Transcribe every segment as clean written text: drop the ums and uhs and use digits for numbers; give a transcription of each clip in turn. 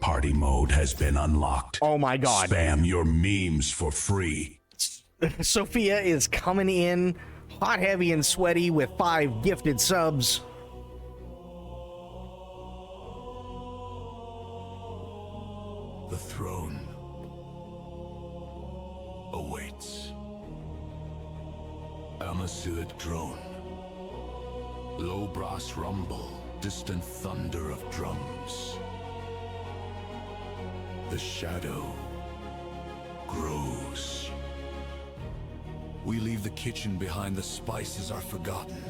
party mode has been unlocked. Oh my god. Spam your memes for free. Sophia is coming in hot, heavy, and sweaty with 5 gifted subs. The throne awaits. Amasilid drone. Low brass rumble, distant thunder of drums. The shadow grows. We leave the kitchen behind, the spices are forgotten.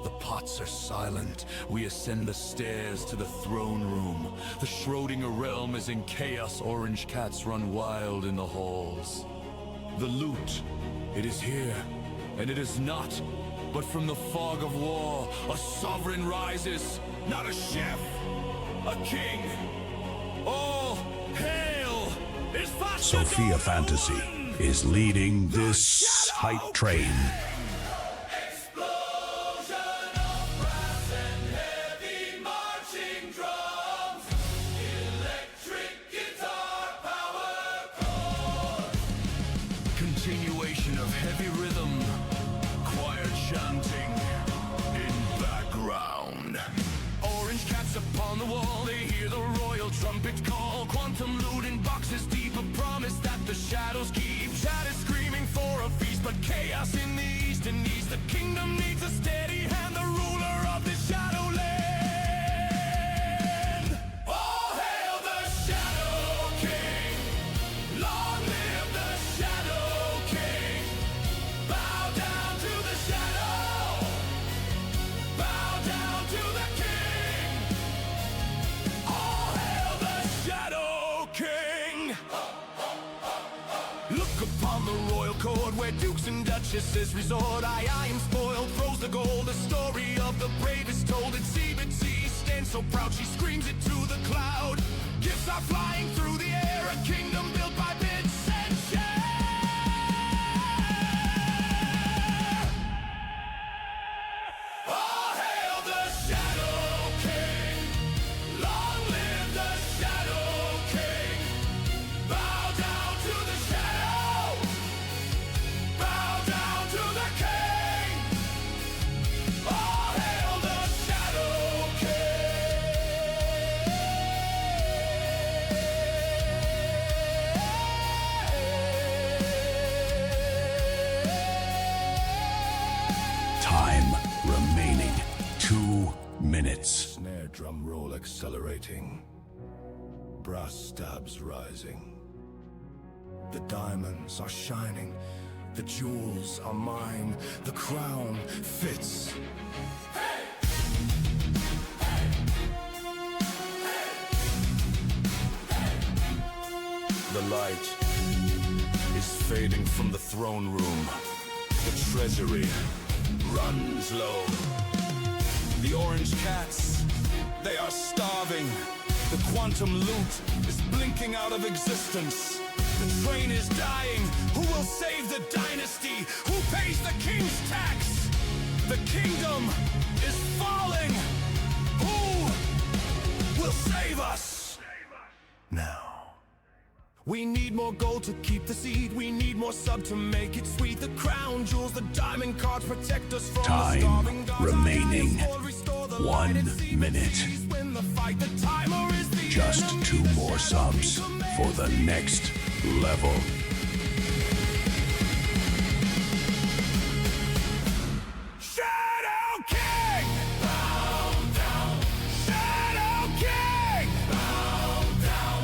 The pots are silent. We ascend the stairs to the throne room. The Schrödinger realm is in chaos. Orange cats run wild in the halls. The loot, it is here, and it is not. But from the fog of war, a sovereign rises. Not a chef, a king. All hail is Sophia Fantasy is leading this hype train. Continuation of heavy rhythm, choir chanting in background. Orange cats upon the wall, they hear the royal trumpet call. Quantum loot in boxes deep, a promise that the shadows keep. Shadows screaming for a feast, but chaos in the east and east. The kingdom needs a steady hand, the ruler of the Shadowland. All hail the Shadow King, long live the Shadow King. Bow down to the shadow, bow down to the king. All hail the Shadow King. Look upon the royal court where dukes and duchesses resort. I am spoiled, throws the gold. The story of the bravest told at sea, but sea stands so proud she screams it to the cloud. Gifts are flying through the air, a kingdom built by bits and share. All hail the Shadow King, long live the Shadow King. Bow down to the shadow, bow down to the king. All hail the Shadow King. Time remaining 2 minutes. Snare drum roll accelerating. Brass stabs rising. The diamonds are shining. The jewels are mine. The crown fits. The light is fading from the throne room. The treasury runs low. The orange cats, they are starving. The quantum loot is blinking out of existence. The train is dying. Who will save the dynasty? Who pays the king's tax? The kingdom is falling. Who will save us? Now. We need more gold to keep the seed. We need more sub to make it sweet. The crown jewels, the diamond cards protect us from the starving gods. Remaining 1 minute. Just 2 more subs for the next level. Shadow King! Bow down. Shadow King! Bow down.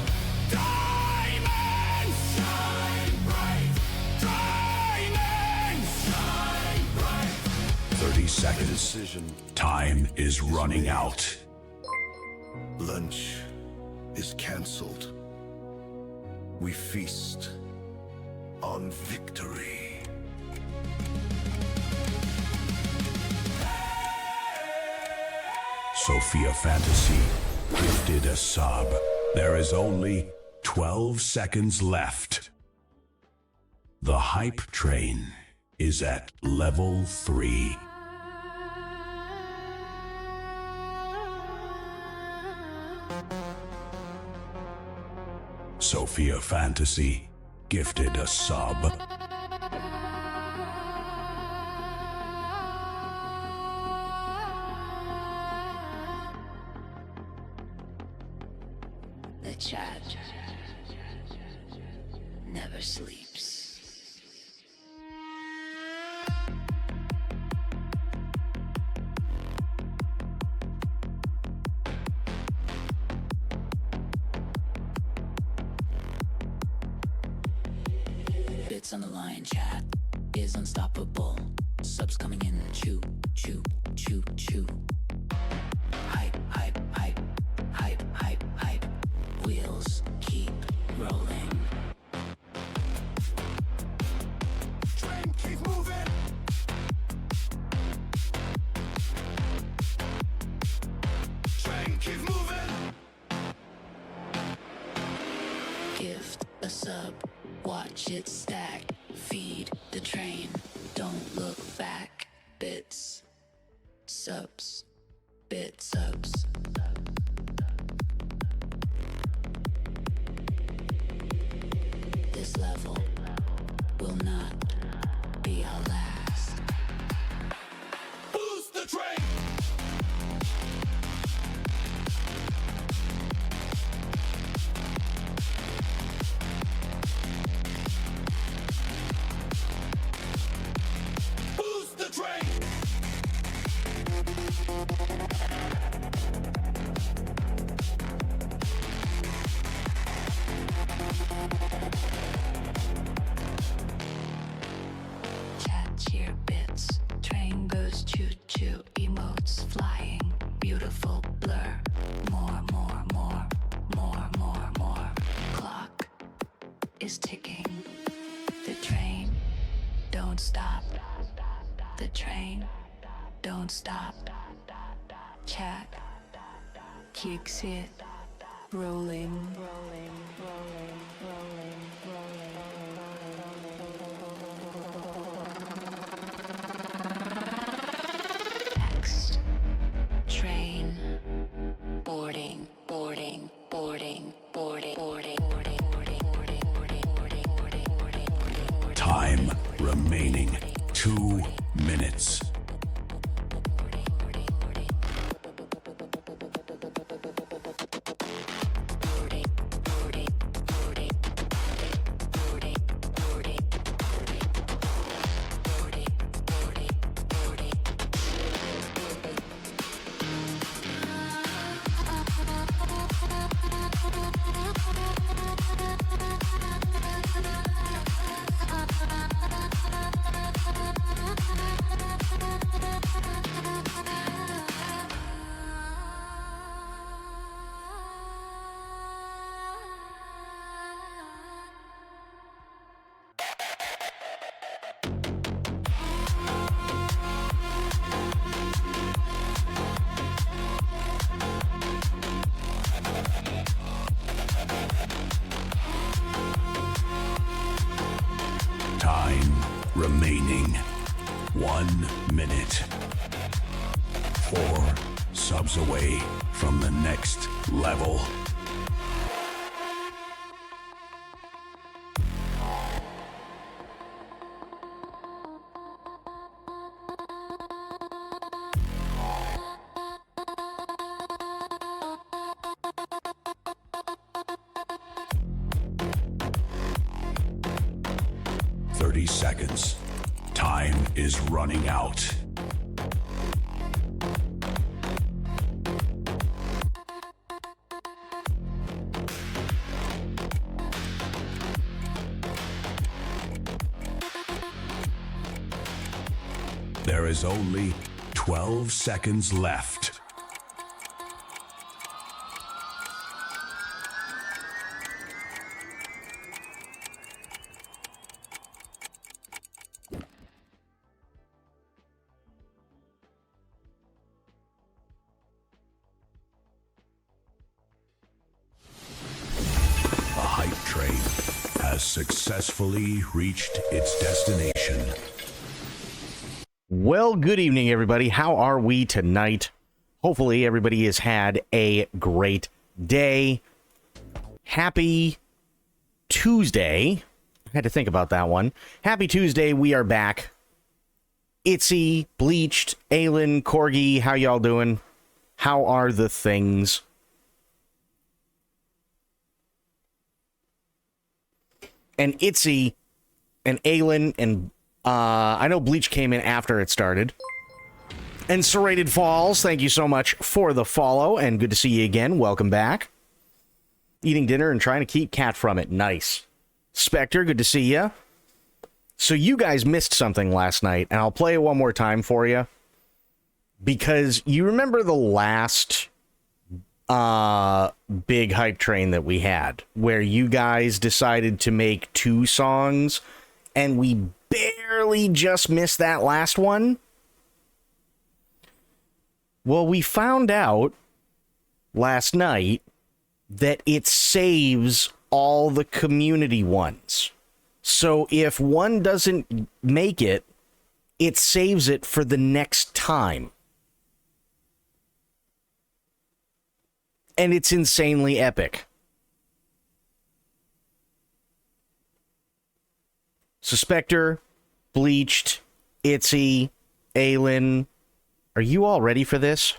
Diamonds! Shine bright. Diamonds! Shine bright. 30 seconds. Time is running out. Lunch is cancelled. We feast on victory. Sophia Fantasy gifted a sub. There is only 12 seconds left. The hype train is at level 3. Sophia Fantasy gifted a sub. The chat never sleeps. Bits on the line, chat is unstoppable. Subs coming in, chew, chew, chew, chew. Hype, hype, hype, hype, hype, hype. Wheels keep rolling. Train, keep moving. Train, keep moving. Gift a sub, watch it stack. Feed the train, don't look back. Bits, subs, bit subs. This level will not be our last. Boost the train. Boost the train. Chat cheer bits, train goes choo choo, emotes flying, beautiful blur. More, more, more, more, more, more. Clock is ticking. The train don't stop. The train don't stop. Chat keeps it rolling, rolling, rolling, rolling, rolling. Next train boarding, boarding, boarding, boarding, boarding, boarding, boarding, boarding, boarding, boarding, boarding, boarding, boarding. Time remaining 2 minutes. Time remaining 1 minute. 4 subs away from the next level. Seconds. Time is running out. There is only 12 seconds left. Successfully reached its destination. Well, good evening, everybody. How are we tonight? Hopefully, everybody has had a great day. Happy Tuesday. I had to think about that one. Happy Tuesday. We are back. Itzy, Bleached, Aelin, Corgi, how y'all doing? How are the things? And Itzy and Aelin and I know Bleach came in after it started. And Serrated Falls, thank you so much for the follow, and good to see you again. Welcome back. Eating dinner and trying to keep Cat from it. Nice. Spectre, good to see you. So you guys missed something last night, and I'll play it one more time for you. Because you remember the last big hype train that we had, where you guys decided to make 2 songs, and we barely just missed that last one? Well, we found out last night that it saves all the community ones. So if one doesn't make it, it saves it for the next time. And it's insanely epic. So Spectre, Bleached, Itzy, Aelin, are you all ready for this?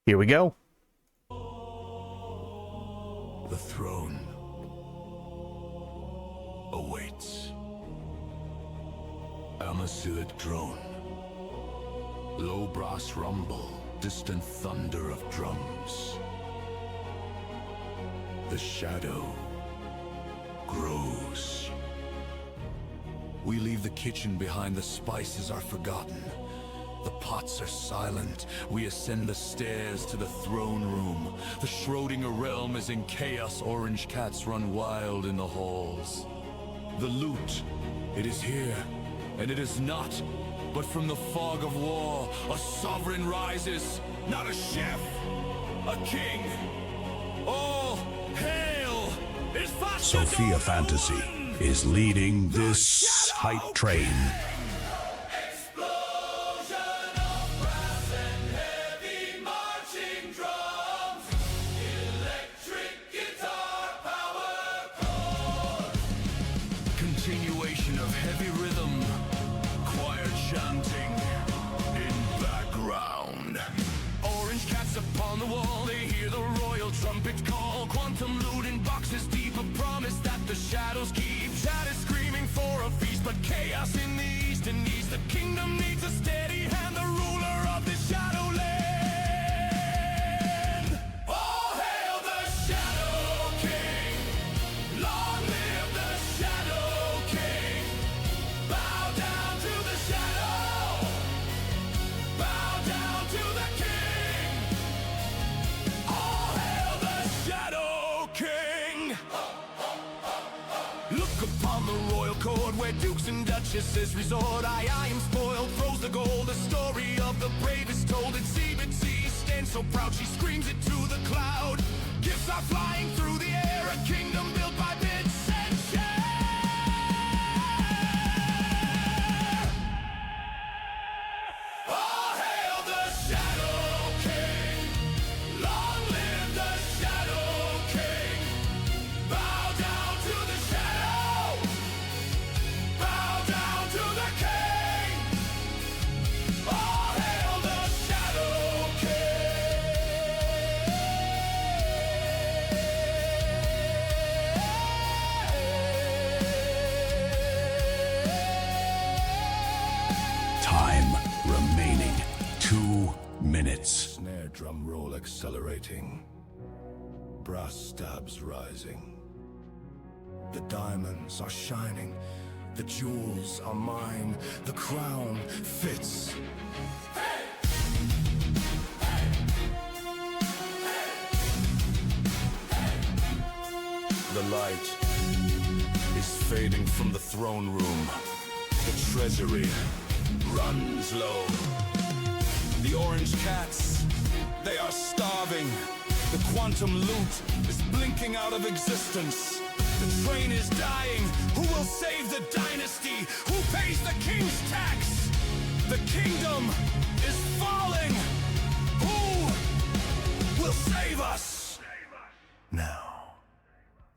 Here we go. The throne awaits. Amazigh drone. Low brass rumble, distant thunder of drums. The shadow grows. We leave the kitchen behind, the spices are forgotten. The pots are silent. We ascend the stairs to the throne room. The Schrodinger realm is in chaos. Orange cats run wild in the halls. The loot, it is here, and it is not, but from the fog of war, a sovereign rises, not a chef, a king. All hail is Sophia Fantasy is leading this hype train. Continuation of heavy rhythm, choir chanting in background. Orange cats upon the wall, they hear the royal trumpet call. Quantum loot in boxes deep, a promise that the shadows keep. Chat is screaming for a feast, but chaos in the east and east. The kingdom needs a steady hand, the ruler of the Shadowland. All hail the Shadow King, long live the Shadow King. Bow down to the shadow, bow down to the king. All hail the Shadow King. Look upon the royal court where dukes and duchesses resort. I am spoiled, throws the gold. The story of the bravest told. It's Betsy stands so proud, she screams it to the cloud. Gifts are flying through the air, a kingdom built by bits and share. All hail the Shadow King, long live the Shadow King. Bow down to the shadow, bow down to the king. All hail the Shadow Time remaining 2 minutes. Snare drum roll accelerating. Brass stabs rising. The diamonds are shining. The jewels are mine. The crown fits. The light is fading from the throne room. The treasury runs low. The orange cats, they are starving. The quantum loot is blinking out of existence. The train is dying. Who will save the dynasty? Who pays the king's tax? The kingdom is falling. Who will save us? Now.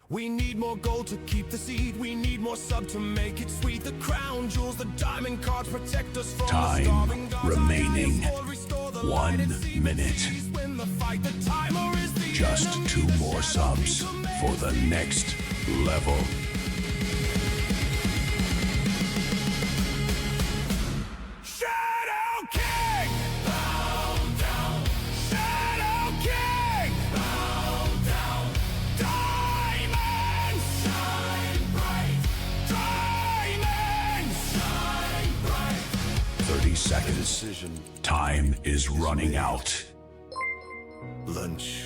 We need more gold to keep the seed. We need more sub to make it sweet. The crown jewels, the diamond cards protect us from Time the starving gods. remaining. Restore the 1 light and see the minute. trees win the fight. The timer is the Just enemy. 2 more subs for the next level. Shadow King! Bow down! Shadow King! Bow down! Diamonds! Shine bright! Diamonds! Shine bright! 30 seconds. Time is running out. Lunch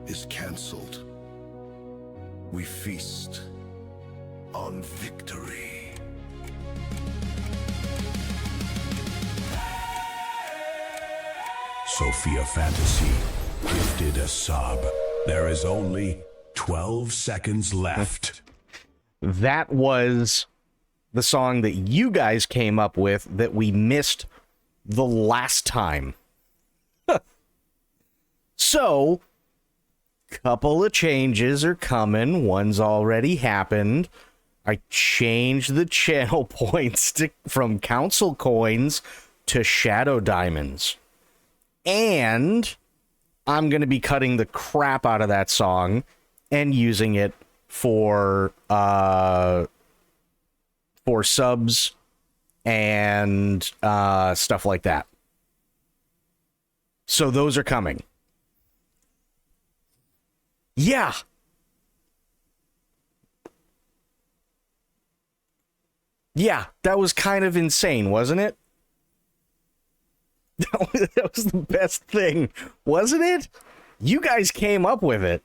is cancelled. We feast on victory. Sophia Fantasy gifted a sub. There is only 12 seconds left. That was the song that you guys came up with that we missed the last time. So, couple of changes are coming. One's already happened. I changed the channel points from council coins to shadow diamonds. And I'm going to be cutting the crap out of that song and using it for subs and stuff like that. So those are coming. Yeah. Yeah, that was kind of insane, wasn't it? That was the best thing, wasn't it? You guys came up with it.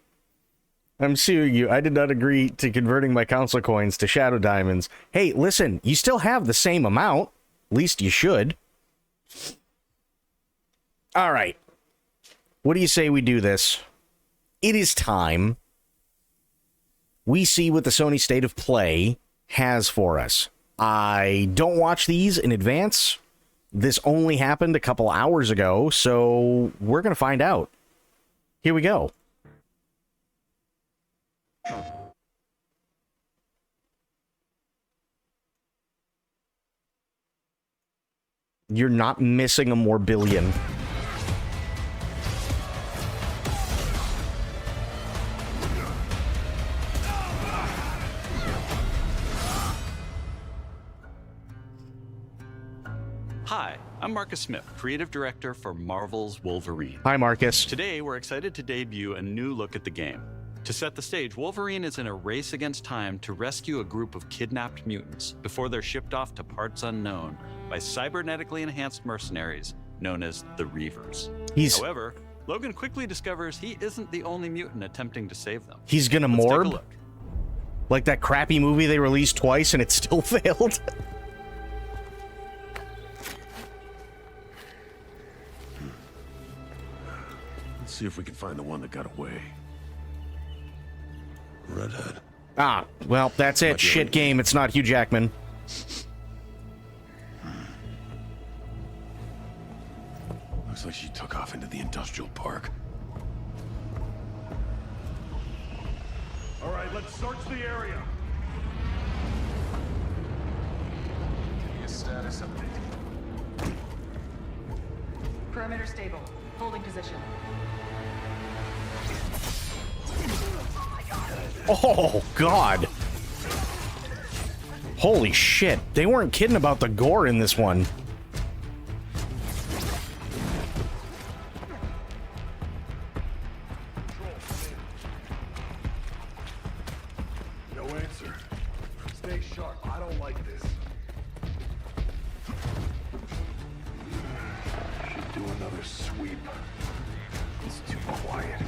I'm suing you. I did not agree to converting my council coins to shadow diamonds. Hey, listen, you still have the same amount. At least you should. All right. What do you say we do this? It is time we see what the Sony State of Play has for us. I don't watch these in advance. This only happened a couple hours ago, so we're going to find out. Here we go. You're not missing a more billion. Hi, I'm Marcus Smith, Creative Director for Marvel's Wolverine. Hi, Marcus. Today, we're excited to debut a new look at the game. To set the stage, Wolverine is in a race against time to rescue a group of kidnapped mutants before they're shipped off to parts unknown by cybernetically enhanced mercenaries known as the Reavers. However, Logan quickly discovers he isn't the only mutant attempting to save them. He's gonna Let's take a morb? look. Like that crappy movie they released twice and it still failed? Let's see if we can find the one that got away. Redhead. Ah, well, that's it. Shit game. It's not Hugh Jackman. Looks like she took off into the industrial park. All right, let's search the area. Give me a status update. Perimeter stable. Holding position. Oh, God. Holy shit. They weren't kidding about the gore in this one. No answer. Stay sharp. I don't like this. Should do another sweep. It's too quiet.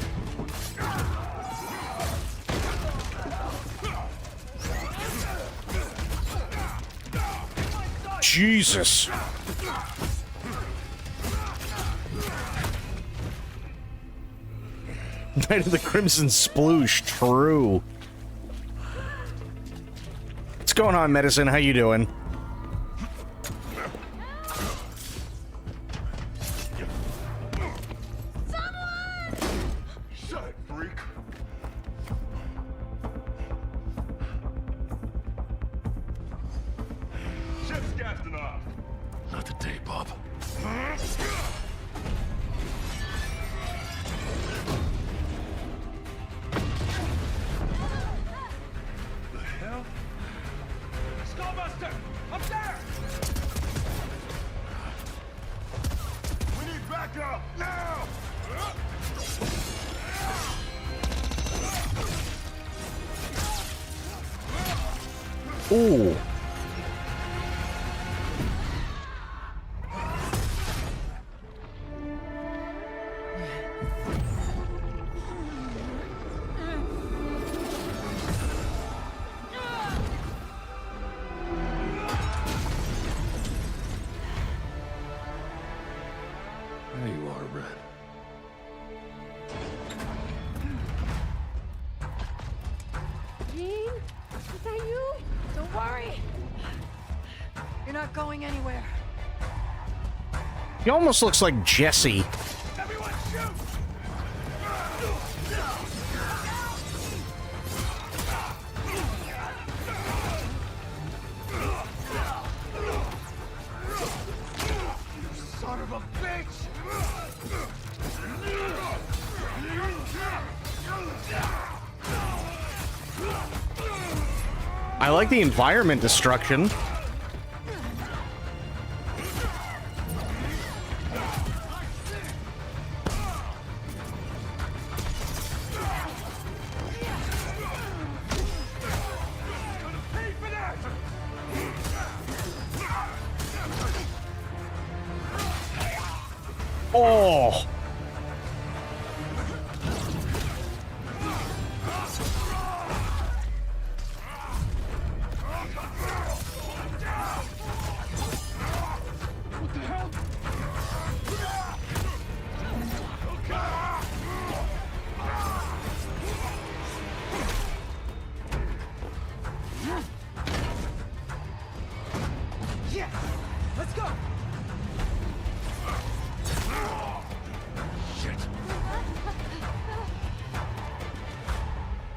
Jesus. Night of the Crimson Sploosh, true. What's going on, Medicine? How you doing? Ship's gassing off. Not today, Bob. The hell? Skullbuster! Up there! We need backup! Now! Ooh. There you are, Red. Jean? Is that you? Don't worry. You're not going anywhere. He almost looks like Jesse. Everyone shoot! Son of a bitch! I like the environment destruction. Pay for that! Oh. What the hell? Yeah! Let's go! Shit!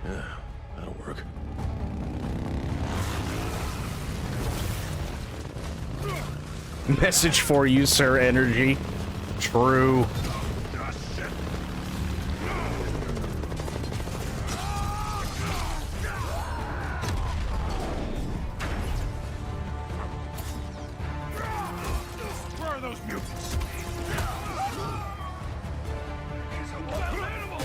Yeah, that'll work. Message for you, Sir Energy. True. Ah, shit! Where are those mutants? He's a wild animal!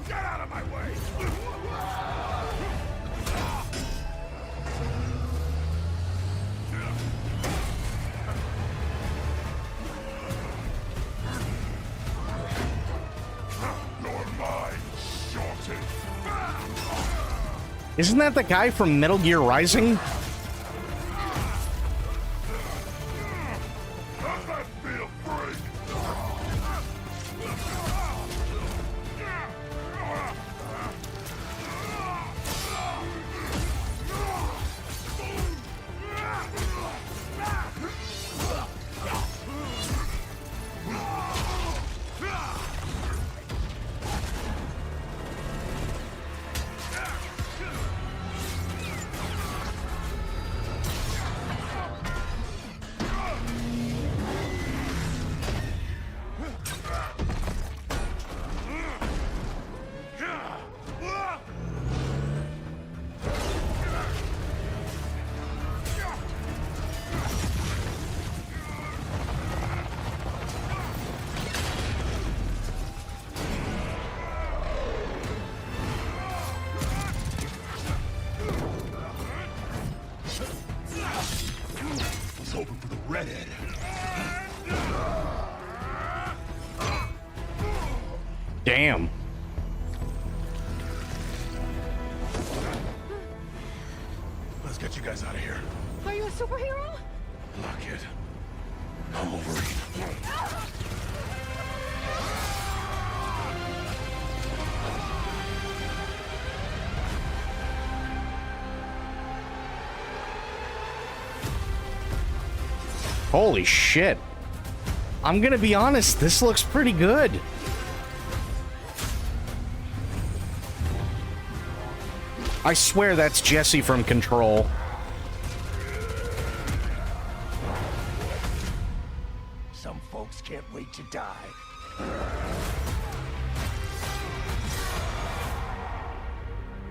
Get out of my way! You're mine, Shorty. Isn't that the guy from Metal Gear Rising? How's that feel, freak? Was hoping for the redhead. Damn. Let's get you guys out of here. Are you a superhero? Lock it. I'm Wolverine. Holy shit. I'm gonna be honest, this looks pretty good. I swear that's Jesse from Control. Some folks can't wait to die.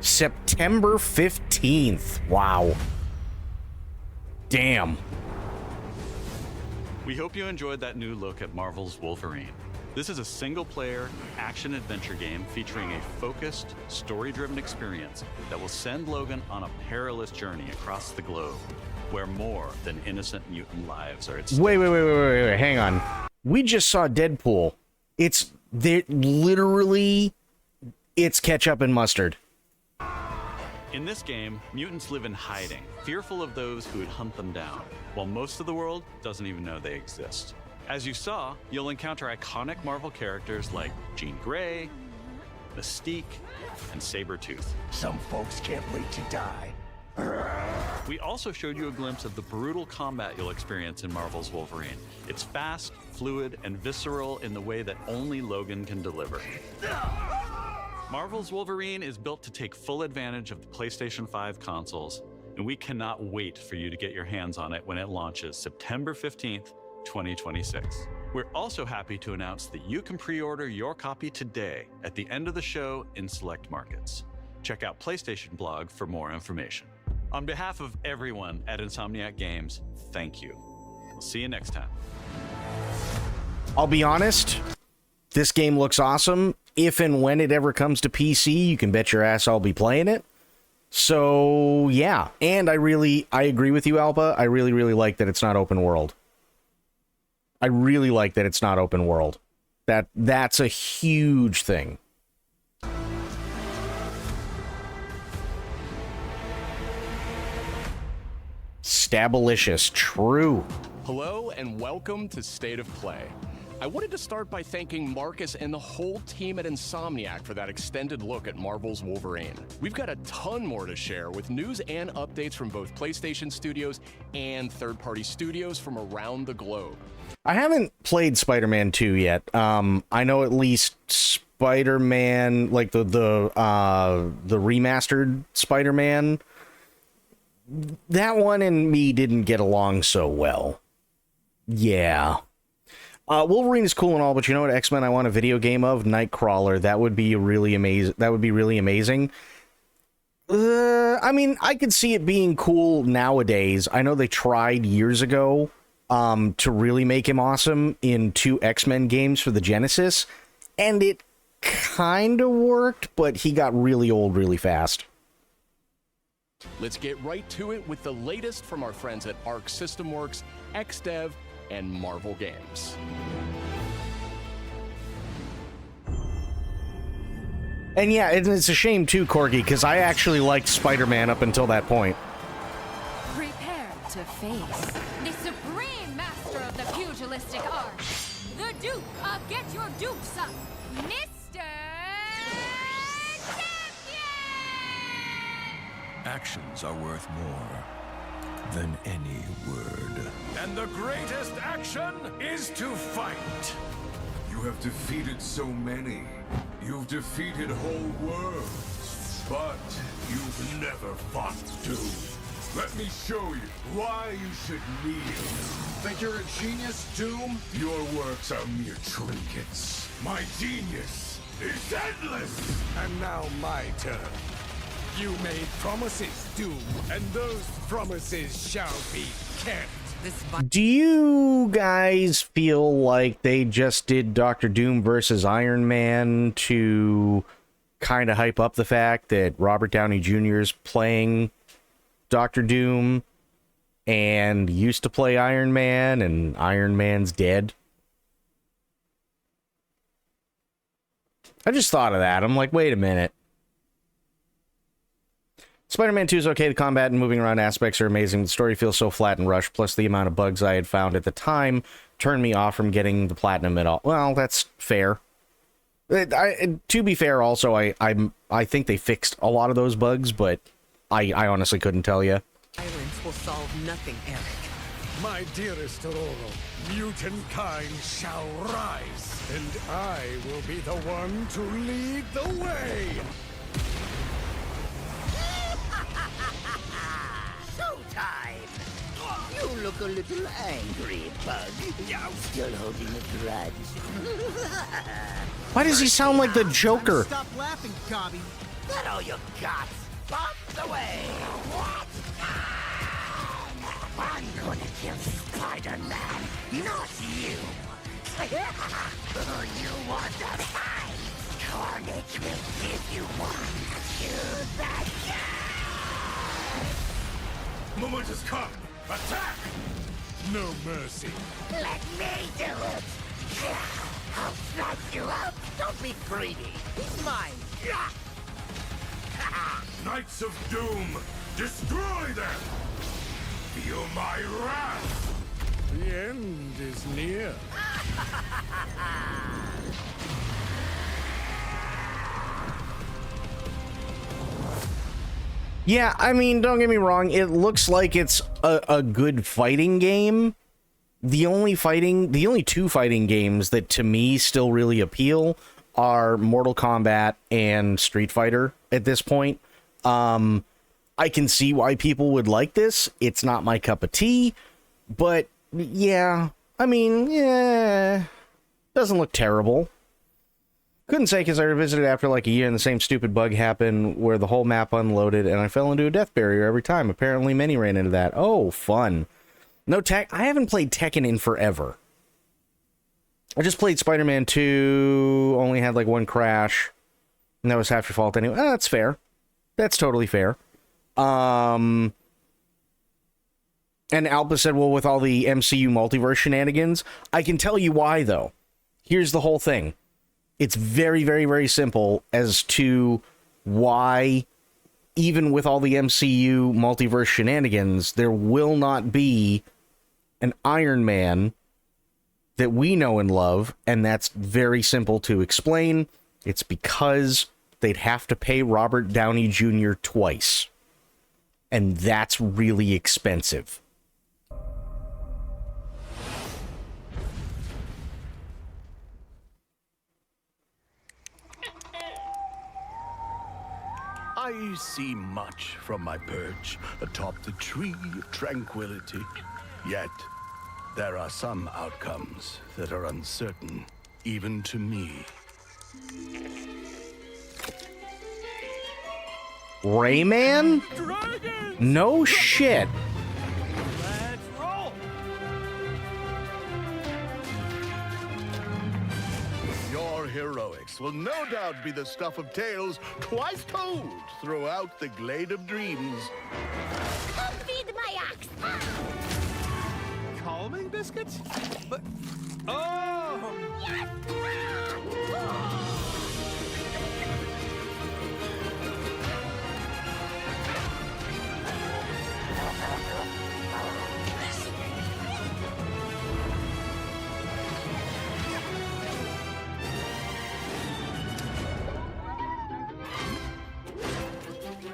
September 15th. Wow. Damn. We hope you enjoyed that new look at Marvel's Wolverine. This is a single-player, action-adventure game featuring a focused, story-driven experience that will send Logan on a perilous journey across the globe, where more than innocent mutant lives are at stake. Wait, hang on. We just saw Deadpool. It's ketchup and mustard. In this game, mutants live in hiding, fearful of those who would hunt them down, while most of the world doesn't even know they exist. As you saw, you'll encounter iconic Marvel characters like Jean Grey, Mystique, and Sabretooth. Some folks can't wait to die. We also showed you a glimpse of the brutal combat you'll experience in Marvel's Wolverine. It's fast, fluid, and visceral in the way that only Logan can deliver. Marvel's Wolverine is built to take full advantage of the PlayStation 5 consoles, and we cannot wait for you to get your hands on it when it launches September 15th, 2026. We're also happy to announce that you can pre-order your copy today at the end of the show in select markets. Check out PlayStation Blog for more information. On behalf of everyone at Insomniac Games, thank you. We'll see you next time. I'll be honest, this game looks awesome. If and when it ever comes to PC, you can bet your ass I'll be playing it. So, yeah. And I agree with you, Alba. I really like that it's not open world. I really like that it's not open world. That's a huge thing. Stabalicious, true. Hello and welcome to State of Play. I wanted to start by thanking Marcus and the whole team at Insomniac for that extended look at Marvel's Wolverine. We've got a ton more to share with news and updates from both PlayStation studios and third-party studios from around the globe. I haven't played Spider-Man 2 yet. I know at least Spider-Man, like the remastered Spider-Man, that one and me didn't get along so well. Yeah. Wolverine is cool and all, but you know what X-Men I want a video game of? Nightcrawler. That would be really amazing. That would be really amazing. I mean, I could see it being cool nowadays. I know they tried years ago to really make him awesome in 2 X-Men games for the Genesis, and it kind of worked, but he got really old really fast. Let's get right to it with the latest from our friends at Arc System Works, XDev, and Marvel Games. And yeah, it's a shame too, Corgi, because I actually liked Spider-Man up until that point. Prepare to face the supreme master of the pugilistic art, the Duke of Get Your Dukes Up, Mr. Champion! Actions are worth more than any word. And the greatest action is to fight. You have defeated so many. You've defeated whole worlds. But you've never fought Doom. Let me show you why you should kneel. Think you're a genius, Doom? Your works are mere trinkets. My genius is endless. And now my turn. You made promises, Doom, and those promises shall be kept. Do you guys feel like they just did Dr. Doom versus Iron Man to kind of hype up the fact that Robert Downey Jr. is playing Dr. Doom and used to play Iron Man, and Iron Man's dead? I just thought of that. I'm like, wait a minute. Spider-Man 2 is okay. The combat and moving around aspects are amazing. The story feels so flat and rushed, plus the amount of bugs I had found at the time turned me off from getting the platinum at all. Well, that's fair. To be fair, also, I think they fixed a lot of those bugs, but I honestly couldn't tell you. Violence will solve nothing, Eric. My dearest Aurora, mutant kind shall rise, and I will be the one to lead the way! Showtime! You look a little angry, Bug. Still holding a grudge. Why does he sound like the Joker? Stop laughing, Gobby. That all you got? Bombs away! What? I'm gonna kill Spider-Man, not you! You want to fight? Carnage will give you one to the death! Moment has come! Attack! No mercy. Let me do it! I'll slice you up! Don't be greedy! He's mine! Knights of Doom, destroy them! Feel my wrath! The end is near. Yeah, I mean, don't get me wrong, it looks like it's a good fighting game. The only two fighting games that to me still really appeal are Mortal Kombat and Street Fighter at this point. I can see why people would like this. It's not my cup of tea, but yeah, I mean, yeah, doesn't look terrible. Couldn't say because I revisited after like a year and the same stupid bug happened where the whole map unloaded and I fell into a death barrier every time. Apparently many ran into that. Oh, fun. No tech. I haven't played Tekken in forever. I just played Spider-Man 2, only had like one crash, and that was half your fault anyway. Oh, that's fair. That's totally fair. And Alpa said, well, with all the MCU multiverse shenanigans, I can tell you why, though. Here's the whole thing. It's very, very, very simple as to why, even with all the MCU multiverse shenanigans, there will not be an Iron Man that we know and love, and that's very simple to explain. It's because they'd have to pay Robert Downey Jr. twice. And that's really expensive. I see much from my perch atop the tree of tranquility. Yet, there are some outcomes that are uncertain, even to me. Rayman? No shit. Let's roll! Your heroics will no doubt be the stuff of tales twice told throughout the Glade of Dreams. Come feed my ox! Calming biscuits? But... Oh! Yes!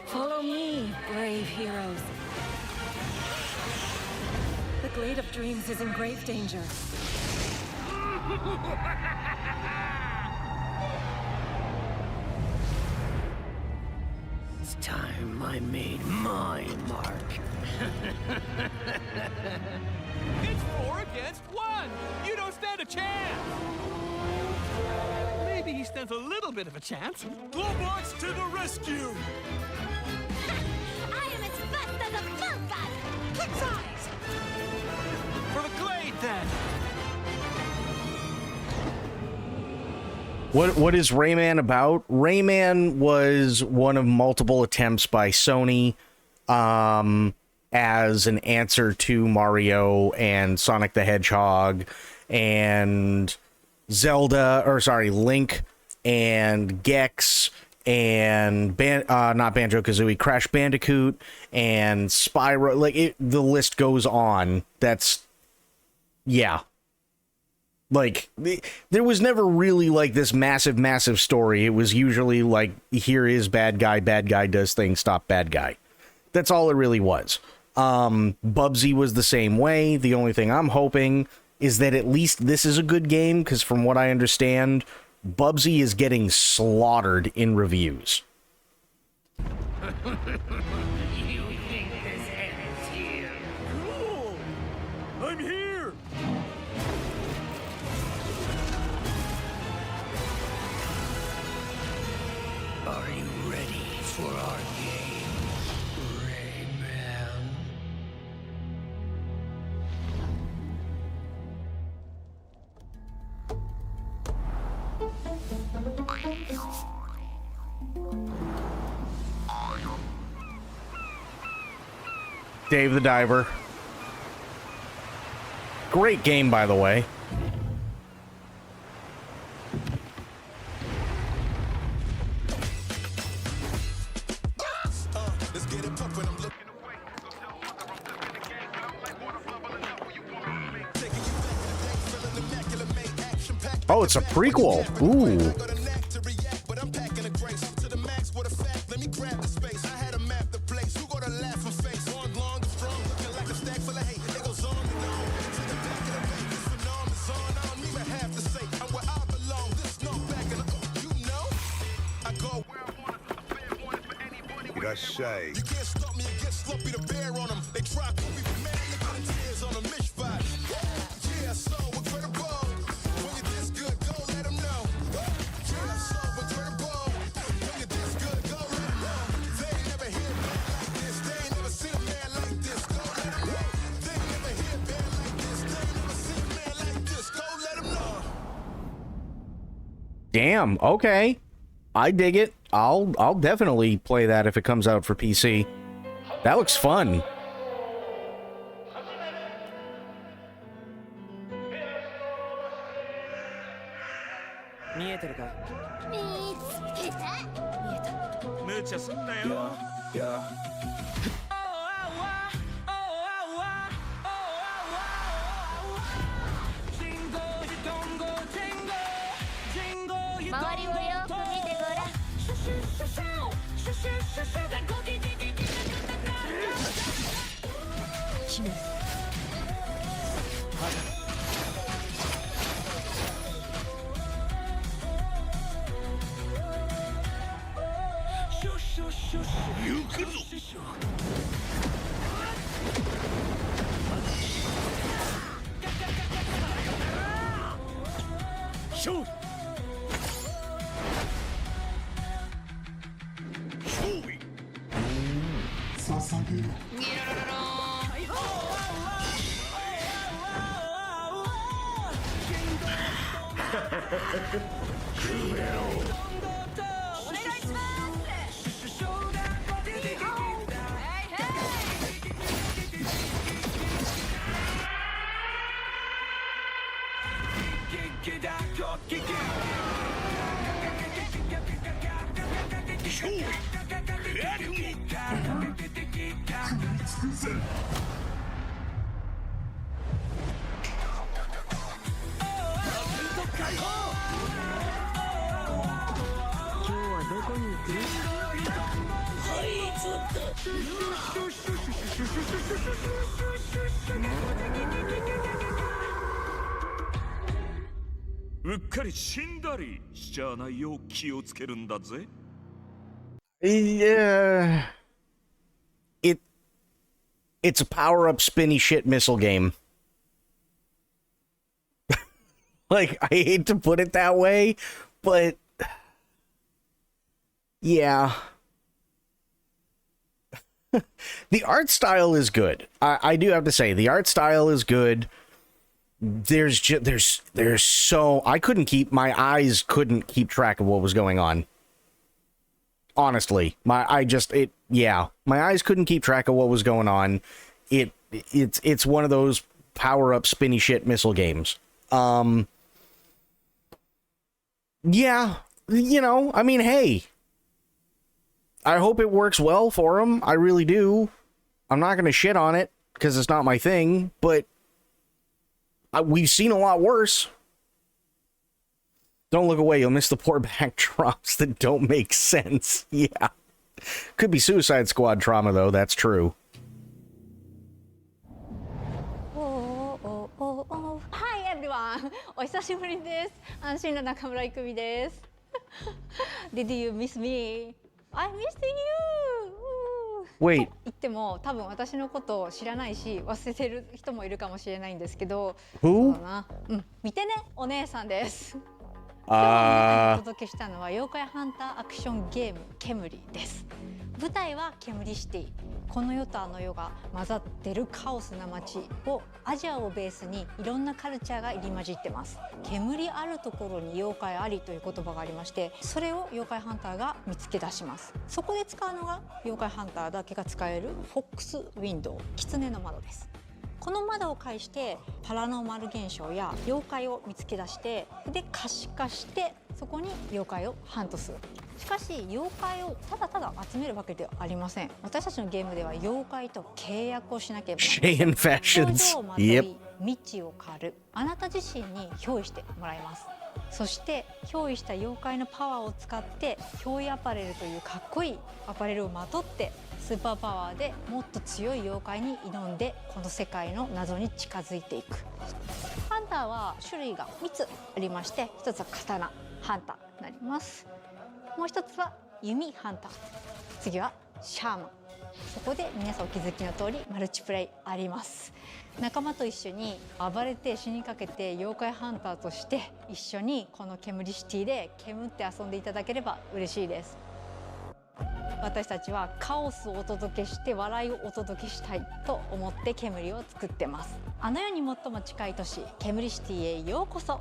Follow me, brave heroes. The Glade of Dreams is in grave danger. It's time I made my mark. It's 4 against 1! You don't stand a chance! Maybe he stands a little bit of a chance. Robots to the rescue! I am as fast as a falcon! Kick size! For the Glade, then! What is Rayman about? Rayman was one of multiple attempts by Sony as an answer to Mario and Sonic the Hedgehog and Link and Gex and not Banjo-Kazooie, Crash Bandicoot and Spyro. Like the list goes on. Yeah. Like, there was never really, like, this massive story. It was usually, like, here is bad guy does things, stop bad guy. That's all it really was. Bubsy was the same way. The only thing I'm hoping is that at least this is a good game, because from what I understand, Bubsy is getting slaughtered in reviews. You think this ends here? Cool! I'm here! Are you ready for our game, Rayman? Dave the Diver. Great game, by the way. Oh, it's a prequel. Ooh. Say. You can't stop me and get sloppy to bear on them. They try to put me for man, look at the tears on a mishpat. Yeah, so incredible. When you're this good, go let them know. Yeah, so incredible. When you're this good, go let them know. They ain't never hear a man like this. They ain't never seen a man like this. Go let them know. They ain't never hear a man like this. They ain't never seen a man like this. Go let them know. Damn, okay. I dig it. I'll definitely play that if it comes out for PC. That looks fun. Yeah. It's a power-up spinny shit missile game. Like, I hate to put it that way, but yeah. The art style is good. I do have to say, the art style is good. There's so my eyes couldn't keep track of what was going on. Honestly, my eyes couldn't keep track of what was going on. It's one of those power up spinny shit missile games. Yeah, I mean, hey, I hope it works well for him. I really do. I'm not going to shit on it because it's not my thing, but we've seen a lot worse. Don't look away. You'll miss the poor backdrops that don't make sense. Yeah. Could be Suicide Squad trauma, though. That's true. しぶりです。安心の中村郁美です。Did you miss me? I missed you! Wait. と言っても多分私のことを知らないし忘れてる人もいるかもしれないんですけど、 Who? そうだな、見てねお姉さんです。今日お届けしたのは妖怪ハンターアクションゲーム煙です。舞台は煙シティ。この世とあの世が混ざってるカオスな街をアジアをベースにいろんなカルチャーが入り混じってます。煙あるところに妖怪ありという言葉がありまして、それを妖怪ハンターが見つけ出します。そこで使うのが妖怪ハンターだけが使えるフォックスウィンドウ、狐の窓です。この窓を介してパラノーマル現象や妖怪を見つけ出して、で可視化してそこに妖怪をハントする。しかし妖怪をただただ集めるわけではありません。私たちのゲームでは妖怪と契約をしなければなりません。表情をまとい道を狩る。あなた自身に憑依してもらいます。そして憑依した妖怪のパワーを使って憑依アパレルというかっこいいアパレルをまとってスーパーパワーでもっと強い妖怪に挑んでこの世界の謎に近づいていく。ハンターは種類が3つありまして、1つは刀ハンターになります。もう1つは弓ハンター、次はシャーマン。そこで皆さんお気づきの通りマルチプレイあります。仲間と一緒に暴れて死にかけて妖怪ハンターとして一緒にこの煙シティで煙って遊んでいただければ嬉しいです。私たちはカオスをお届けして笑いをお届けしたいと思って煙を作ってます。あの世に最も近い都市煙シティへようこそ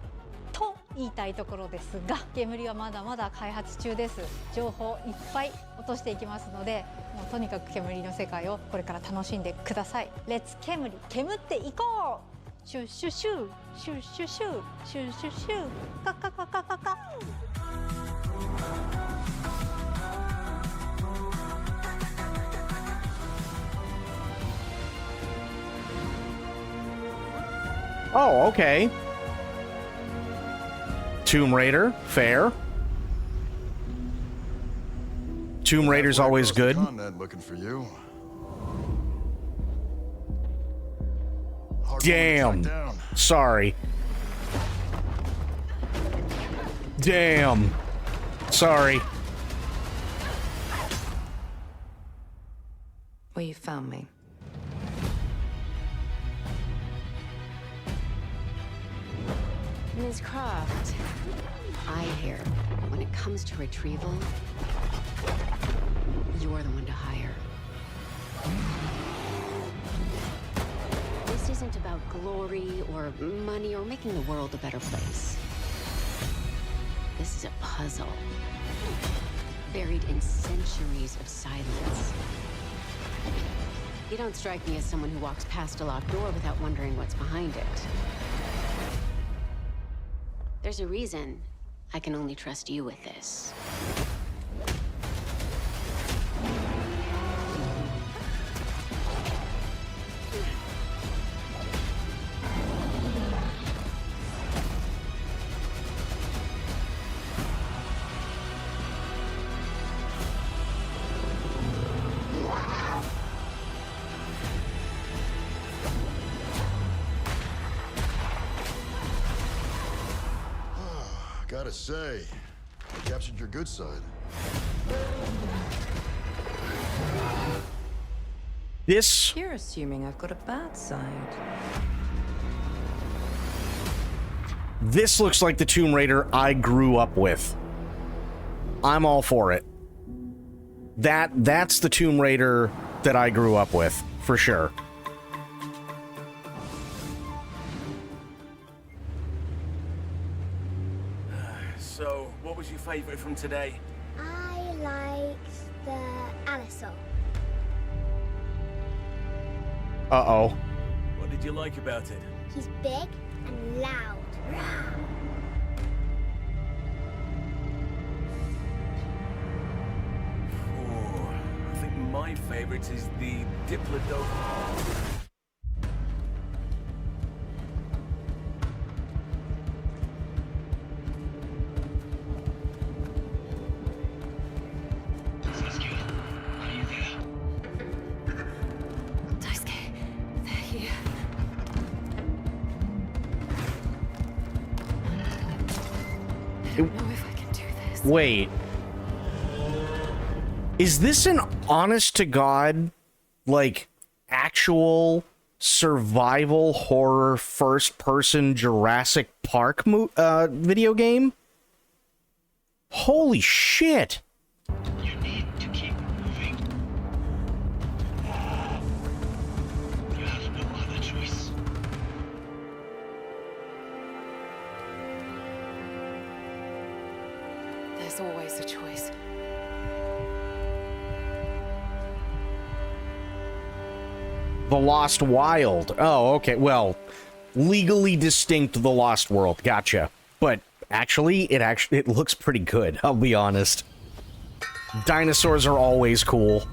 と言いたいところですが、煙はまだまだ開発中です。情報いっぱい落としていきますので、もうとにかく煙の世界をこれから楽しんでください。レッツ煙、煙っていこう。シュッシュッシュシュッシュッシュシュッシュッシュカカカカカカ。Oh, okay. Tomb Raider, fair. Tomb Raider's always good. Looking for you. Damn. Sorry. Damn. Sorry. Well, you found me. Ms. Croft, I hear when it comes to retrieval, you're the one to hire. This isn't about glory or money or making the world a better place. This is a puzzle, buried in centuries of silence. You don't strike me as someone who walks past a locked door without wondering what's behind it. There's a reason I can only trust you with this. Gotta say, you captured your good side. This. You're assuming I've got a bad side. This looks like the Tomb Raider I grew up with. I'm all for it. That's the Tomb Raider that I grew up with, for sure. So, what was your favorite from today? I liked the Alisol. Uh-oh. What did you like about it? He's big and loud. Oh, I think my favorite is the Diplodocus. Wait. Is this an honest-to-God, like, actual survival horror first-person Jurassic Park video game? Holy shit! You need to keep moving. You have no other choice. There's always a choice. The Lost Wild. Oh, okay. Well, legally distinct The Lost World. Gotcha. But actually, it looks pretty good, I'll be honest. Dinosaurs are always cool.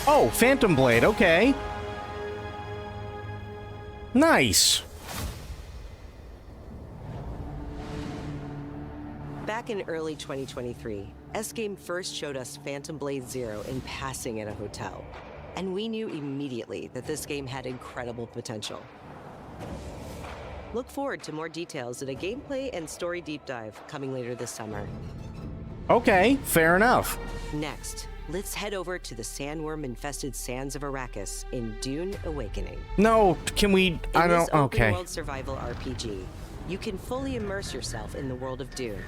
Oh, Phantom Blade, okay. Nice. Back in early 2023, S-Game first showed us Phantom Blade Zero in passing at a hotel. And we knew immediately that this game had incredible potential. Look forward to more details in a gameplay and story deep dive coming later this summer. Okay, fair enough. Next, let's head over to the sandworm-infested sands of Arrakis in Dune Awakening. No, can we... I don't... Okay. In this open-world survival RPG, you can fully immerse yourself in the world of Dune.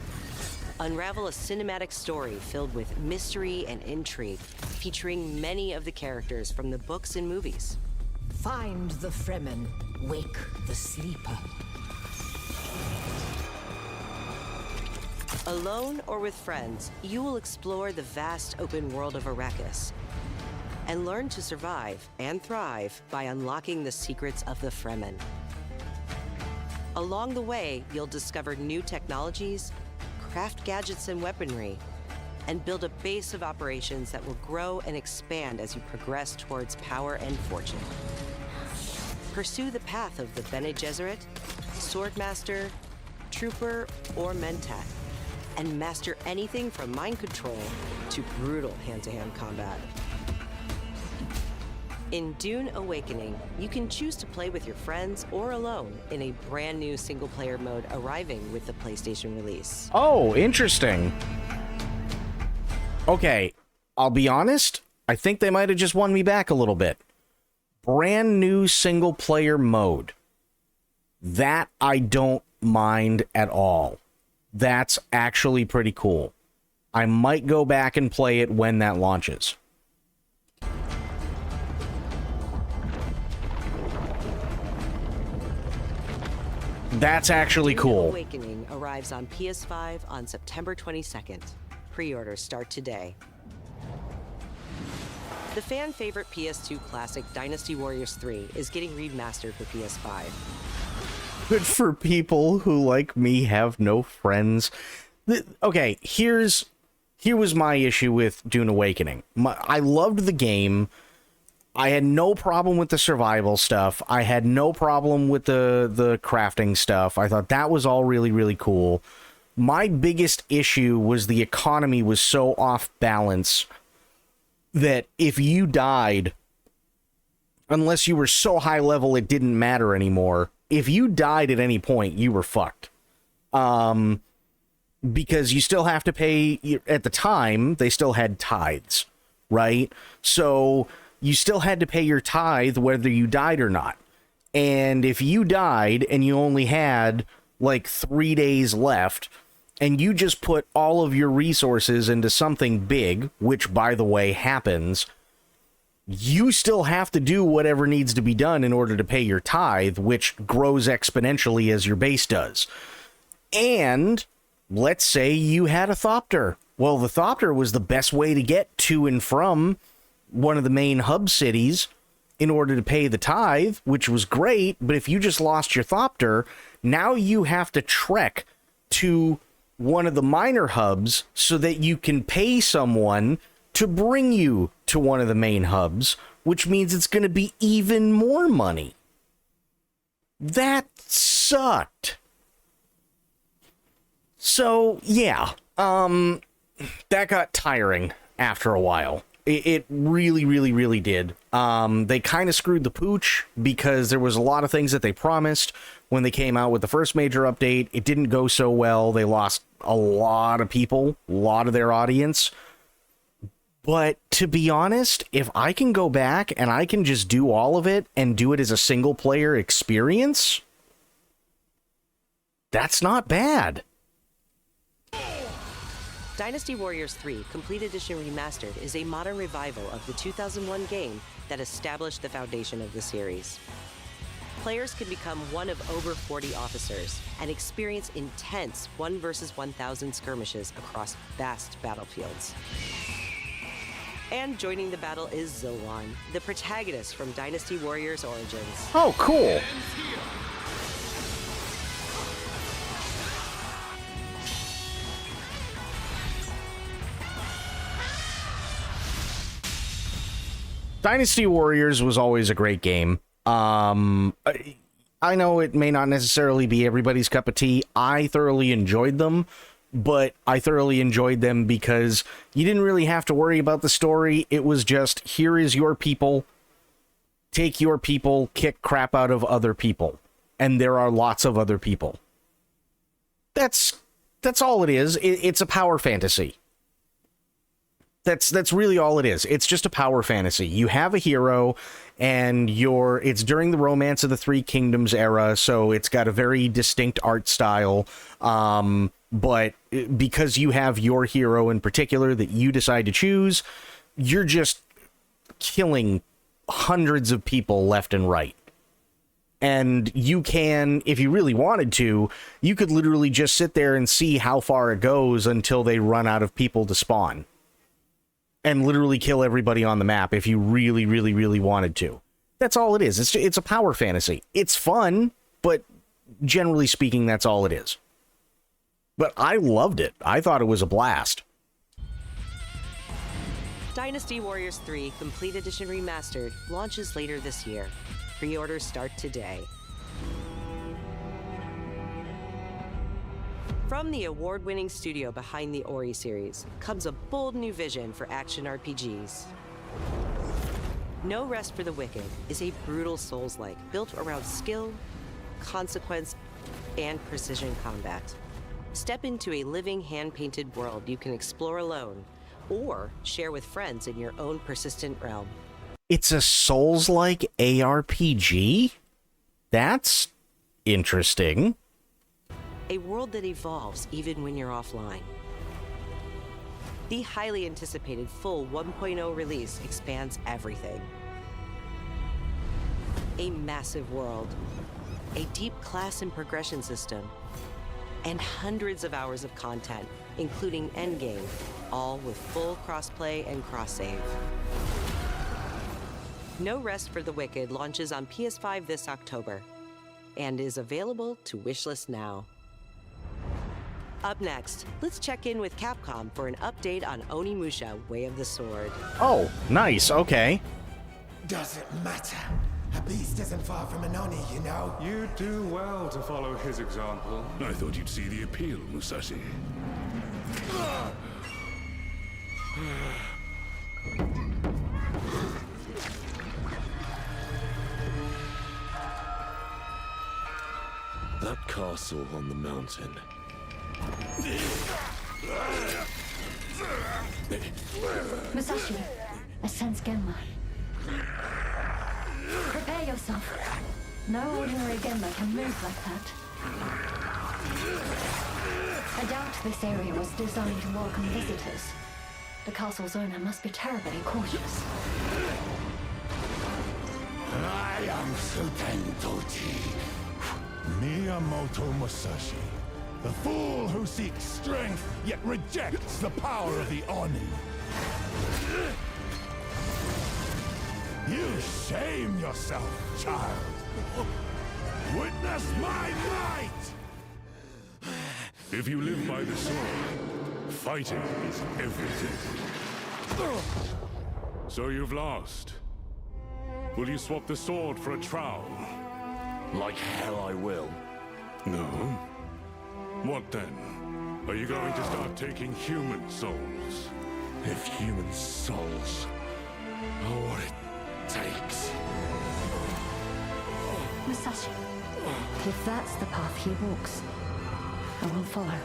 Unravel a cinematic story filled with mystery and intrigue, featuring many of the characters from the books and movies. Find the Fremen, wake the sleeper. Alone or with friends, you will explore the vast open world of Arrakis and learn to survive and thrive by unlocking the secrets of the Fremen. Along the way, you'll discover new technologies, craft gadgets and weaponry, and build a base of operations that will grow and expand as you progress towards power and fortune. Pursue the path of the Bene Gesserit, Swordmaster, Trooper, or Mentat, and master anything from mind control to brutal hand-to-hand combat. In Dune Awakening, you can choose to play with your friends or alone in a brand new single-player mode arriving with the PlayStation release. Oh, interesting. Okay, I'll be honest, I think they might have just won me back a little bit. Brand new single-player mode. That I don't mind at all. That's actually pretty cool. I might go back and play it when that launches. That's actually cool. Awakening arrives on PS5 on September 22nd. Pre-orders start today. The fan favorite PS2 classic Dynasty Warriors 3 is getting remastered for PS5. Good for people who, like me, have no friends. Okay, here was my issue with Dune Awakening. I loved the game. I had no problem with the survival stuff. I had no problem with the crafting stuff. I thought that was all really, really cool. My biggest issue was the economy was so off balance that if you died, unless you were so high level it didn't matter anymore, if you died at any point, you were fucked. Because you still have to pay, at the time, they still had tithes, right? So you still had to pay your tithe whether you died or not. And if you died and you only had like 3 days left, and you just put all of your resources into something big, which, by the way, happens, you still have to do whatever needs to be done in order to pay your tithe, which grows exponentially as your base does. And let's say you had a Thopter. Well, the Thopter was the best way to get to and from one of the main hub cities in order to pay the tithe, which was great. But if you just lost your Thopter, now you have to trek to one of the minor hubs so that you can pay someone to bring you to one of the main hubs, which means it's going to be even more money. That sucked. So, yeah, that got tiring after a while. It really, really, really did. They kind of screwed the pooch because there was a lot of things that they promised when they came out with the first major update. It didn't go so well. They lost a lot of people, a lot of their audience. But to be honest, if I can go back and I can just do all of it and do it as a single player experience, that's not bad. Dynasty Warriors 3 Complete Edition Remastered is a modern revival of the 2001 game that established the foundation of the series. Players can become one of over 40 officers and experience intense 1 versus 1,000 skirmishes across vast battlefields. And joining the battle is Zilwan, the protagonist from Dynasty Warriors Origins. Oh, cool. Dynasty Warriors was always a great game. I know it may not necessarily be everybody's cup of tea. I thoroughly enjoyed them, but I thoroughly enjoyed them because you didn't really have to worry about the story. It was just, here is your people, take your people, kick crap out of other people. And there are lots of other people. That's all it is. It's a power fantasy. That's really all it is. It's just a power fantasy. You have a hero, and it's during the Romance of the Three Kingdoms era, so it's got a very distinct art style. But because you have your hero in particular that you decide to choose, you're just killing hundreds of people left and right. And you can, if you really wanted to, you could literally just sit there and see how far it goes until they run out of people to spawn. And literally kill everybody on the map if you really, really, really wanted to. That's all it is. It's a power fantasy. It's fun, but generally speaking, that's all it is. But I loved it. I thought it was a blast. Dynasty Warriors 3 Complete Edition Remastered launches later this year. Pre-orders start today. From the award-winning studio behind the Ori series comes a bold new vision for action RPGs. No Rest for the Wicked is a brutal Souls-like built around skill, consequence, and precision combat. Step into a living hand-painted world you can explore alone or share with friends in your own persistent realm. It's a Souls-like ARPG? That's interesting. A world that evolves even when you're offline. The highly anticipated full 1.0 release expands everything. A massive world, a deep class and progression system, and hundreds of hours of content, including endgame, all with full crossplay and cross-save. No Rest for the Wicked launches on PS5 this October and is available to wishlist now. Up next, let's check in with Capcom for an update on Onimusha: Way of the Sword. Oh, nice, okay. Doesn't matter. A beast isn't far from an Oni, you know. You do well to follow his example. I thought you'd see the appeal, Musashi. That castle on the mountain. Musashi, I sense Genma. Prepare yourself. No ordinary Genma can move like that. I doubt this area was designed to welcome visitors. The castle's owner must be terribly cautious. I am Suten Tochi, Miyamoto Musashi, the fool who seeks strength yet rejects the power of the Oni. You shame yourself, child. Witness my might! If you live by the sword, fighting is everything. So you've lost. Will you swap the sword for a trowel? Like hell I will. No. What then? Are you going to start taking human souls? If human souls are what it takes. Musashi, if that's the path he walks, I will follow.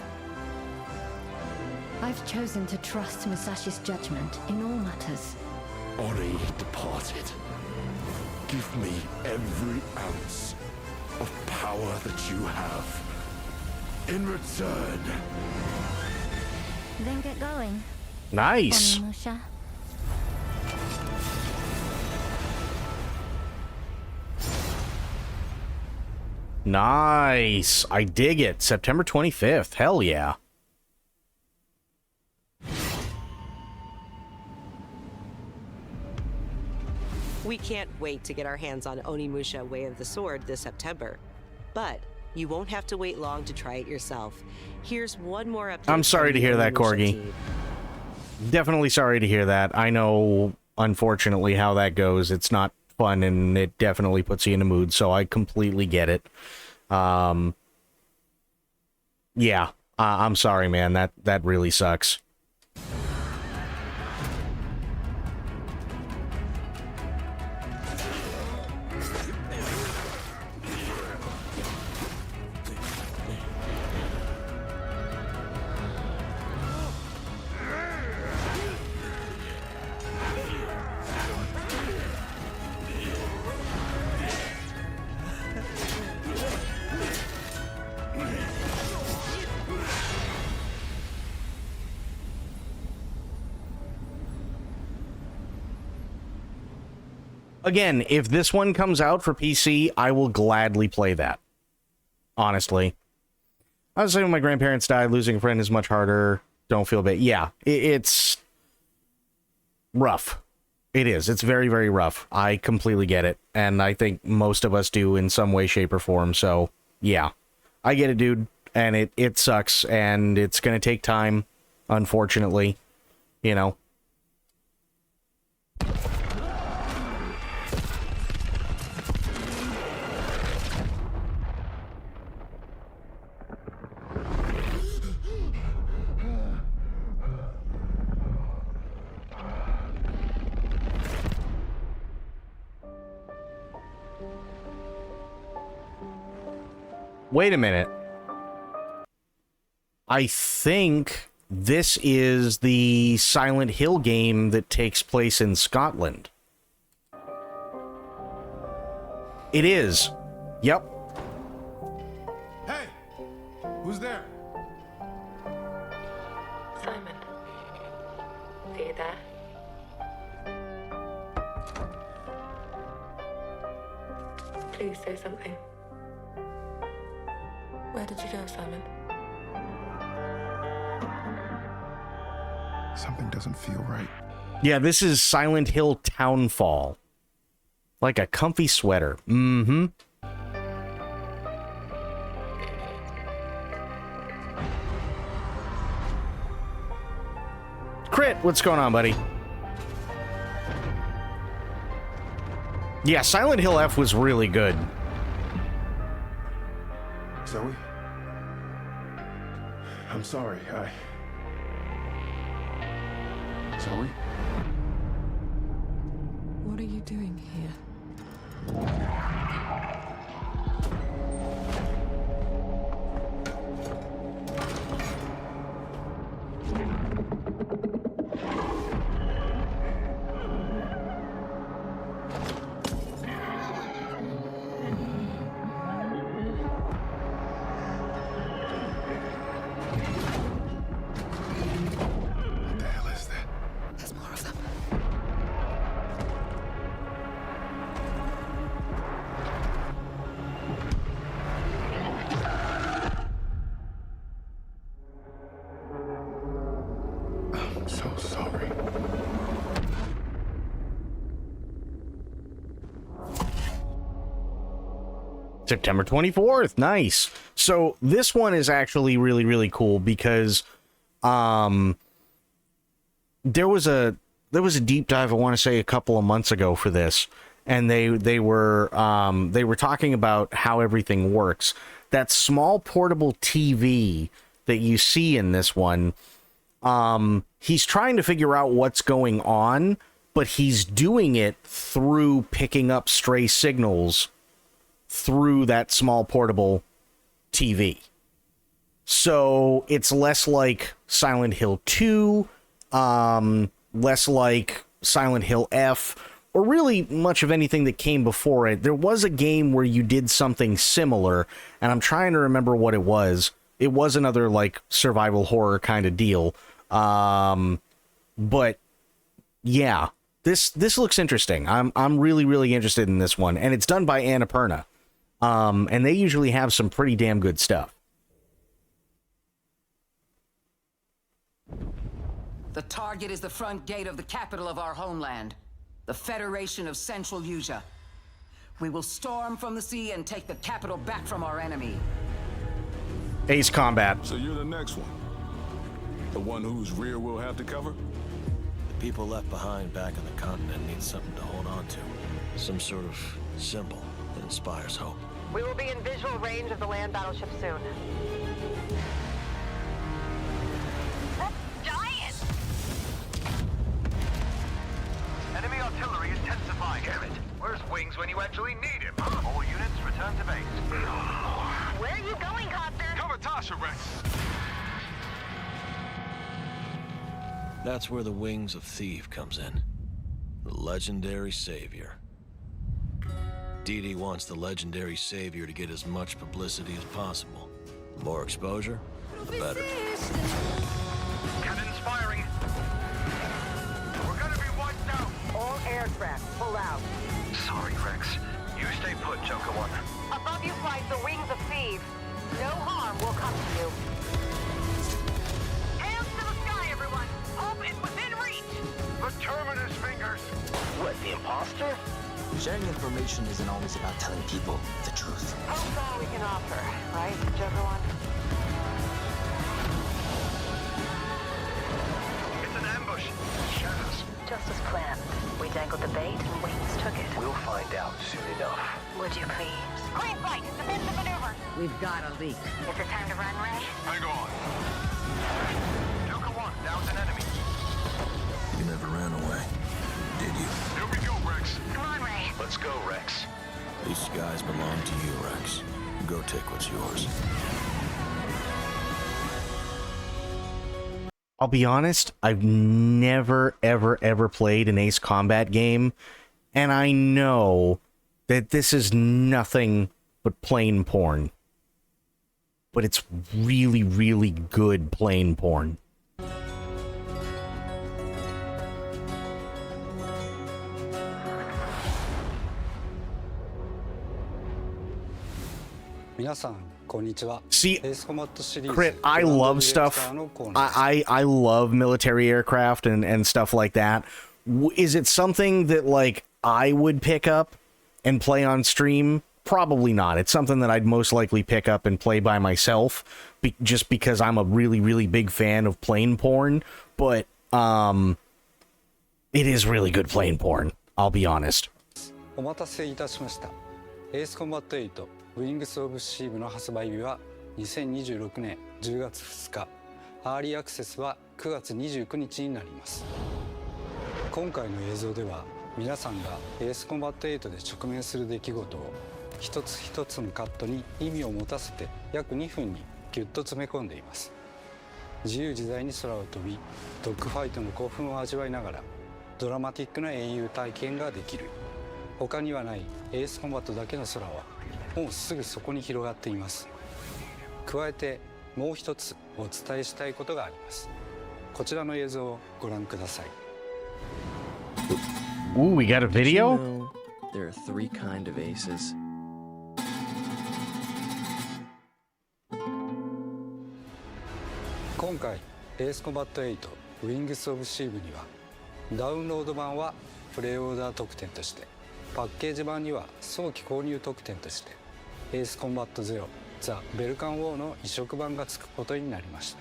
I've chosen to trust Musashi's judgment in all matters. Ori departed. Give me every ounce of power that you have. In return. Then get going. Nice. Onimusha. Nice. I dig it. September 25th. Hell yeah. We can't wait to get our hands on Onimusha Way of the Sword this September. But you won't have to wait long to try it yourself. Here's one more update. I'm sorry to hear that, Corgi. Definitely sorry to hear that. I know, unfortunately, how that goes. It's not fun, and it definitely puts you in a mood, so I completely get it. Yeah, I'm sorry, man. That really sucks. Again, if this one comes out for PC, I will gladly play that. Honestly. I was saying when my grandparents died, losing a friend is much harder. Don't feel bad. Yeah, it's rough. It is. It's very, very rough. I completely get it. And I think most of us do in some way, shape, or form. So, yeah. I get it, dude. And it sucks. And it's going to take time, unfortunately. You know. Wait a minute. I think this is the Silent Hill game that takes place in Scotland. It is. Yep. Hey! Who's there? Simon. Are you there? Please say something. Where did you go, Simon? Something doesn't feel right. Yeah, this is Silent Hill Townfall. Like a comfy sweater. Mm-hmm. Crit, what's going on, buddy? Yeah, Silent Hill F was really good. Zoe? I'm sorry, Zoe? What are you doing here? What the hell is that? There's more of them. so sorry. September 24th. Nice. So this one is actually really, really cool because there was a deep dive, I want to say, a couple of months ago for this, and they were talking about how everything works. That small portable TV that you see in this one, he's trying to figure out what's going on, but he's doing it through picking up stray signals through that small portable TV. So it's less like Silent Hill 2, less like Silent Hill F, or really much of anything that came before it. There was a game where you did something similar, and I'm trying to remember what it was. It was another like survival horror kind of deal. But yeah, this looks interesting. I'm really, really interested in this one, and it's done by Annapurna. And they usually have some pretty damn good stuff. The target is the front gate of the capital of our homeland, the Federation of Central Asia. We will storm from the sea and take the capital back from our enemy. Ace Combat. So you're the next one? The one whose rear we'll have to cover? The people left behind back on the continent need something to hold on to. Some sort of symbol that inspires hope. We will be in visual range of the land battleship soon. That's giant! Enemy artillery intensifying. Damn it. Where's Wings when you actually need him? All units return to base. Where are you going, Copter? Cover Tasha, Rex. That's where the Wings of Thief comes in. The legendary savior. Dee Dee wants the legendary savior to get as much publicity as possible. The more exposure, the better. Cannon firing. We're gonna be wiped out. All aircraft, pull out. Sorry, Rex. You stay put, Joker One. Above you flies the Wings of Thieves. No harm will come to you. Hands to the sky, everyone. Hope is within reach. The Terminus fingers. What, the imposter? Sharing information isn't always about telling people the truth. Hope's all we can offer, right, Joker One? It's an ambush. Shadows. Just as planned. We dangled the bait and Wings took it. We'll find out soon enough. Would you please? Green light, defend the maneuver. We've got a leak. Is it time to run, Ray? Hang on. Joker One, down's an enemy. You never ran away, did you? Here we go, Rex. Come on, Ray. Let's go, Rex. These skies belong to you, Rex. Go take what's yours. I'll be honest, I've never, ever, ever played an Ace Combat game, and I know that this is nothing but plain porn. But it's really, really good plain porn. See, Crit, I love stuff. I love military aircraft and stuff like that. Is it something that, like, I would pick up and play on stream? Probably not. It's something that I'd most likely pick up and play by myself, just because I'm a really, really big fan of plane porn. But it is really good plane porn, I'll be honest. お待たせいたしました。エースコンバット8ウィングス・オブ・シーブの発売日は2026年10月2日、アーリーアクセスは9月29日になります。今回の映像では皆さんがエースコンバット8で直面する出来事を一つ一つのカットに意味を持たせて約2分にギュッと詰め込んでいます。自由自在に空を飛び、ドッグファイトの興奮を味わいながらドラマティックな英雄体験ができる。他にはないエースコンバットだけの空はもうすぐそこに広がっています。加えてもう一つお伝えしたいことがあります。こちらの映像をご覧ください。Ooh, we got a video? Did you know there are 3 kinds of aces. 今回エースコンバット8ウウィングス・オブ・シーブにはダウンロード版はプレイオーダー特典として、パッケージ版には早期購入特典としてエースコンバットゼロザ・ベルカン・ウォーの移植版が付くことになりまし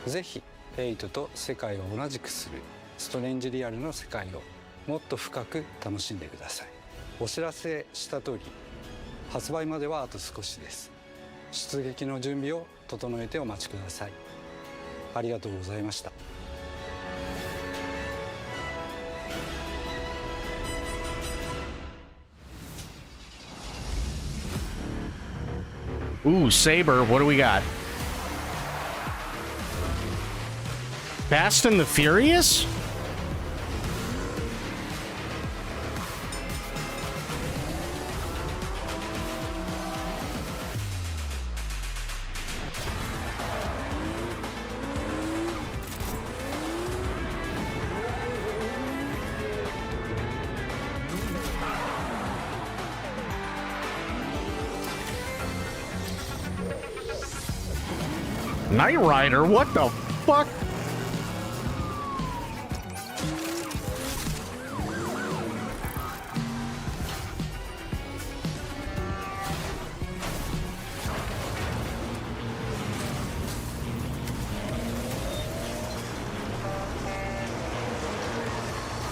た。ぜひ8と世界を同じくするストレンジリアルの世界をもっと深く楽しんでください。お知らせした通り発売まではあと少しです。出撃の準備を整えてお待ちください。ありがとうございました。Ooh, Saber, what do we got? Fast and the Furious? Knight Rider, what the fuck?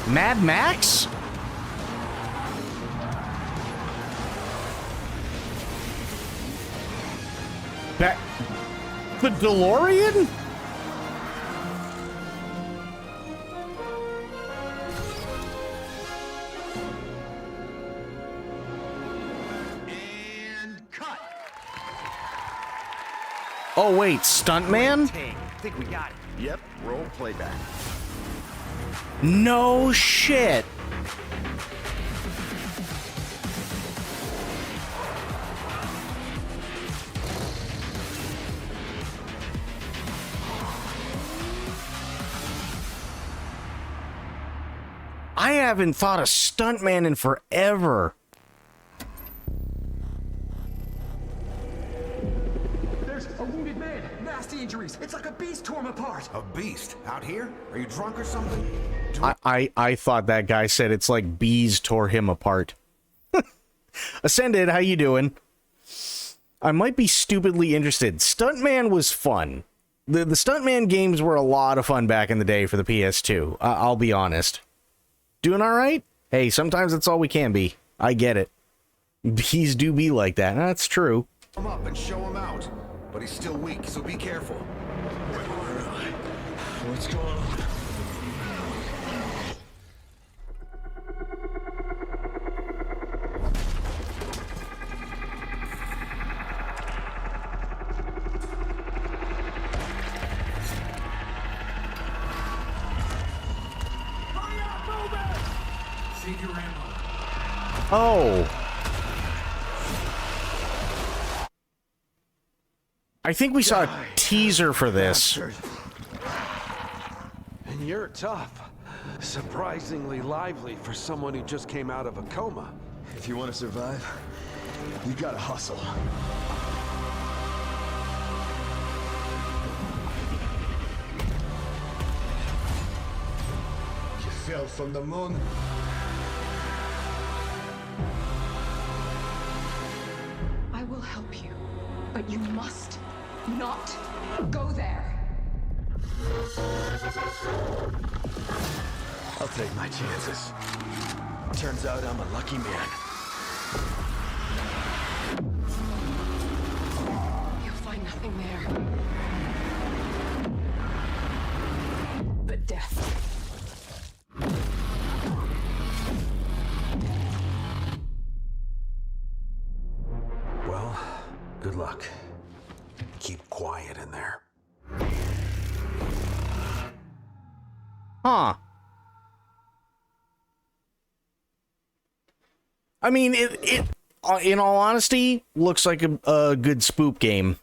Mad Max? That... The DeLorean? And cut. Oh wait, Stuntman? I think we got it. Yep, roll playback. No shit. I haven't thought of Stuntman in forever. There's a wounded man. Nasty injuries. It's like a beast tore him apart. A beast? Out here? Are you drunk or something? I thought that guy said it's like bees tore him apart. Ascended, how you doing? I might be stupidly interested. Stuntman was fun. The Stuntman games were a lot of fun back in the day for the PS2. I'll be honest. Doing all right? Hey, sometimes that's all we can be. I get it. Bees do be like that. That's true. Come up and show him out. But he's still weak, so be careful. What's going on? Oh. I think we saw a teaser for this. And you're tough. Surprisingly lively for someone who just came out of a coma. If you want to survive, you gotta hustle. You fell from the moon. I will help you, but you must not go there. I'll take my chances. Turns out I'm a lucky man. You'll find nothing there but death. Well, good luck. Keep quiet in there. Huh. I mean, it in all honesty, looks like a good spook game.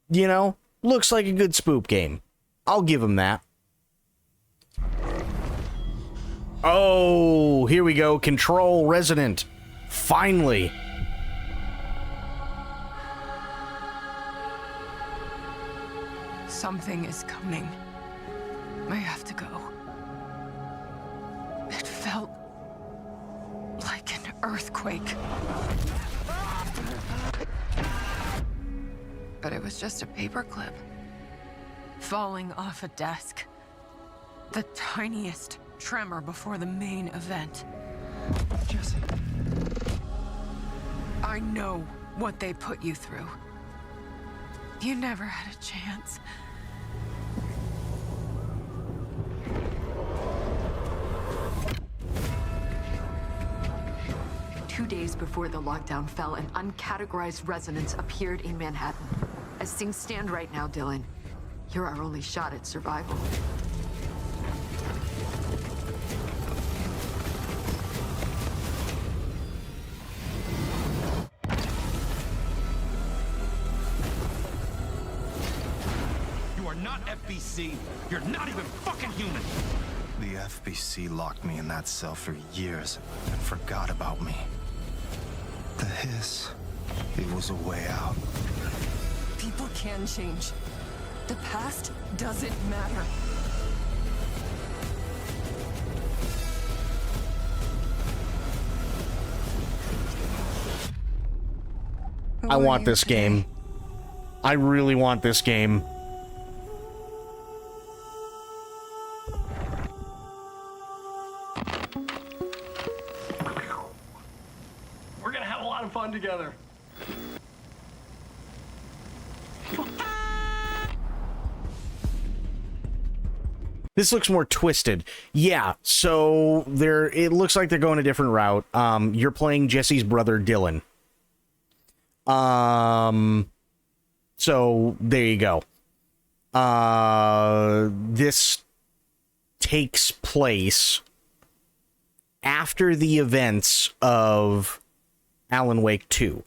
You know? Looks like a good spook game. I'll give him that. Oh, here we go. Control Resident. Finally. Something is coming. I have to go. It felt like an earthquake. But it was just a paperclip. Falling off a desk. The tiniest tremor before the main event. Jesse. I know what they put you through. You never had a chance. Two days before the lockdown fell, an uncategorized resonance appeared in Manhattan. As things stand right now, Dylan, you're our only shot at survival. You are not FBC. You're not even fucking human. The FBC locked me in that cell for years and forgot about me. The hiss, it was a way out. People can change. The past doesn't matter. I want this game. I really want this game. We're gonna have a lot of fun together. This looks more twisted. Yeah, so it looks like they're going a different route. You're playing Jesse's brother Dylan. So there you go. This takes place after the events of Alan Wake 2.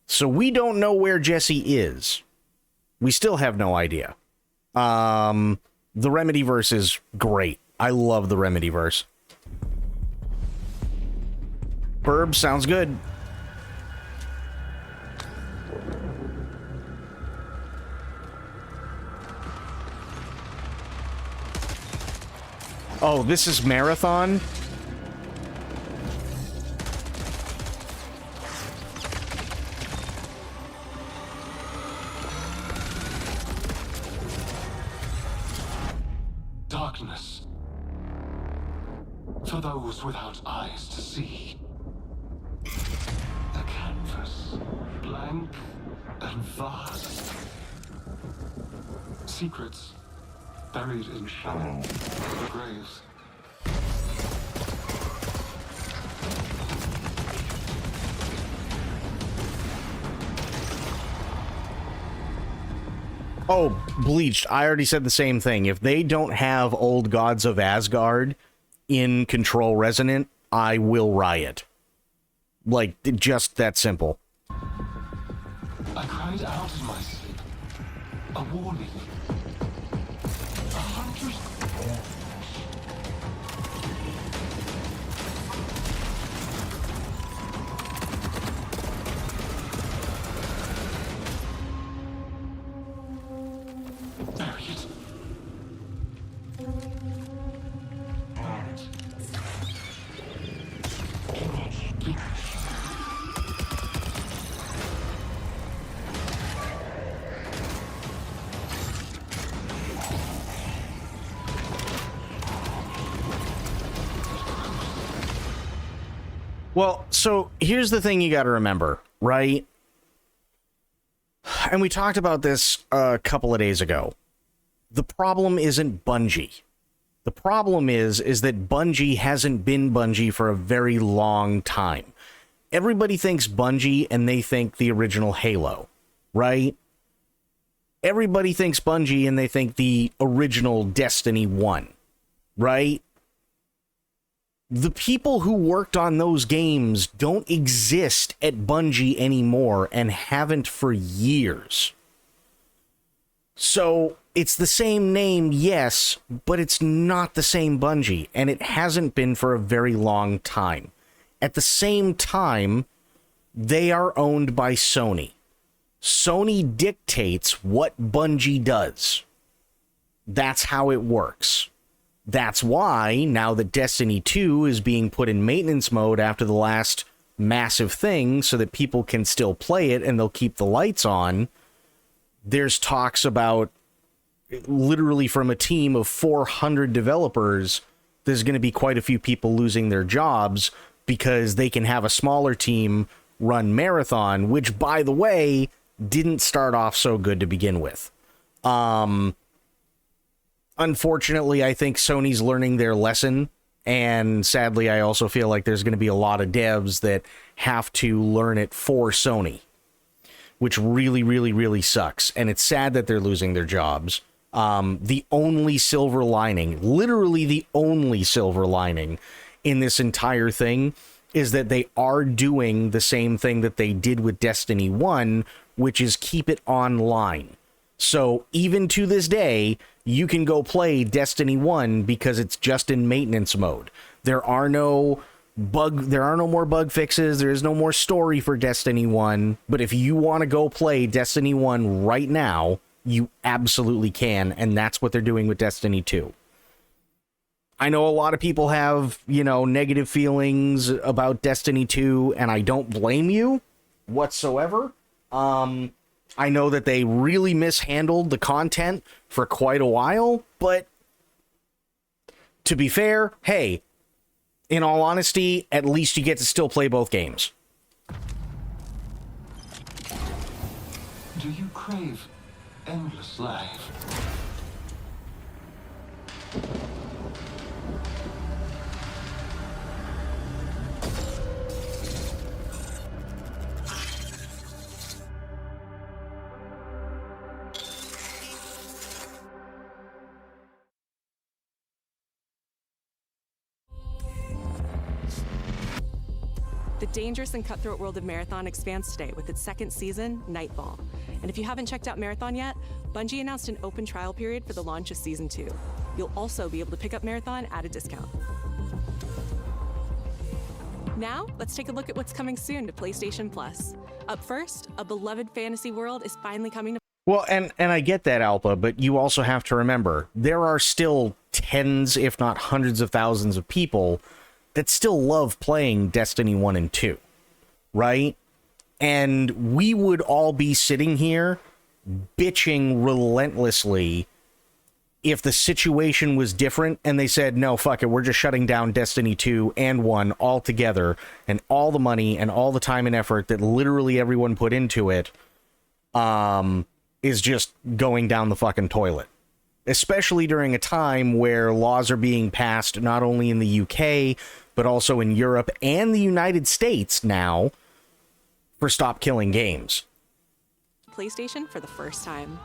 So we don't know where Jesse is. We still have no idea. The Remedyverse is great. I love the Remedyverse. Burb sounds good. Oh, this is Marathon? Darkness. For those without eyes to see. The canvas, blank and vast. Secrets buried in shadow. The graves. Oh, Bleached. I already said the same thing. If they don't have Old Gods of Asgard in Control Resonant, I will riot. Like, just that simple. I cried out in my sleep. A warning. A hunter's... Bury it. Well, so here's the thing you got to remember, right? And we talked about this a couple of days ago. The problem isn't Bungie. The problem is that Bungie hasn't been Bungie for a very long time. Everybody thinks Bungie and they think the original Halo, right? Everybody thinks Bungie and they think the original Destiny 1, right? The people who worked on those games don't exist at Bungie anymore and haven't for years. So it's the same name, yes, but it's not the same Bungie, and it hasn't been for a very long time. At the same time, they are owned by Sony. Sony dictates what Bungie does. That's how it works. That's why, now that Destiny 2 is being put in maintenance mode after the last massive thing, so that people can still play it and they'll keep the lights on, there's talks about, literally from a team of 400 developers, there's going to be quite a few people losing their jobs because they can have a smaller team run Marathon, which, by the way, didn't start off so good to begin with. Unfortunately, I think Sony's learning their lesson, and sadly, I also feel like there's going to be a lot of devs that have to learn it for Sony, which really, really, really sucks. And it's sad that they're losing their jobs. The only silver lining, literally the only silver lining in this entire thing, is that they are doing the same thing that they did with Destiny 1, which is keep it online. So even to this day, you can go play Destiny 1 because it's just in maintenance mode. There are no more bug fixes. There is no more story for Destiny 1. But if you want to go play Destiny 1 right now, you absolutely can. And that's what they're doing with Destiny 2. I know a lot of people have, negative feelings about Destiny 2, and I don't blame you whatsoever. I know that they really mishandled the content for quite a while, but to be fair, hey, in all honesty, at least you get to still play both games. Do you crave endless life? The dangerous and cutthroat world of Marathon expands today with its second season, Nightfall. And if you haven't checked out Marathon yet, Bungie announced an open trial period for the launch of Season 2. You'll also be able to pick up Marathon at a discount. Now, let's take a look at what's coming soon to PlayStation Plus. Up first, a beloved fantasy world is finally coming to... Well, and I get that, Alpha, but you also have to remember, there are still tens, if not hundreds of thousands of people that still love playing Destiny 1 and 2, right? And we would all be sitting here bitching relentlessly if the situation was different and they said, no, fuck it, we're just shutting down Destiny 2 and 1 altogether, and all the money and all the time and effort that literally everyone put into it is just going down the fucking toilet. Especially during a time where laws are being passed not only in the UK, but also in Europe and the United States now for stop killing games. PlayStation for the first time.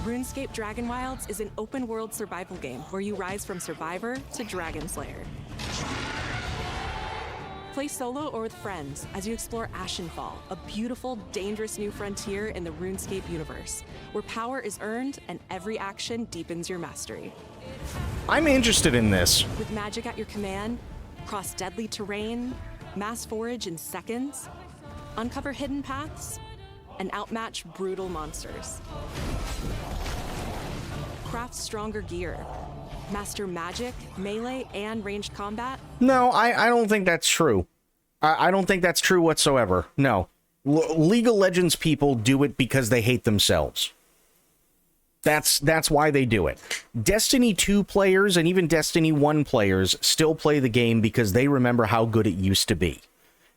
RuneScape Dragon Wilds is an open-world survival game where you rise from survivor to dragon slayer. Play solo or with friends as you explore Ashenfall, a beautiful, dangerous new frontier in the RuneScape universe, where power is earned and every action deepens your mastery. I'm interested in this. With magic at your command, cross deadly terrain, mass forage in seconds, uncover hidden paths, and outmatch brutal monsters. Craft stronger gear, master magic, melee, and ranged combat. No, I don't think that's true. I don't think that's true whatsoever. No. League of Legends people do it because they hate themselves. That's why they do it. Destiny 2 players and even Destiny 1 players still play the game because they remember how good it used to be.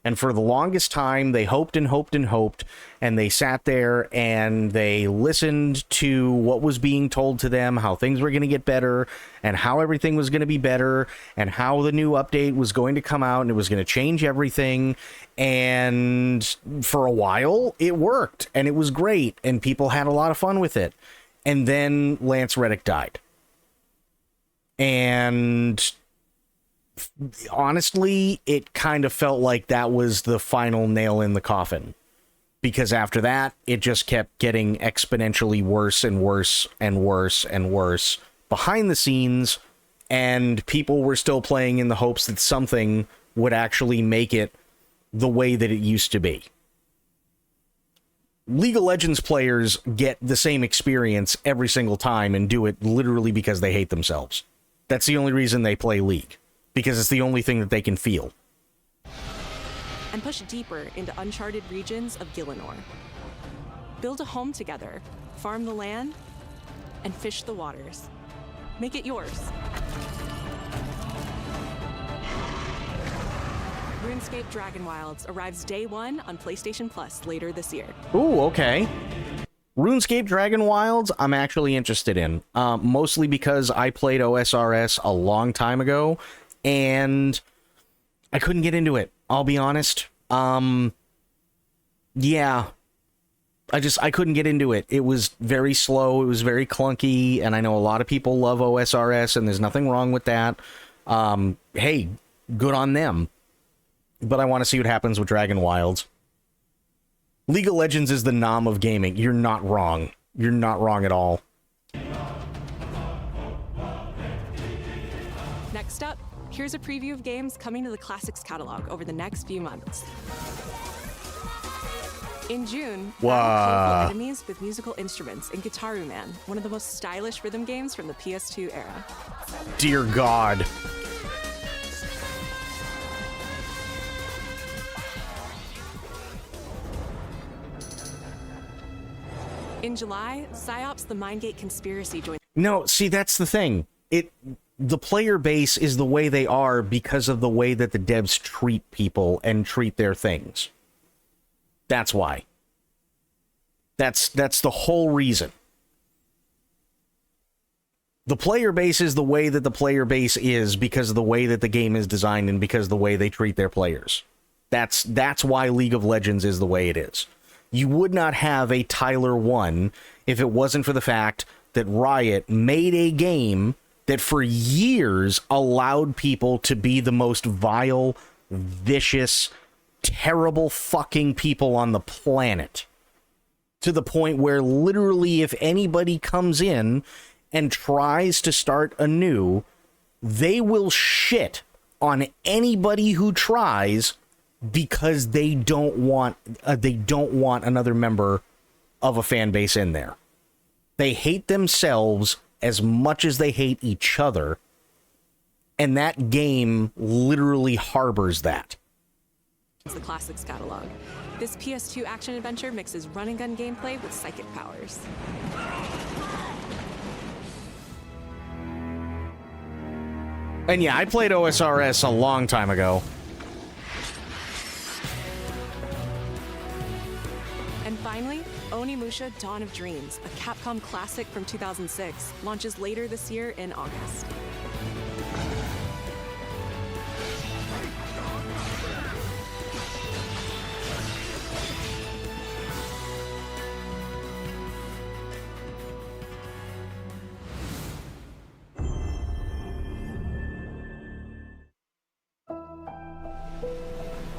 And for the longest time, they hoped and hoped and hoped, and they sat there and they listened to what was being told to them, how things were going to get better, and how everything was going to be better, and how the new update was going to come out, and it was going to change everything. And for a while, it worked, and it was great, and people had a lot of fun with it. And then Lance Reddick died. And honestly, it kind of felt like that was the final nail in the coffin. Because after that, it just kept getting exponentially worse and worse and worse and worse behind the scenes. And people were still playing in the hopes that something would actually make it the way that it used to be. League of Legends players get the same experience every single time and do it literally because they hate themselves. That's the only reason they play League, because it's the only thing that they can feel. And push deeper into uncharted regions of Gielinor. Build a home together, farm the land, and fish the waters. Make it yours. RuneScape Dragon Wilds arrives day 1 on PlayStation Plus later this year. Ooh, okay. RuneScape Dragon Wilds, I'm actually interested in. Mostly because I played OSRS a long time ago, and I couldn't get into it. I'll be honest. Yeah. I couldn't get into it. It was very slow, it was very clunky, and I know a lot of people love OSRS, and there's nothing wrong with that. Hey, good on them. But I want to see what happens with Dragon Wilds. League of Legends is the nom of gaming. You're not wrong. You're not wrong at all. Next up, here's a preview of games coming to the Classics catalog over the next few months. In June, battle playful enemies with musical instruments in Guitaru Man, one of the most stylish rhythm games from the PS2 era. Dear God. In July, PsyOps The Mindgate Conspiracy joined. No, see, that's the thing. The player base is the way they are because of the way that the devs treat people and treat their things. That's why. That's the whole reason. The player base is the way that the player base is because of the way that the game is designed and because of the way they treat their players. That's why League of Legends is the way it is. You would not have a Tyler 1 if it wasn't for the fact that Riot made a game that for years allowed people to be the most vile, vicious, terrible fucking people on the planet. To the point where literally if anybody comes in and tries to start anew, they will shit on anybody who tries because they don't want another member of a fan base in there. They hate themselves as much as they hate each other, and that game literally harbors that. The Classics catalog. This PS2 action adventure mixes run and gun gameplay with psychic powers. And yeah, I played OSRS a long time ago. And finally, Onimusha Dawn of Dreams, a Capcom classic from 2006, launches later this year in August.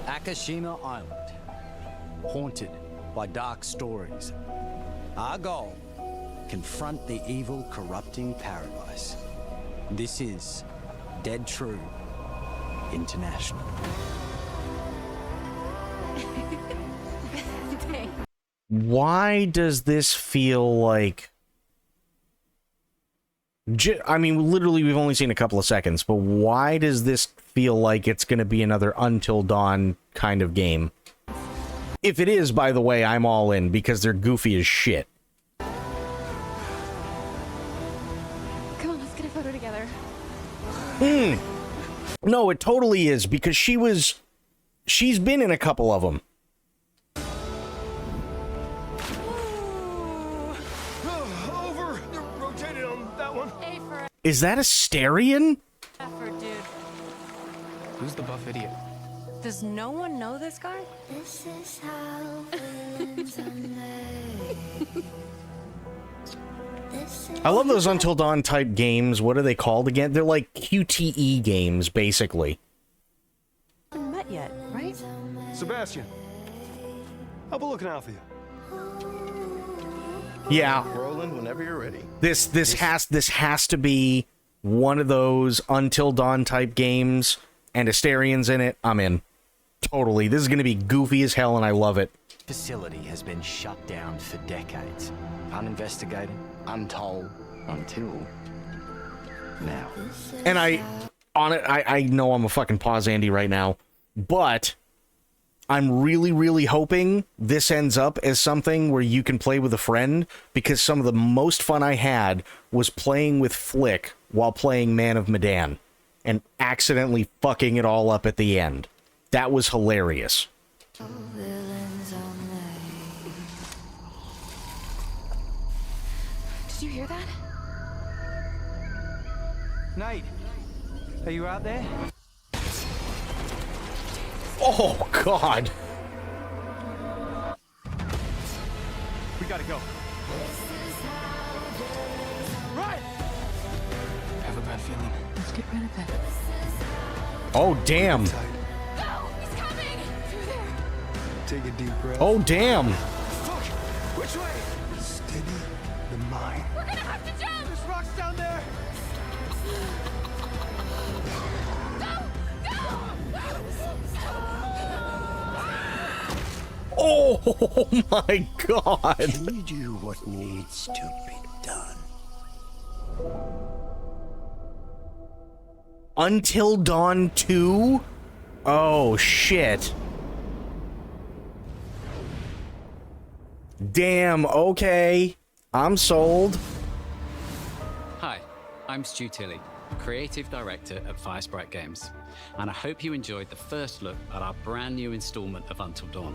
Akashima Island, haunted by dark stories. Our goal, confront the evil, corrupting paradise. This is Dead True International. Why does this feel like... I mean, literally, we've only seen a couple of seconds, but why does this feel like it's going to be another Until Dawn kind of game? If it is, by the way, I'm all in, because they're goofy as shit. Come on, let's get a photo together. No, it totally is, because she's been in a couple of them. Over! Rotate it on that one. A for Is that a Asterion? effort, dude. Who's the buff idiot? Does no one know this guy? This is how villains are made. I love those Until Dawn type games. What are they called again? They're like QTE games, basically. Haven't met yet, right? Sebastian, how about looking out for you? Yeah. Roland, whenever you're ready. This has to be one of those Until Dawn type games, and Asterions in it. I'm in. Totally. This is going to be goofy as hell, and I love it. facility has been shut down for decades. Uninvestigated, untold, until now. And I know I'm a fucking pause Andy right now, but I'm really, really hoping this ends up as something where you can play with a friend, because some of the most fun I had was playing with Flick while playing Man of Medan and accidentally fucking it all up at the end. That was hilarious. Did you hear that? Nate, are you out there? Oh, God. We gotta go. Right! I have a bad feeling. Let's get rid of it. Oh, damn. Go! He's coming! Through there! Take a deep breath. Oh, damn. Fuck! Which way? Steady the mind. We're gonna have to jump! There's rocks down there! Oh my God. Can you do what needs to be done? Until Dawn 2? Oh, shit. Damn, okay. I'm sold. Hi, I'm Stu Tilley, Creative Director at Firesprite Games, and I hope you enjoyed the first look at our brand new installment of Until Dawn.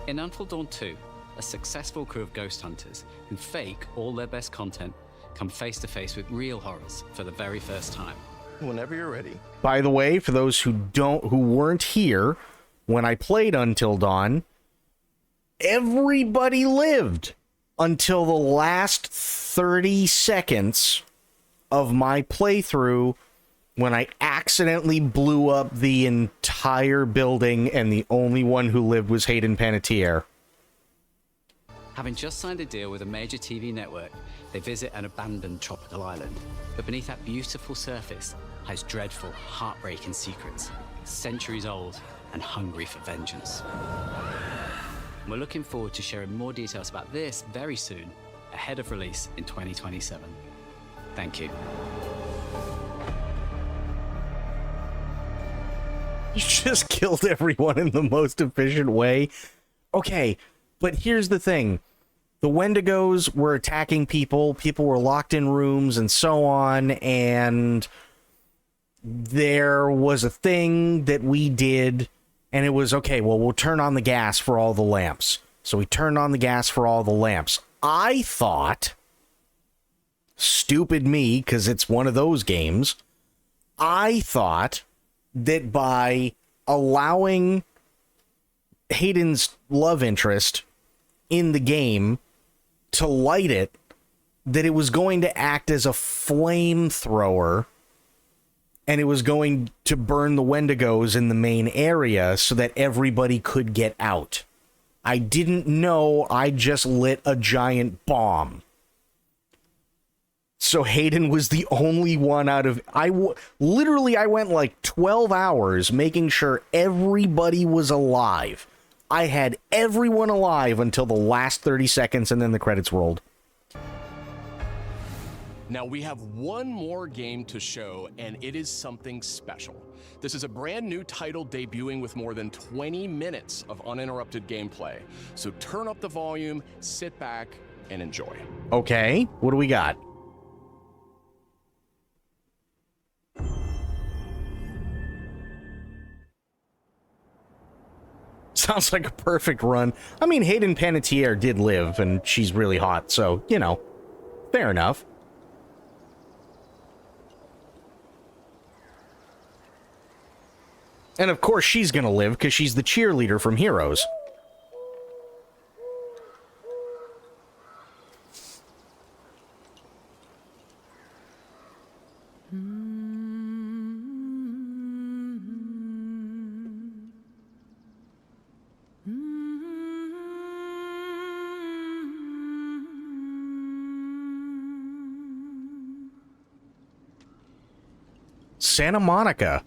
In Until Dawn 2, a successful crew of ghost hunters who fake all their best content come face to face with real horrors for the very first time. Whenever you're ready. By the way, for those who weren't here when I played Until Dawn, everybody lived until the last 30 seconds of my playthrough, when I accidentally blew up the entire building and the only one who lived was Hayden Panettiere. Having just signed a deal with a major TV network, they visit an abandoned tropical island. But beneath that beautiful surface hides dreadful, heartbreaking secrets, centuries old and hungry for vengeance. We're looking forward to sharing more details about this very soon, ahead of release in 2027. Thank you. You just killed everyone in the most efficient way. Okay, but here's the thing. The Wendigos were attacking people. People were locked in rooms and so on. And there was a thing that we did. And it was, okay, well, we'll turn on the gas for all the lamps. So we turned on the gas for all the lamps. I thought, stupid me, because it's one of those games, I thought that by allowing Hayden's love interest in the game to light it, that it was going to act as a flamethrower and it was going to burn the Wendigos in the main area so that everybody could get out. I didn't know I just lit a giant bomb. So Hayden was the only one out of... Literally, I went like 12 hours making sure everybody was alive. I had everyone alive until the last 30 seconds, and then the credits rolled. Now we have one more game to show, and it is something special. This is a brand new title debuting with more than 20 minutes of uninterrupted gameplay. So turn up the volume, sit back, and enjoy. Okay, what do we got? Sounds like a perfect run. I mean, Hayden Panettiere did live, and she's really hot, so, you know, fair enough. And of course she's gonna live, because she's the cheerleader from Heroes. Santa Monica.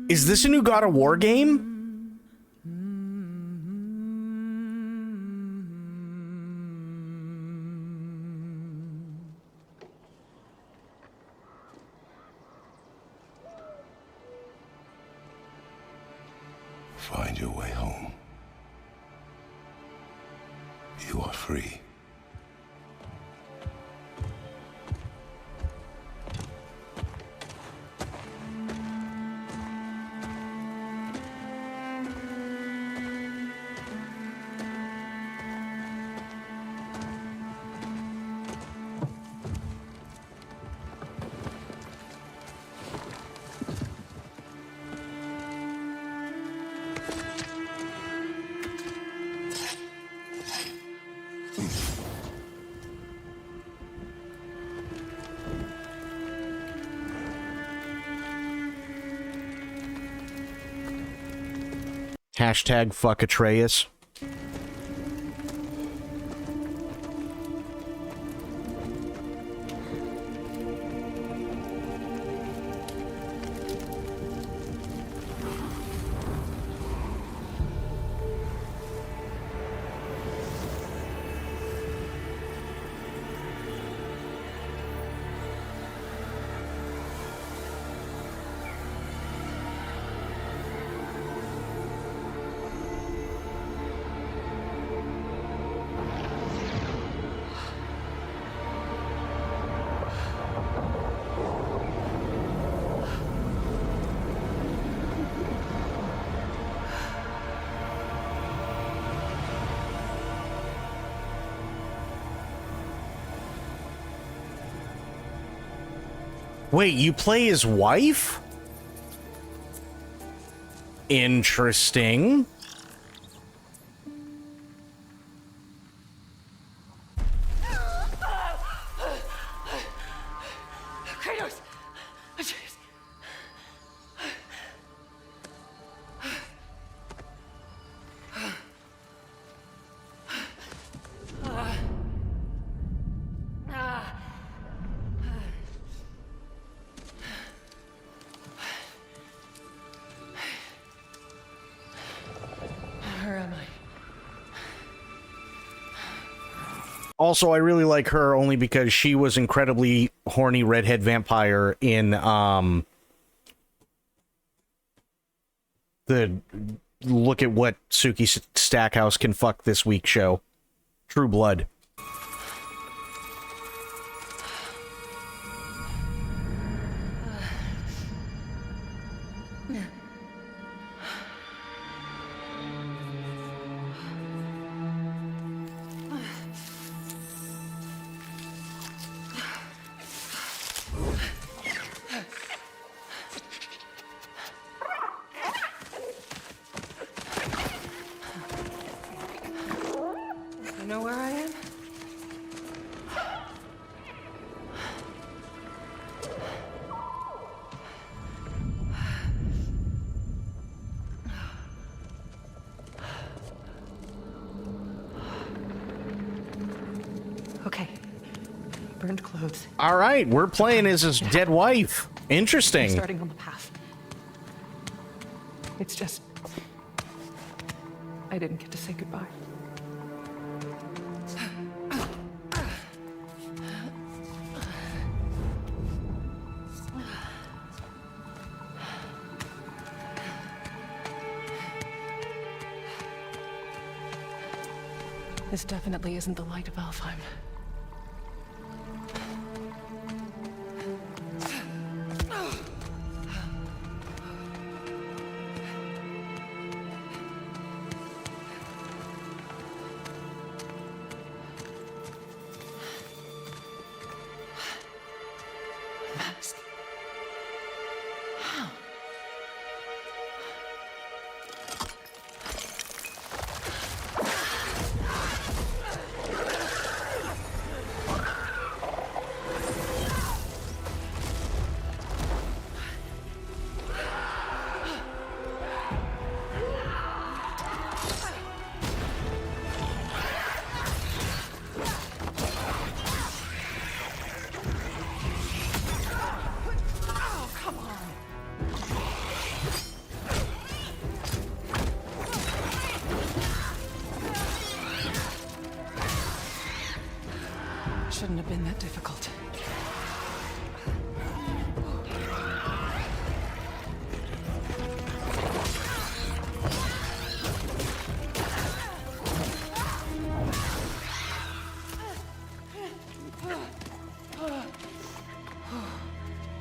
Is this a new God of War game? find your way home. You are free. Hashtag fuck Atreus. Wait, you play his wife? Interesting. Kratos! Where am I? Also, I really like her only because she was incredibly horny redhead vampire in the look at what Suki Stackhouse can fuck this week show. True Blood. You know where I am? Okay. Burned clothes. All right, we're playing as his dead wife. Interesting. Starting on the path. It's just... I didn't get to say goodbye. This definitely isn't the light of Alfheim. Mask. How?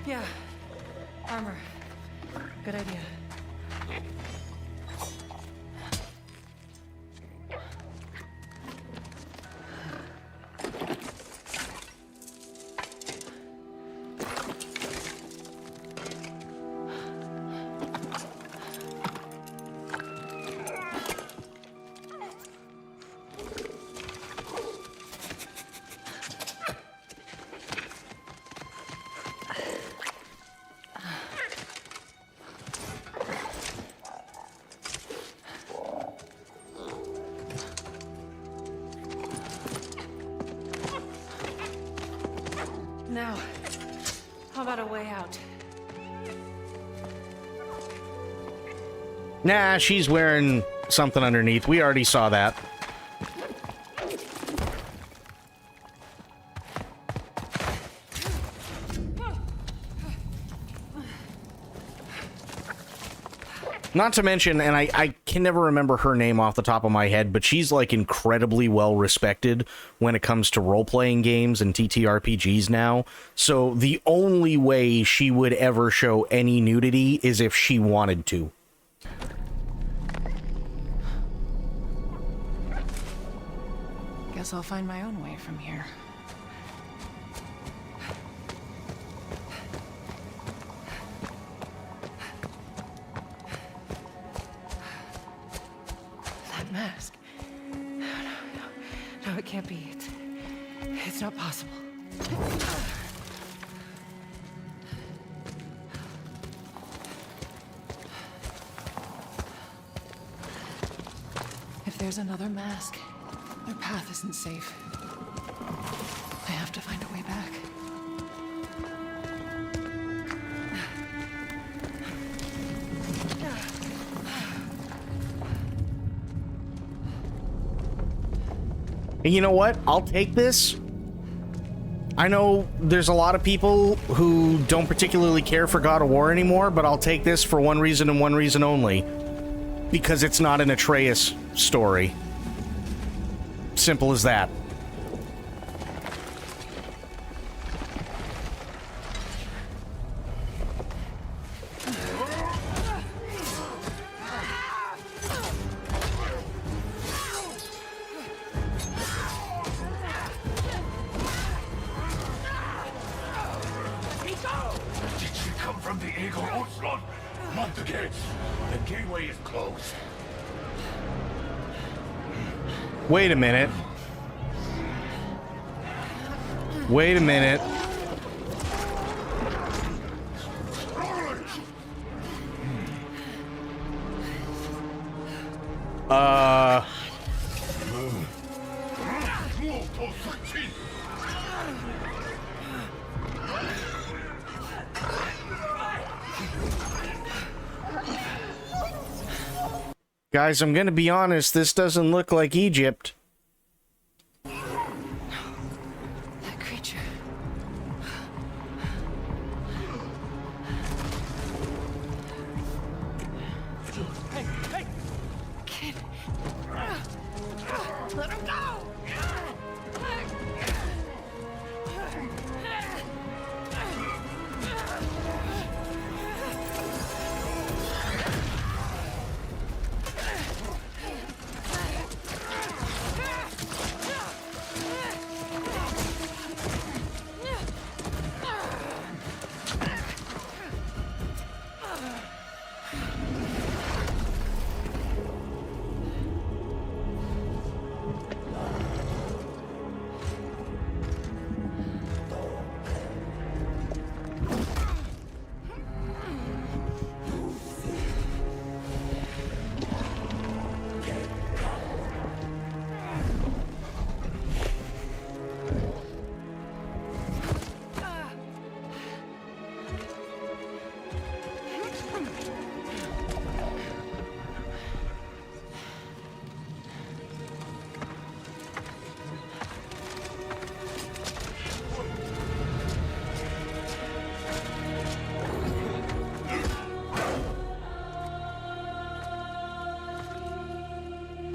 Yeah. Armor. Good idea. Now, how about a way out? Nah, she's wearing something underneath. We already saw that. Not to mention, and I can never remember her name off the top of my head, but she's like incredibly well respected when it comes to role-playing games and TTRPGs now. So the only way she would ever show any nudity is if she wanted to. Guess I'll find my own way from here. That mask. No, it can't be. It's not possible. If there's another mask, their path isn't safe. I have to find a way back. And you know what? I'll take this. I know there's a lot of people who don't particularly care for God of War anymore, but I'll take this for one reason and one reason only. Because it's not an Atreus story. Simple as that. Did she come from the Eagle Outlaw? Not the gates. The gateway is closed. Wait a minute. Wait a minute. Guys, I'm gonna be honest, this doesn't look like Egypt. That creature. Hey, hey! Kid. Let him go!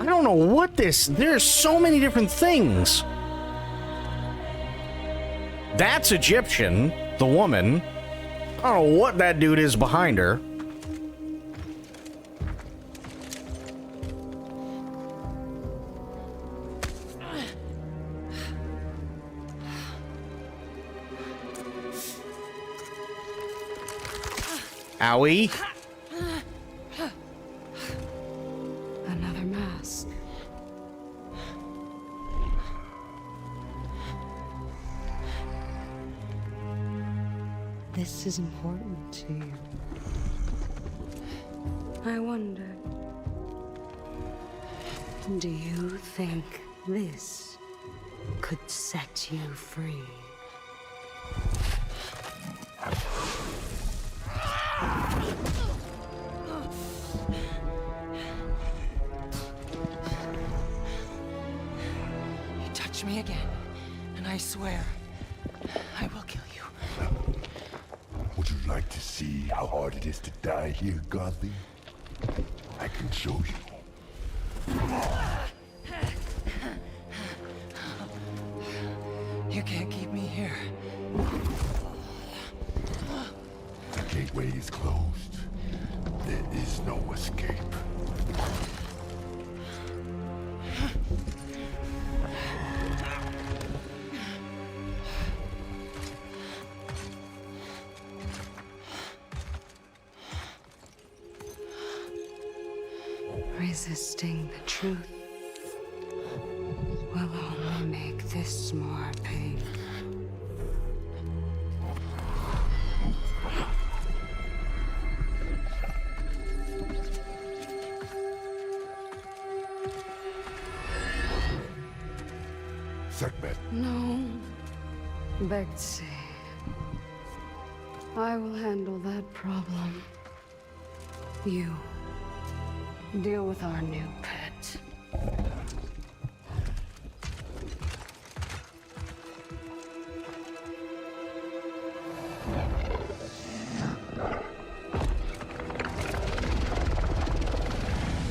I don't know what this... There's so many different things. That's Egyptian, the woman. I don't know what that dude is behind her. Owie. Another mask. This is important to you. I wonder, do you think this could set you free? You touch me again, and I swear, I will kill you. Would you like to see how hard it is to die here, Godly? I can show you. You can't keep me here. The gateway is closed. There is no escape. Resisting the truth will only make this more painful. Segment. No, Betsy. I will handle that problem. You deal with our new pet.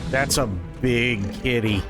That's a big kitty.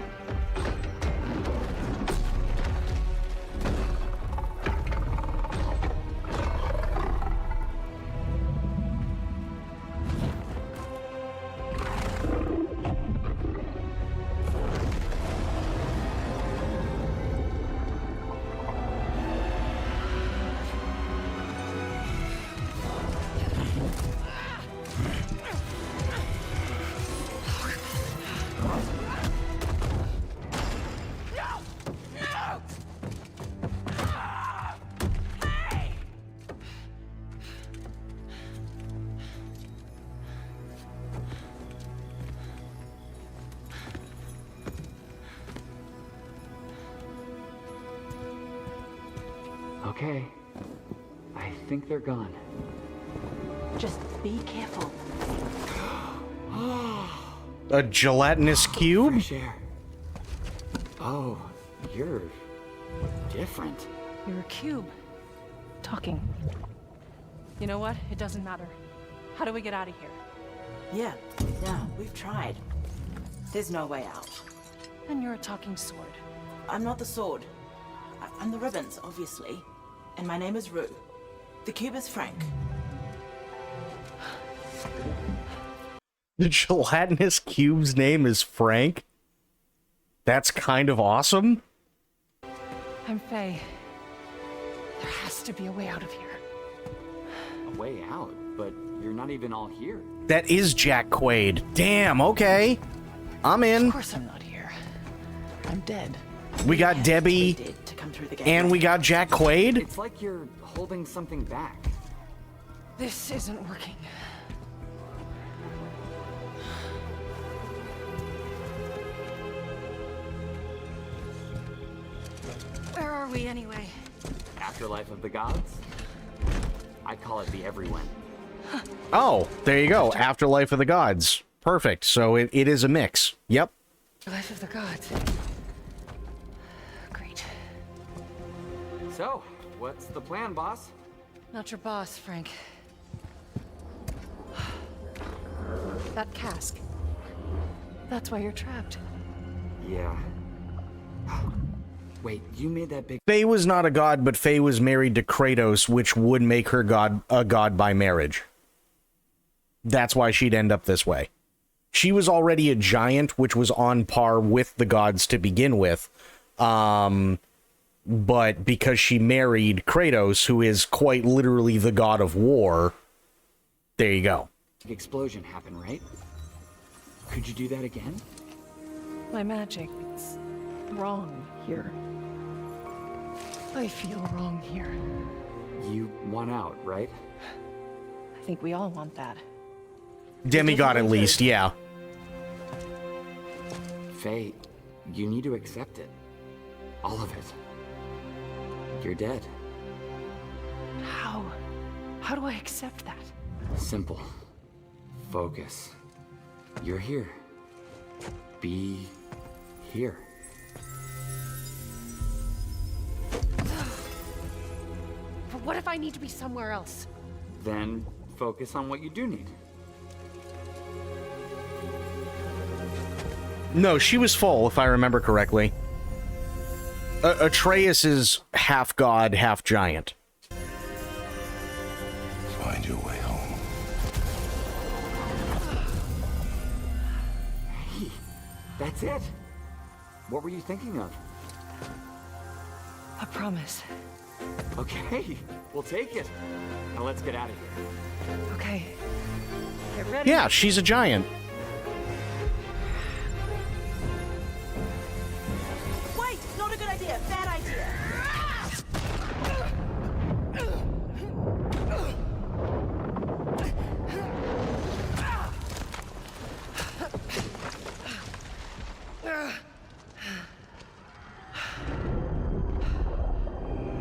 Okay. I think they're gone. Just be careful. A gelatinous cube? Fresh air. Oh, you're different. You're a cube. Talking. You know what? It doesn't matter. How do we get out of here? Yeah, we've tried. There's no way out. And you're a talking sword. I'm not the sword. I'm the ribbons, obviously. And my name is Rue. The cube is Frank. The gelatinous cube's name is Frank? That's kind of awesome. I'm Faye. There has to be a way out of here. A way out? But you're not even all here. That is Jack Quaid. Damn, okay. I'm in. Of course I'm not here. I'm dead. We got Debbie, To come through the and we got Jack Quaid. It's like you're holding something back. This isn't working. Where are we anyway? Afterlife of the Gods? I call it the Everyone. Oh, there you go. Afterlife of the Gods. Perfect. So it is a mix. Yep. Life of the Gods. Great. So, what's the plan, boss? Not your boss, Frank. That cask. That's why you're trapped. Yeah. Wait, you made that big... Faye was not a god, but Faye was married to Kratos, which would make her a god by marriage. That's why she'd end up this way. She was already a giant, which was on par with the gods to begin with. But because she married Kratos, who is quite literally the god of war, there you go. Explosion happened, right? Could you do that again? My magic, it's wrong here. I feel wrong here. You want out, right? I think we all want that. Demigod at least, yeah. Faye, you need to accept it. All of it. You're dead. How? How do I accept that? Simple. Focus. You're here. Be here. But what if I need to be somewhere else? Then focus on what you do need. No, she was full, if I remember correctly. Atreus is half god, half giant. Find your way home. Hey, that's it. What were you thinking of? A promise. Okay, we'll take it. Now let's get out of here. Okay. Get ready. Yeah, she's a giant. Wait! Not a good idea. Bad idea.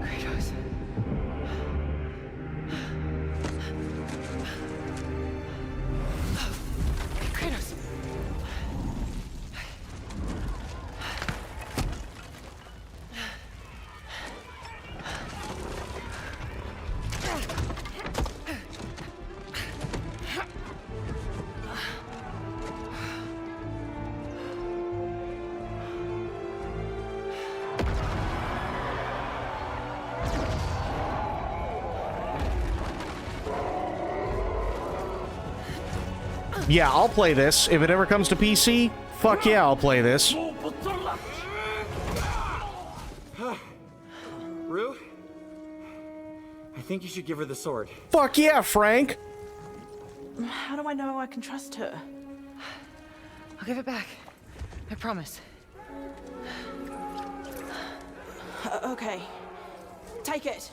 Kratos. Kratos. Yeah, I'll play this. If it ever comes to PC, fuck yeah, I'll play this. Rue? I think you should give her the sword. Fuck yeah, Frank! How do I know I can trust her? I'll give it back. I promise. Okay. Take it.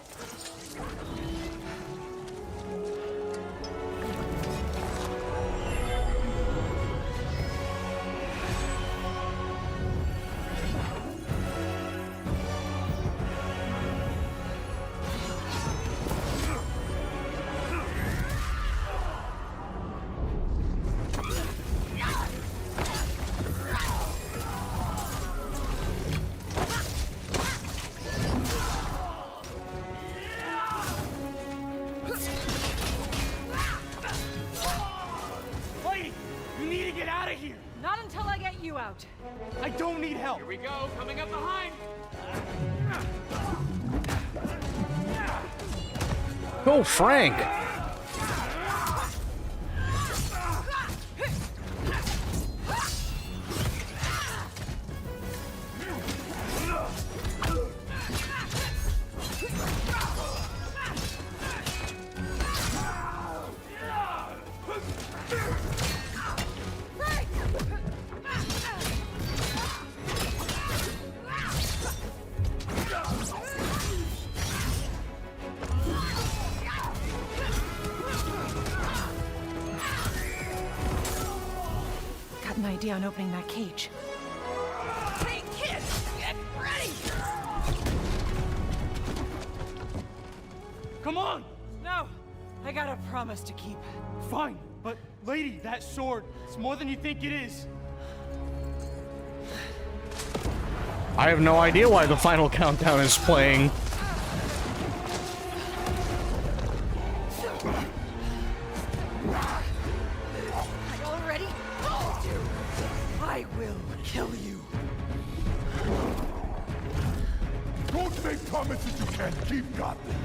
Lady, you need to get out of here. Not until I get you out. I don't need help. Here we go, coming up behind. Go, Frank! Got an idea on opening that cage. Hey, kid, get ready. Come on. No, I got a promise to keep. Fine, but lady, that sword, it's more than you think it is. I have no idea why the final countdown is playing. Are y'all ready? I will kill you. keep, Gotham.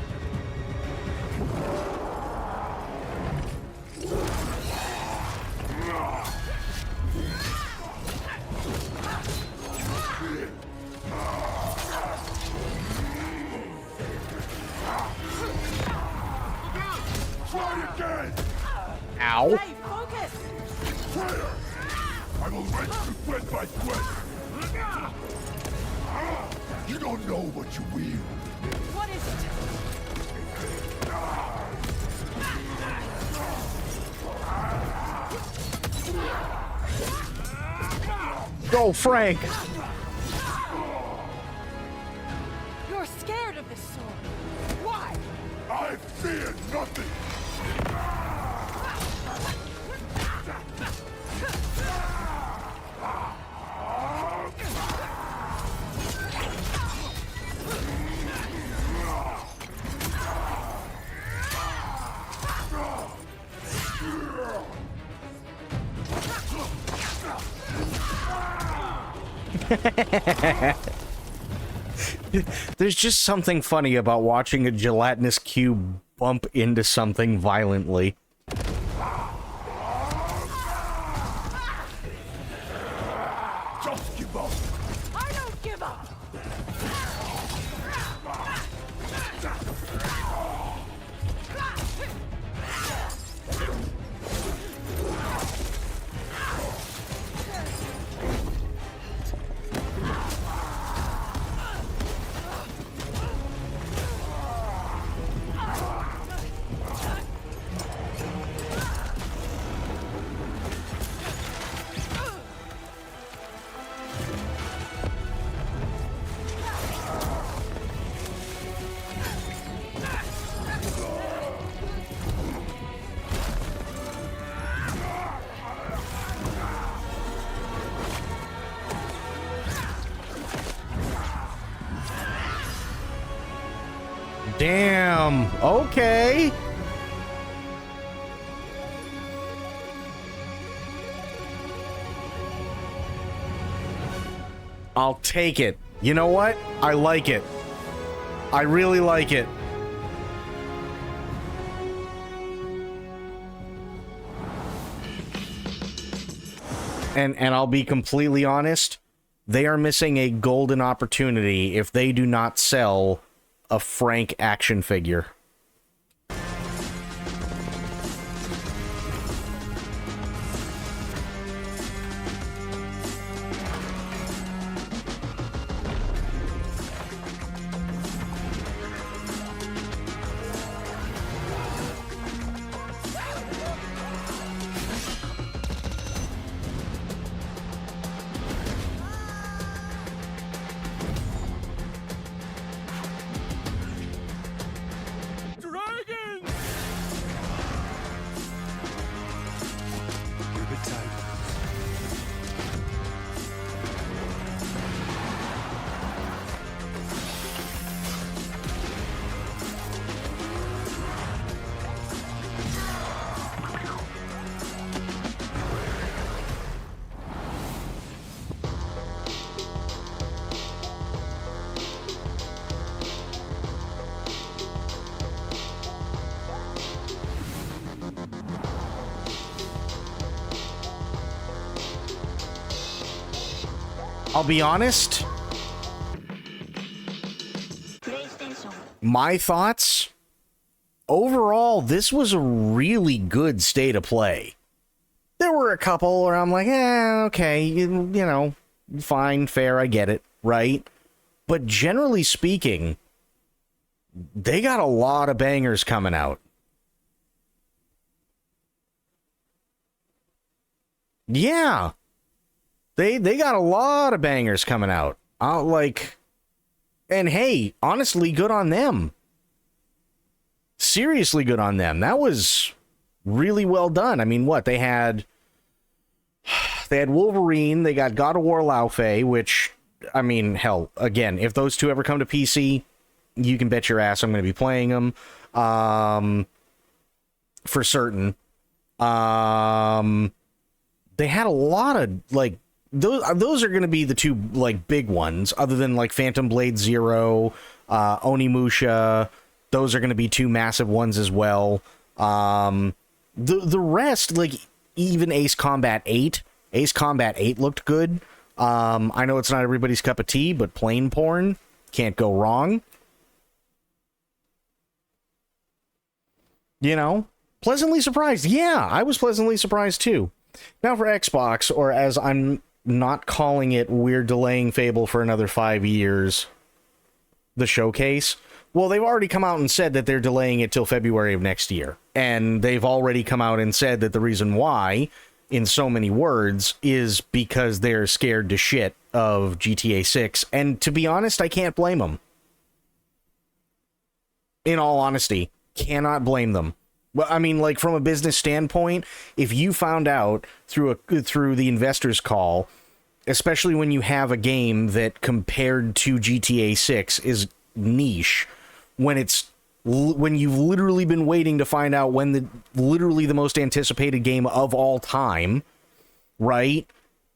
Try again! Ow. Hey, focus! Traitor! I will wrench you thread by thread! You don't know what you wield. What is it? Go, Frank! You're scared of this sword. Why? I fear nothing! There's just something funny about watching a gelatinous cube bump into something violently. Just give up! I don't give up! Damn. Okay. I'll take it. You know what? I like it. I really like it. And I'll be completely honest, they are missing a golden opportunity if they do not sell a Frank action figure. I'll be honest. My thoughts? Overall, this was a really good state of play. There were a couple where I'm like, okay, you know, fine, fair, I get it, right? But generally speaking, they got a lot of bangers coming out. Yeah. They got a lot of bangers coming out. And hey, honestly, good on them. Seriously good on them. That was really well done. I mean, what? They had Wolverine, they got God of War Lao Fei, which, I mean, hell, again, if those two ever come to PC, you can bet your ass I'm going to be playing them. For certain. They had a lot of, those are going to be the two, big ones, other than, Phantom Blade Zero, Onimusha. Those are going to be two massive ones as well. The rest, like even Ace Combat 8. Ace Combat 8 looked good. I know it's not everybody's cup of tea, but plane porn can't go wrong. You know, pleasantly surprised. Yeah, I was pleasantly surprised too. Now for Xbox, or as I'm not calling it, we're delaying Fable for another 5 years, the showcase. Well, they've already come out and said that they're delaying it till February of next year. And they've already come out and said that the reason why, in so many words, is because they're scared to shit of GTA 6. And to be honest, I can't blame them. In all honesty, cannot blame them. Well, I mean, like, from a business standpoint, if you found out through the investors call, especially when you have a game that compared to GTA 6 is niche, when you've literally been waiting to find out when literally the most anticipated game of all time, right,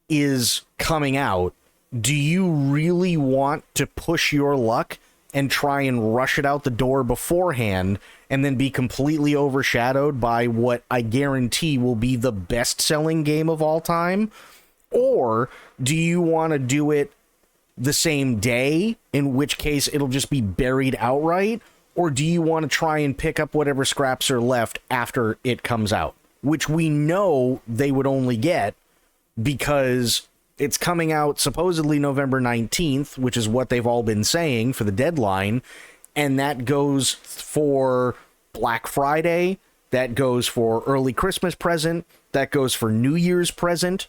is coming out, do you really want to push your luck and try and rush it out the door beforehand and then be completely overshadowed by what I guarantee will be the best-selling game of all time? Or do you want to do it the same day, in which case it'll just be buried outright? Or do you want to try and pick up whatever scraps are left after it comes out? Which we know they would only get because it's coming out supposedly November 19th, which is what they've all been saying for the deadline. And that goes for Black Friday. That goes for early Christmas present. That goes for New Year's present.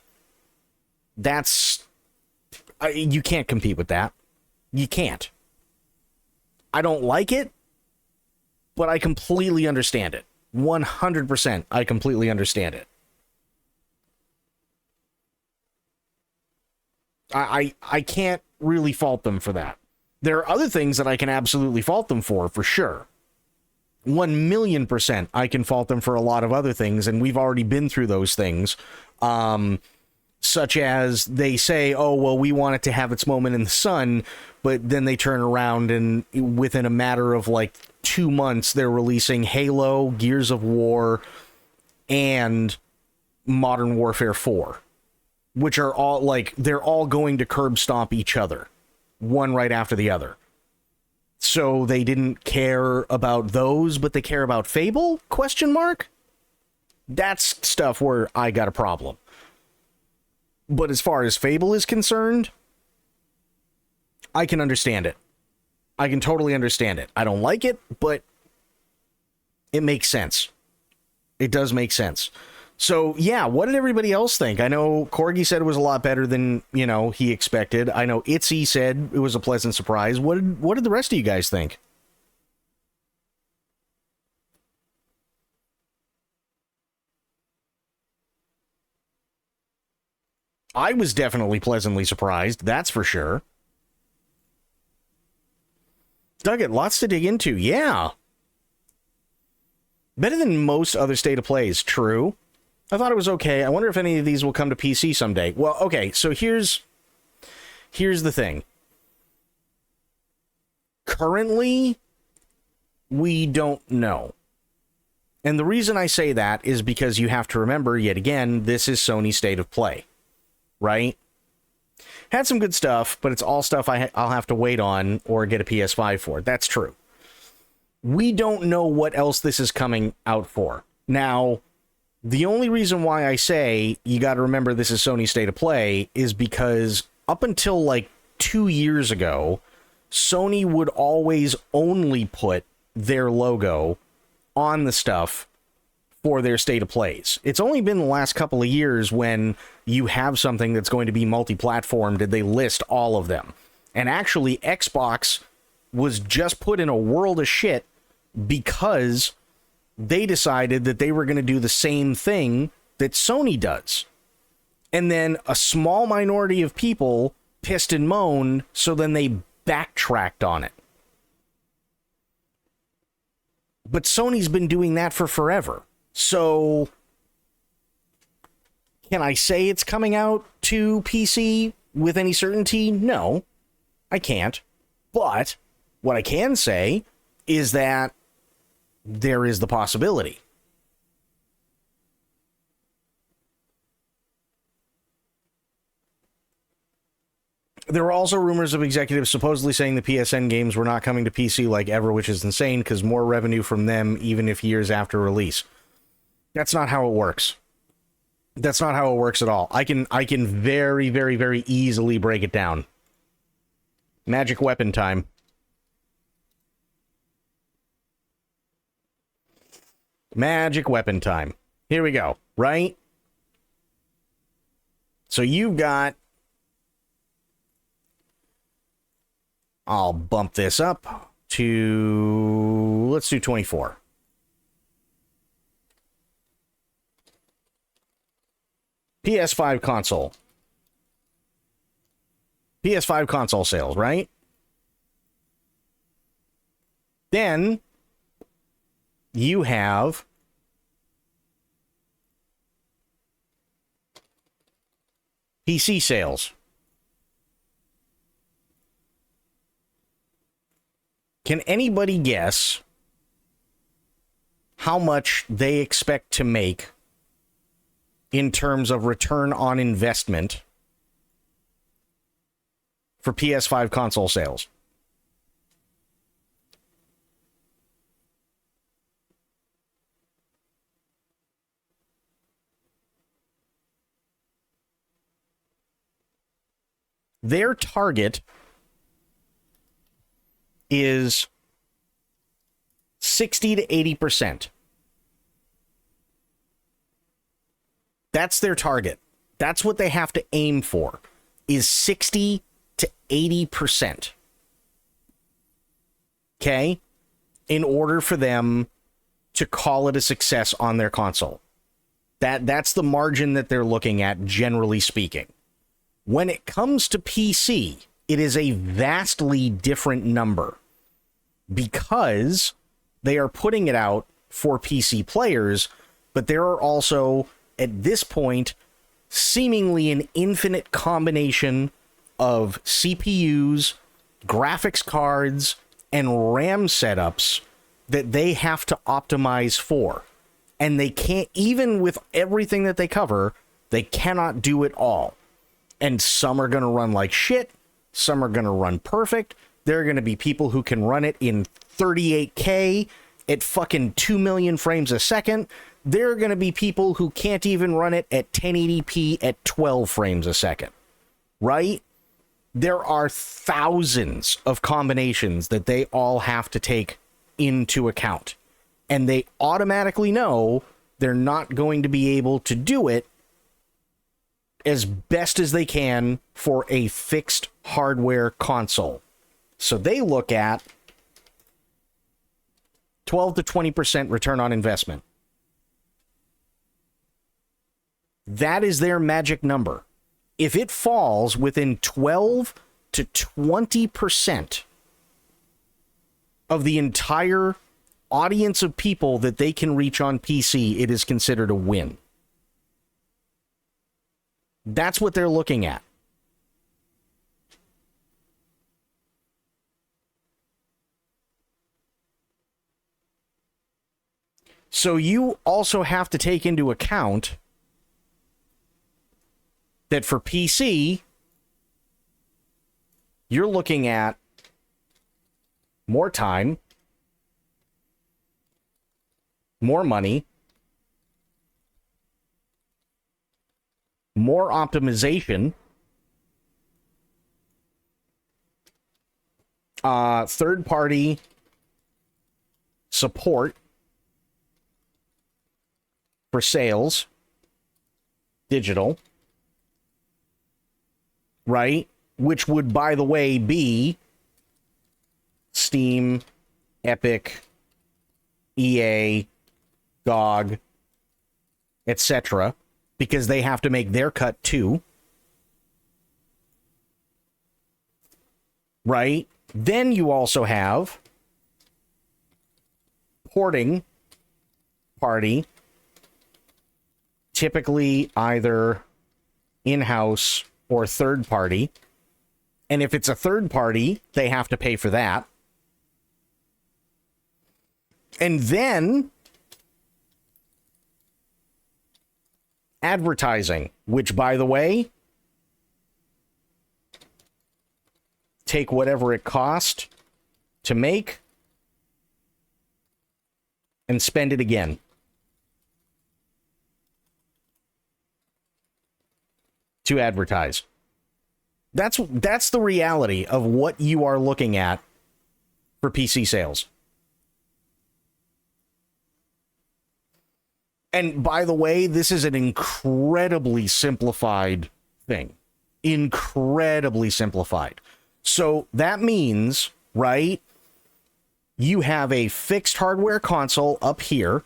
You can't compete with that. You can't. I don't like it, but I completely understand it. 100%, I completely understand it. I can't really fault them for that. There are other things that I can absolutely fault them for sure. 1,000,000% I can fault them for a lot of other things, and we've already been through those things. Such as they say, oh, well, we want it to have its moment in the sun, but then they turn around and within a matter of like 2 months, they're releasing Halo, Gears of War, and Modern Warfare 4, which are all like, they're all going to curb stomp each other, one right after the other. So they didn't care about those, but they care about Fable? ? That's stuff where I got a problem. But as far as Fable is concerned, I can understand it. I can totally understand it. I don't like it, but it makes sense. It does make sense. So, yeah, what did everybody else think? I know Corgi said it was a lot better than, he expected. I know Itzy said it was a pleasant surprise. What did the rest of you guys think? I was definitely pleasantly surprised, that's for sure. Dugget, lots to dig into, yeah. Better than most other state of plays, true. I thought it was okay. I wonder if any of these will come to PC someday. Well, okay, so here's the thing. Currently, we don't know. And the reason I say that is because you have to remember, yet again, this is Sony's state of play. Right? Had some good stuff, but it's all stuff I'll have to wait on or get a PS5 for. That's true. We don't know what else this is coming out for. Now, the only reason why I say you got to remember this is Sony's state of play is because up until like 2 years ago, Sony would always only put their logo on the stuff for their state of plays. It's only been the last couple of years when you have something that's going to be multi-platform did they list all of them. And actually, Xbox was just put in a world of shit because they decided that they were going to do the same thing that Sony does. And then a small minority of people pissed and moaned, so then they backtracked on it. But Sony's been doing that for forever. So, can I say it's coming out to PC with any certainty? No, I can't. But What I can say is that there is the possibility. There were also rumors of executives supposedly saying the PSN games were not coming to PC like ever, which is insane because more revenue from them even if years after release. That's not how it works. That's not how it works at all. I can very, very, very easily break it down. Magic weapon time. Magic weapon time. Here we go, right? So you've got... I'll bump this up to... let's do 24. PS5 console. PS5 console sales, right? Then you have PC sales. Can anybody guess how much they expect to make in terms of return on investment for PS5 console sales? Their target is 60 to 80%. That's their target. That's what they have to aim for, is 60 to 80%. Okay? In order for them to call it a success on their console. That's the margin that they're looking at, generally speaking. When it comes to PC, it is a vastly different number because they are putting it out for PC players, but there are also, at this point, seemingly an infinite combination of CPUs, graphics cards, and RAM setups that they have to optimize for. And they can't, even with everything that they cover, they cannot do it all. And some are going to run like shit. Some are going to run perfect. There are going to be people who can run it in 38K at fucking 2 million frames a second. There are going to be people who can't even run it at 1080p at 12 frames a second. Right? There are thousands of combinations that they all have to take into account. And they automatically know they're not going to be able to do it as best as they can for a fixed hardware console. So they look at 12 to 20% return on investment. That is their magic number. If it falls within 12 to 20% of the entire audience of people that they can reach on PC, it is considered a win. That's what they're looking at. So you also have to take into account that for PC, you're looking at more time, more money, more optimization, third-party support for sales, digital, right? Which would, by the way, be Steam, Epic, EA, GOG, etc., because they have to make their cut too. Right? Then you also have porting party, typically either in-house or third party. And if it's a third party, they have to pay for that. And then advertising, which, by the way, take whatever it cost to make and spend it again. To advertise. That's the reality of what you are looking at for PC sales. And by the way, this is an incredibly simplified thing. Incredibly simplified. So that means, right, you have a fixed hardware console up here,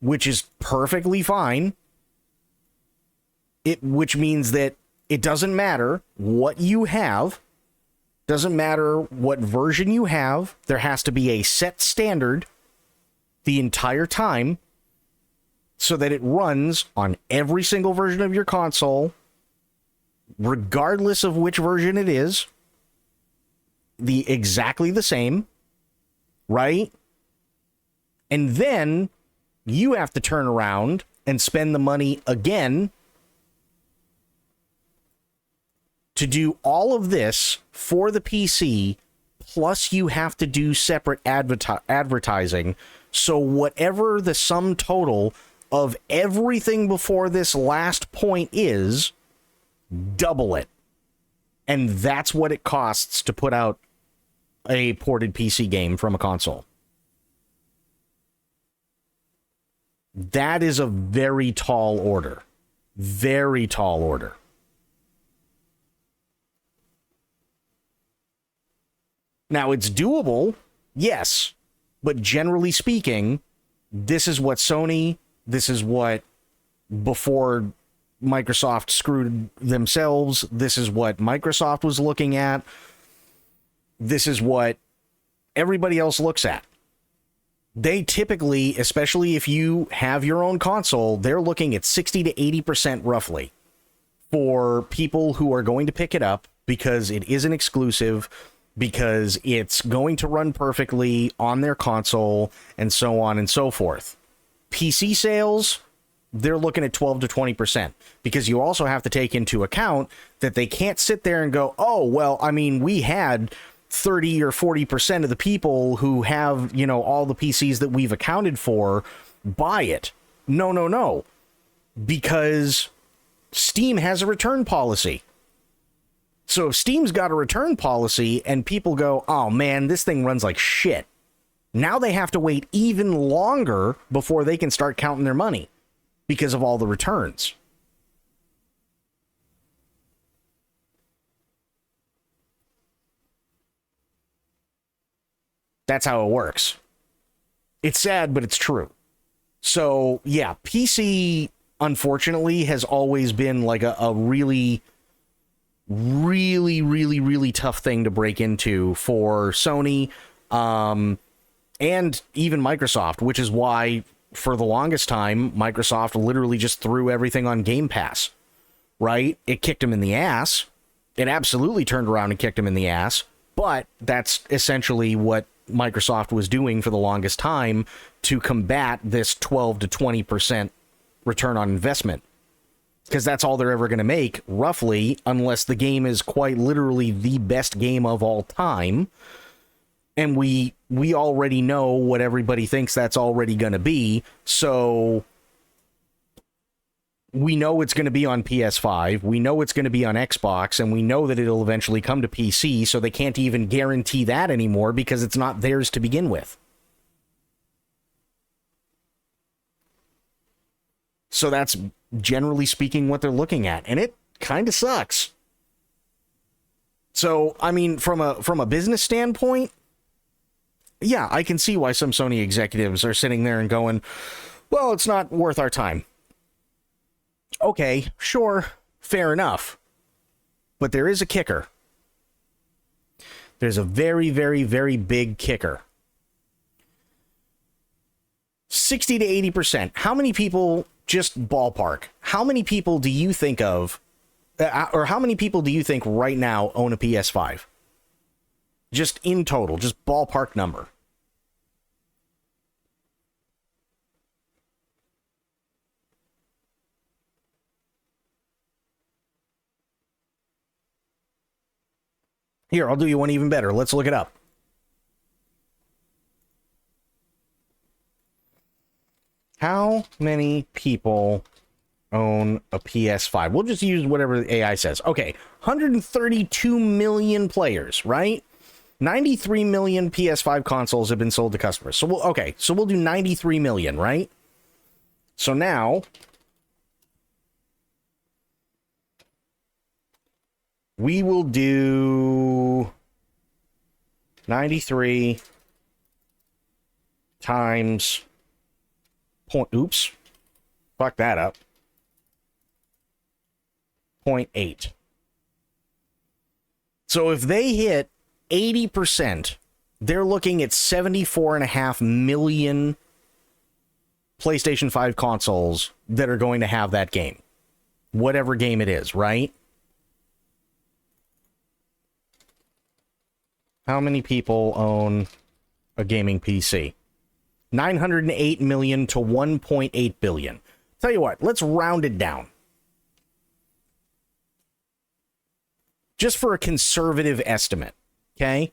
which is perfectly fine. Which means that it doesn't matter what you have, doesn't matter what version you have, there has to be a set standard the entire time so that it runs on every single version of your console, regardless of which version it is, exactly the same, right? And then you have to turn around and spend the money again to do all of this for the PC, plus you have to do separate advertising. So whatever the sum total of everything before this last point is, double it. And that's what it costs to put out a ported PC game from a console. That is a very tall order. Very tall order. Now, it's doable, yes, but generally speaking, this is what Sony, this is what, before Microsoft screwed themselves, this is what Microsoft was looking at, this is what everybody else looks at. They typically, especially if you have your own console, they're looking at 60 to 80% roughly for people who are going to pick it up because it isn't exclusive, because it's going to run perfectly on their console, and so on and so forth. PC sales, they're looking at 12 to 20%, because you also have to take into account that they can't sit there and go, oh, well, I mean, we had 30 or 40% of the people who have, you know, all the PCs that we've accounted for buy it. No. Because Steam has a return policy. So if Steam's got a return policy and people go, oh man, this thing runs like shit, now they have to wait even longer before they can start counting their money because of all the returns. That's how it works. It's sad, but it's true. So yeah, PC, unfortunately, has always been like a really tough thing to break into for Sony and even Microsoft, which is why for the longest time Microsoft literally just threw everything on Game Pass, right? It kicked them in the ass. It absolutely turned around and kicked them in the ass, but that's essentially what Microsoft was doing for the longest time to combat this 12 to 20% return on investment. Because that's all they're ever going to make, roughly, unless the game is quite literally the best game of all time. And we already know what everybody thinks that's already going to be. So we know it's going to be on PS5. We know it's going to be on Xbox. And we know that it'll eventually come to PC. So they can't even guarantee that anymore because it's not theirs to begin with. So that's generally speaking what they're looking at, and it kind of sucks. So, I mean, from a business standpoint, yeah, I can see why some Sony executives are sitting there and going, well, it's not worth our time. Okay, sure, fair enough. But there is a kicker. There's a very, very, very big kicker. 60 to 80%. How many people, just ballpark, how many people do you think of, or how many people do you think right now own a PS5? Just in total, just ballpark number. Here, I'll do you one even better. Let's look it up. How many people own a PS5? We'll just use whatever the AI says. Okay, 132 million players, right? 93 million PS5 consoles have been sold to customers. So we'll do 93 million, right? So now we will do 93 times point. Oops. Fuck that up. 0.8. So if they hit 80%, they're looking at 74.5 million PlayStation 5 consoles that are going to have that game. Whatever game it is, right? How many people own a gaming PC? 908 million to 1.8 billion. Tell you what, let's round it down. Just for a conservative estimate, okay?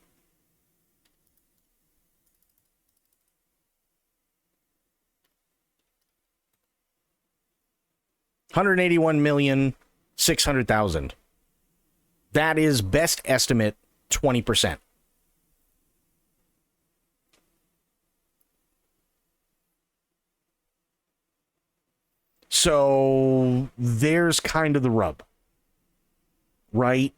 $181,600,000. That is best estimate 20%. So there's kind of the rub, right?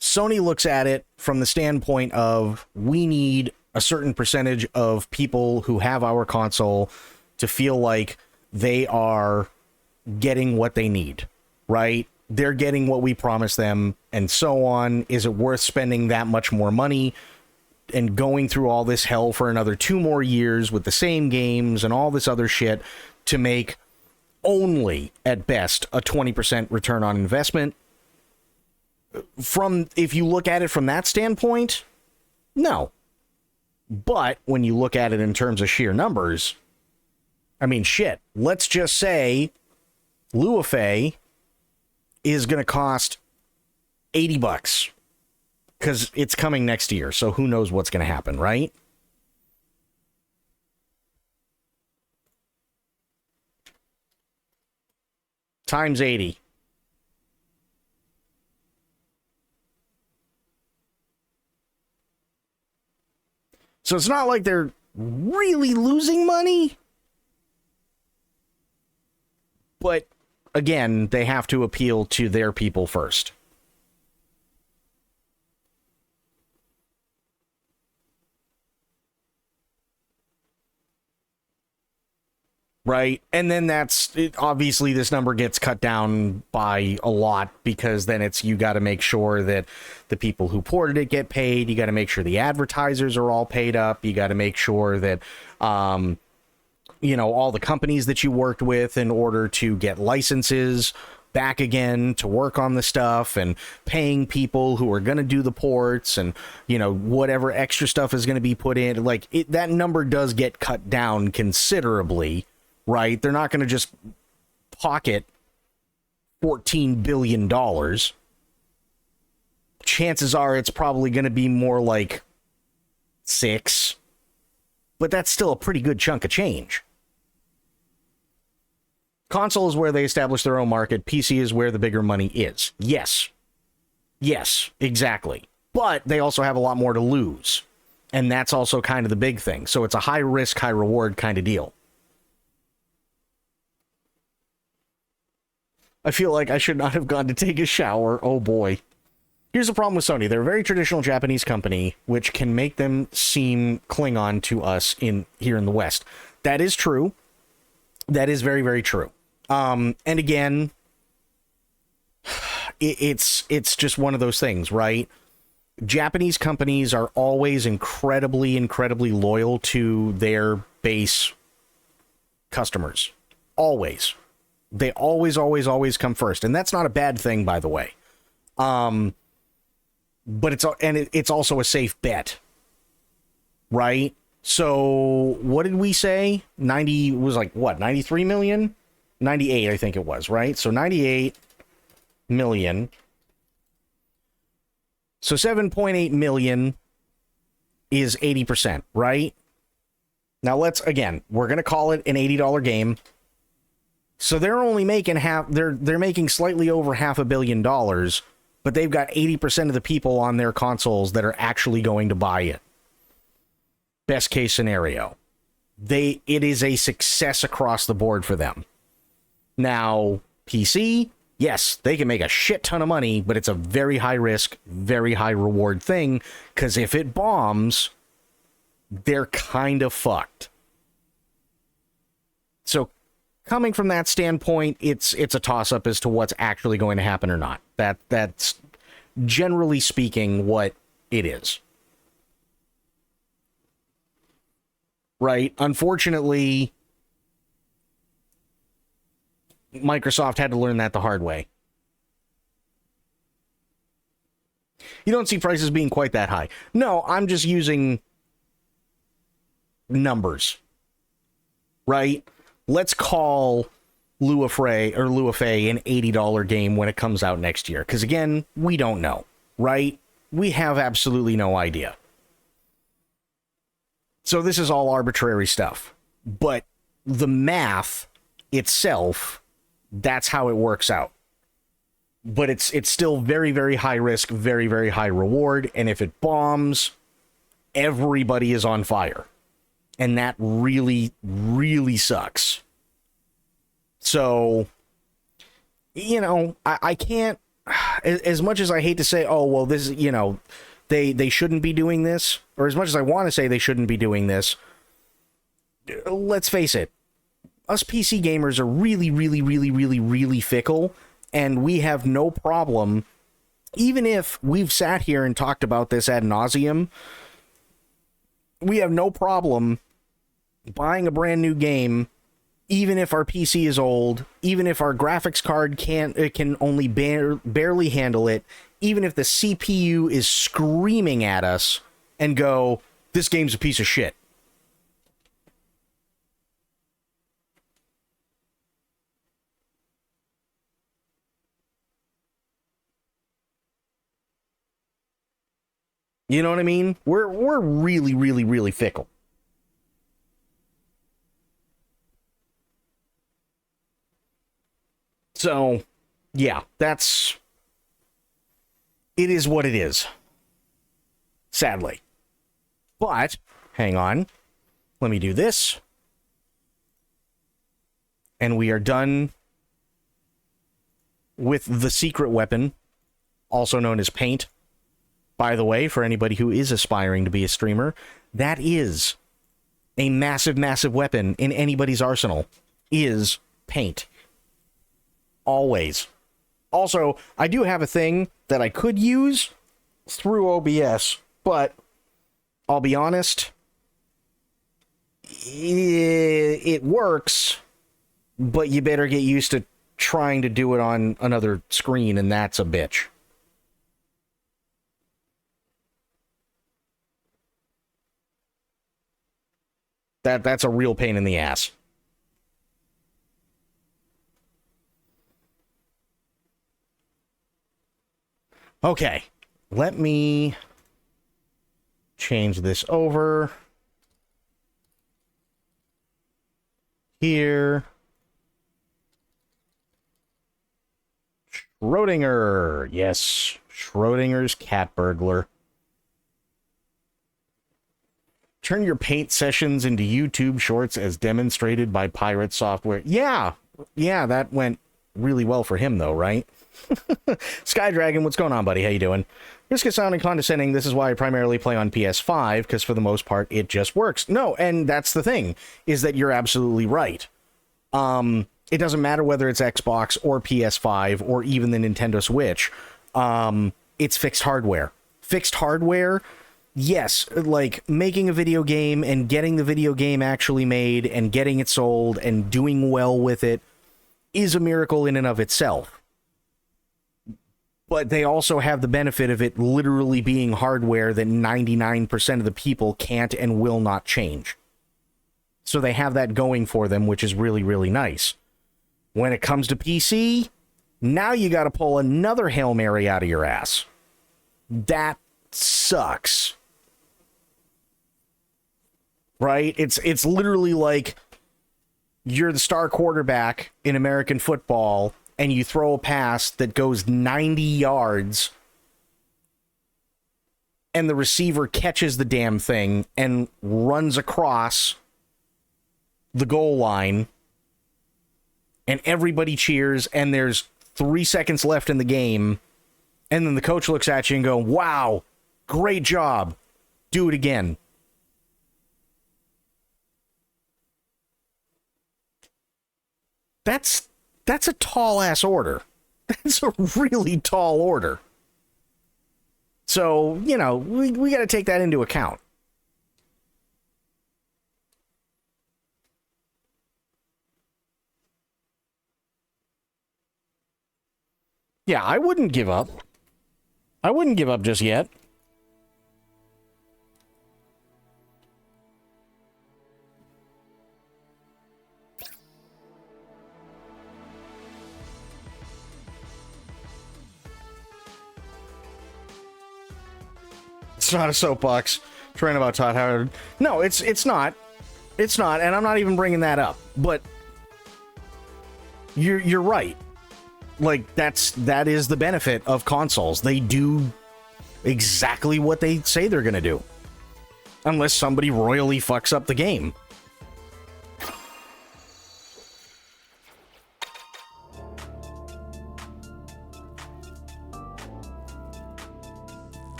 Sony looks at it from the standpoint of we need a certain percentage of people who have our console to feel like they are getting what they need, right? They're getting what we promised them and so on. Is it worth spending that much more money and going through all this hell for another 2 more years with the same games and all this other shit to make only at best a 20% return on investment? From, if you look at it from that standpoint, no. But when you look at it in terms of sheer numbers, I mean, shit, let's just say Luafei is going to cost $80 because it's coming next year. So who knows what's going to happen, right? Times 80. So it's not like they're really losing money. But again, they have to appeal to their people first. Right? And then obviously this number gets cut down by a lot because then it's, you got to make sure that the people who ported it get paid. You got to make sure the advertisers are all paid up. You got to make sure that, all the companies that you worked with in order to get licenses back again to work on the stuff and paying people who are going to do the ports and, whatever extra stuff is going to be put in. Like that number does get cut down considerably. Right? They're not going to just pocket $14 billion. Chances are it's probably going to be more like 6. But that's still a pretty good chunk of change. Console is where they establish their own market. PC is where the bigger money is. Yes. Yes, exactly. But they also have a lot more to lose. And that's also kind of the big thing. So it's a high risk, high reward kind of deal. I feel like I should not have gone to take a shower. Oh boy. Here's the problem with Sony. They're a very traditional Japanese company, which can make them seem Klingon to us here in the West. That is true. That is very, very true. And again, it's just one of those things, right? Japanese companies are always incredibly, incredibly loyal to their base customers. Always. They always, always, always come first. And that's not a bad thing, by the way. But it's also a safe bet. Right? So what did we say? 90 was like what? 93 million? 98, I think it was, right? So 98 million So 7.8 million is 80%, right? Now we're going to call it an $80 game. So they're only making they're making slightly over $500 million, but they've got 80% of the people on their consoles that are actually going to buy it. Best case scenario. It is a success across the board for them. Now, PC, yes, they can make a shit ton of money, but it's a very high risk, very high reward thing, because if it bombs, they're kind of fucked. So coming from that standpoint, it's a toss-up as to what's actually going to happen or not. That's generally speaking what it is. Right? Unfortunately, Microsoft had to learn that the hard way. You don't see prices being quite that high. No, I'm just using numbers. Right? Let's call Lua Fey an $80 game when it comes out next year. Because again, we don't know. Right? We have absolutely no idea. So this is all arbitrary stuff. But the math itself, that's how it works out. But it's still very, very high risk, very, very high reward. And if it bombs, everybody is on fire. And that really, really sucks. So, I can't, as much as I hate to say, oh, well, this is, they shouldn't be doing this, or as much as I want to say they shouldn't be doing this, let's face it, us PC gamers are really, really, really, really, really fickle, and we have no problem, even if we've sat here and talked about this ad nauseum, we have no problem buying a brand new game, even if our PC is old, even if our graphics card can only barely handle it, even if the CPU is screaming at us, and go, this game's a piece of shit. You know what I mean? We're really, really, really fickle. So, yeah, it is what it is. Sadly. But, hang on. Let me do this. And we are done with the secret weapon, also known as paint. By the way, for anybody who is aspiring to be a streamer, that is a massive, massive weapon in anybody's arsenal, is paint. Always. Also, I do have a thing that I could use through OBS, but I'll be honest, it works, but you better get used to trying to do it on another screen, and that's a bitch. That's a real pain in the ass. Okay, let me change this over here. Schrodinger. Yes, Schrodinger's cat burglar. Turn your paint sessions into YouTube shorts as demonstrated by Pirate Software. Yeah, that went really well for him though, right? Sky Dragon, what's going on, buddy? How you doing? Risk of sounding condescending. This is why I primarily play on PS5, because for the most part, it just works. No, and that's the thing, is that you're absolutely right. It doesn't matter whether it's Xbox or PS5 or even the Nintendo Switch. It's fixed hardware. Fixed hardware, yes, like making a video game and getting the video game actually made and getting it sold and doing well with it is a miracle in and of itself. But they also have the benefit of it literally being hardware that 99% of the people can't and will not change. So they have that going for them, which is really, really nice. When it comes to PC, now you got to pull another Hail Mary out of your ass. that sucks. Right? It's literally like you're the star quarterback in American football and you throw a pass that goes 90 yards and the receiver catches the damn thing and runs across the goal line and everybody cheers and there's 3 seconds left in the game and then the coach looks at you and goes, "Wow, great job. Do it again." That's a tall ass order. That's a really tall order. So, you know, we got to take that into account. Yeah, I wouldn't give up. I wouldn't give up just yet. It's not a soapbox trying about Todd Howard. No, it's not. It's not, and I'm not even bringing that up. But you're right. Like that is the benefit of consoles. They do exactly what they say they're going to do. Unless somebody royally fucks up the game.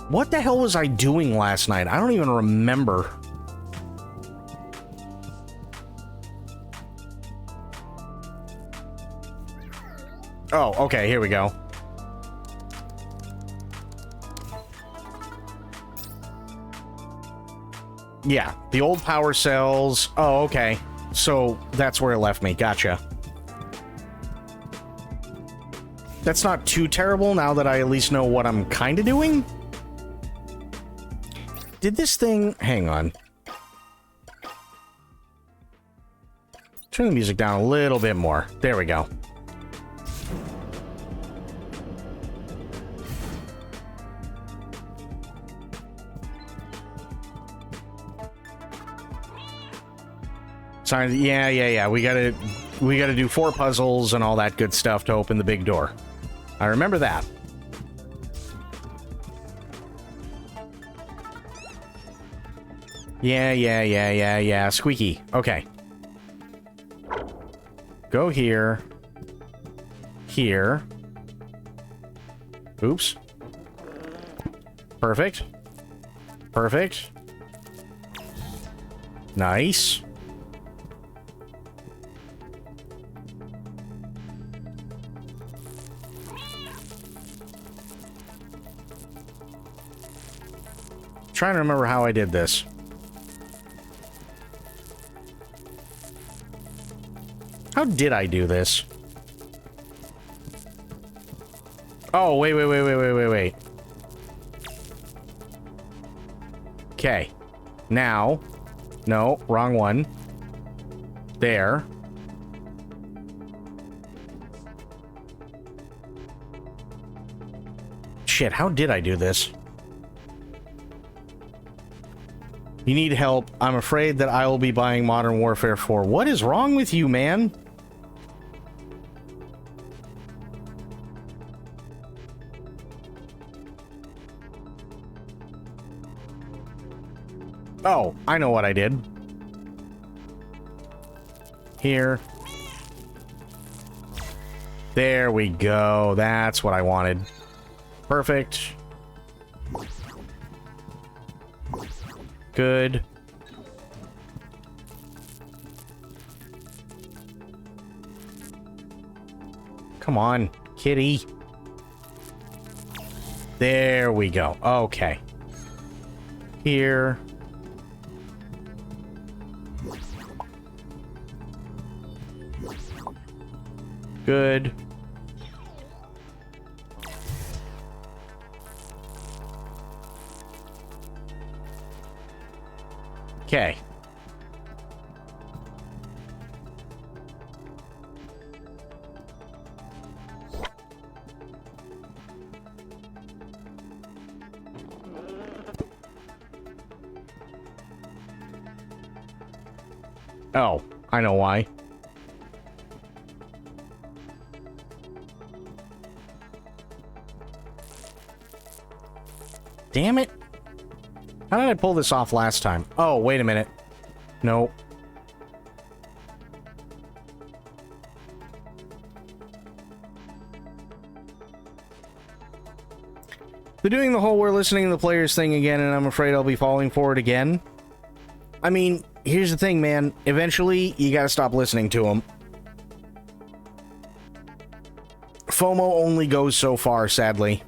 What the hell was I doing last night? I don't even remember. Oh, okay, here we go. Yeah, the old power cells. Oh, okay. So that's where it left me. Gotcha. That's not too terrible now that I at least know what I'm kind of doing. Did this thing... Hang on. Turn the music down a little bit more. There we go. Sorry, yeah. We gotta do 4 puzzles and all that good stuff to open the big door. I remember that. Yeah. Squeaky. Okay. Go here. Here. Oops. Perfect. Perfect. Nice. Trying to remember how I did this. How did I do this? Oh, wait. Okay. Now. No, wrong one. There. Shit, how did I do this? You need help. I'm afraid that I will be buying Modern Warfare 4. What is wrong with you, man? Oh, I know what I did. Here. There we go. That's what I wanted. Perfect. Good. Come on, kitty. There we go. Okay. Here. Good. Okay. Oh, I know why. Damn it. How did I pull this off last time? Oh, wait a minute. No. They're doing the whole we're listening to the players thing again, and I'm afraid I'll be falling for it again. I mean, here's the thing, man. Eventually, you gotta stop listening to them. FOMO only goes so far, sadly.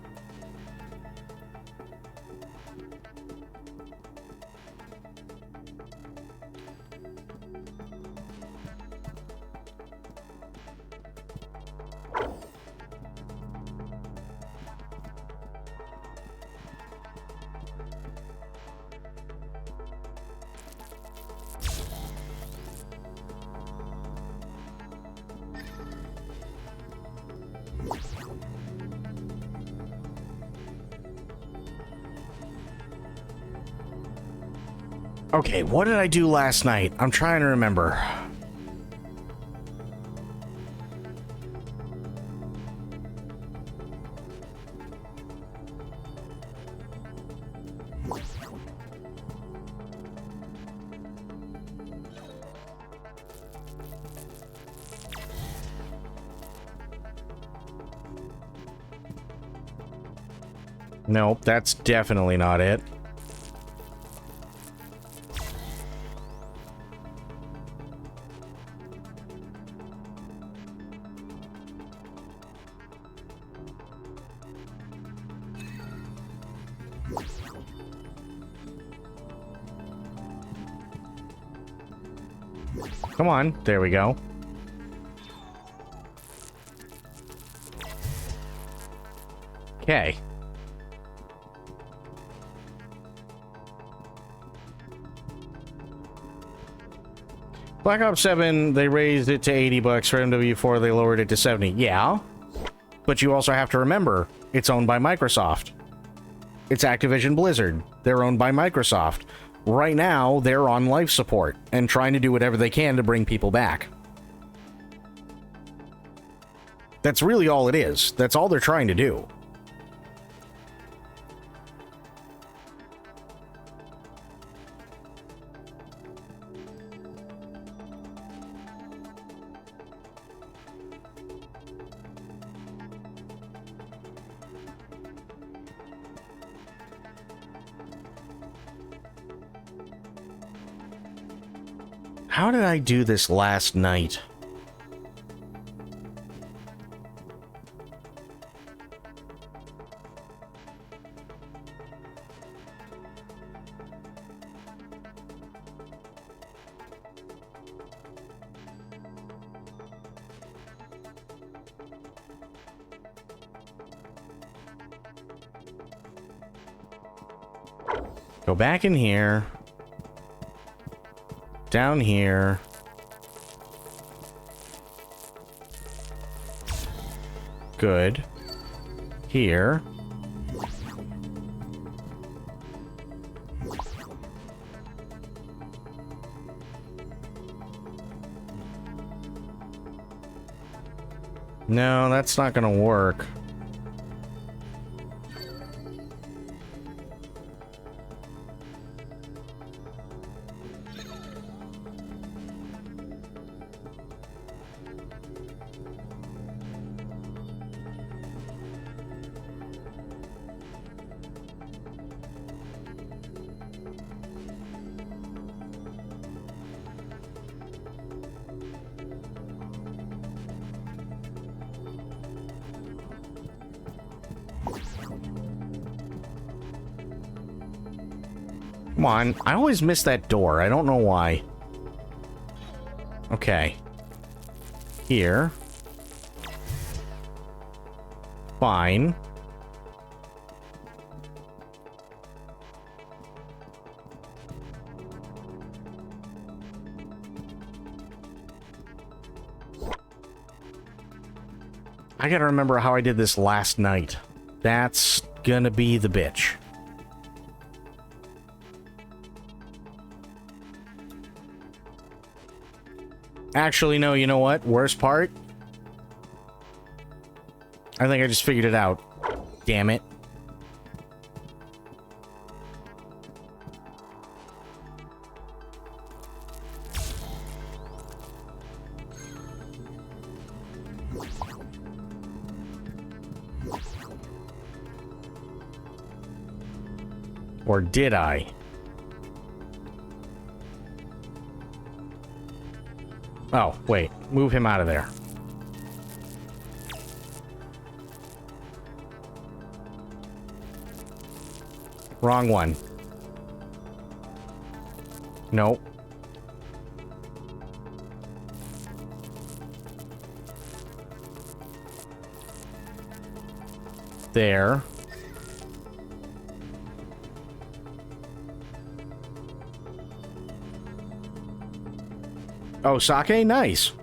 Okay, what did I do last night? I'm trying to remember. Nope, that's definitely not it. Come on, there we go. Okay. Black Ops 7, they raised it to 80 bucks. For MW4, they lowered it to 70. Yeah. But you also have to remember, it's owned by Microsoft. It's Activision Blizzard. They're owned by Microsoft. Right now, they're on life support and trying to do whatever they can to bring people back. That's really all it is. That's all they're trying to do. How did I do this last night? Go back in here. Down here. Good. Here. No, that's not gonna work. Come on, I always miss that door. I don't know why. Okay. Here. Fine. I gotta remember how I did this last night. That's gonna be the bitch. Actually, no, you know what? Worst part? I think I just figured it out. Damn it. Or did I? Oh, wait. Move him out of there. Wrong one. Nope. There. Oh, sake? Nice.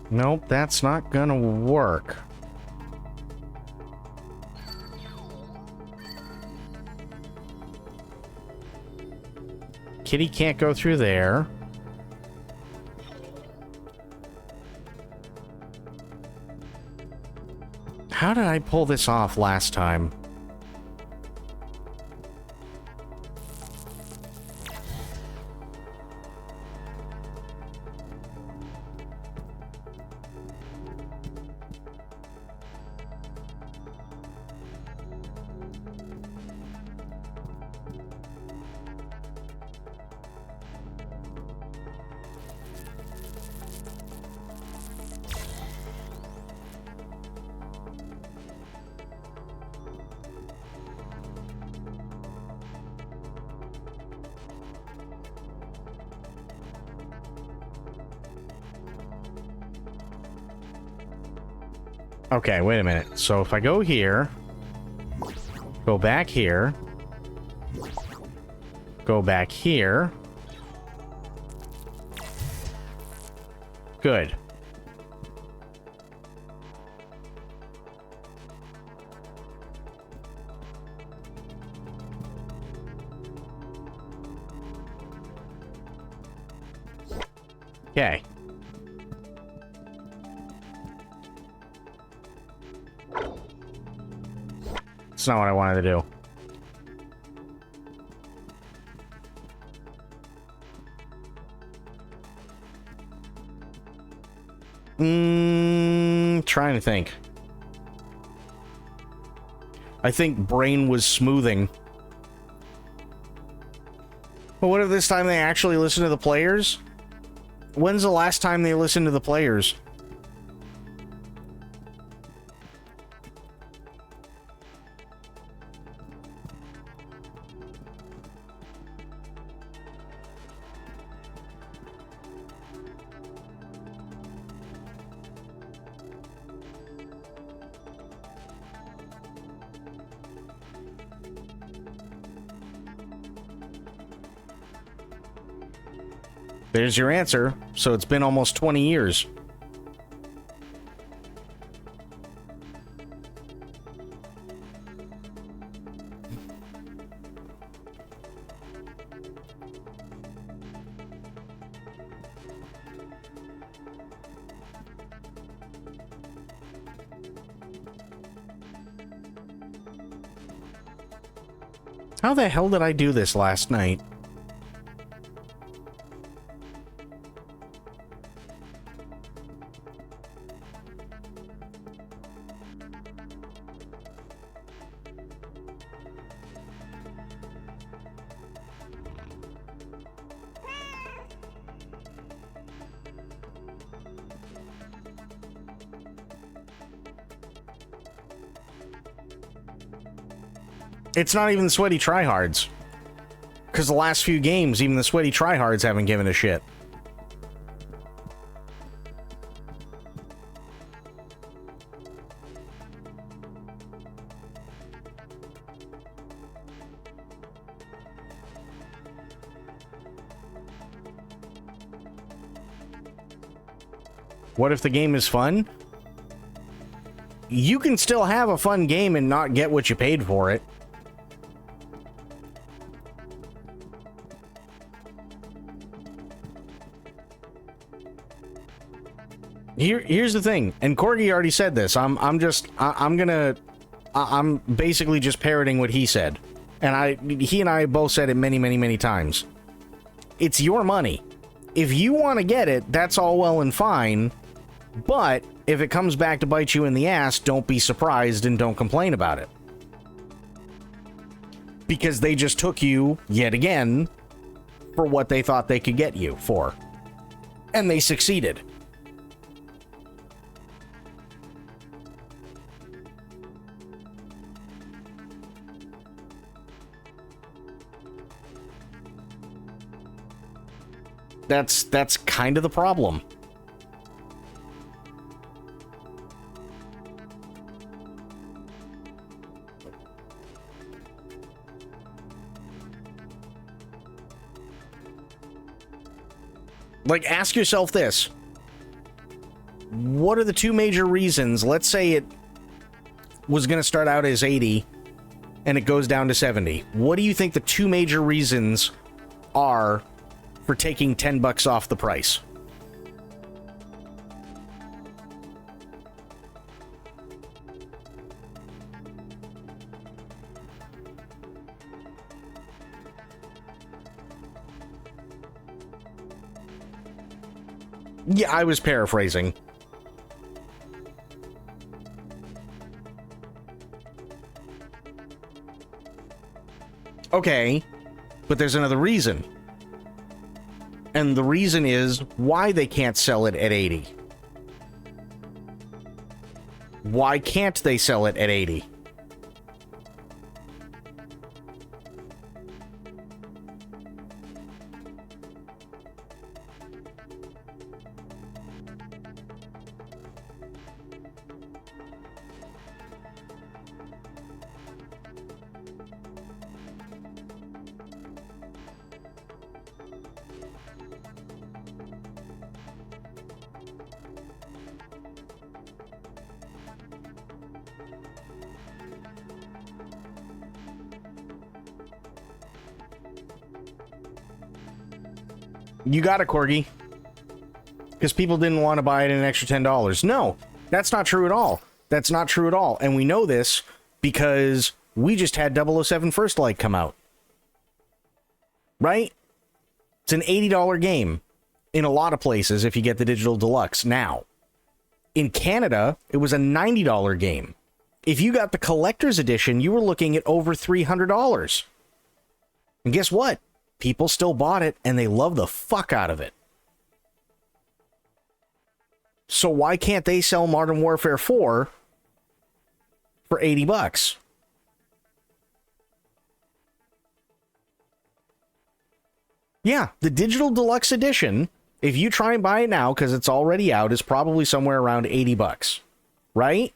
Nope, that's not gonna work. Kitty can't go through there. How did I pull this off last time? Okay, wait a minute. So if I go here, go back here, go back here. Good. Okay. That's not what I wanted to do. Trying to think. I think brain was smoothing. But what if this time they actually listen to the players? When's the last time they listened to the players? There's your answer. So it's been almost 20 years. How the hell did I do this last night? It's not even sweaty tryhards. Because the last few games, even the sweaty tryhards haven't given a shit. What if the game is fun? You can still have a fun game and not get what you paid for it. Here's the thing, and Corgi already said this. I'm basically just parroting what he said, and he and I both said it many, many, many times. It's your money. If you want to get it, that's all well and fine, but if it comes back to bite you in the ass, don't be surprised and don't complain about it. Because they just took you, yet again, for what they thought they could get you for. And they succeeded. That's kind of the problem. Like, ask yourself this. What are the two major reasons? Let's say it was going to start out as 80 and it goes down to 70. What do you think the two major reasons are for taking $10 off the price? Yeah, I was paraphrasing. Okay, but there's another reason. And the reason is why they can't sell it at 80. Why can't they sell it at 80? You got it, Corgi. Because people didn't want to buy it at an extra $10. No, that's not true at all. That's not true at all. And we know this because we just had 007 First Light come out. Right? It's an $80 game in a lot of places if you get the digital deluxe now. In Canada, it was a $90 game. If you got the collector's edition, you were looking at over $300. And guess what? People still bought it, and they love the fuck out of it. So why can't they sell Modern Warfare 4 for $80? Yeah, the digital deluxe edition, if you try and buy it now, because it's already out, is probably somewhere around $80, right?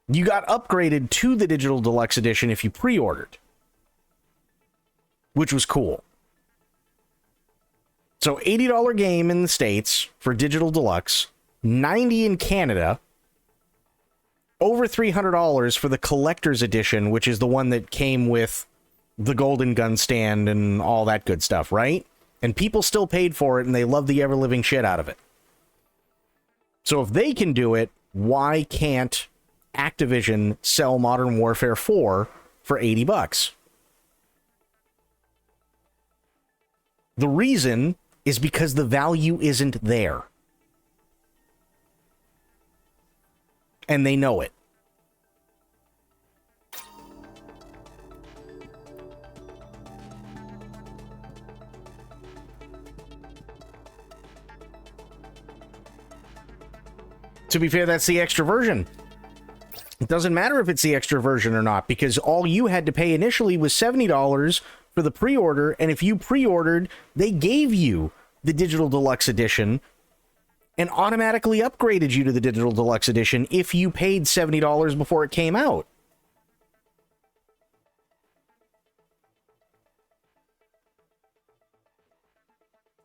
You got upgraded to the digital deluxe edition if you pre-ordered, which was cool. So $80 game in the States for digital deluxe, $90 in Canada, over $300 for the collector's edition, which is the one that came with the golden gun stand and all that good stuff, right? And people still paid for it and they love the ever-living shit out of it. So if they can do it, why can't Activision sell Modern Warfare 4 for $80? The reason is because the value isn't there. And they know it. To be fair, that's the extra version. It doesn't matter if it's the extra version or not, because all you had to pay initially was $70 for the pre-order, and if you pre-ordered, they gave you the digital deluxe edition and automatically upgraded you to the digital deluxe edition if you paid $70 before it came out.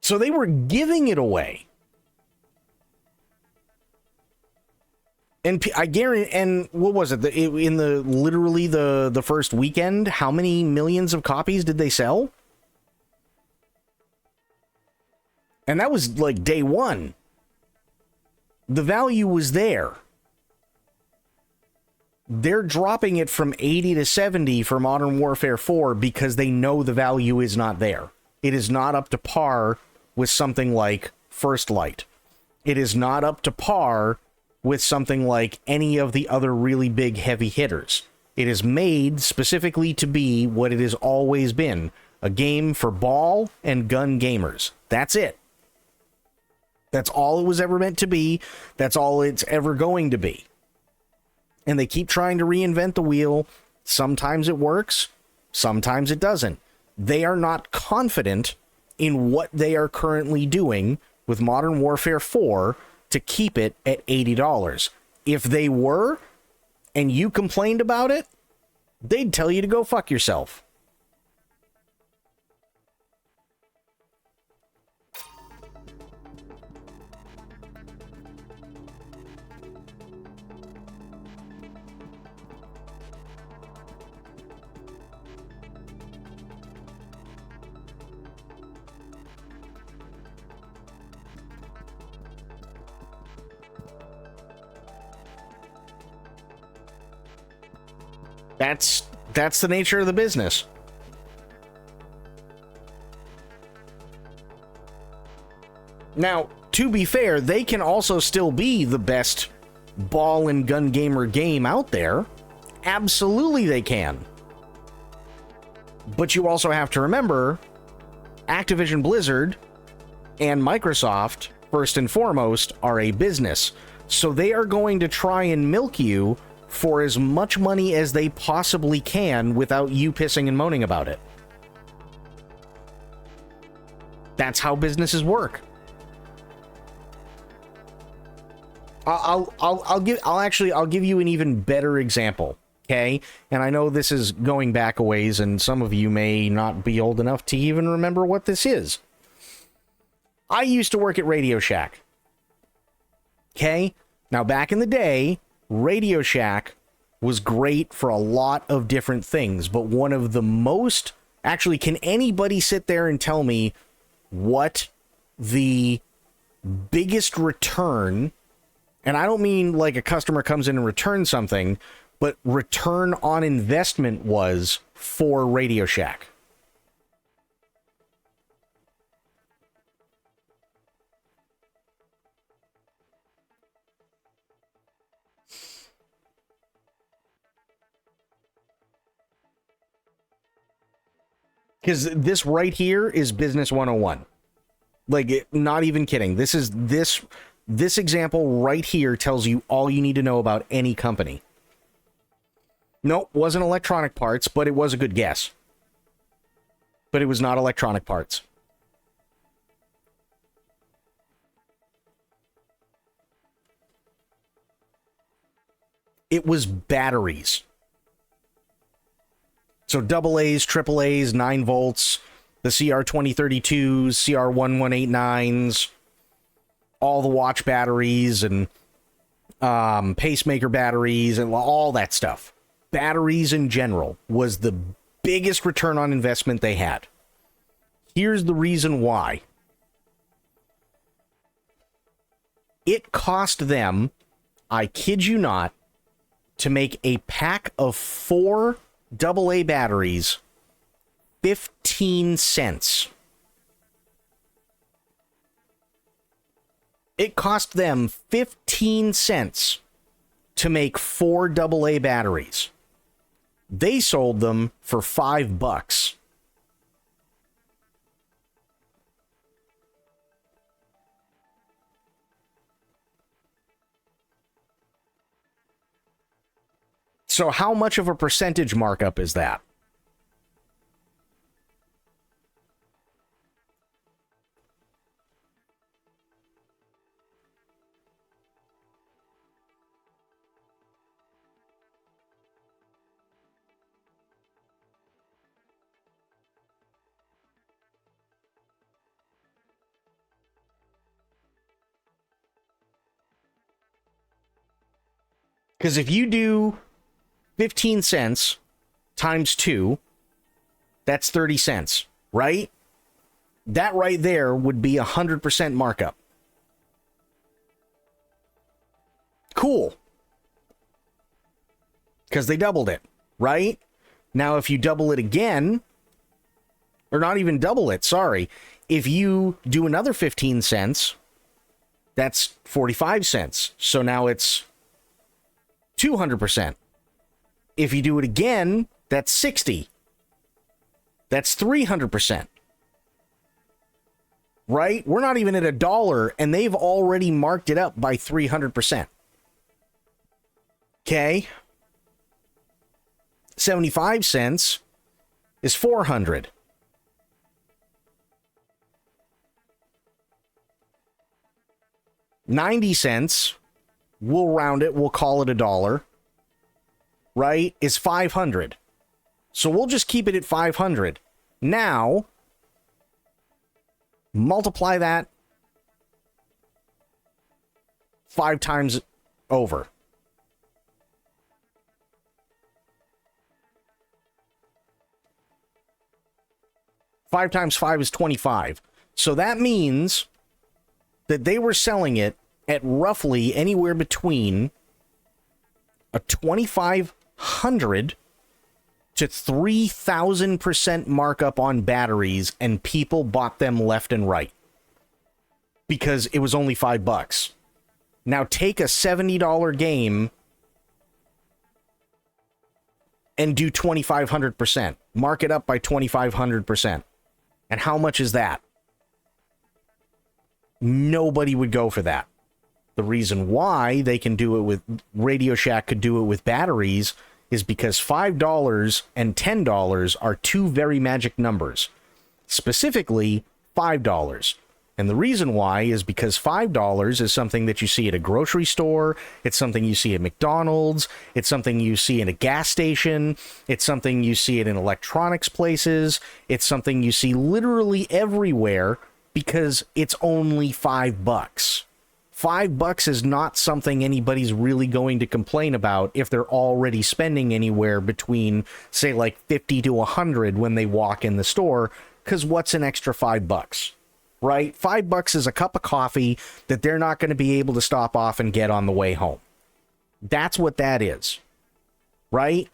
So they were giving it away. And I guarantee, and what was it? In the literally the first weekend, how many millions of copies did they sell? And that was like day one. The value was there. They're dropping it from 80 to 70 for Modern Warfare 4 because they know the value is not there. It is not up to par with something like First Light. It is not up to par with something like any of the other really big heavy hitters. It is made specifically to be what it has always been, a game for ball and gun gamers. That's it. That's all it was ever meant to be. That's all it's ever going to be. And they keep trying to reinvent the wheel. Sometimes it works, sometimes it doesn't. They are not confident in what they are currently doing with Modern Warfare 4 to keep it at $80. If they were, and you complained about it, they'd tell you to go fuck yourself. That's the nature of the business. Now, to be fair, they can also still be the best ball and gun gamer game out there. Absolutely they can. But you also have to remember, Activision Blizzard and Microsoft, first and foremost, are a business. So they are going to try and milk you for as much money as they possibly can without you pissing and moaning about it. That's how businesses work. I'll give you an even better example, okay? And I know this is going back a ways, and some of you may not be old enough to even remember what this is. I used to work at Radio Shack. Okay? Now, back in the day, Radio Shack was great for a lot of different things, but one of the most... Actually, can anybody sit there and tell me what the biggest return... And I don't mean like a customer comes in and returns something, but return on investment was for Radio Shack? Because this right here is business 101. Like, not even kidding. This example right here tells you all you need to know about any company. Nope, wasn't electronic parts, but it was a good guess. But it was not electronic parts. It was batteries. So AA's, AAA's, 9 volts, the CR2032s, CR1189s, all the watch batteries and pacemaker batteries and all that stuff. Batteries in general was the biggest return on investment they had. Here's the reason why. It cost them, I kid you not, to make a pack of 4 AA batteries 15 cents. It cost them 15 cents to make 4 AA batteries. They sold them for $5. So how much of a percentage markup is that? Because if you do 15 cents times 2, that's 30 cents, right? That right there would be 100% markup. Cool. Because they doubled it, right? Now, if you double it again, or not even double it, sorry. If you do another 15 cents, that's 45 cents. So now it's 200%. If you do it again, that's 60. That's 300%. Right? We're not even at $1, and they've already marked it up by 300%. Okay? 75 cents is 400. $0.90, we'll round it, we'll call it $1, right, is 500. So we'll just keep it at 500. Now, multiply that 5 times over. Five times 5 is 25. So that means that they were selling it at roughly anywhere between a 2,500 to 3,000% markup on batteries, and people bought them left and right because it was only $5. Now take a $70 game and do 2,500%. Mark it up by 2,500%. And how much is that? Nobody would go for that. The reason why they can do it with Radio Shack could do it with batteries is because $5 and $10 are two very magic numbers. Specifically, $5. And the reason why is because $5 is something that you see at a grocery store, it's something you see at McDonald's, it's something you see in a gas station, it's something you see at in electronics places, it's something you see literally everywhere because it's only $5. $5 is not something anybody's really going to complain about if they're already spending anywhere between, say, like 50 to 100 when they walk in the store, because what's an extra $5? Right? $5 is a cup of coffee that they're not going to be able to stop off and get on the way home. That's what that is. Right?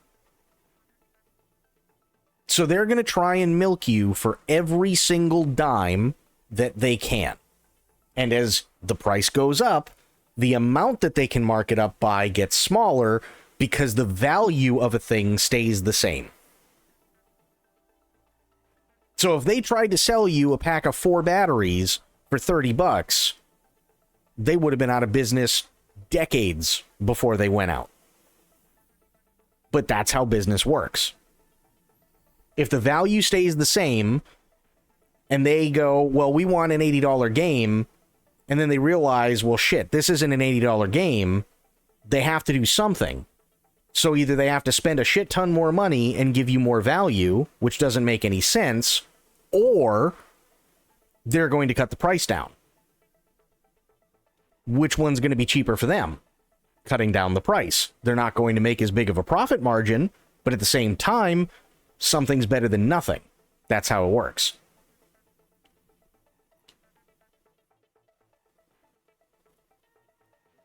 So they're going to try and milk you for every single dime that they can. And as the price goes up, the amount that they can mark it up by gets smaller because the value of a thing stays the same. So if they tried to sell you a pack of 4 batteries for $30, they would have been out of business decades before they went out. But that's how business works. If the value stays the same and they go, well, we want an $80 game, and then they realize, well, shit, this isn't an $80 game, they have to do something. So either they have to spend a shit ton more money and give you more value, which doesn't make any sense, or they're going to cut the price down. Which one's going to be cheaper for them? Cutting down the price. They're not going to make as big of a profit margin, but at the same time, something's better than nothing. That's how it works.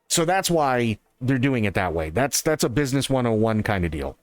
So that's why they're doing it that way. That's a business 101 kind of deal.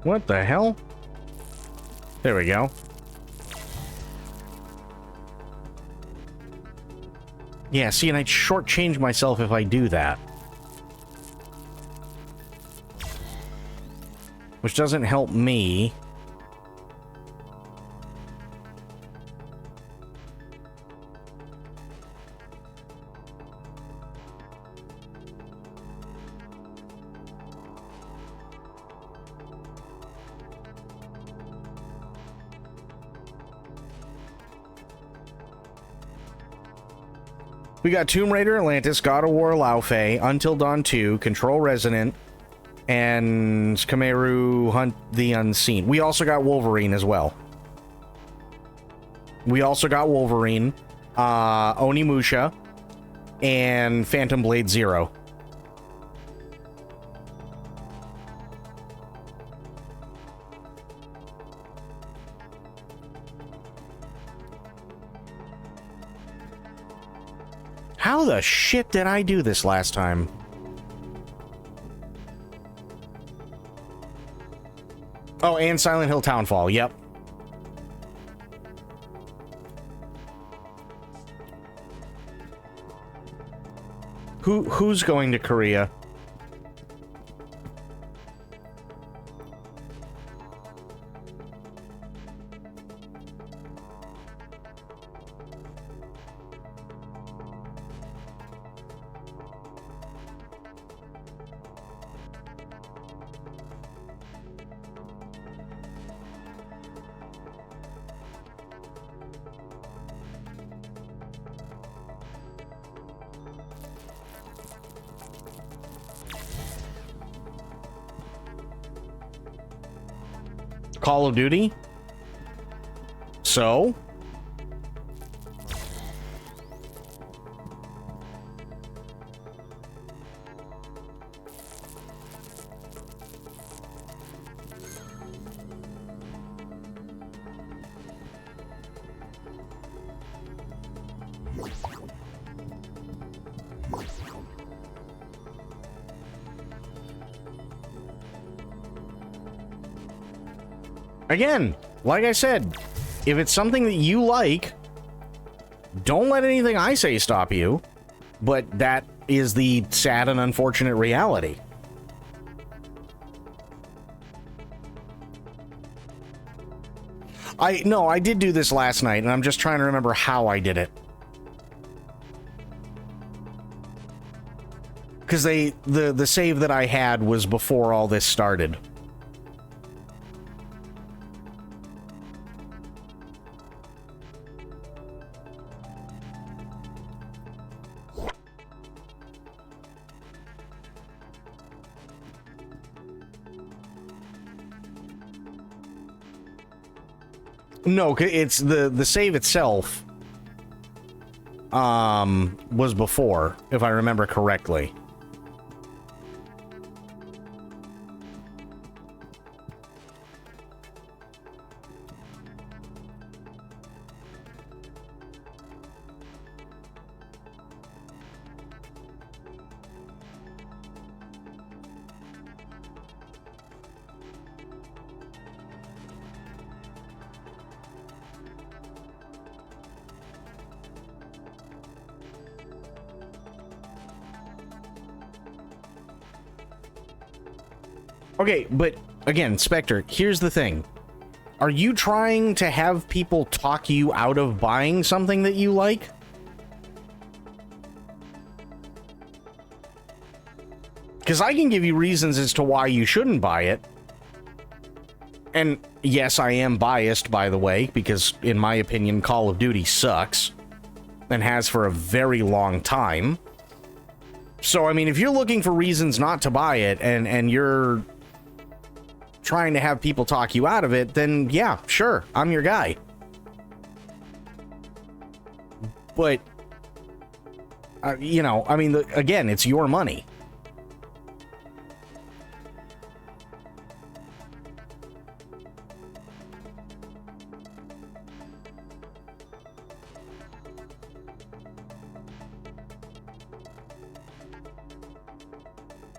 What the hell? There we go. Yeah, see, and I'd shortchange myself if I do that. Which doesn't help me. We got Tomb Raider Atlantis, God of War Lao Fei, Until Dawn 2, Control Resident, and Khmeru Hunt the Unseen. We also got Wolverine as well. Onimusha, and Phantom Blade Zero. How the shit did I do this last time? Oh, and Silent Hill Townfall, yep. Who's going to Korea? Call of Duty? So? Again, like I said, if it's something that you like, don't let anything I say stop you. But that is the sad and unfortunate reality. I did do this last night, and I'm just trying to remember how I did it. Because the save that I had was before all this started. No, it's the save itself was before, if I remember correctly. Okay, but again, Spectre, here's the thing. Are you trying to have people talk you out of buying something that you like? Because I can give you reasons as to why you shouldn't buy it. And yes, I am biased, by the way, because in my opinion, Call of Duty sucks. And has for a very long time. So, I mean, if you're looking for reasons not to buy it, and you're trying to have people talk you out of it, then yeah, sure, I'm your guy. But, you know, I mean, again, it's your money.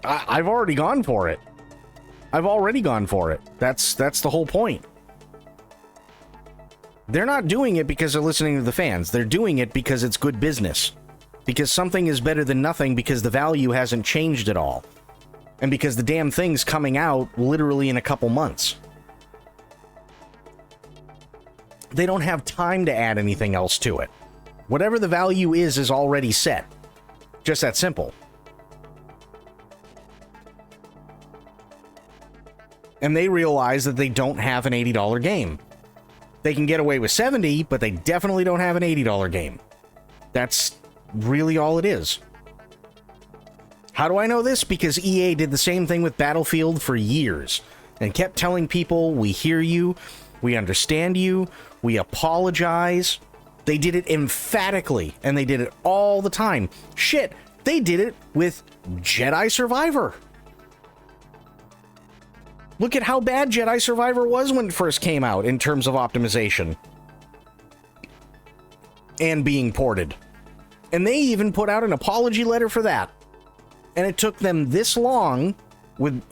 I've already gone for it. I've already gone for it. That's the whole point. They're not doing it because they're listening to the fans. They're doing it because it's good business. Because something is better than nothing because the value hasn't changed at all. And because the damn thing's coming out literally in a couple months. They don't have time to add anything else to it. Whatever the value is already set. Just that simple. And they realize that they don't have an $80 game. They can get away with $70, but they definitely don't have an $80 game. That's really all it is. How do I know this? Because EA did the same thing with Battlefield for years and kept telling people, we hear you, we understand you, we apologize. They did it emphatically, and they did it all the time. Shit, they did it with Jedi Survivor. Look at how bad Jedi Survivor was when it first came out in terms of optimization and being ported. And they even put out an apology letter for that. And it took them this long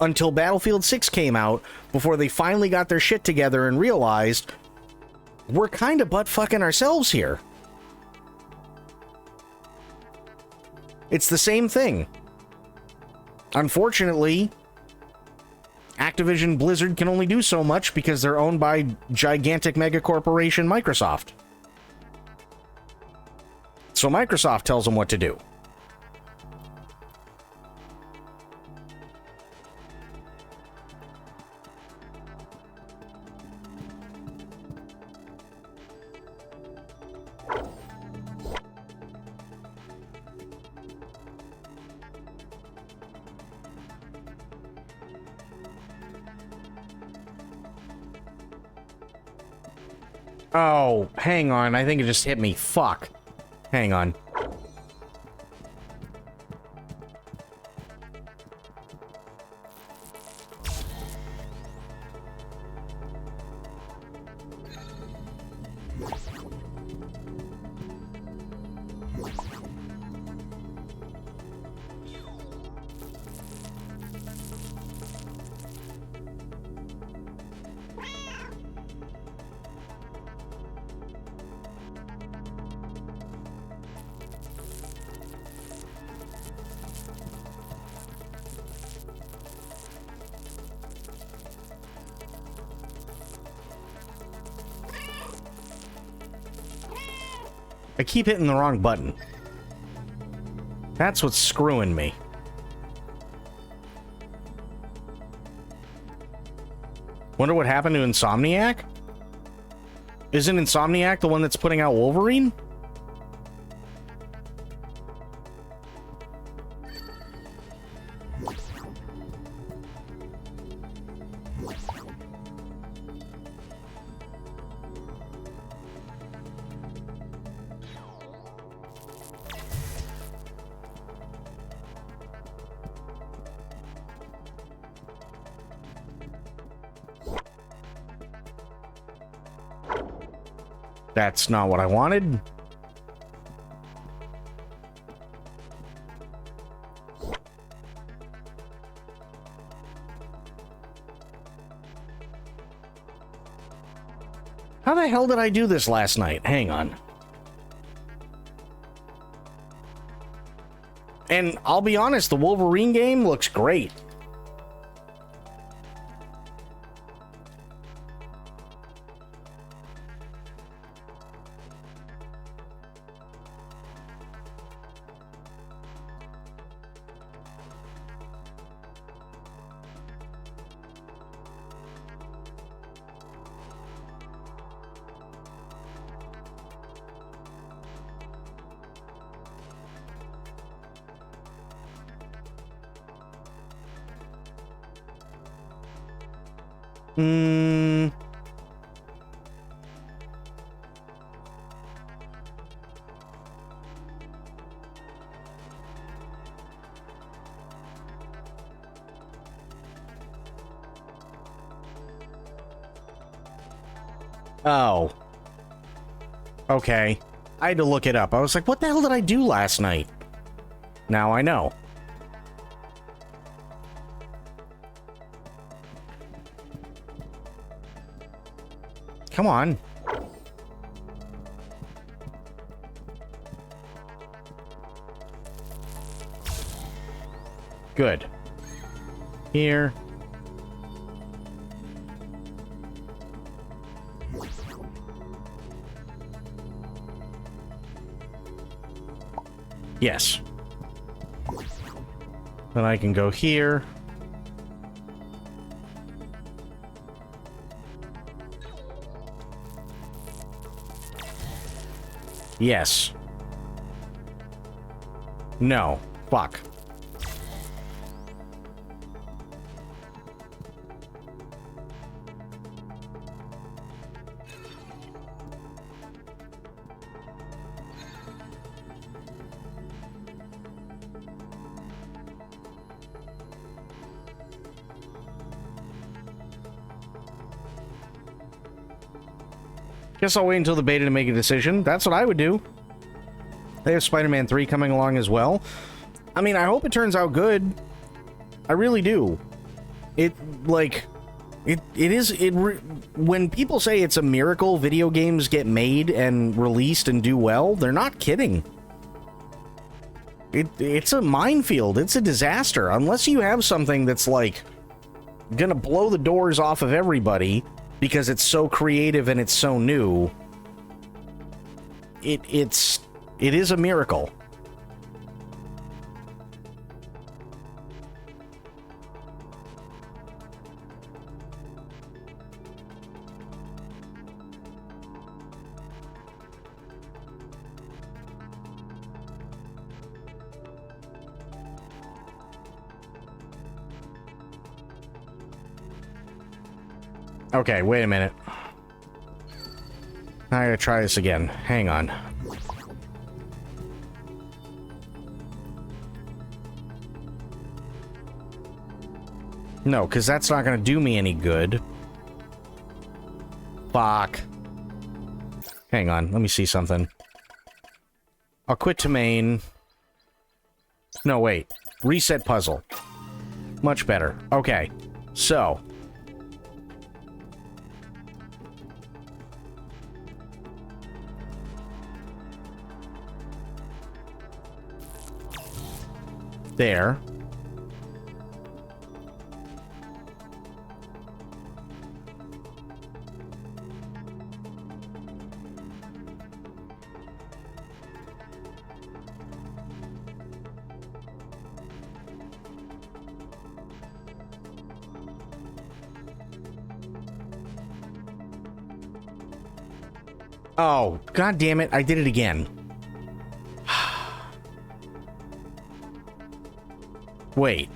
until Battlefield 6 came out before they finally got their shit together and realized we're kind of butt-fucking ourselves here. It's the same thing. Unfortunately, Activision Blizzard can only do so much because they're owned by gigantic mega corporation Microsoft. So Microsoft tells them what to do. Oh, hang on. I think it just hit me. Fuck. Hang on. I keep hitting the wrong button. That's what's screwing me. Wonder what happened to Insomniac? Isn't Insomniac the one that's putting out Wolverine? That's not what I wanted. How the hell did I do this last night? Hang on. And I'll be honest, the Wolverine game looks great. Oh. Okay. I had to look it up. I was like, what the hell did I do last night? Now I know. Come on. Good. Here. Yes. Then I can go here. Yes. No. Fuck. Guess I'll wait until the beta to make a decision. That's what I would do. They have Spider-Man 3 coming along as well. I mean, I hope it turns out good. I really do. When people say it's a miracle video games get made and released and do well, they're not kidding. It's a minefield. It's a disaster. Unless you have something that's, like, gonna blow the doors off of everybody because it's so creative and it's so new, it is a miracle. Okay, wait a minute. I gotta try this again. Hang on. No, because that's not gonna do me any good. Fuck. Hang on, let me see something. I'll quit to main. No, wait. Reset puzzle. Much better. Okay, so... there. Oh, god damn it, I did it again. Wait.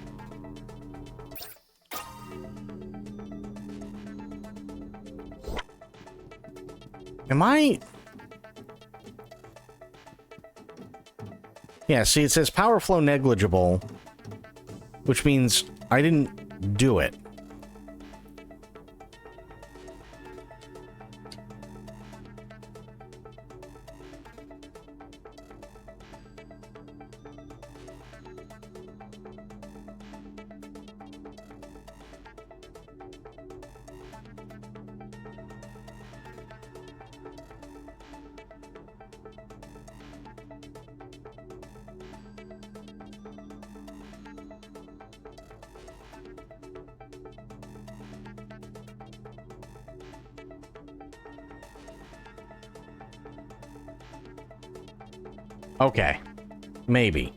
Am I... Yeah, see, it says power flow negligible, which means I didn't do it. Okay. Maybe.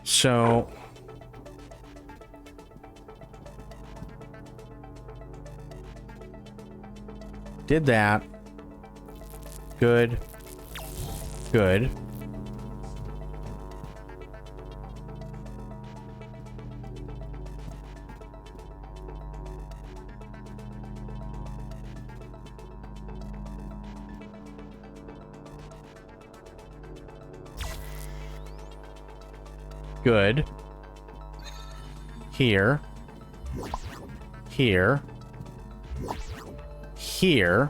So... did that. Good. Good. Good. Here. Here. Here.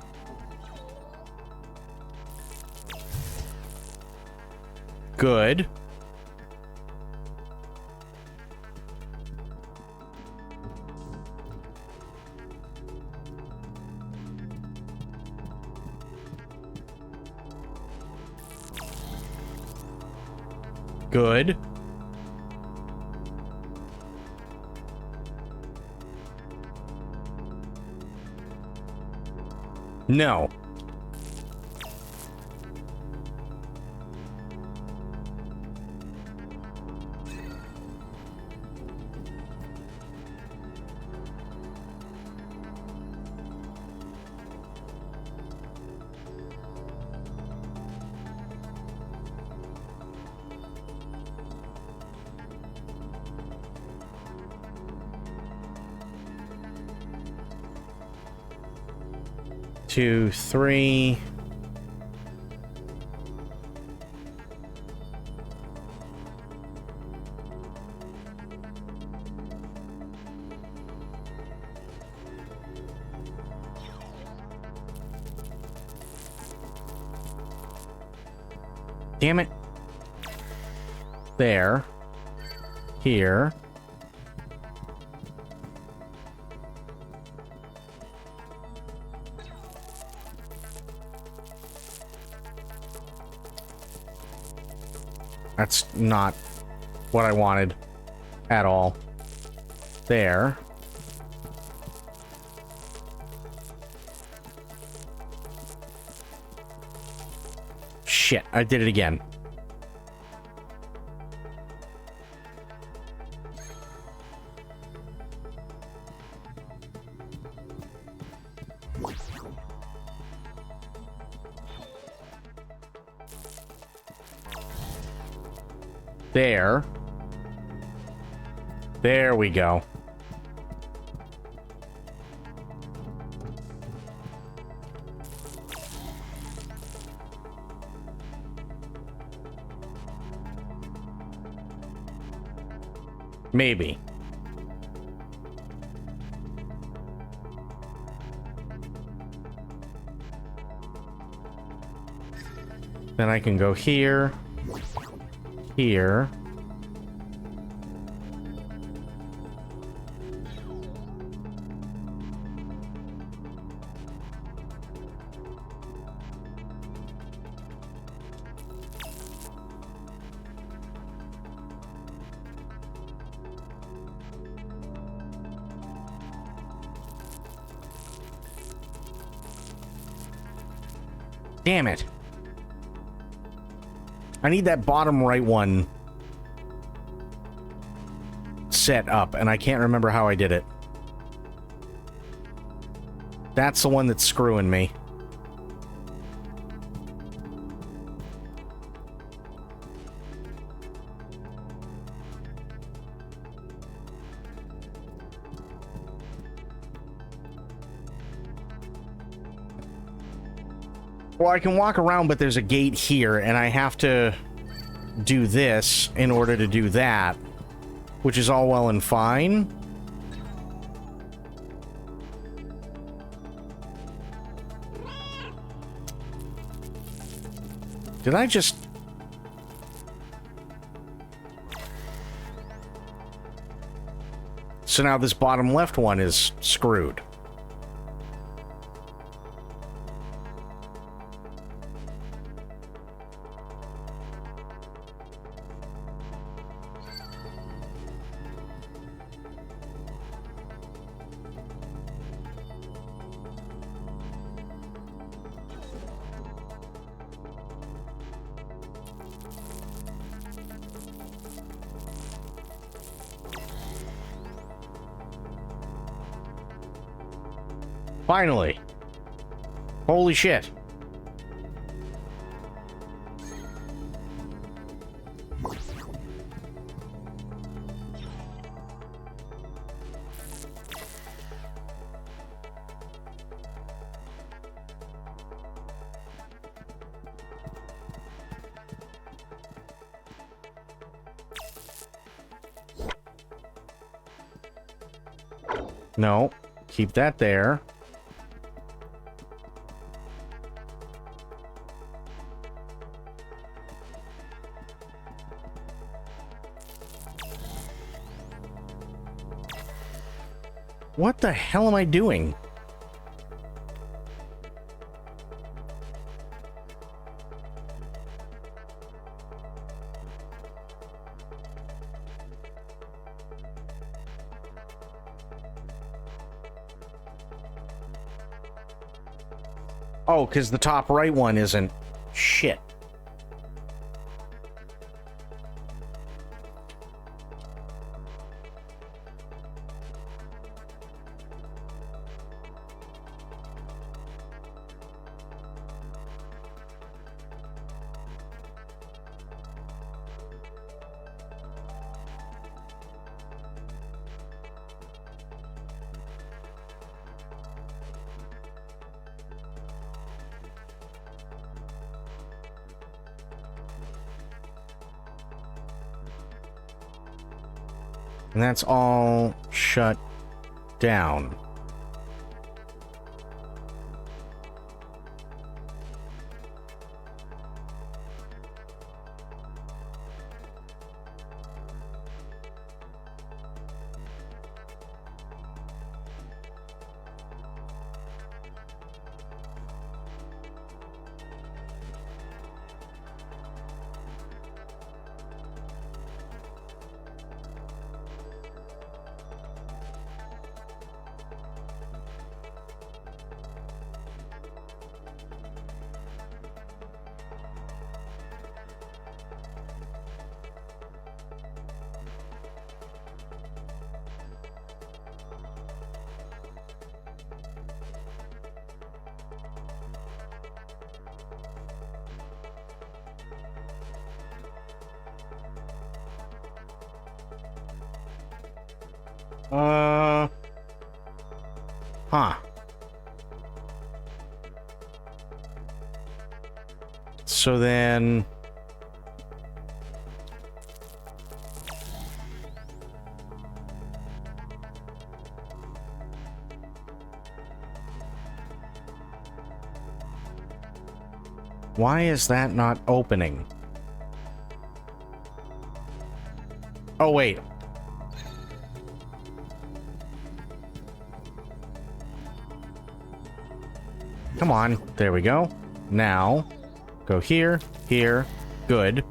Good. Good. No. Two, three. Damn it. There. Here. That's not what I wanted at all. There. Shit, I did it again. There. There we go. Maybe. Then I can go here. Here. Damn it. I need that bottom right one set up, and I can't remember how I did it. That's the one that's screwing me. Well, I can walk around, but there's a gate here, and I have to do this in order to do that, which is all well and fine. Did I just... So now this bottom left one is screwed. Finally. Holy shit. No, keep that there. What the hell am I doing? Oh, because the top right one isn't. Shit. And that's all shut down. Huh. So then... Why is that not opening? Oh, wait. Come on. There we go. Now, go here, here. Good.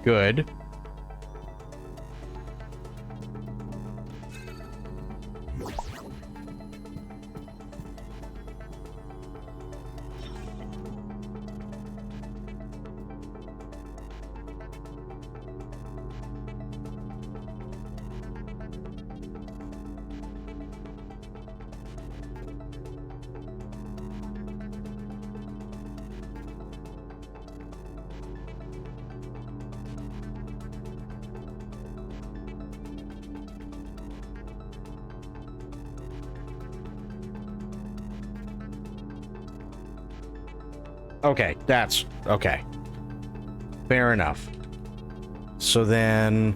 Good. Okay, that's... okay. Fair enough. So then...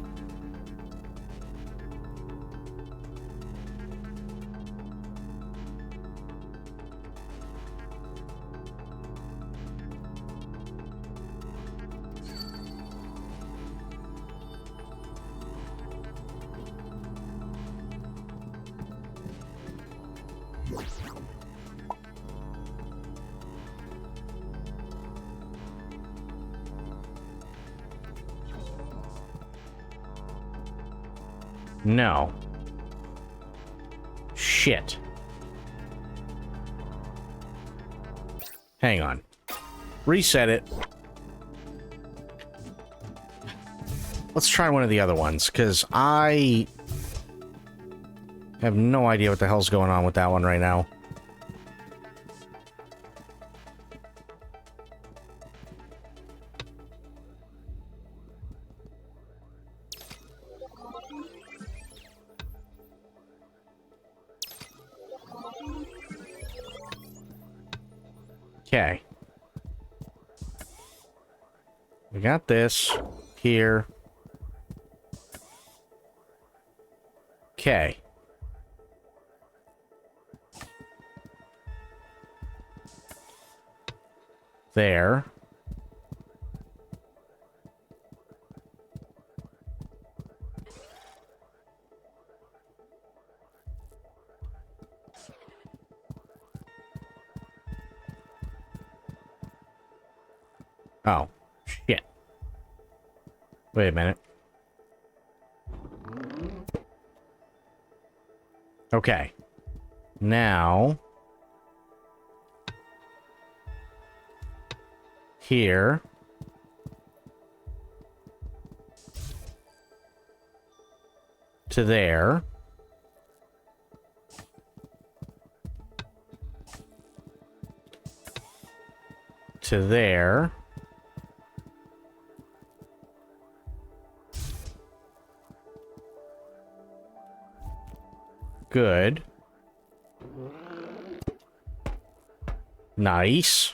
No. Shit. Hang on. Reset it. Let's try one of the other ones, because I have no idea what the hell's going on with that one right now. Okay. We got this here. Okay. There. Oh, shit. Wait a minute. Okay. Now... Here... To there... To there... Good. Nice.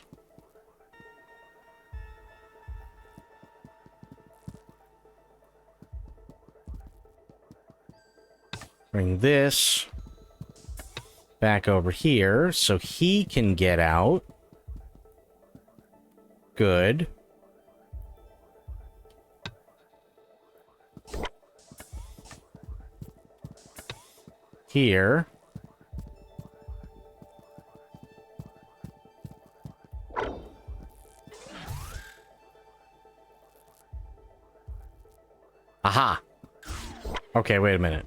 Bring this back over here so he can get out. Good. Here. Aha. Okay, wait a minute.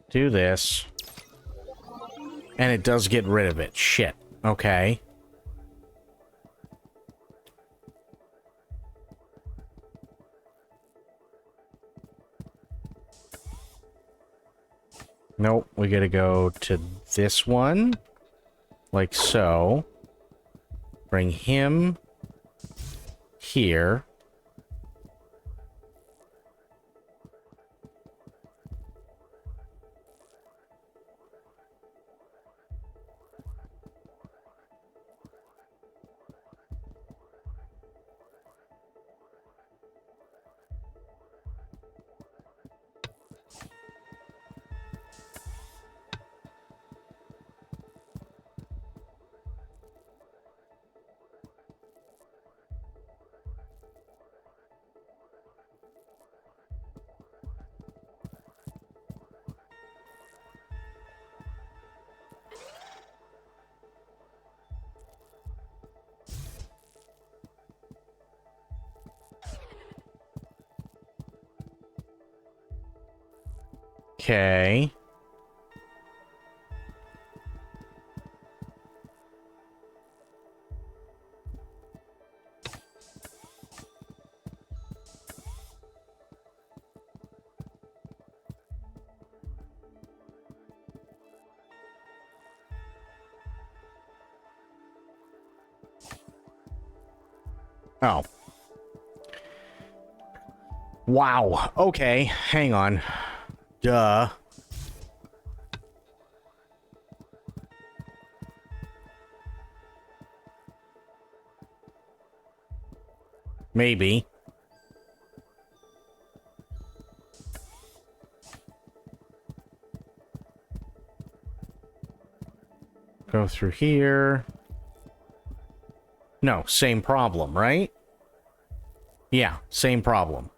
Do this. And it does get rid of it. Shit. Okay. Nope, we gotta go to this one. Like so. Bring him here. Okay. Oh. Wow. Okay, hang on. Duh. Maybe. Go through here. No, same problem, right? Yeah, same problem.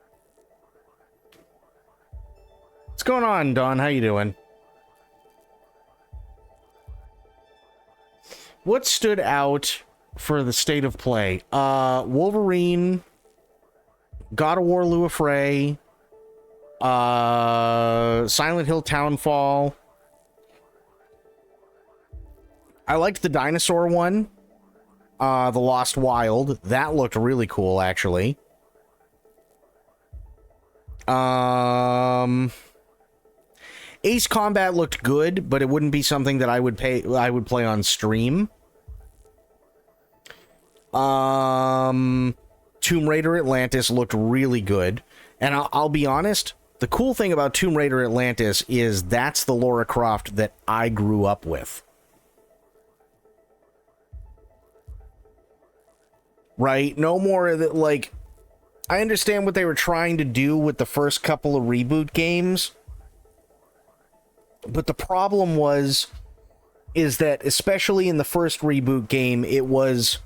What's going on, Don? How you doing? What stood out for the state of play? Wolverine, God of War Lua Frey, Silent Hill Townfall. I liked the dinosaur one. The Lost Wild. That looked really cool, actually. Ace Combat looked good, but it wouldn't be something that I would play on stream. Tomb Raider Atlantis looked really good. And I'll be honest, the cool thing about Tomb Raider Atlantis is that's the Lara Croft that I grew up with. Right? No more that, like, I understand what they were trying to do with the first couple of reboot games. But the problem is that, especially in the first reboot game, it was,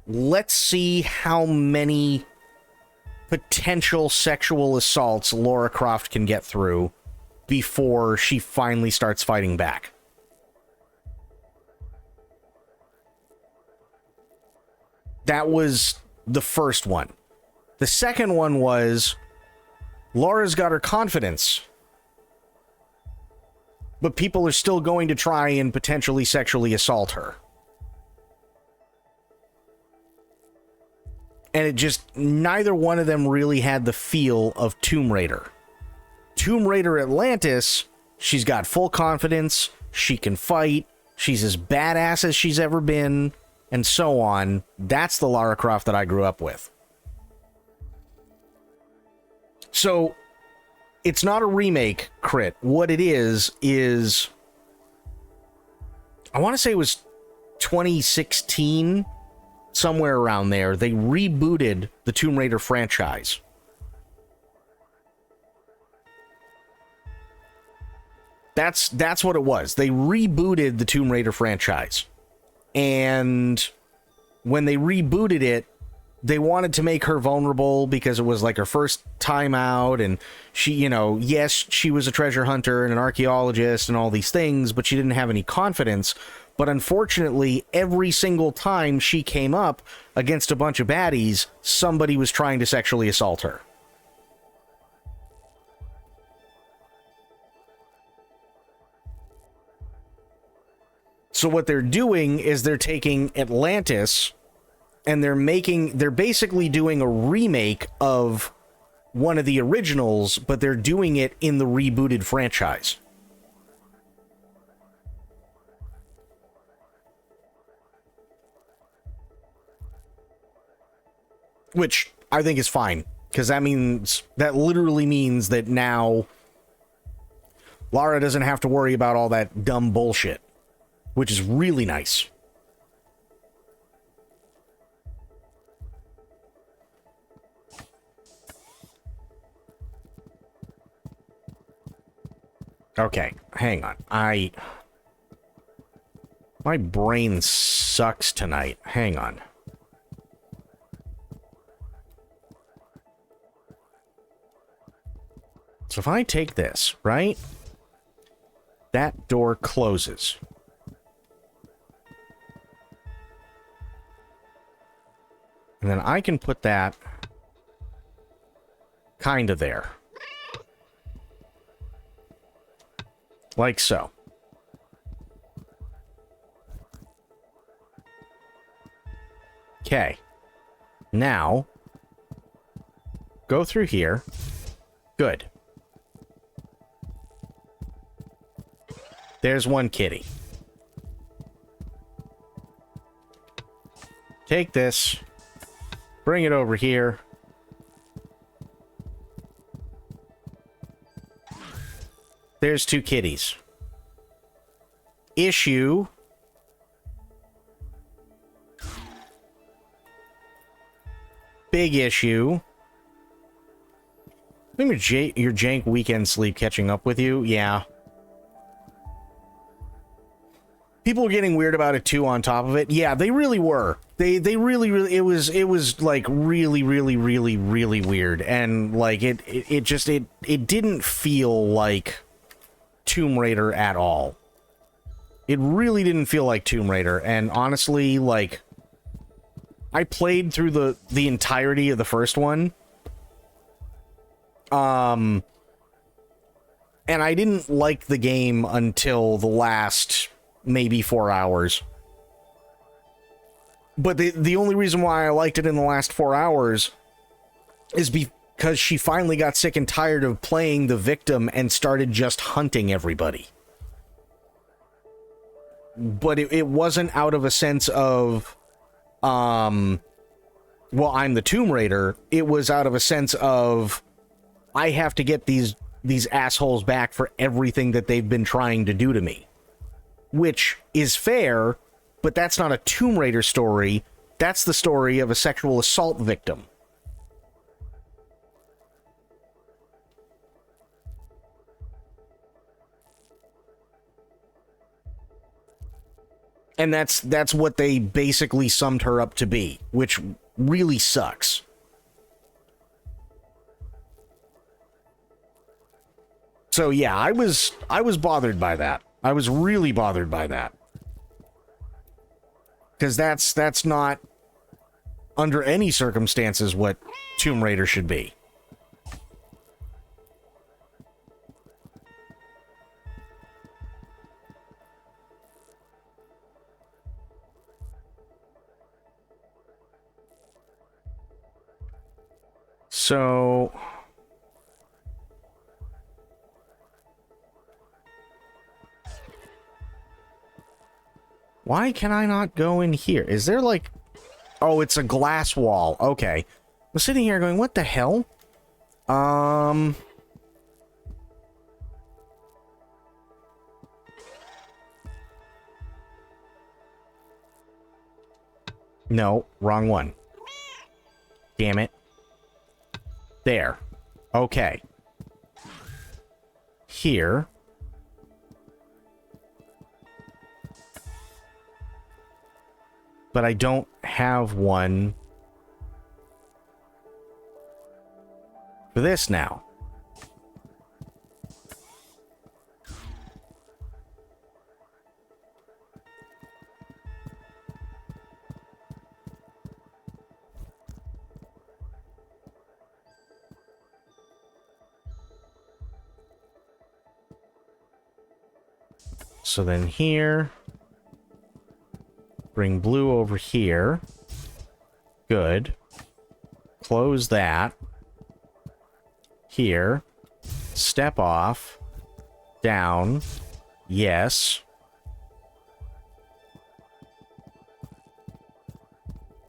let's see how many potential sexual assaults Lara Croft can get through before she finally starts fighting back. That was the first one. The second one was Lara's got her confidence, but people are still going to try and potentially sexually assault her. And it just, neither one of them really had the feel of Tomb Raider. Tomb Raider Atlantis, she's got full confidence, she can fight, she's as badass as she's ever been, and so on. That's the Lara Croft that I grew up with. So, it's not a remake, Crit. What it is, I want to say it was 2016, somewhere around there, they rebooted the Tomb Raider franchise. That's what it was. They rebooted the Tomb Raider franchise. And when they rebooted it, they wanted to make her vulnerable because it was like her first time out, and she, you know, yes, she was a treasure hunter and an archaeologist and all these things, but she didn't have any confidence. But unfortunately, every single time she came up against a bunch of baddies, somebody was trying to sexually assault her. So what they're doing is they're taking Atlantis and they're basically doing a remake of one of the originals, but they're doing it in the rebooted franchise. Which I think is fine, because that literally means that now Lara doesn't have to worry about all that dumb bullshit, which is really nice. Okay, hang on. My brain sucks tonight. Hang on. So if I take this, right? That door closes. And then I can put that kind of there. Like so. Okay. Now, go through here. Good. There's one kitty. Take this. Bring it over here. There's two kitties. Issue. Big issue. I think your jank weekend sleep catching up with you. Yeah. People were getting weird about it too on top of it. Yeah, they really were. They really it was like really weird, and like it didn't feel like Tomb Raider at all. It really didn't feel like Tomb Raider, and honestly, like, I played through the entirety of the first one. And I didn't like the game until the last maybe 4 hours. But the only reason why I liked it in the last 4 hours is because she finally got sick and tired of playing the victim and started just hunting everybody. But it wasn't out of a sense of, well, I'm the Tomb Raider. It was out of a sense of, I have to get these assholes back for everything that they've been trying to do to me. Which is fair, but that's not a Tomb Raider story. That's the story of a sexual assault victim. And that's what they basically summed her up to be, which really sucks. So yeah, I was bothered by that. I was really bothered by that. Because that's not, under any circumstances, what Tomb Raider should be. So... why can I not go in here? Is there like... oh, it's a glass wall. Okay. I'm sitting here going, what the hell? No, wrong one. Damn it. There. Okay. Here. But I don't have one for this now. So then here... bring blue over here. Good. Close that. Here. Step off. Down. Yes.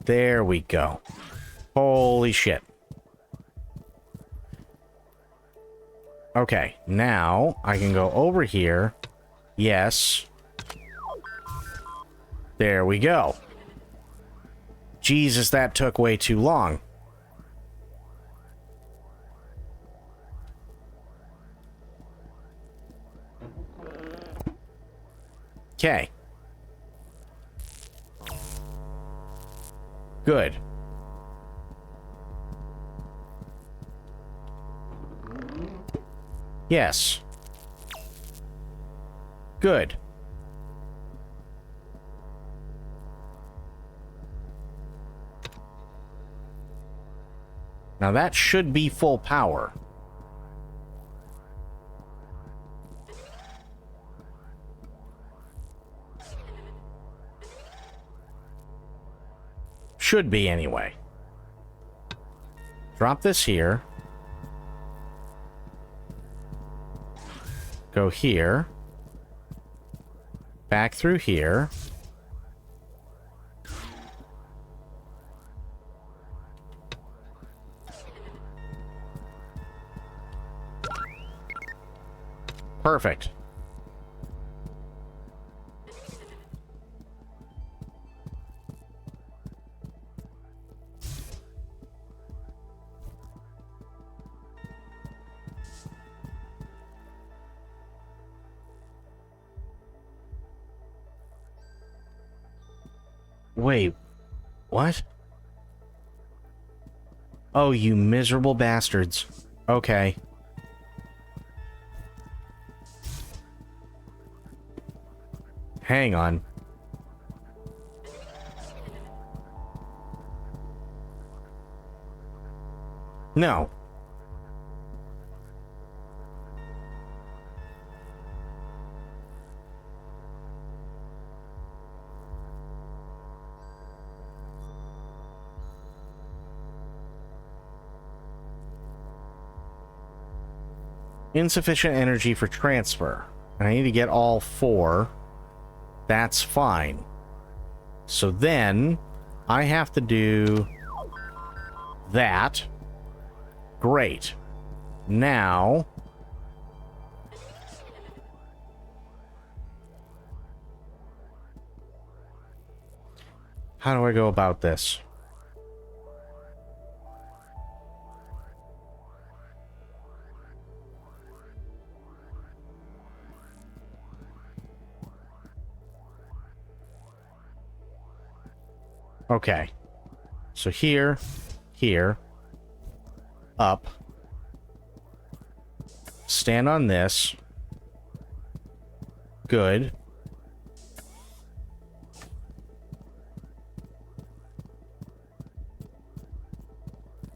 There we go. Holy shit. Okay, now I can go over here. Yes. There we go. Jesus, that took way too long. Okay. Good. Yes. Good. Now that should be full power. Should be anyway. Drop this here. Go here. Back through here. Perfect. Wait, what? Oh, you miserable bastards. Okay. Hang on. No. Insufficient energy for transfer. I need to get all 4. That's fine. So then I have to do that. Great. Now how do I go about this? Okay. So here, here, up, Stand on this. Good.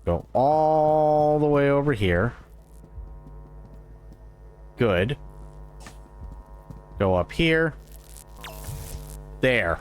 Go all the way over here. Good. Go up here. There.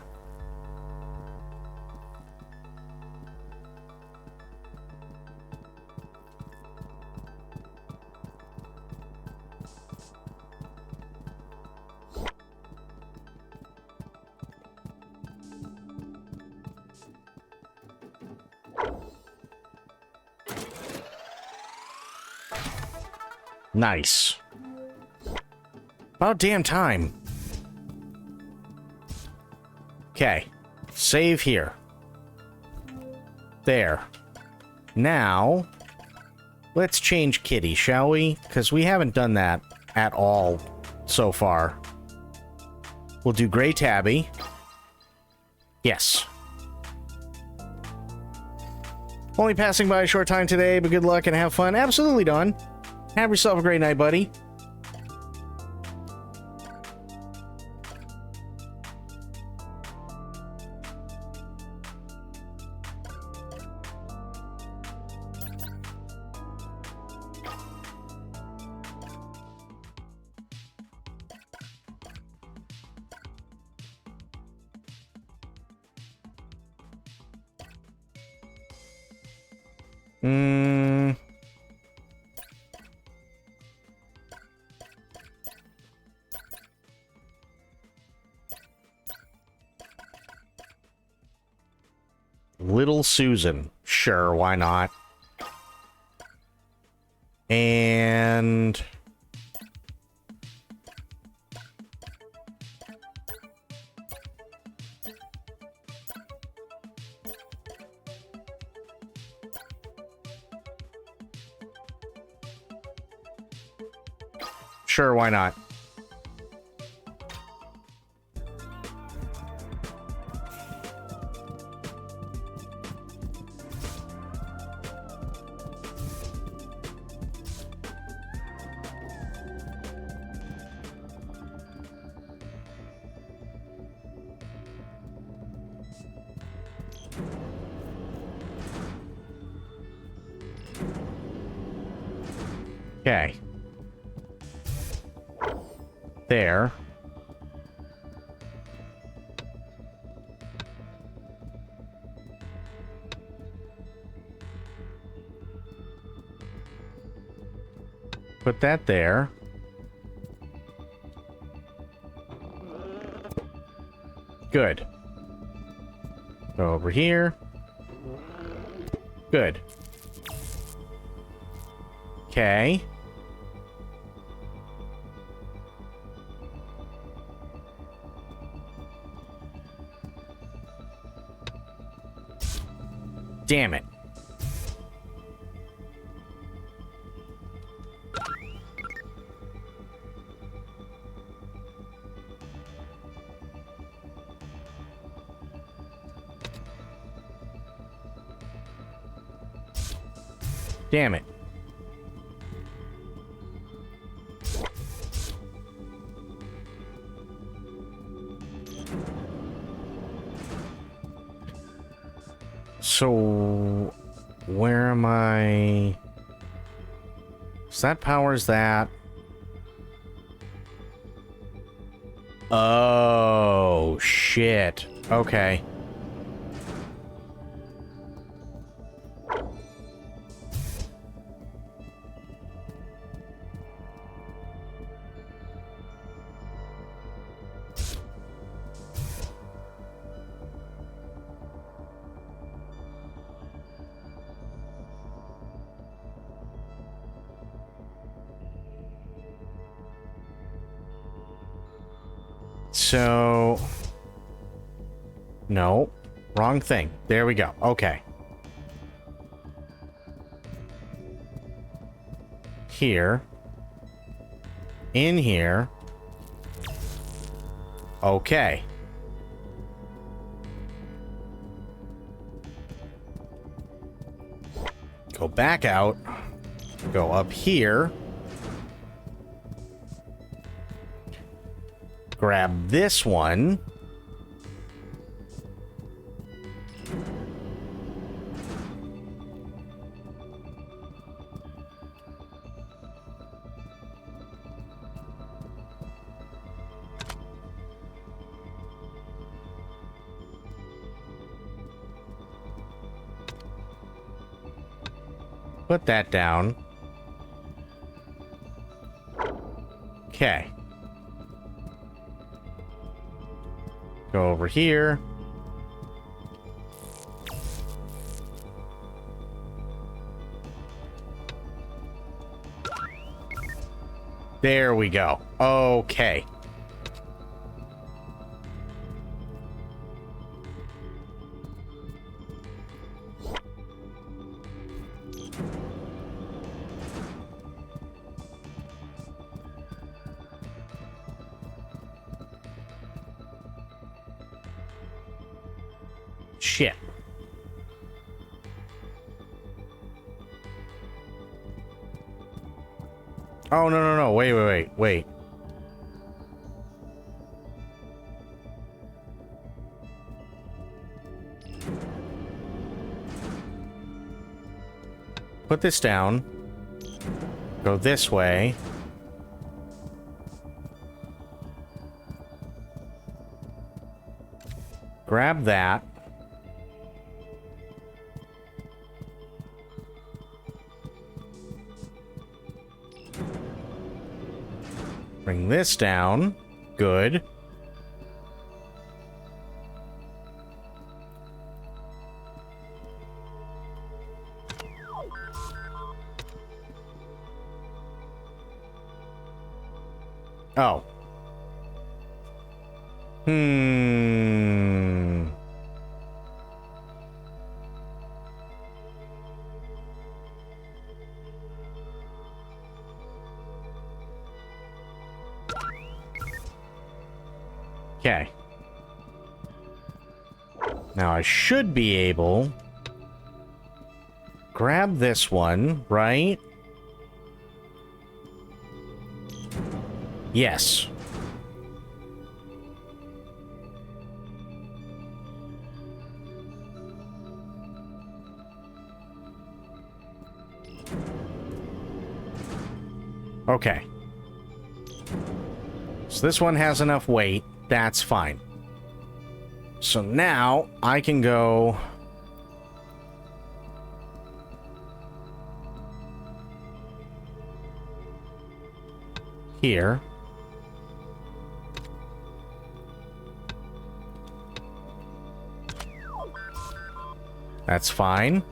Nice. About damn time. Okay. Save here. There. Now, let's change Kitty, shall we? Because we haven't done that at all so far. We'll do Gray Tabby. Yes. Only passing by a short time today, but good luck and have fun. Absolutely, Don. Have yourself a great night, buddy. Little Susan. Sure, why not? And... sure, why not? Okay. There. Put that there. Good. Go over here. Good. Okay. Damn it. Damn it. So, where am I? So that powers that. Oh, shit. Okay. So, no, wrong thing. There we go. Okay. Here. In here. Okay. Go back out. Go up here. Grab this one. Put that down. Okay. Go over here. There we go. Okay. Shit. Oh, no. Wait. Put this down. Go this way. Grab that. Bring this down. Good. Oh. Okay. Now I should be able grab this one, right? Yes. Okay. So this one has enough weight. That's fine. So now I can go here. That's fine.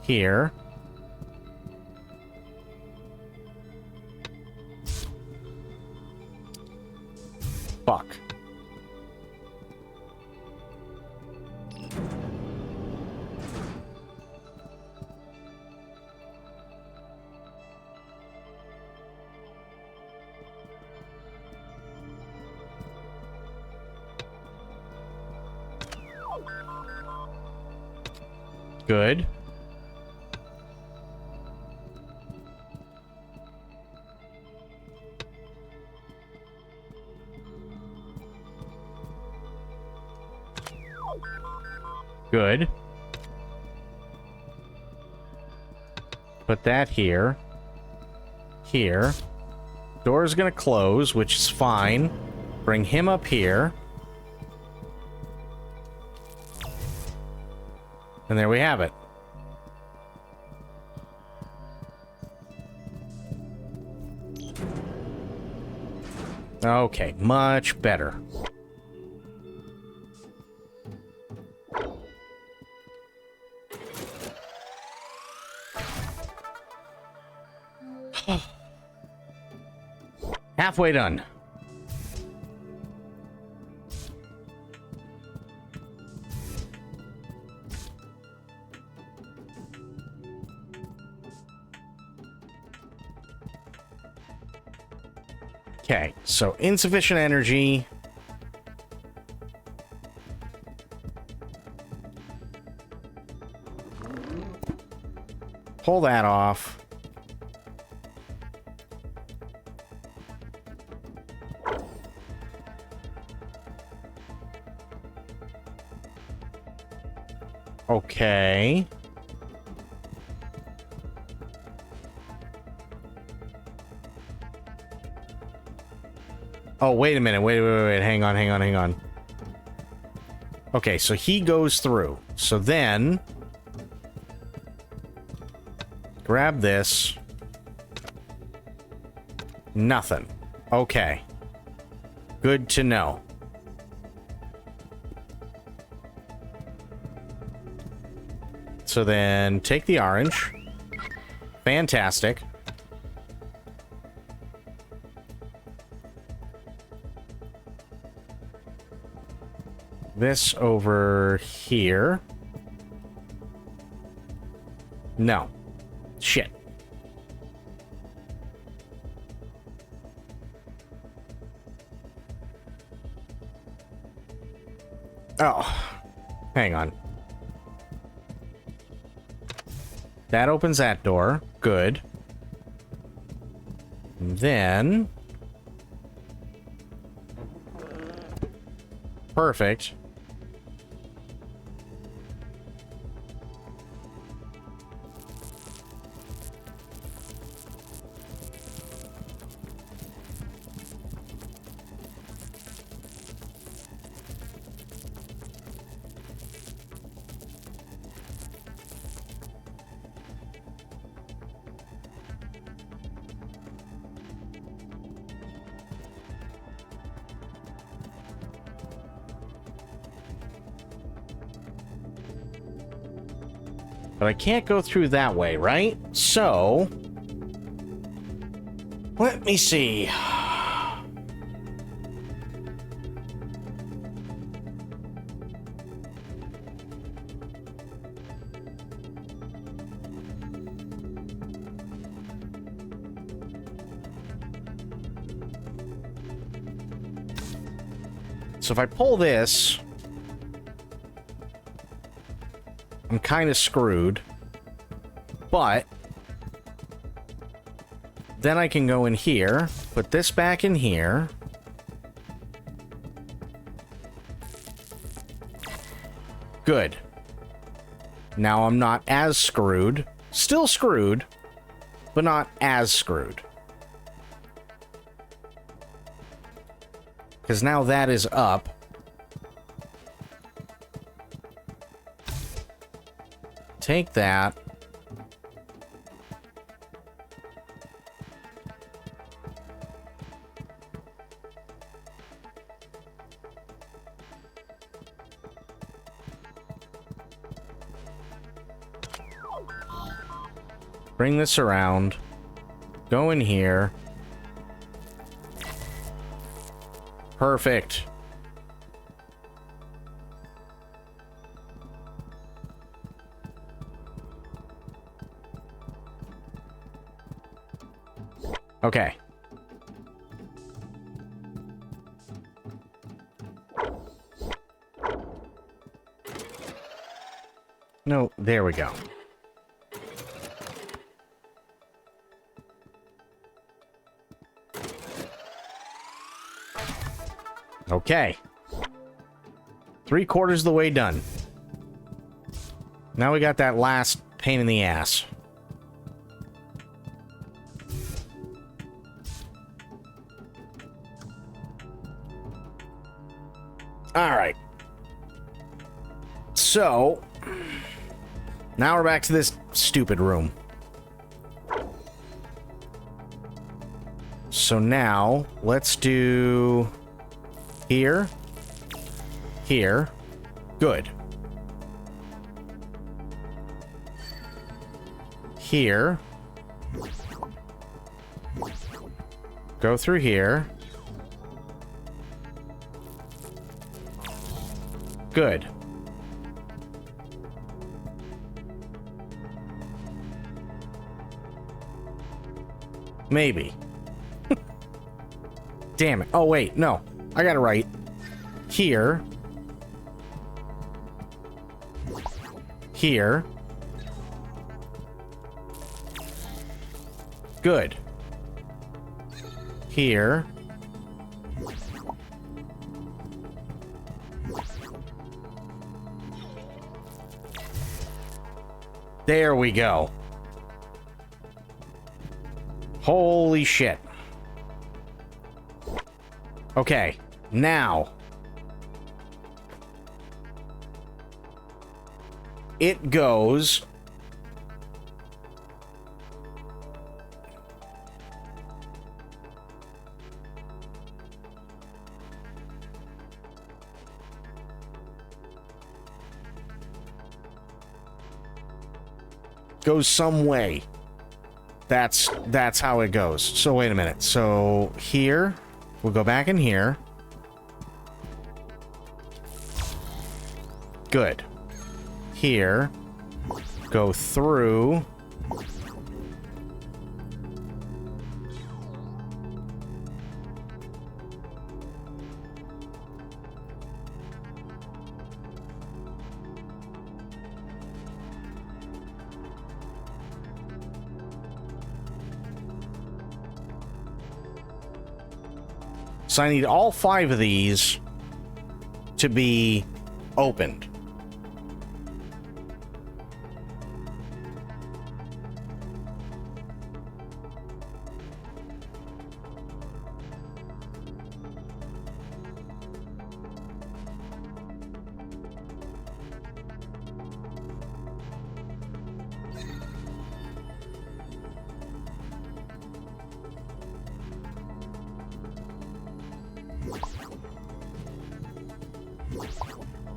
Here. Fuck. Good. Good. Put that here. Here. Door's gonna close, which is fine. Bring him up here. And there we have it. Okay, much better. Halfway done. Okay, so insufficient energy. Pull that off. Okay. Oh, wait a minute. Wait. Hang on. Okay, so he goes through. So then... grab this. Nothing. Okay. Good to know. So then take the orange. Fantastic. This over here. No. Shit. Oh. Hang on. That opens that door. Good. And then... perfect. But I can't go through that way, right? So... let me see. So if I pull this... I'm kind of screwed, but then I can go in here, put this back in here. Good. Now I'm not as screwed. Still screwed, but not as screwed. Because now that is up. Take that. Bring this around. Go in here. Perfect. Okay. No, there we go. Okay. 3/4 of the way done. Now we got that last pain in the ass. Alright. So, now we're back to this stupid room. So now, let's do... here. Here. Good. Here. Go through here. Good. Maybe. Damn it. Oh, wait. No. I got it right. Here. Here. Good. Here. There we go. Holy shit. Okay, now. It goes... goes some way. That's how it goes. So wait a minute. So here, we'll go back in here. Good. Here, go through. So I need all 5 of these to be opened.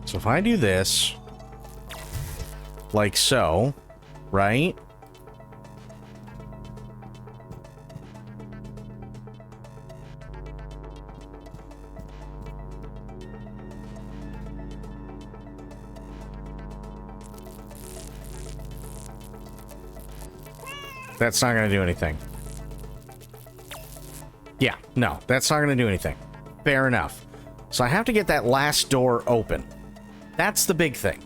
So if I do this, like so, right? That's not going to do anything. Yeah, no, that's not going to do anything. Fair enough. So I have to get that last door open. That's the big thing.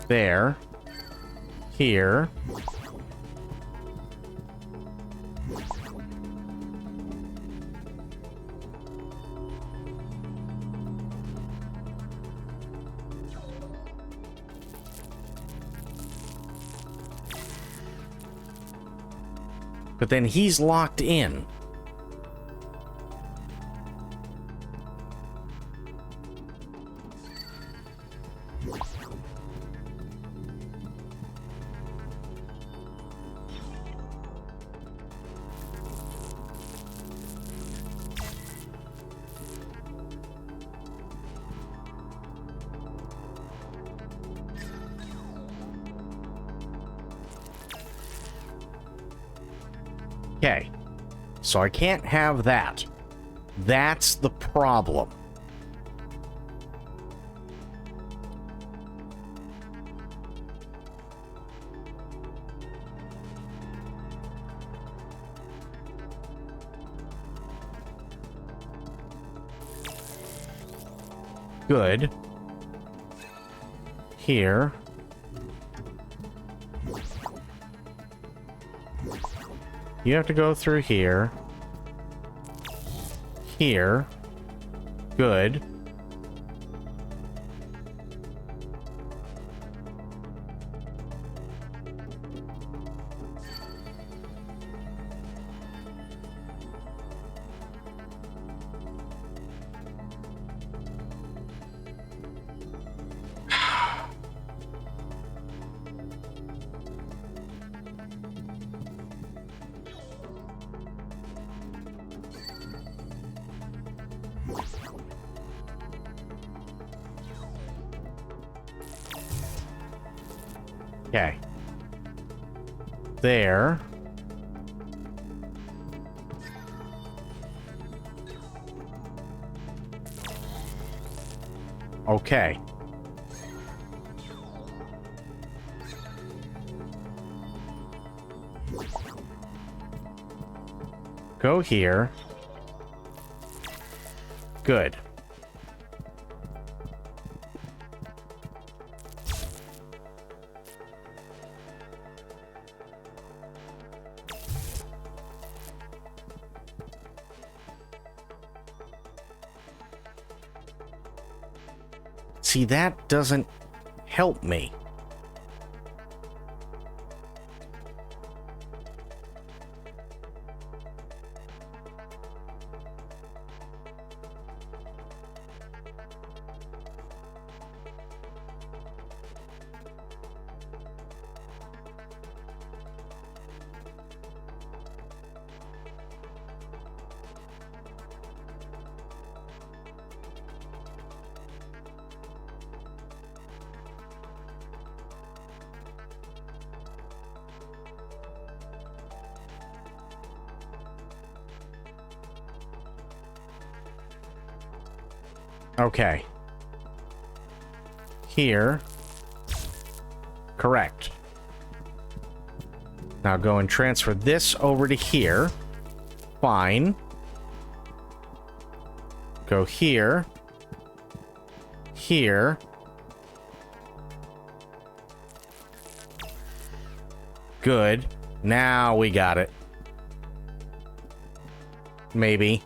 There. Here. But then he's locked in. Okay, so I can't have that. That's the problem. Good. Here. You have to go through here. Here. Good. Okay. There. Okay. Go here. Good. See, that doesn't help me. Okay. Here. Correct. Now go and transfer this over to here. Fine. Go here. Here. Good. Now we got it. Maybe.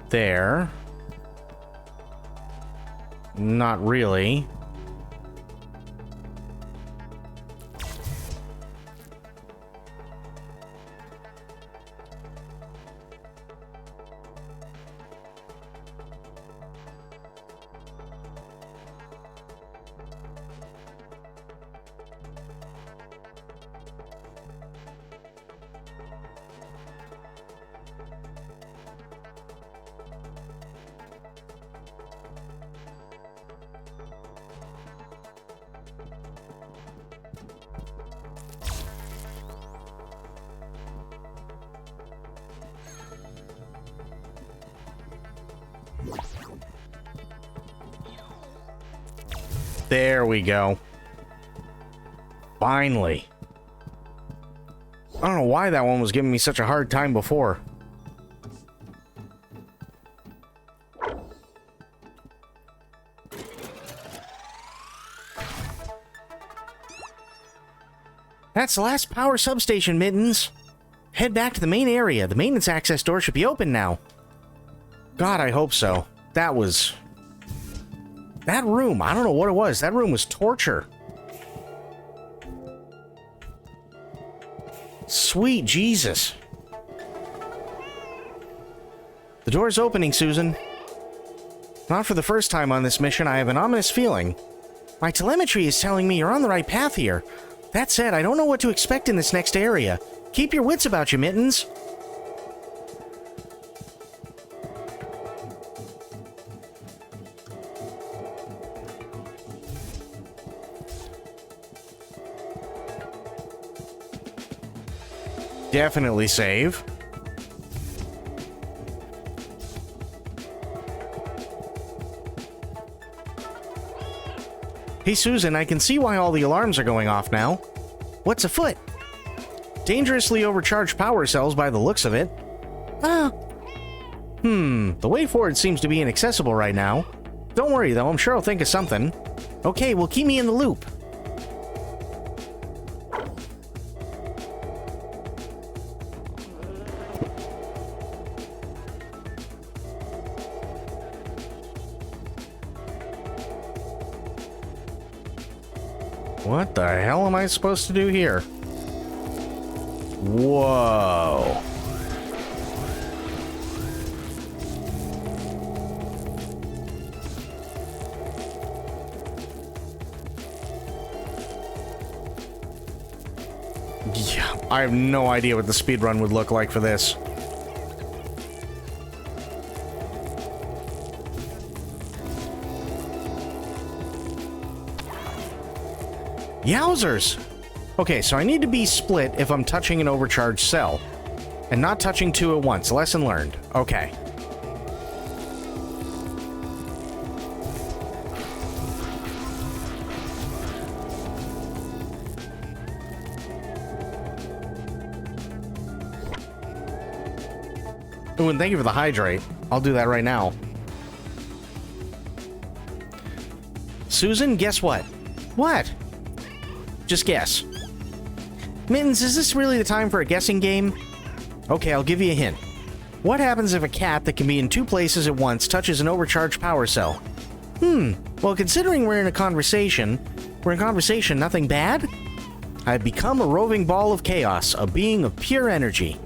There. Not really. There we go. Finally. I don't know why that one was giving me such a hard time before. That's the last power substation, Mittens. Head back to the main area. The maintenance access door should be open now. God, I hope so. That was... That room, I don't know what it was. That room was torture. Sweet Jesus. The door's opening, Susan. Not for the first time on this mission, I have an ominous feeling. My telemetry is telling me you're on the right path here. That said, I don't know what to expect in this next area. Keep your wits about you, Mittens. Definitely save. Hey, Susan, I can see why all the alarms are going off now. What's afoot? Dangerously overcharged power cells by the looks of it. The way forward seems to be inaccessible right now. Don't worry, though, I'm sure I'll think of something. Okay, well, keep me in the loop. What the hell am I supposed to do here? Whoa. Yeah, I have no idea what the speedrun would look like for this. Yowzers! Okay, so I need to be split if I'm touching an overcharged cell. And not touching two at once. Lesson learned. Okay. Oh, and thank you for the hydrate. I'll do that right now. Susan, guess what? What? Just guess. Mittens, is this really the time for a guessing game? Okay, I'll give you a hint. What happens if a cat that can be in two places at once touches an overcharged power cell? Well, considering we're in conversation, nothing bad? I've become a roving ball of chaos, a being of pure energy.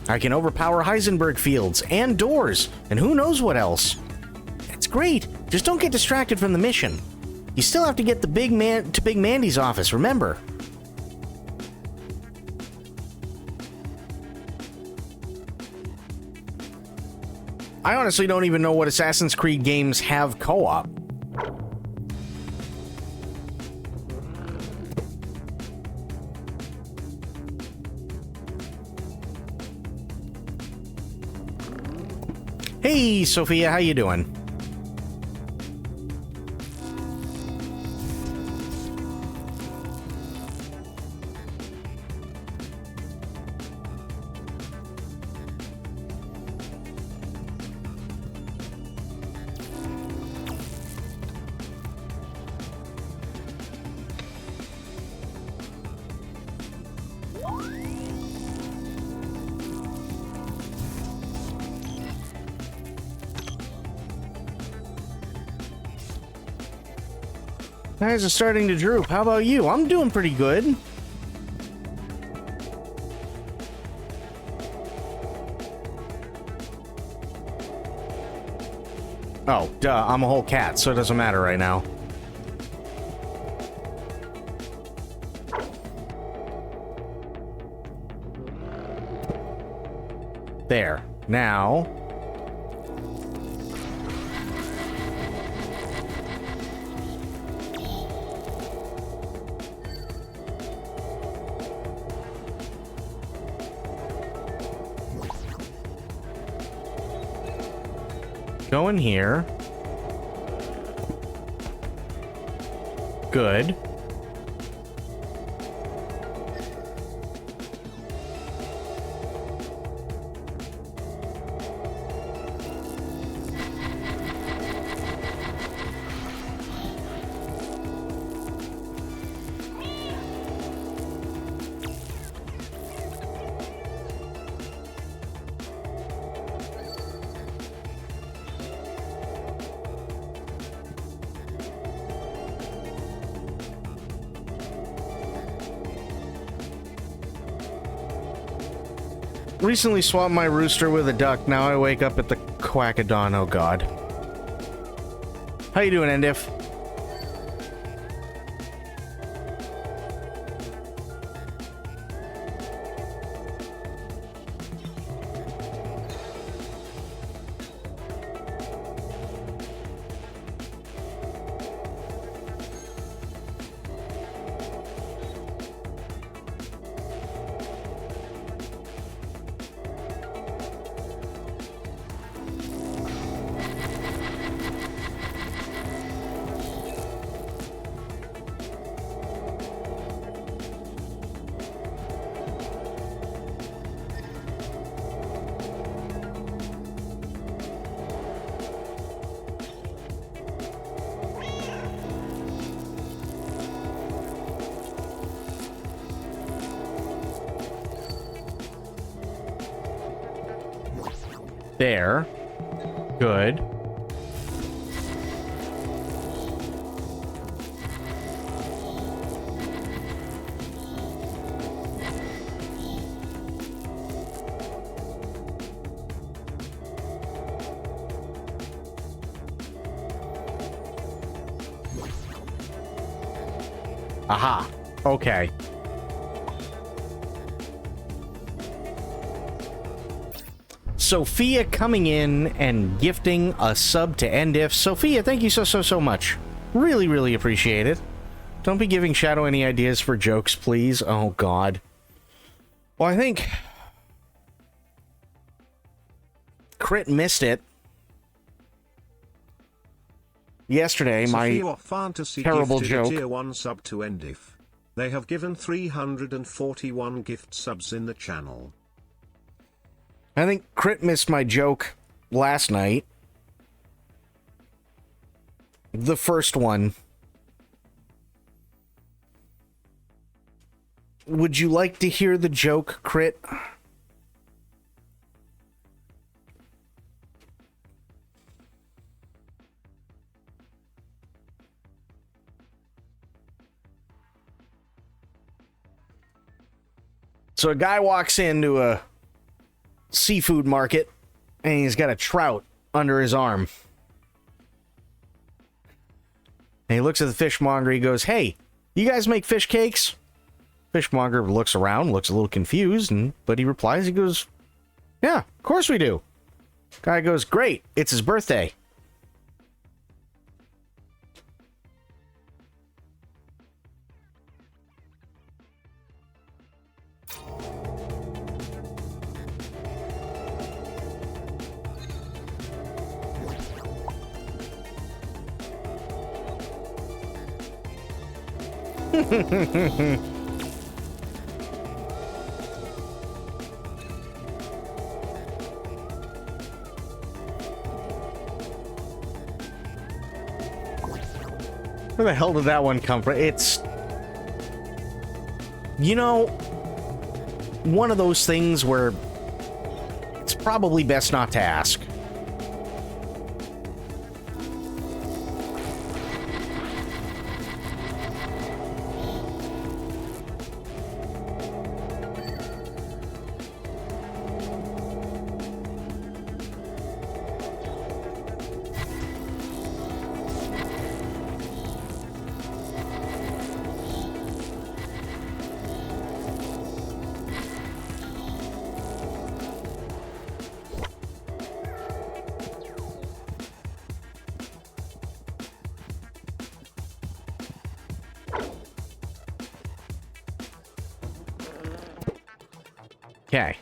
I can overpower Heisenberg fields and doors, and who knows what else. That's great, just don't get distracted from the mission. You still have to get to Big Mandy's office, remember? I honestly don't even know what Assassin's Creed games have co-op. Hey, Sophia, how you doing? Eyes are starting to droop. How about you? I'm doing pretty good. Oh, duh, I'm a whole cat, so it doesn't matter right now. There. Now... go in here. Good. Recently swapped my rooster with a duck. Now I wake up at the quack of dawn. Oh god. How you doing, Endif? There. Good. Aha. Okay. Sophia coming in and gifting a sub to Endif. Sophia, thank you so much. Really, really appreciate it. Don't be giving Shadow any ideas for jokes, please. Oh, God. Well, I think Crit missed it. Yesterday, my Fantasy terrible gifted joke. a tier 1 sub to Endif. They have given 341 gift subs in the channel. I think Crit missed my joke last night. The first one. Would you like to hear the joke, Crit? So a guy walks into a seafood market and he's got a trout under his arm. And he looks at the fishmonger. He goes, "Hey, you guys make fish cakes?" Fishmonger looks around, looks a little confused, but he replies, he goes, "Yeah, of course we do." Guy goes, "Great, it's his birthday." Where the hell did that one come from? It's, you know, one of those things where it's probably best not to ask. Okay.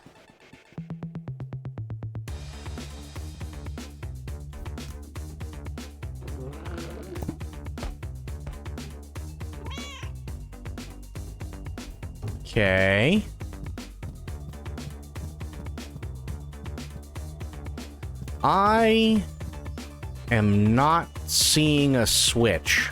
Okay. I am not seeing a switch.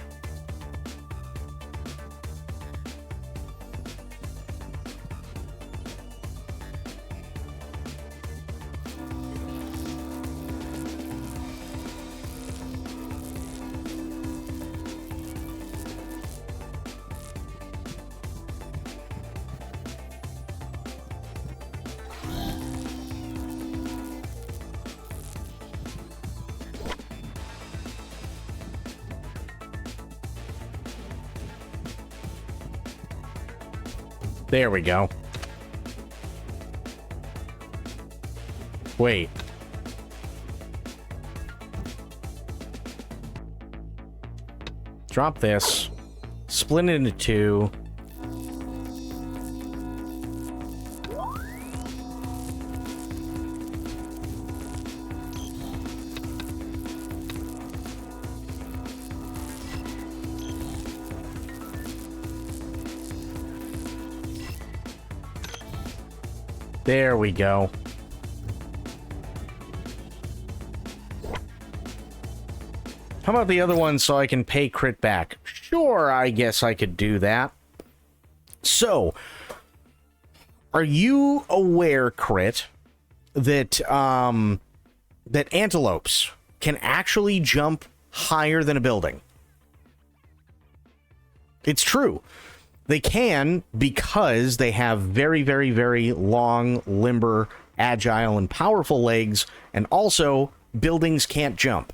There we go. Wait. Drop this. Split it into two. There we go. How about the other one so I can pay Crit back? Sure, I guess I could do that. So, are you aware, Crit, that that antelopes can actually jump higher than a building? It's true. They can because they have very, very, very long, limber, agile, and powerful legs, and also buildings can't jump.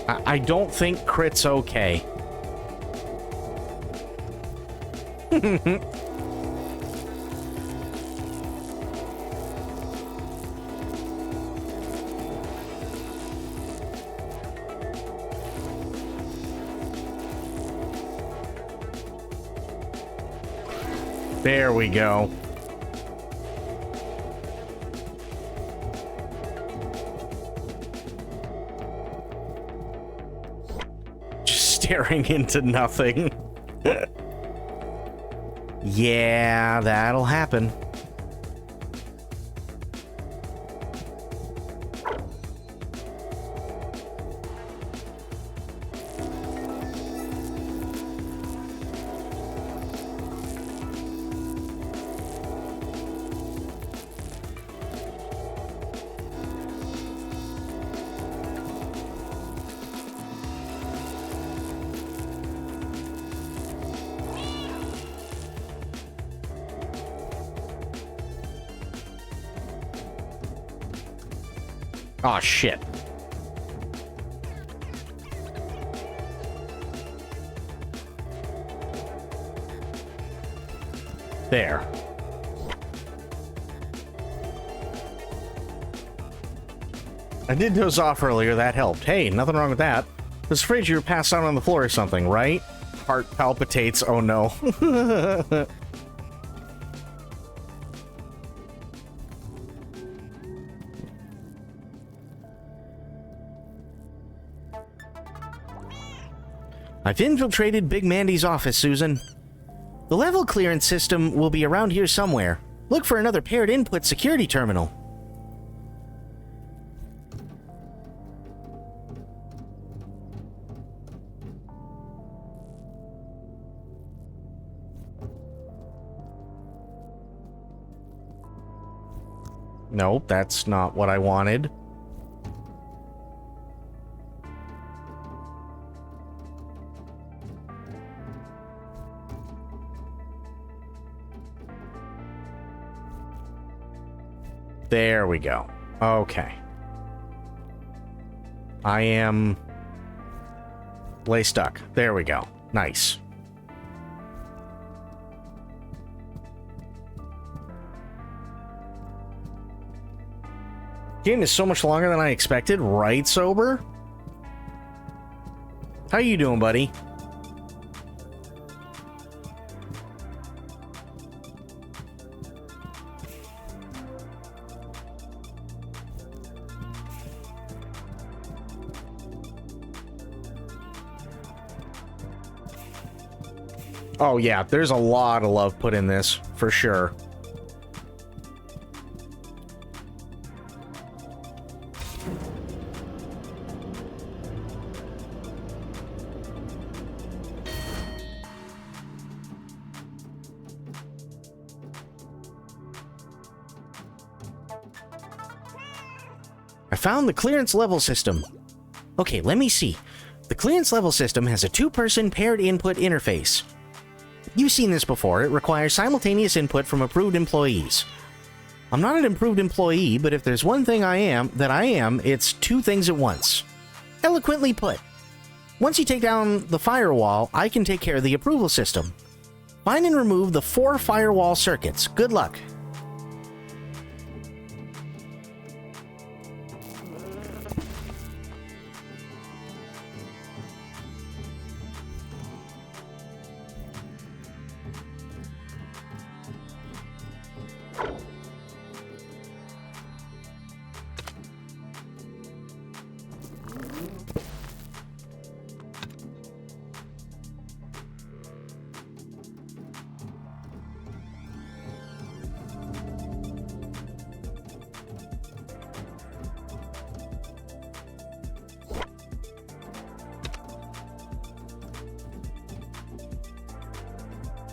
I don't think crit's okay. There we go. Just staring into nothing. Yeah, that'll happen. Oh, shit. There. I did doze off earlier, that helped. Hey, nothing wrong with that. I was afraid you were passed out on the floor or something, right? Heart palpitates, oh no. I've infiltrated Big Mandy's office, Susan. The level clearance system will be around here somewhere. Look for another paired input security terminal. Nope, that's not what I wanted. There we go. Okay. I am... lay stuck. There we go. Nice. Game is so much longer than I expected, right, Sober? How you doing, buddy? Oh yeah, there's a lot of love put in this, for sure. I found the clearance level system. Okay, let me see. The clearance level system has a two-person paired input interface. You've seen this before. It requires simultaneous input from approved employees. I'm not an approved employee, but if there's one thing I am, it's two things at once. Eloquently put. Once you take down the firewall, I can take care of the approval system. Find and remove the 4 firewall circuits. Good luck.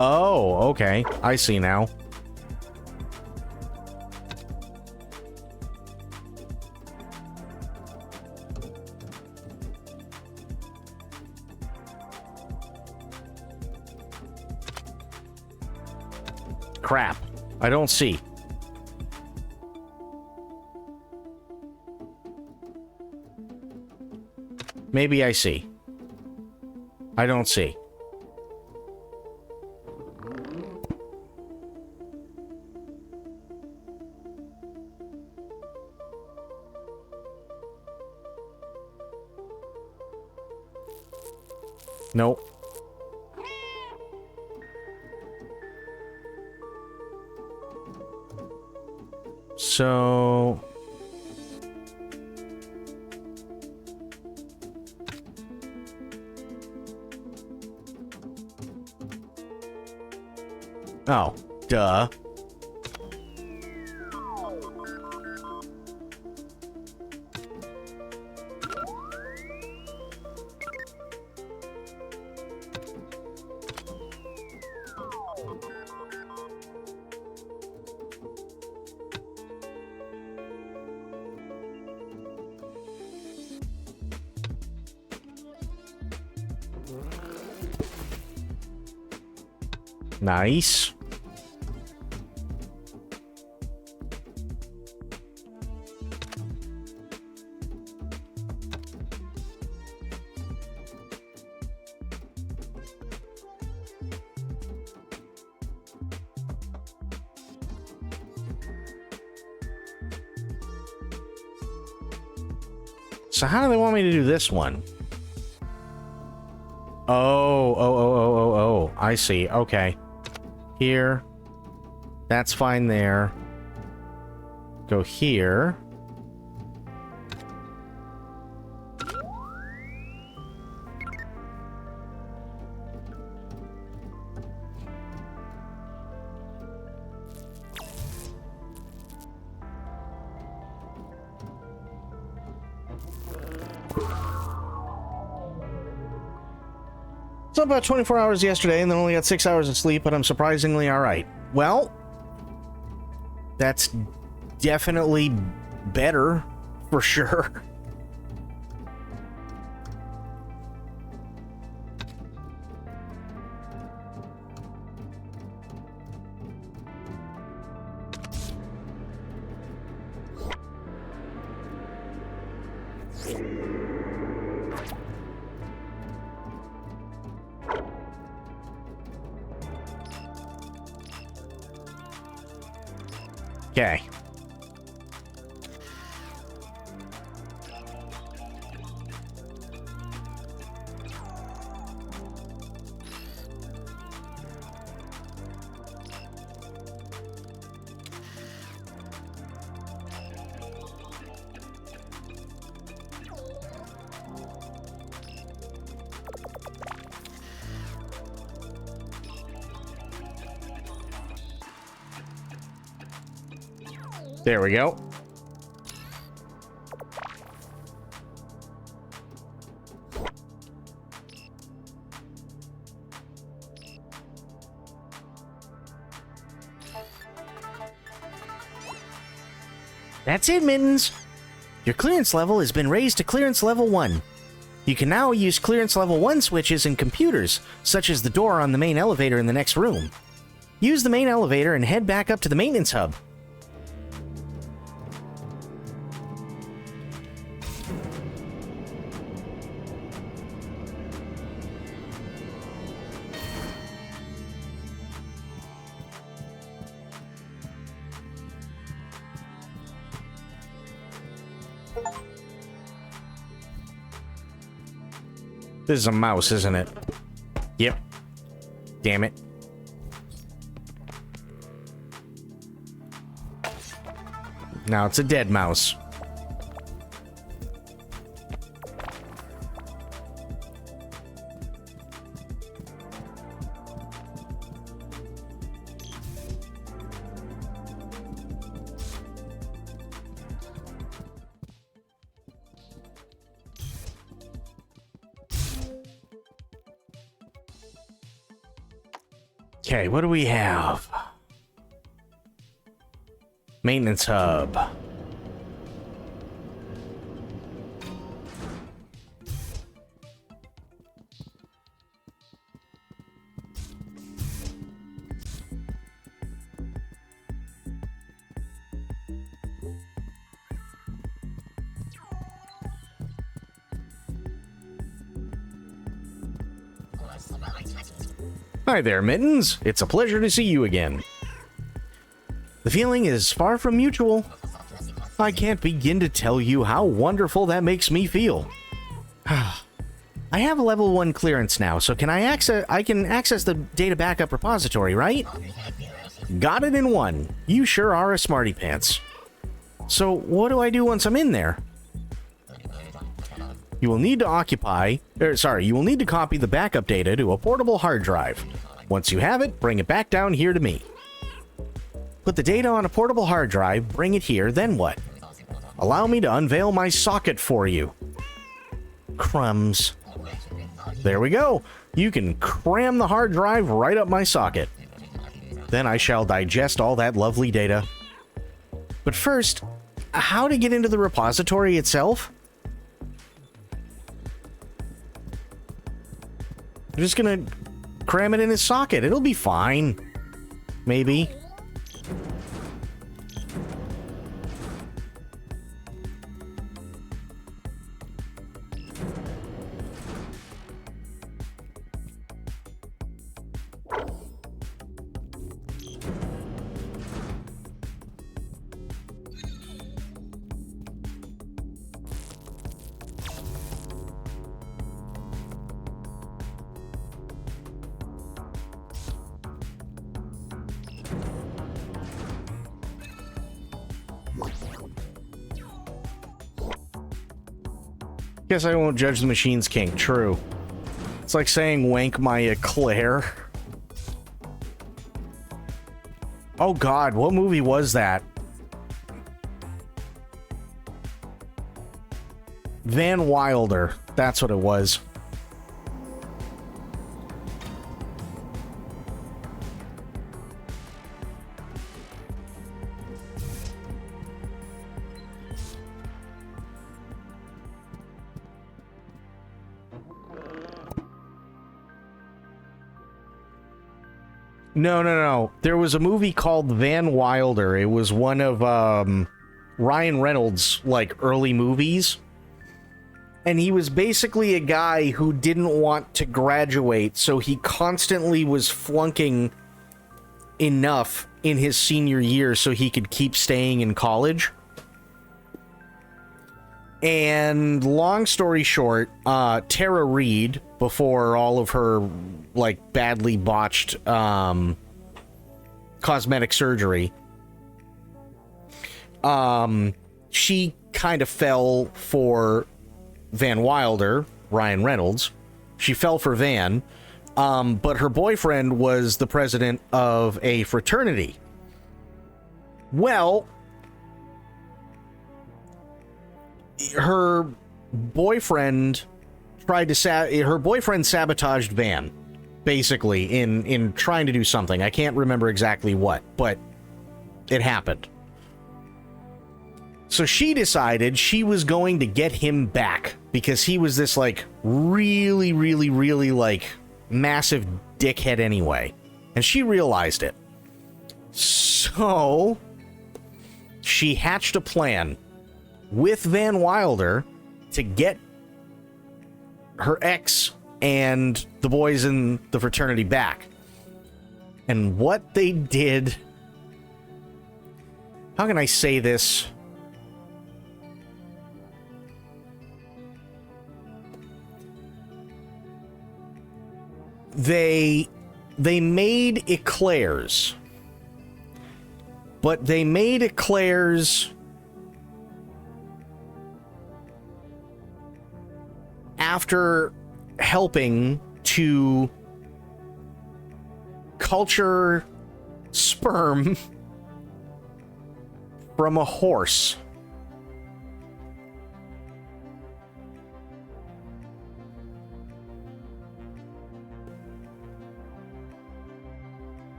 Oh, okay. I see now. Crap. I don't see. Maybe I see. I don't see. Nope. So... Oh, duh. Nice. So how do they want me to do this one? Oh, I see. Okay. Here. That's fine there. Go here. So about 24 hours yesterday, and then only got 6 hours of sleep, but I'm surprisingly alright. Well, that's definitely better, for sure. Okay. There we go. That's it, Mittens. Your clearance level has been raised to clearance level 1. You can now use clearance level 1 switches in computers, such as the door on the main elevator in the next room. Use the main elevator and head back up to the maintenance hub. This is a mouse, isn't it? Yep. Damn it. Now it's a dead mouse. Okay, what do we have? Maintenance hub. Hi there, Mittens. It's a pleasure to see you again. The feeling is far from mutual. I can't begin to tell you how wonderful that makes me feel. I have a level 1 clearance now, so I can access the data backup repository, right? Got it in 1. You sure are a smarty pants. So what do I do once I'm in there? You will need to copy the backup data to a portable hard drive. Once you have it, bring it back down here to me. Put the data on a portable hard drive, bring it here, then what? Allow me to unveil my socket for you. Crumbs. There we go. You can cram the hard drive right up my socket. Then I shall digest all that lovely data. But first, how to get into the repository itself? I'm just gonna cram it in his socket. It'll be fine. Maybe. Guess I won't judge the machine's kink. True. It's like saying wank my eclair. Oh god, what movie was that? Van Wilder. That's what it was. No. There was a movie called Van Wilder. It was one of Ryan Reynolds' early movies. And he was basically a guy who didn't want to graduate, so he constantly was flunking enough in his senior year so he could keep staying in college. And long story short, Tara Reid, before all of her badly botched cosmetic surgery, she kind of fell for Van Wilder, Ryan Reynolds. She fell for Van, but her boyfriend was the president of a fraternity. Well, her boyfriend sabotaged Van, basically, in trying to do something. I can't remember exactly what, but it happened. So she decided she was going to get him back because he was this really massive dickhead anyway. And she realized it. So she hatched a plan with Van Wilder to get her ex and the boys in the fraternity back. And what they did... How can I say this? They made eclairs. But they made eclairs after helping to culture sperm from a horse.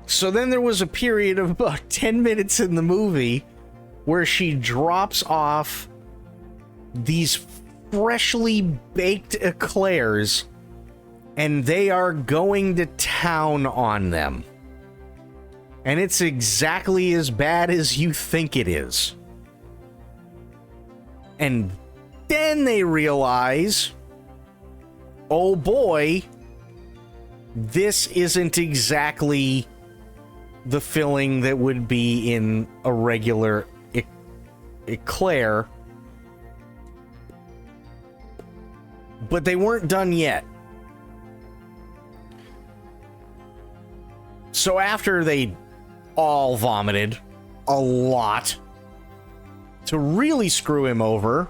So then there was a period of about 10 minutes in the movie where she drops off these freshly baked eclairs and they are going to town on them. And it's exactly as bad as you think it is. And then they realize, oh boy, this isn't exactly the filling that would be in a regular eclair. But they weren't done yet. So after they all vomited a lot to really screw him over,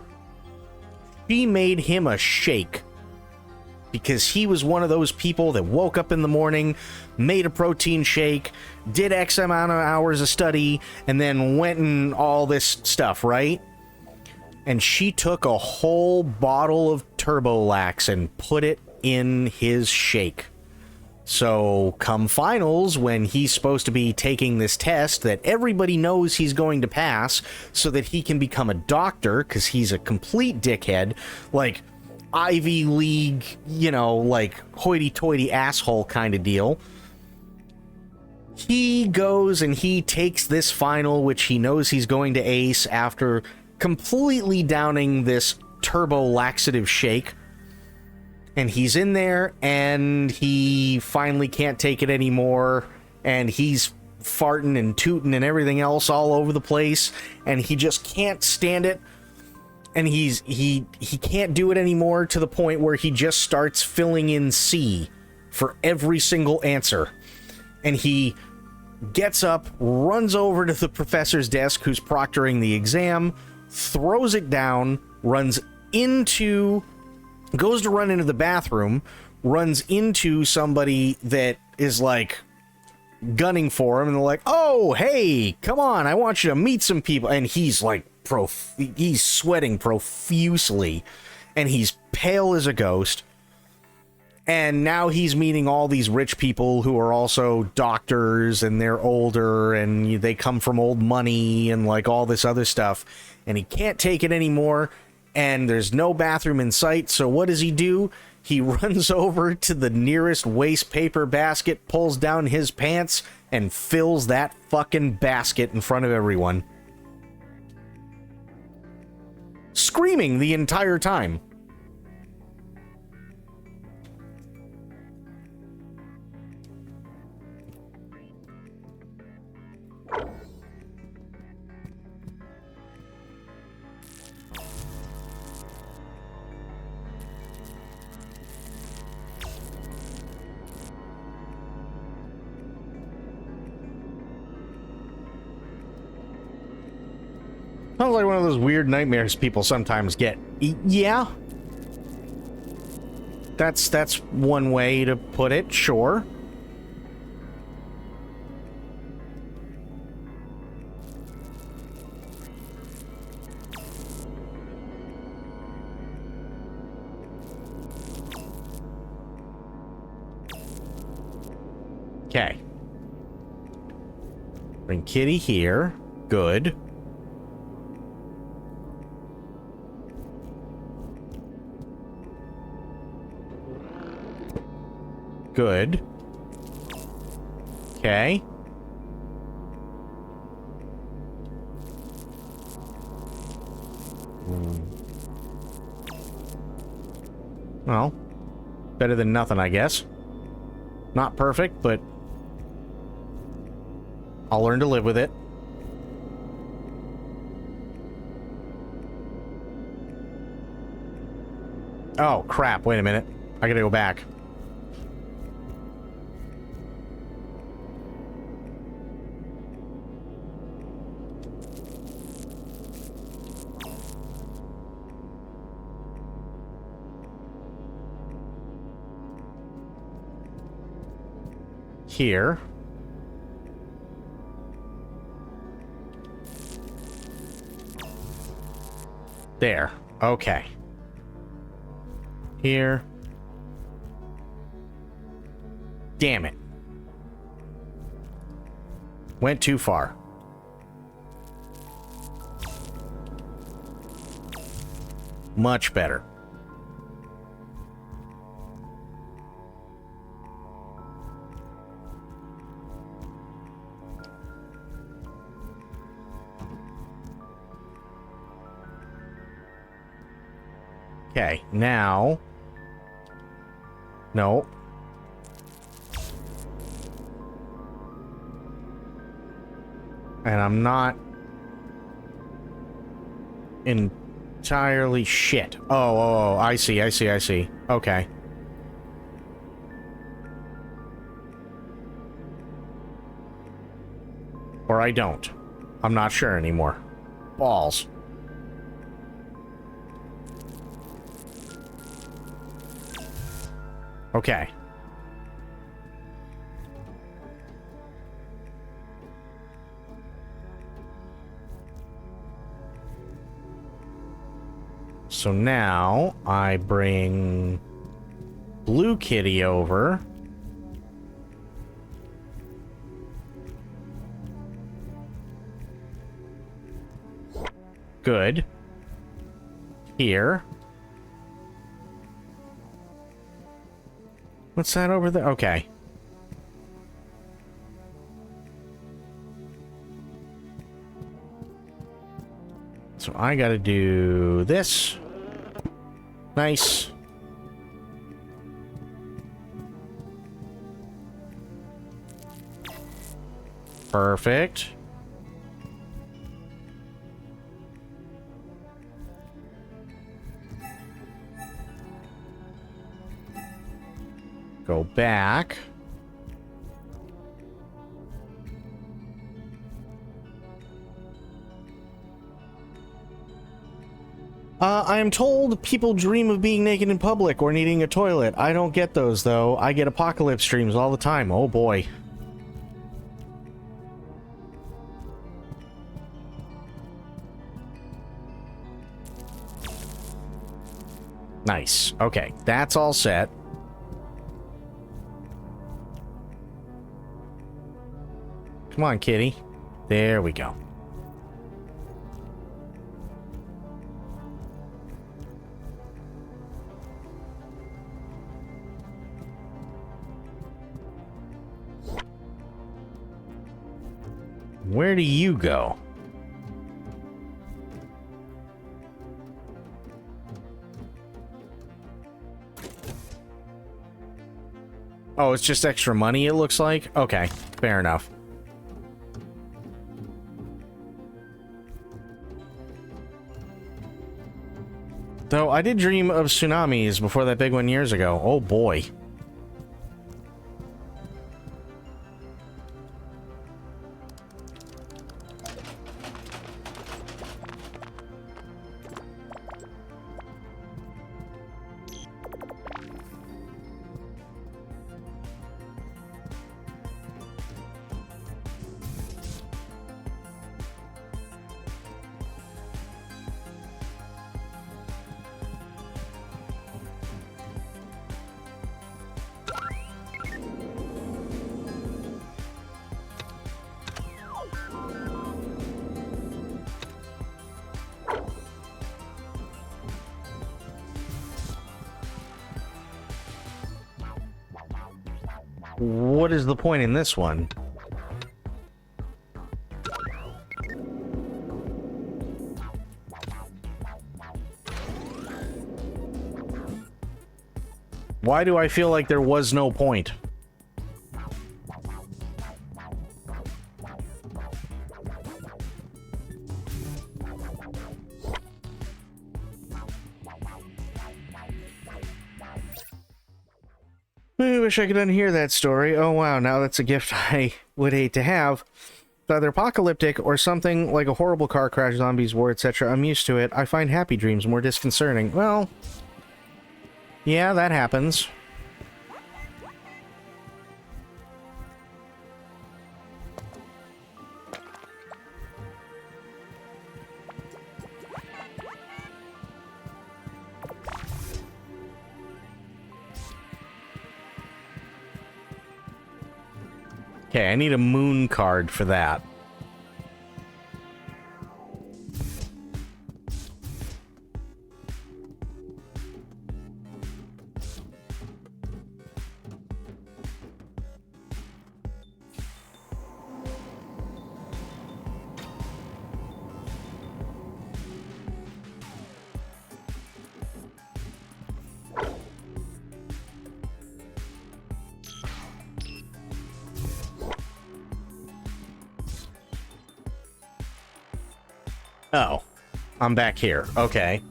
she made him a shake. Because he was one of those people that woke up in the morning, made a protein shake, did X amount of hours of study, and then went and all this stuff, right? And she took a whole bottle of Turbolax and put it in his shake. So come finals, when he's supposed to be taking this test that everybody knows he's going to pass so that he can become a doctor, because he's a complete dickhead, like Ivy League, you know, like hoity-toity asshole kind of deal. He goes and he takes this final, which he knows he's going to ace after completely downing this turbo laxative shake. And he's in there and he finally can't take it anymore. And he's farting and tooting and everything else all over the place. And he just can't stand it. And he can't do it anymore, to the point where he just starts filling in C for every single answer. And he gets up, runs over to the professor's desk who's proctoring the exam, throws it down, goes to run into the bathroom, runs into somebody that is like gunning for him, and they're like, "Oh, hey, come on, I want you to meet some people." And he's like, he's sweating profusely, and he's pale as a ghost. And now he's meeting all these rich people who are also doctors, and they're older, and they come from old money, and like all this other stuff. And he can't take it anymore, and there's no bathroom in sight. So what does he do? He runs over to the nearest waste paper basket, pulls down his pants, and fills that fucking basket in front of everyone. Screaming the entire time. Sounds like one of those weird nightmares people sometimes get. Yeah. That's one way to put it, sure. Okay. Bring Kitty here. Good. Good. Okay. Well, better than nothing, I guess. Not perfect, but I'll learn to live with it. Oh, crap. Wait a minute. I gotta go back. Here. There. Okay. Here. Damn it. Went too far. Much better. Okay, now No. And I'm not entirely shit. Oh, I see. Okay. Or I don't. I'm not sure anymore. Balls. Okay. So now I bring Blue Kitty over. Good. Here. What's that over there? Okay. So I gotta do this. Nice. Perfect. Go back. I am told people dream of being naked in public or needing a toilet. I don't get those, though. I get apocalypse dreams all the time. Oh, boy. Nice. Okay, that's all set. Come on, kitty. There we go. Where do you go? Oh, it's just extra money, it looks like? Okay, fair enough. Though I did dream of tsunamis before that big one years ago. Oh boy. What is the point in this one? Why do I feel like there was no point? I wish I could unhear that story. Oh wow, now that's a gift I would hate to have. It's either apocalyptic or something like a horrible car crash, zombies, war, etc. I'm used to it. I find happy dreams more disconcerting. Well, yeah, that happens. Okay, I need a moon card for that. Oh, I'm back here. Okay.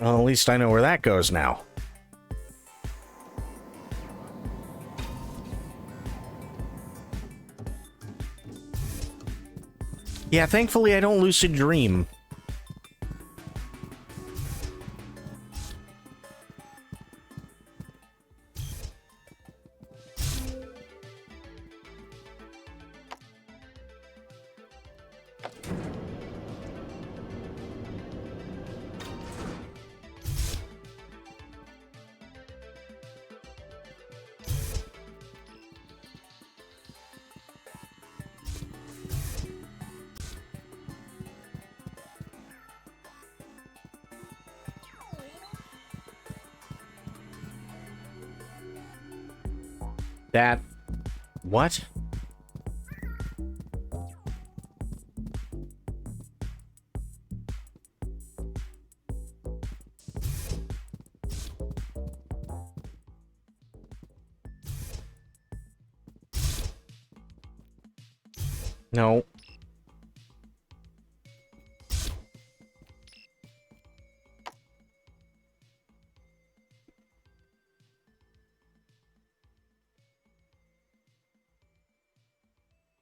Well, at least I know where that goes now. Yeah, thankfully I don't lucid dream. That... What? No.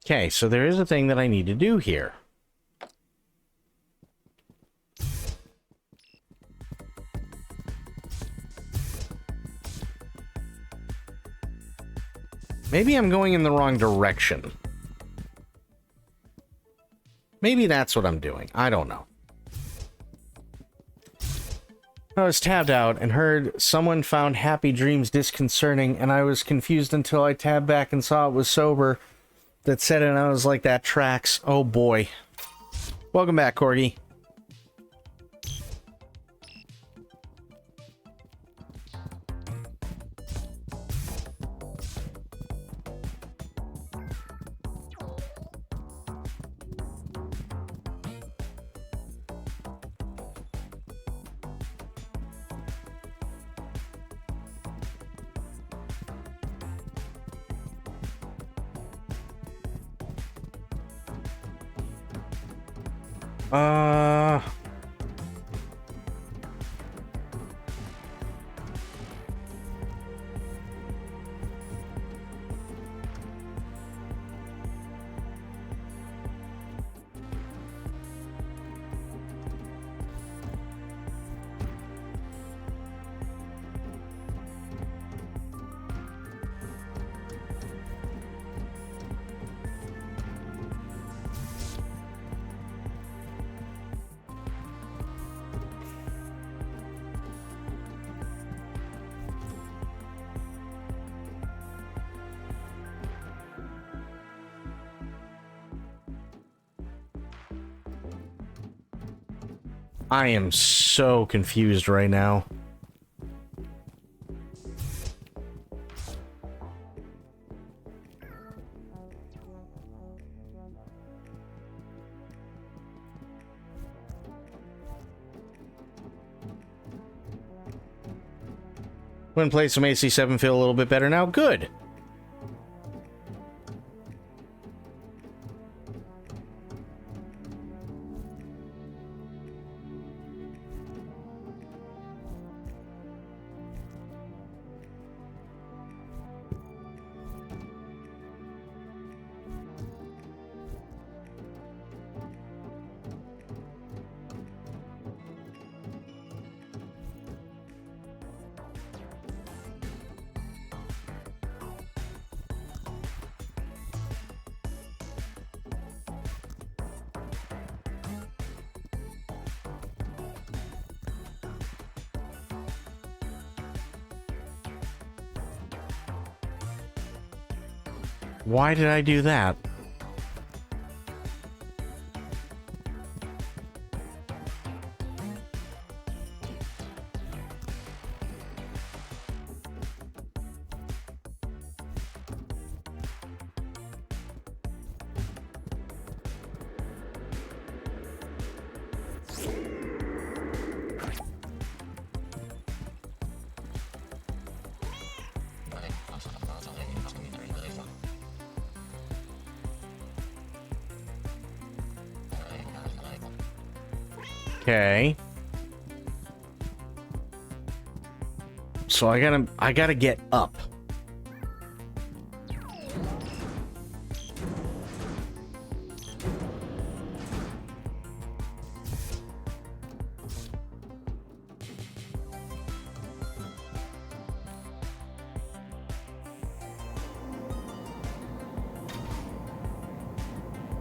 Okay, so there is a thing that I need to do here. Maybe I'm going in the wrong direction. Maybe that's what I'm doing. I don't know. I was tabbed out and heard someone found Happy Dreams disconcerting, and I was confused until I tabbed back and saw it was Sober that said it, and I was like, that tracks. Oh boy. Welcome back, Corgi. I am so confused right now. When play some AC7 feel a little bit better now. Good. Why did I do that? Okay. So I gotta get up.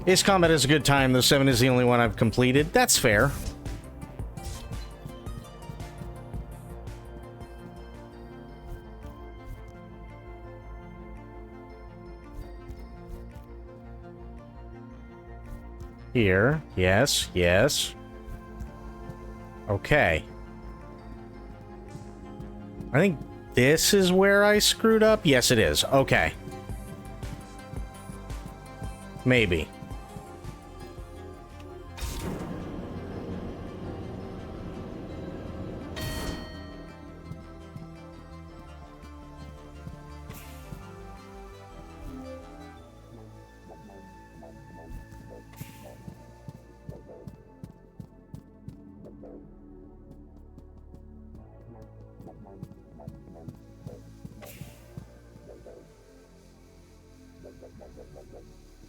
Ace Combat is a good time, though 7 is the only one I've completed. That's fair. Here. Yes, yes. Okay. I think this is where I screwed up. Yes, it is. Okay. Maybe.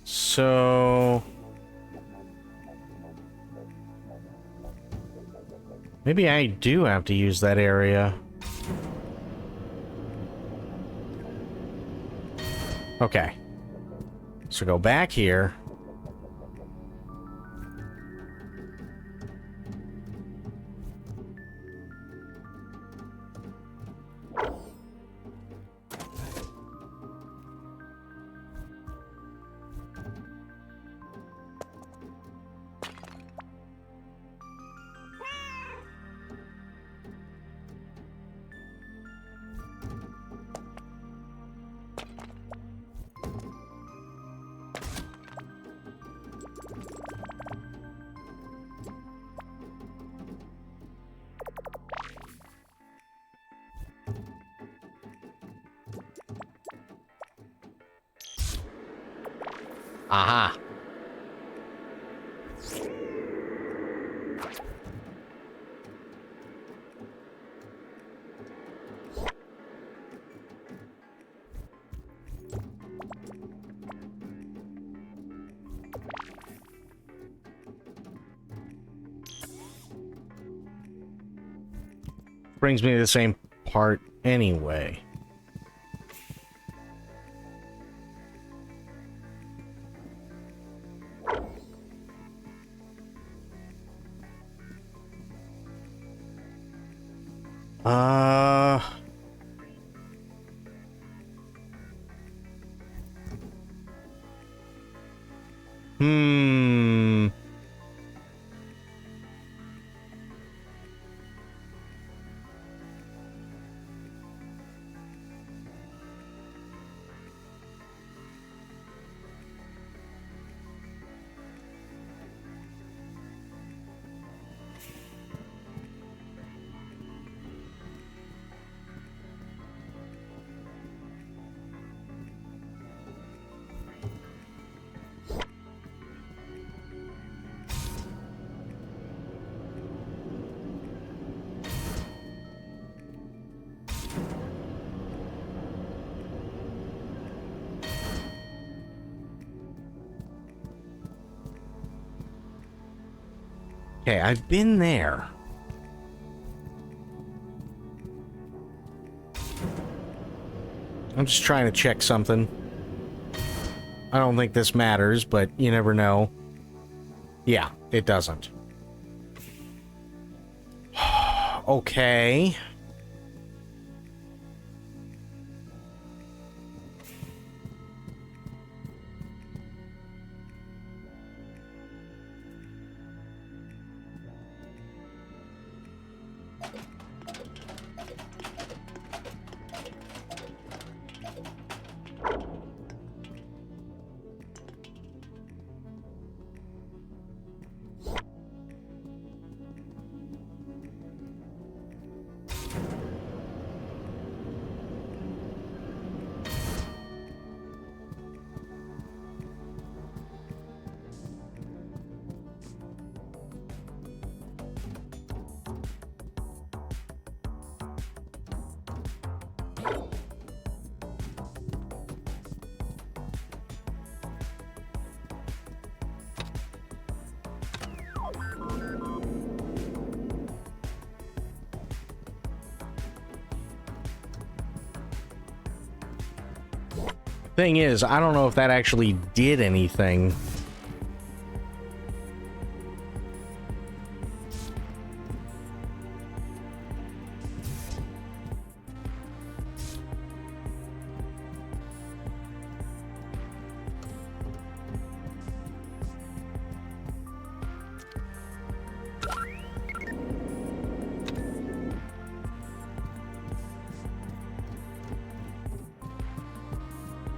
So... maybe I do have to use that area. Okay. So go back here. Aha. Brings me to the same part anyway. Hmm. Okay, I've been there. I'm just trying to check something. I don't think this matters, but you never know. Yeah, it doesn't. Okay. Thing is, I don't know if that actually did anything.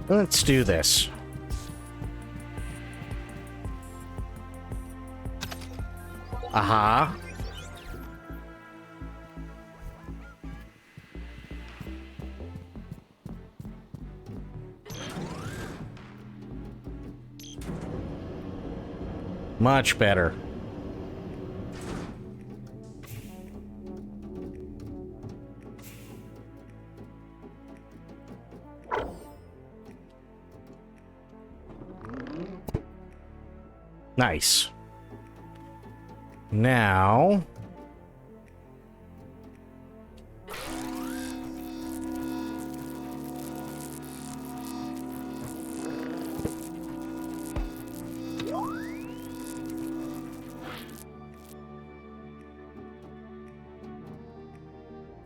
Let's do this. Aha. Much better. Nice. Now...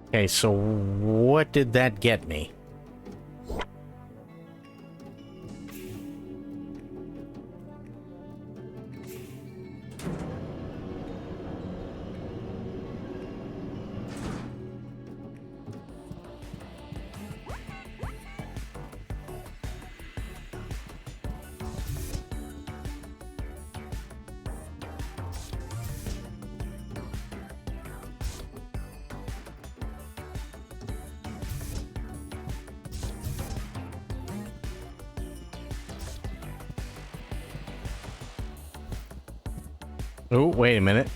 Okay, so what did that get me? Oh, wait a minute.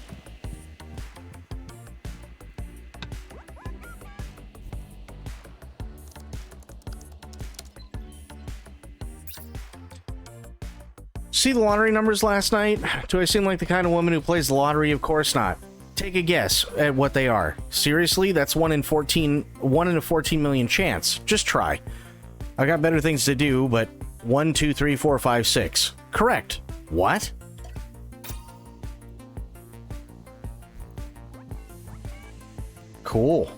See the lottery numbers last night? Do I seem like the kind of woman who plays the lottery? Of course not. Take a guess at what they are. Seriously? That's 1 in a 14 million chance. Just try. I got better things to do, but 1, 2, 3, 4, 5, 6. Correct. What? Cool.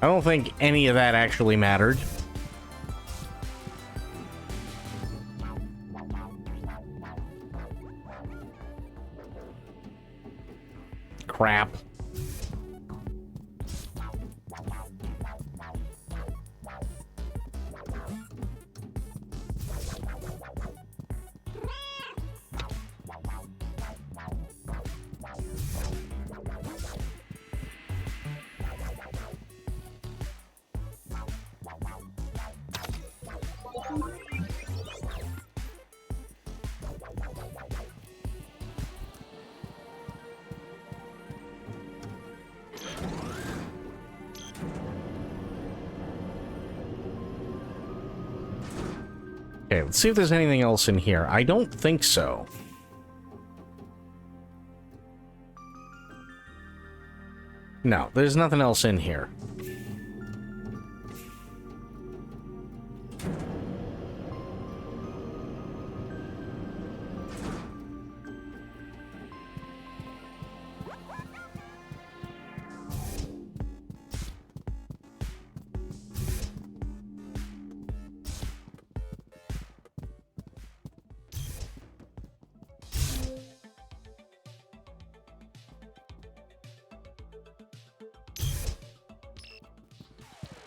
I don't think any of that actually mattered. Crap. Okay, let's see if there's anything else in here. I don't think so. No, there's nothing else in here.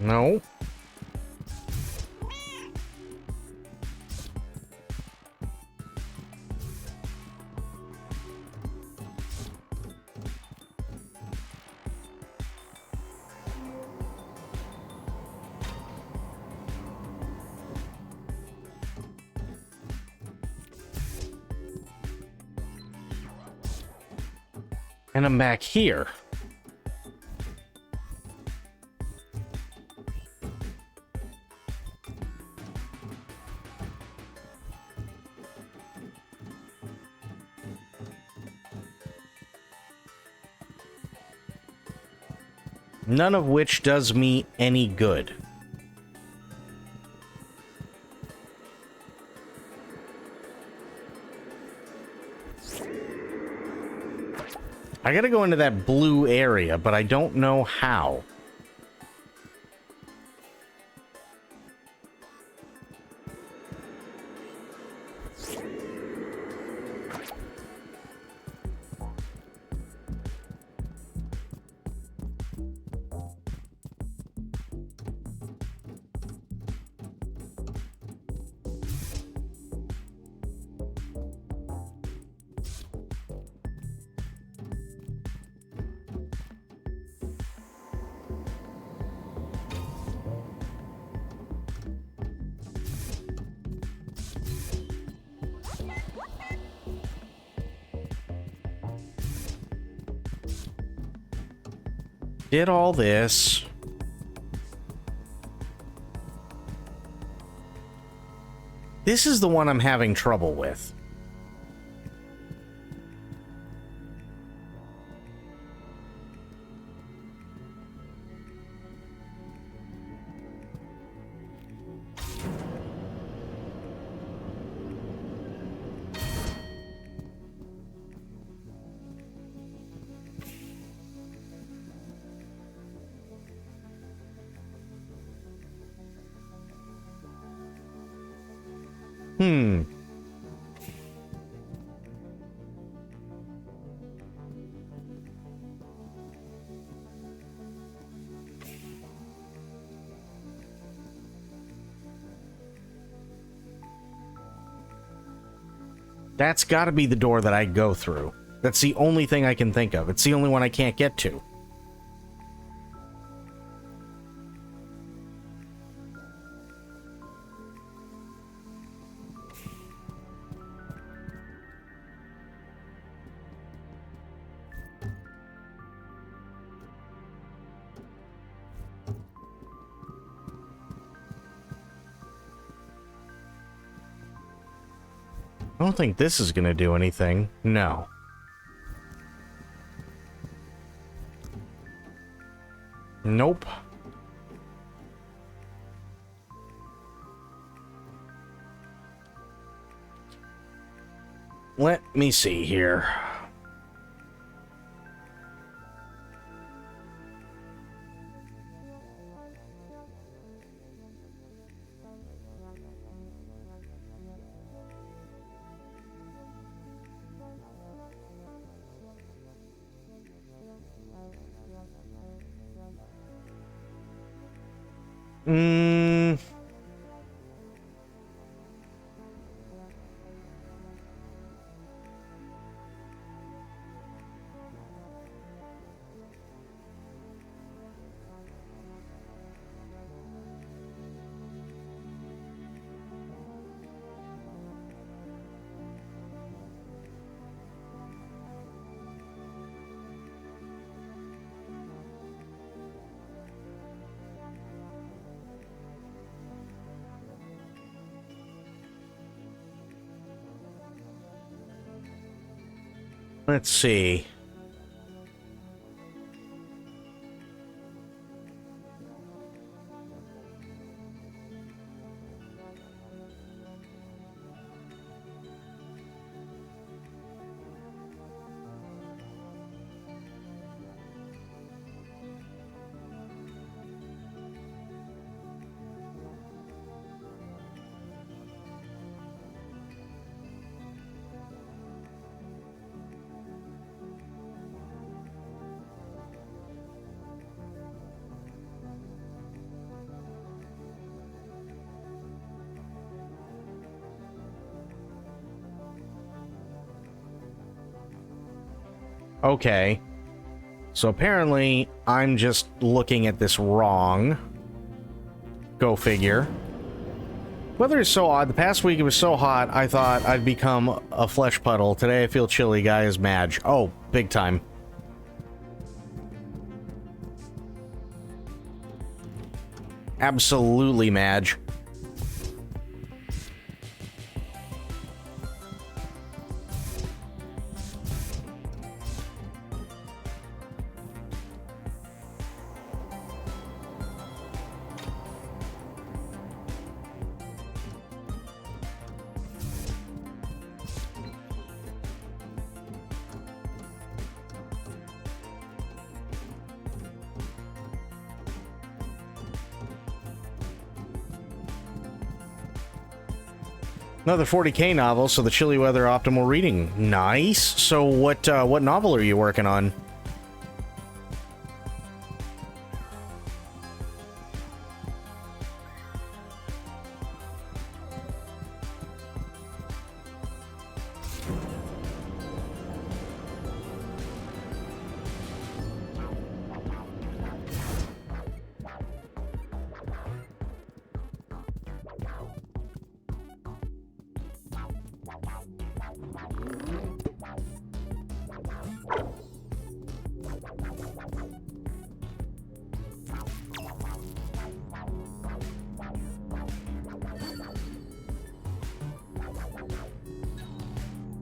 No. And I'm back here. None of which does me any good. I gotta go into that blue area, but I don't know how. Did all this. This is the one I'm having trouble with. That's got to be the door that I go through. That's the only thing I can think of. It's the only one I can't get to. I don't think this is going to do anything. No. Nope. Let me see here. Let's see. Okay. So apparently, I'm just looking at this wrong. Go figure. Weather is so odd. The past week it was so hot, I thought I'd become a flesh puddle. Today I feel chilly. Guy is Madge. Oh, big time. Absolutely, Madge. Another 40K novel, so the chilly weather optimal reading. Nice. So what novel are you working on?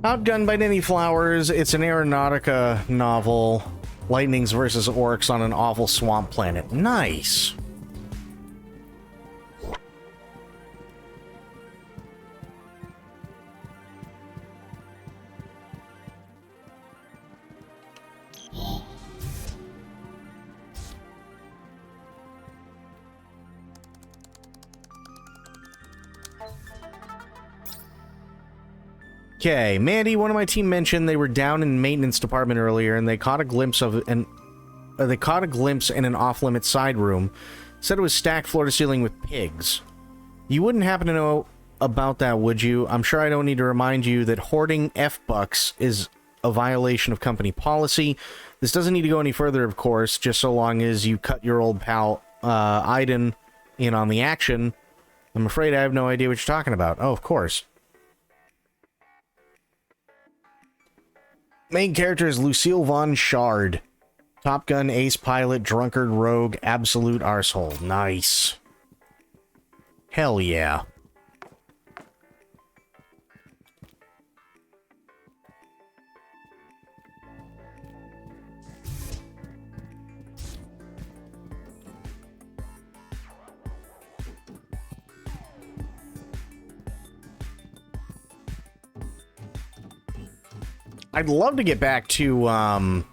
Outgunned by Ninny Flowers, it's an aeronautica novel. Lightnings versus orcs on an awful swamp planet. Nice. Okay, Mandy, one of my team mentioned they were down in maintenance department earlier, and they caught a glimpse of in an off-limit side room. Said it was stacked floor to ceiling with pigs. You wouldn't happen to know about that, would you? I'm sure I don't need to remind you that hoarding F-bucks is a violation of company policy. This doesn't need to go any further, of course, just so long as you cut your old pal Aiden in on the action. I'm afraid I have no idea what you're talking about. Oh, of course. Main character is Lucille Von Shard. Top Gun, ace pilot, drunkard, rogue, absolute arsehole. Nice. Hell yeah. I'd love to get back to,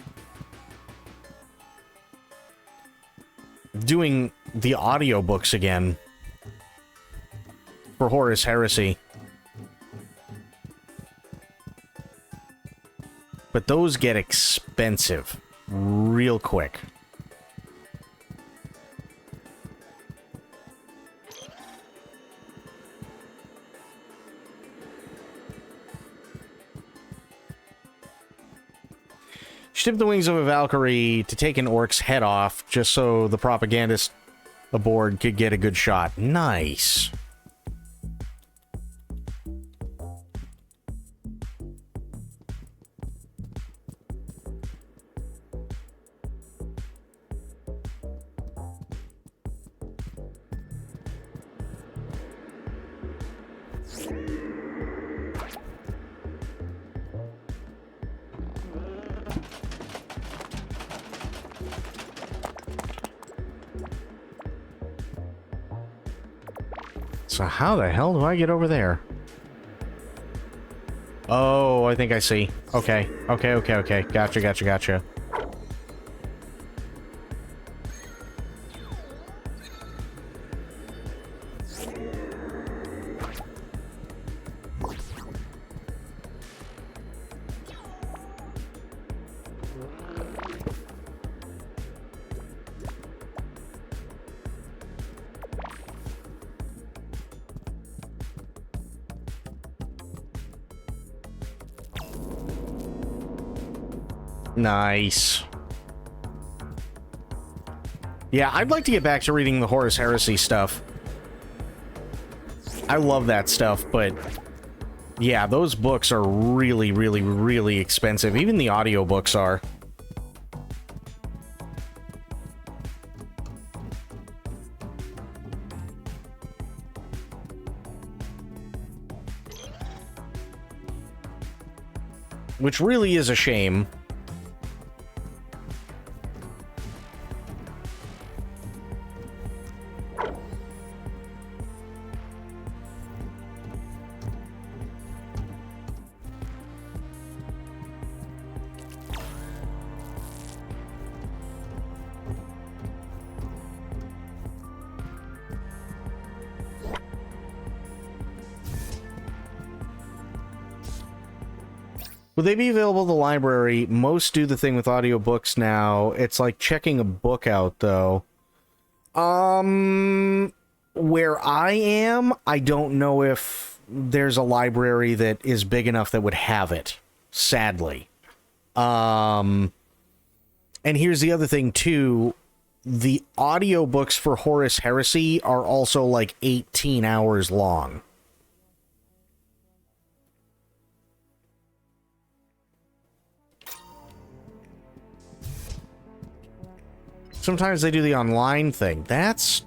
doing the audiobooks again for Horus Heresy. But those get expensive real quick. Tip the wings of a Valkyrie to take an orc's head off, just so the propagandist aboard could get a good shot. Nice. So how the hell do I get over there? Oh, I think I see. Okay. Okay. Gotcha. Nice. Yeah, I'd like to get back to reading the Horus Heresy stuff. I love that stuff, but yeah, those books are really, really, really expensive. Even the audiobooks are. Which really is a shame. Will they be available at the library? Most do the thing with audiobooks now. It's like checking a book out, though. Where I am, I don't know if there's a library that is big enough that would have it, sadly. And here's the other thing, too. The audiobooks for Horus Heresy are also like 18 hours long. Sometimes they do the online thing. That's,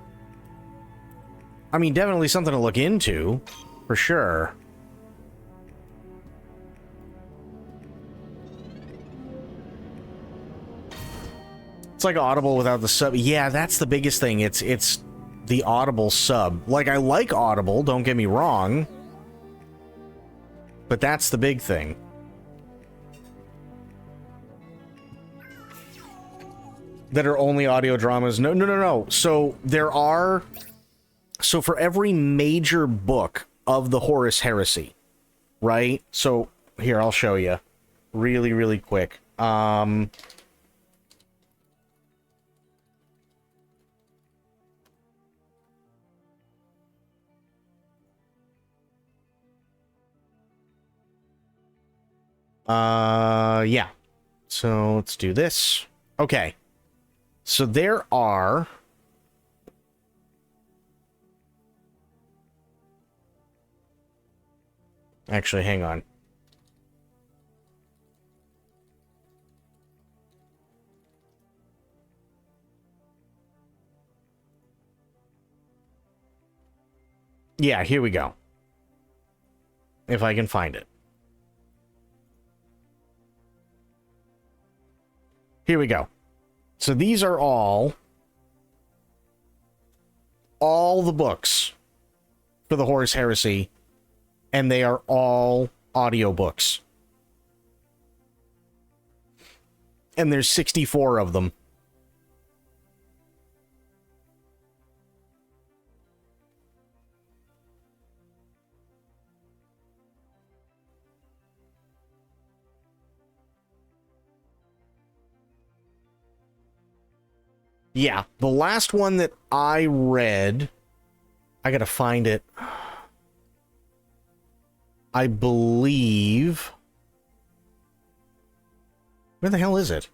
I mean, definitely something to look into, for sure. It's like Audible without the sub. Yeah, that's the biggest thing. It's the Audible sub. Like, I like Audible, don't get me wrong. But that's the big thing. That are only audio dramas. No. So there are... So for every major book of the Horus Heresy, right? So here, I'll show you. Really, really quick. Yeah. So let's do this. Okay. So there are... Actually, hang on. Yeah, here we go. If I can find it. Here we go. So these are all the books for the Horus Heresy, and they are all audiobooks. And there's 64 of them. Yeah, the last one that I read, I gotta find it. I believe... Where the hell is it?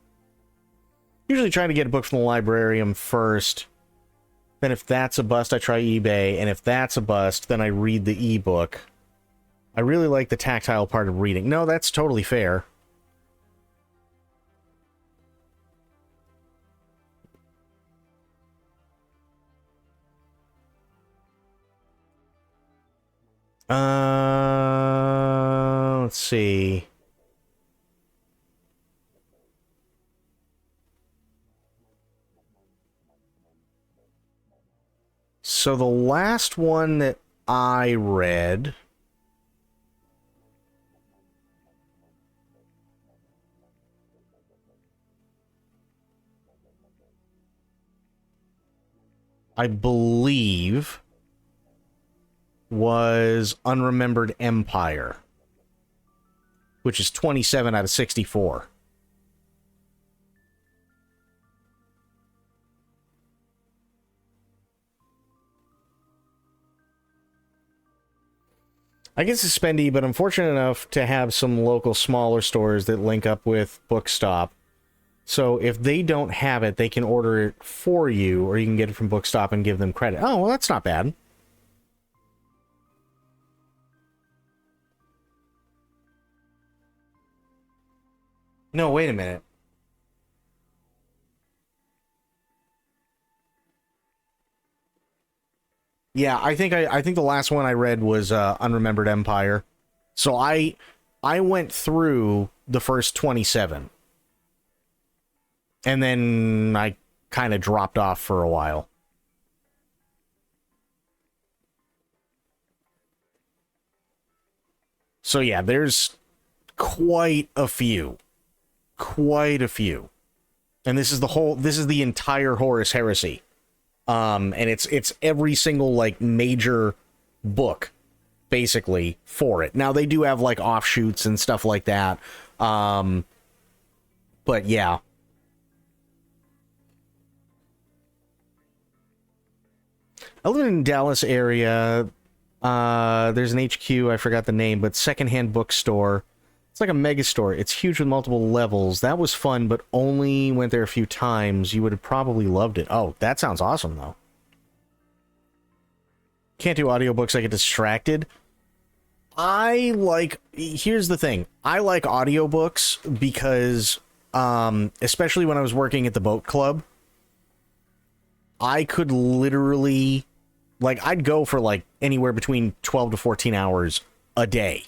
Usually trying to get a book from the librarium first. Then if that's a bust, I try eBay. And if that's a bust, then I read the ebook. I really like the tactile part of reading. No, that's totally fair. Let's see. So the last one that I read... I believe... was Unremembered Empire, which is 27 out of 64. I guess it's spendy, but I'm fortunate enough to have some local smaller stores that link up with Bookstop. So if they don't have it, they can order it for you, or you can get it from Bookstop and give them credit. Oh, well, that's not bad. No, wait a minute. Yeah, I think the last one I read was Unremembered Empire. So I went through the first 27. And then I kind of dropped off for a while. So yeah, there's quite a few. Quite a few. And this is the entire Horus Heresy. And it's every single like major book basically for it. Now they do have like offshoots and stuff like that. But yeah. I live in Dallas area. There's an HQ, I forgot the name, but secondhand bookstore. It's like a mega store. It's huge with multiple levels. That was fun, but only went there a few times. You would have probably loved it. Oh, that sounds awesome, though. Can't do audiobooks. I get distracted. Here's the thing. I like audiobooks because, especially when I was working at the boat club, I could literally, I'd go for, anywhere between 12 to 14 hours a day.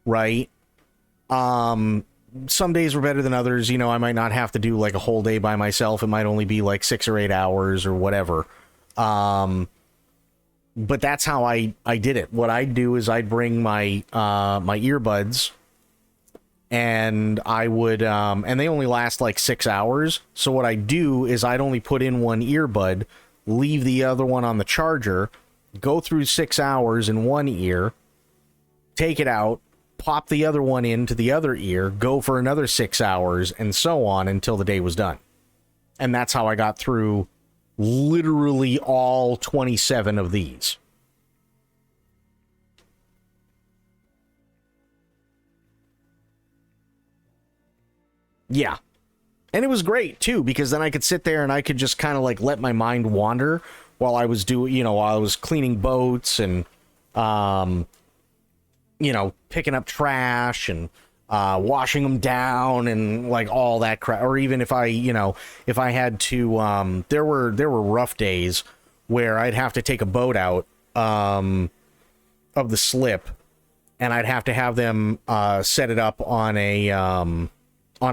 Right? Some days were better than others. You know, I might not have to do, a whole day by myself. It might only be, 6 or 8 hours or whatever. But that's how I did it. What I'd do is I'd bring my my earbuds, and I would and they only last 6 hours. So what I do is I'd only put in one earbud, leave the other one on the charger, go through 6 hours in one ear, take it out, pop the other one into the other ear, go for another 6 hours, and so on until the day was done. And that's how I got through literally all 27 of these. Yeah. And it was great too, because then I could sit there and I could just kind of let my mind wander while I was while I was cleaning boats and picking up trash and washing them down and all that crap. Or even if I had to, there were rough days where I'd have to take a boat out of the slip, and I'd have to have them set it up on a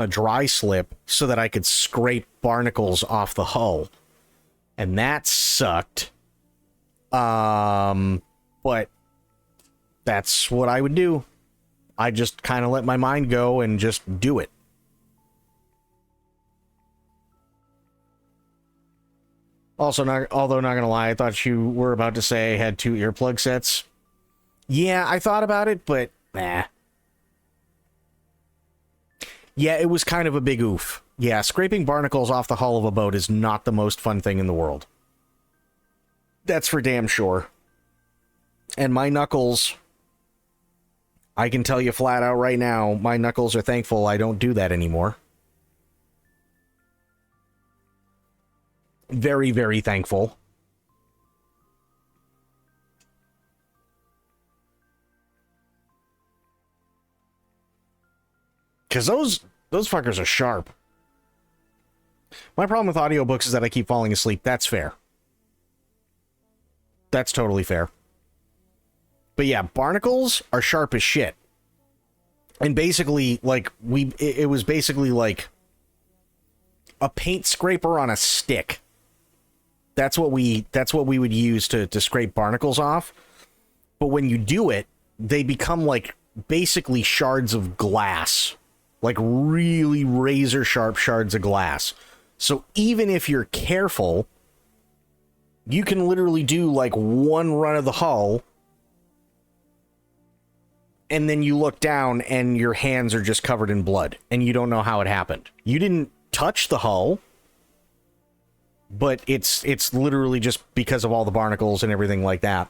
dry slip so that I could scrape barnacles off the hull, and that sucked. But that's what I would do. I just kind of let my mind go and just do it. Also, although not gonna lie, I thought you were about to say I had 2 earplug sets. Yeah, I thought about it, but nah. Yeah, it was kind of a big oof. Yeah, scraping barnacles off the hull of a boat is not the most fun thing in the world. That's for damn sure. And my knuckles, I can tell you flat out right now, my knuckles are thankful I don't do that anymore. Very, very thankful. Because those fuckers are sharp. My problem with audiobooks is that I keep falling asleep. That's fair. That's totally fair. But yeah, barnacles are sharp as shit. And basically, it was basically like a paint scraper on a stick. That's what we would use to scrape barnacles off. But when you do it, they become basically shards of glass. Really razor sharp shards of glass. So even if you're careful, you can literally do one run of the hull, and then you look down and your hands are just covered in blood and you don't know how it happened. You didn't touch the hull, but it's literally just because of all the barnacles and everything like that.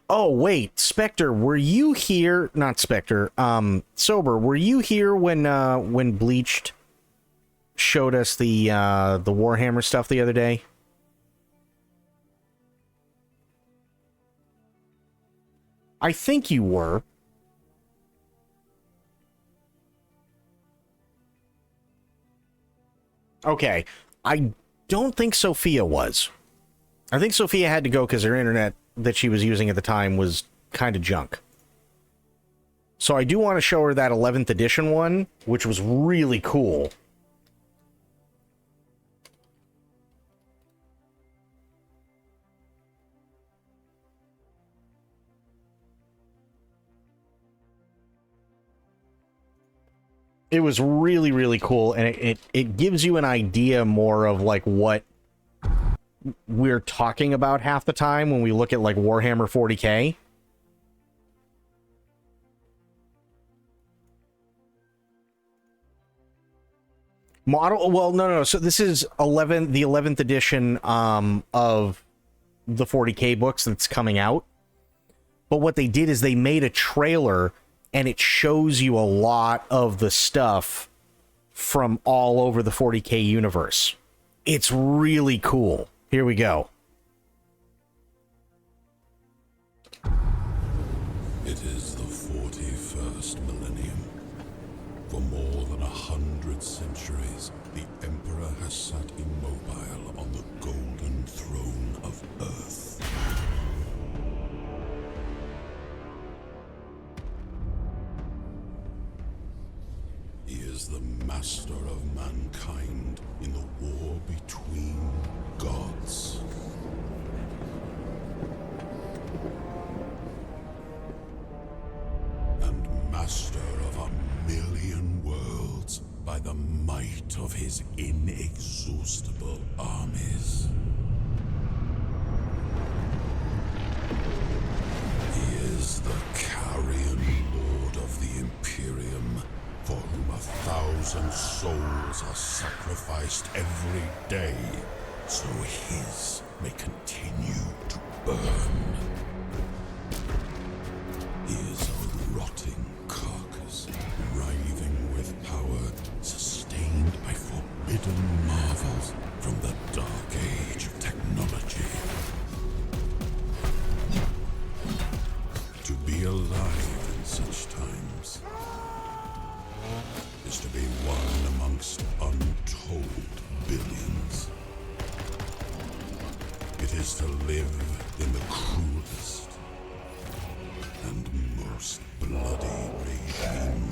Oh, wait, Spectre, were you here? Not Spectre, Sober, were you here when Bleached showed us the Warhammer stuff the other day? I think you were. Okay, I don't think Sophia was. I think Sophia had to go because her internet that she was using at the time was kind of junk. So I do want to show her that 11th edition one, which was really cool. It was really, really cool, and it gives you an idea more of like what we're talking about half the time when we look at like Warhammer 40K. Model, well, no. So this is the 11th edition of the 40K books that's coming out. But what they did is they made a trailer, and it shows you a lot of the stuff from all over the 40K universe. It's really cool. Here we go. It is the 41st millennium. For more than 100 centuries, the Emperor has sat immobile on the golden throne of Earth. He is the master of mankind in the war between gods. And master of 1,000,000 worlds by the might of his inexhaustible armies. He is the carrion lord of the Imperium, for whom 1,000 souls are sacrificed every day, so his may continue to burn. He is a rotting carcass, writhing with power, sustained by forbidden marvels from the dark age of technology. To be alive in such times is to be one amongst untold billions. It is to live in the cruelest and most bloody regime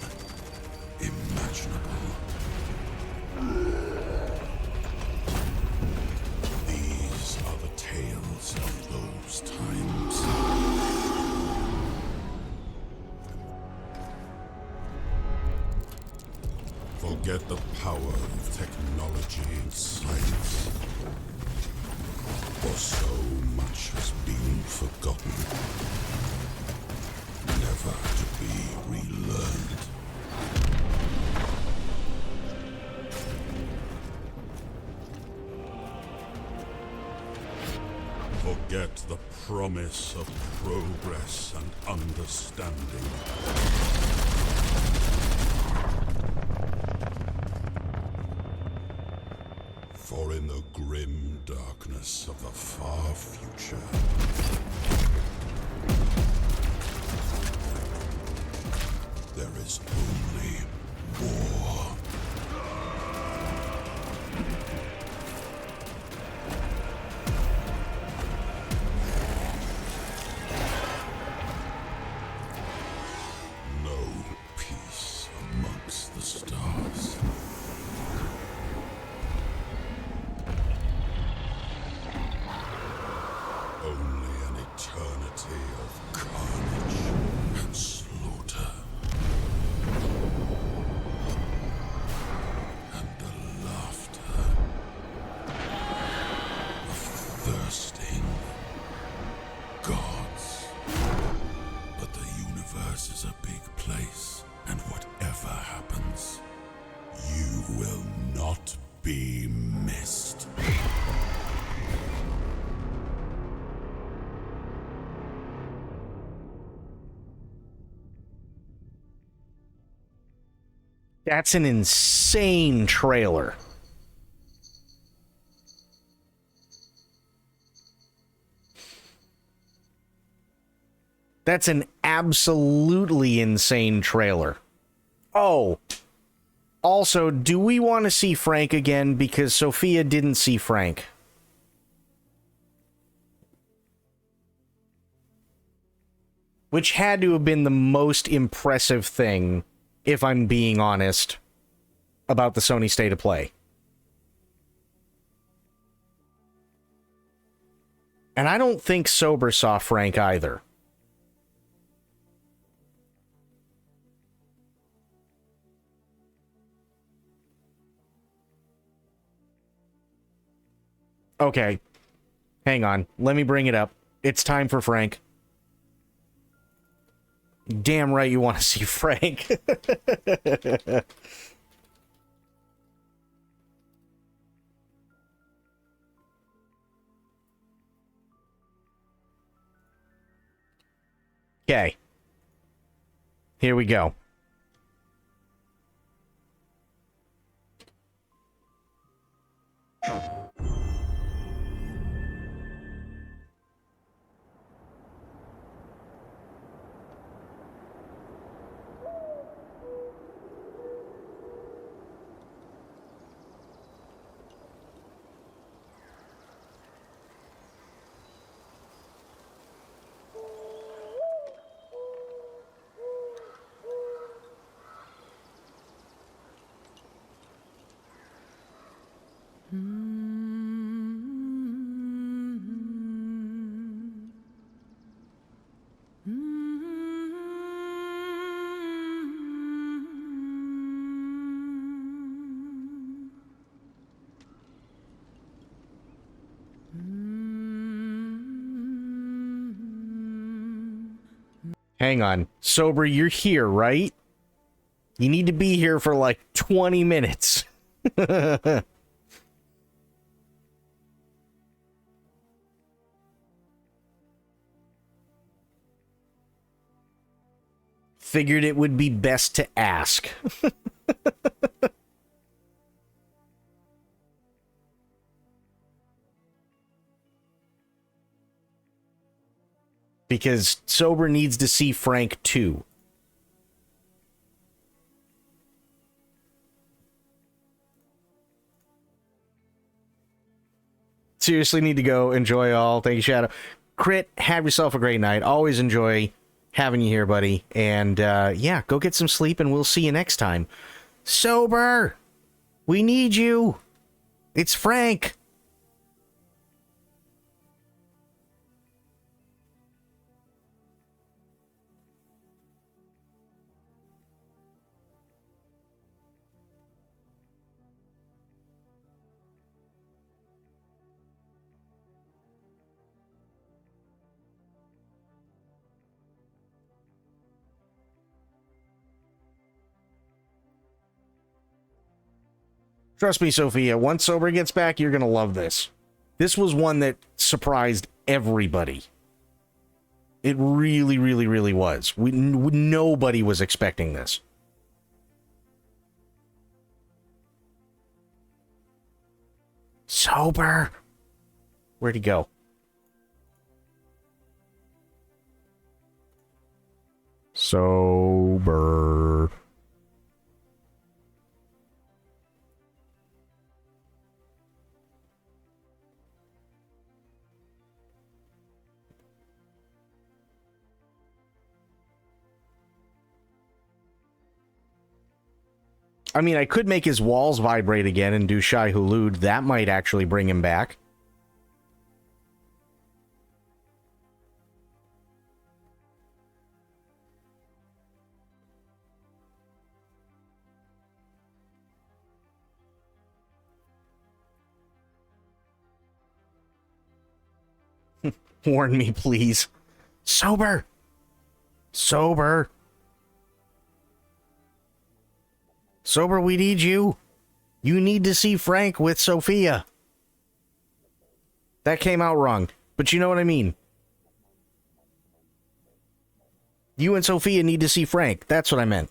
imaginable. These are the tales of those times. Forget the power of technology and science, for so much has been forgotten, never to be relearned. Forget the promise of progress and understanding. For in the grim darkness of the far future, there is only war. No peace amongst the stars. Only an eternity of carnage and slaughter. That's an insane trailer. That's an absolutely insane trailer. Oh, also, do we want to see Frank again? Because Sophia didn't see Frank. Which had to have been the most impressive thing, if I'm being honest, about the Sony State of Play. And I don't think Sober saw Frank either. Okay. Hang on. Let me bring it up. It's time for Frank. Damn right you want to see Frank. Okay. Here we go. Hang on. Sober, you're here, right? You need to be here for like 20 minutes. Figured it would be best to ask. Because Sober needs to see Frank too. Seriously need to go. Enjoy all. Thank you, Shadow. Crit, have yourself a great night. Always enjoy having you here, buddy. And yeah, go get some sleep and we'll see you next time. Sober! We need you! It's Frank! Trust me, Sophia, once Sober gets back, you're going to love this. This was one that surprised everybody. It really, really, really was. Nobody was expecting this. Sober! Where'd he go? Sober. I mean, I could make his walls vibrate again and do Shai Hulud. That might actually bring him back. Warn me, please. Sober! Sober! Sober, we need you. You need to see Frank with Sophia. That came out wrong, but you know what I mean. You and Sophia need to see Frank. That's what I meant.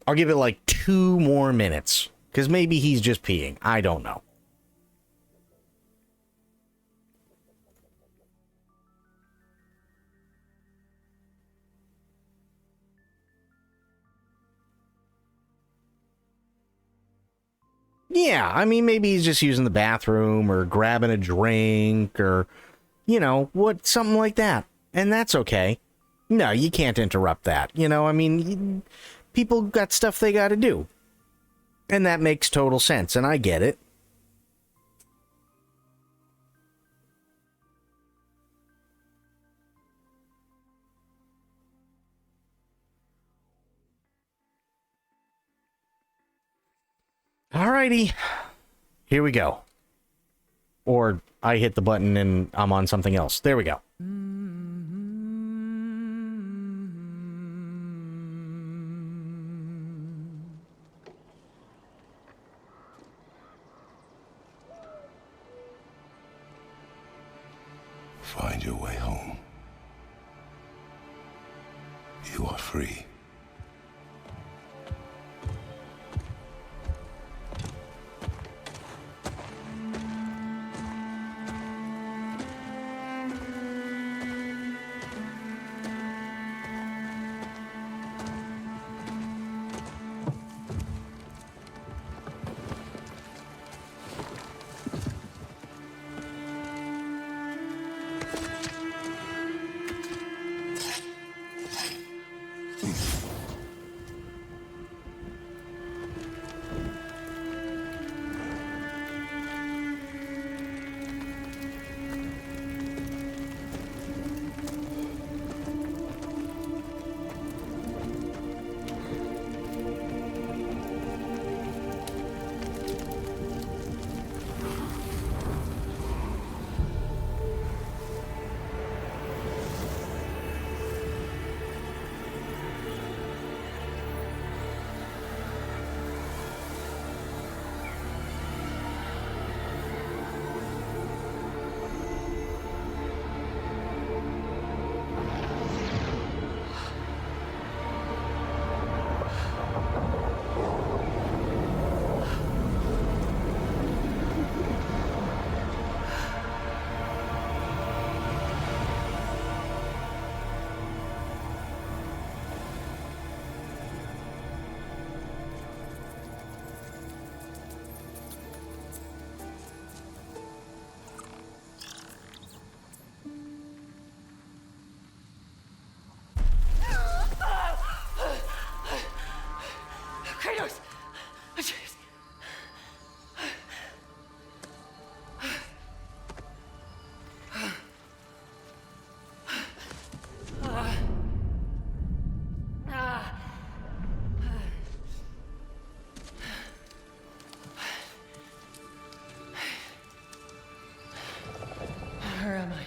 I'll give it like 2 more minutes. Because maybe he's just peeing. I don't know. Yeah, I mean, maybe he's just using the bathroom or grabbing a drink or, something like that. And that's okay. No, you can't interrupt that. I mean, people got stuff they got to do. And that makes total sense, and I get it. Alrighty. Here we go. Or I hit the button and I'm on something else. There we go. Find your way home. You are free. Kratos! Jeez. Where am I?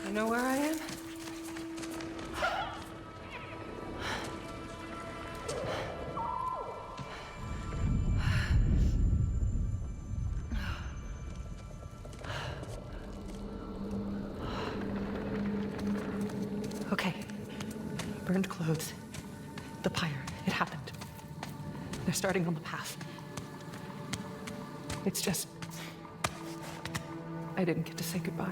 You know where I am? Okay. Burned clothes. The pyre. It happened. They're starting on the path. It's just... I didn't get to say goodbye.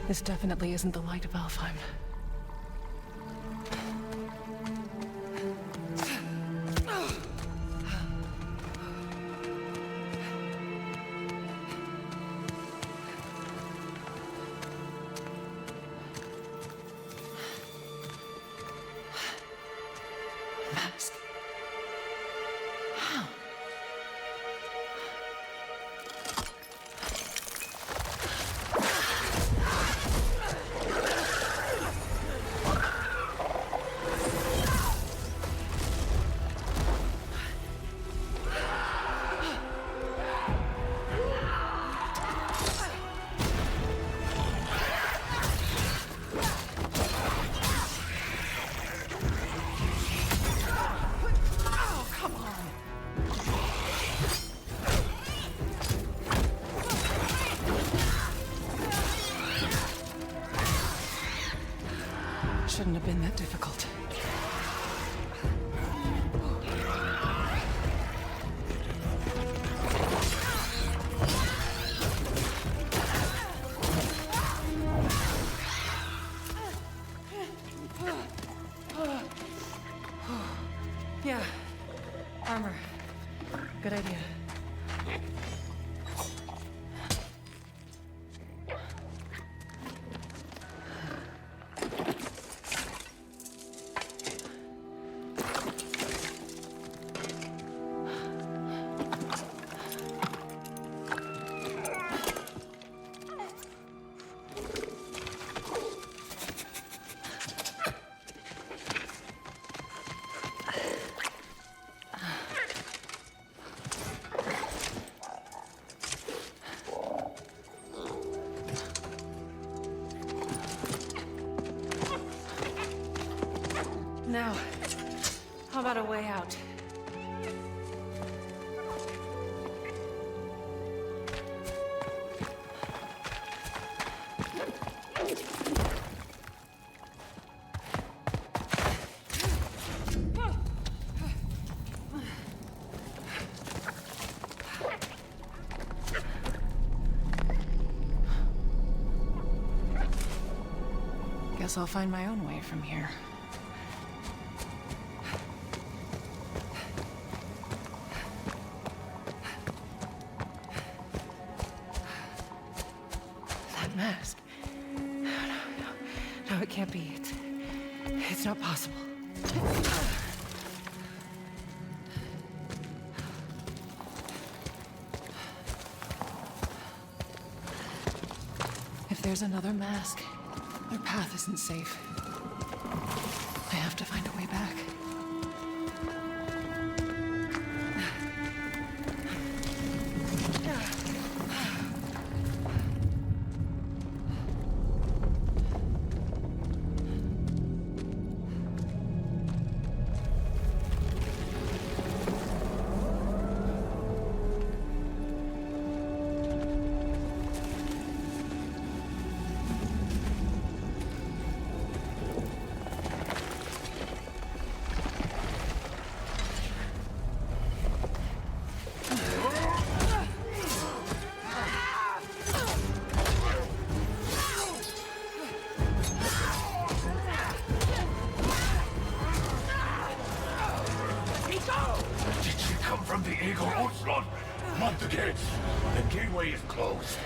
This definitely isn't the light of Alfheim. mask. How? Shouldn't have been that difficult. Yeah, armor. Good idea. Now, how about a way out? Guess I'll find my own way from here. Mask. No, it can't be. It's not possible. If there's another mask, their path isn't safe. I have to find a way back. From the Eagle Onslaught, mount the gates. The gateway is closed.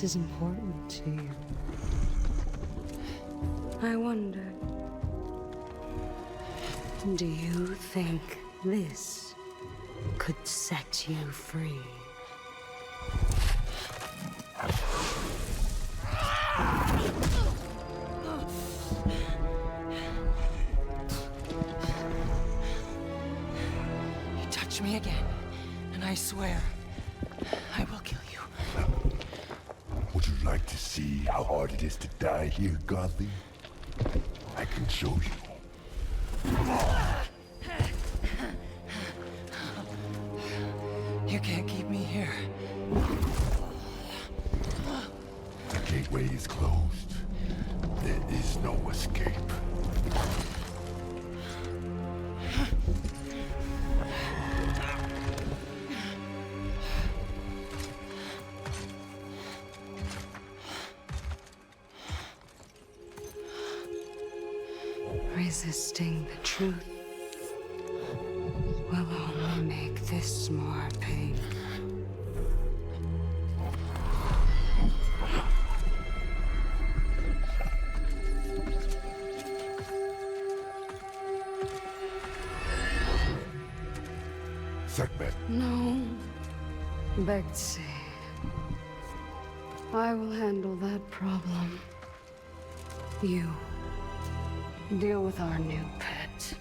this is important to you. I wonder, do you think this could set you free? You touch me again, and I swear, I will kill you. Would you like to see how hard it is to die here, Godly? I can show you. You can't keep me here. The gateway is closed. There is no escape. Resisting the truth will only make this more painful. Segment. No, Betsy. I will handle that problem. You deal with our new pet.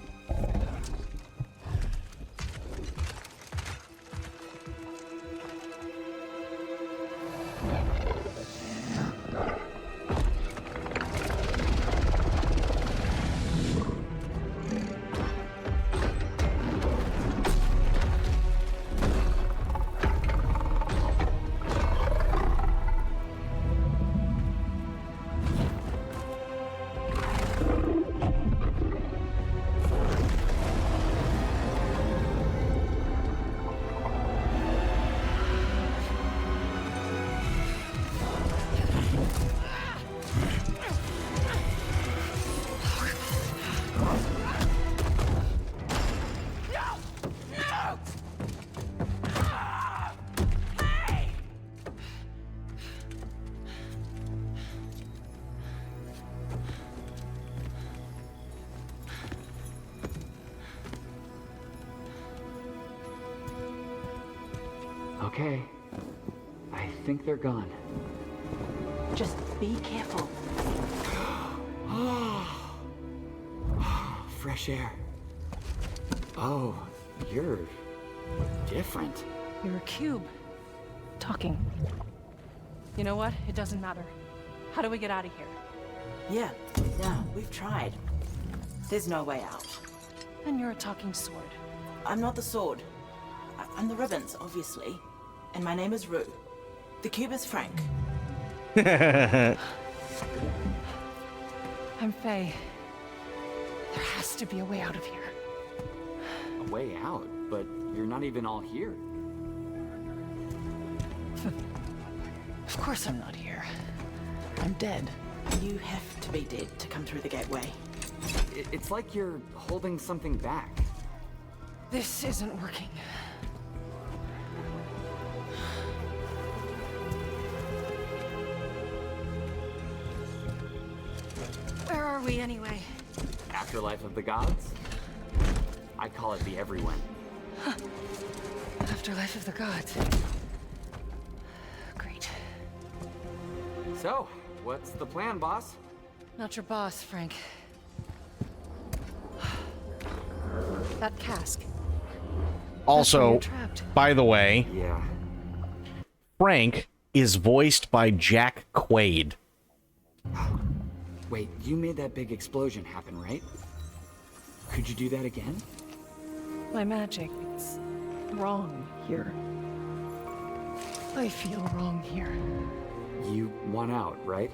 Okay. I think they're gone. Just be careful. Fresh air. Oh, you're different. You're a cube. Talking. You know what? It doesn't matter. How do we get out of here? Yeah, we've tried. There's no way out. And you're a talking sword. I'm not the sword. I'm the ribbons, obviously. And my name is Rue. The cube is Frank. I'm Faye. There has to be a way out of here. A way out? But you're not even all here. Of course I'm not here. I'm dead. You have to be dead to come through the gateway. It's like you're holding something back. This isn't working. Where are we anyway? Afterlife of the gods? I call it the everyone. Afterlife of the gods. Great. So, what's the plan, boss? Not your boss, Frank. That cask. Also, by the way, yeah, Frank is voiced by Jack Quaid. Wait, you made that big explosion happen, right? Could you do that again? My magic is wrong here. I feel wrong here. You want out, right?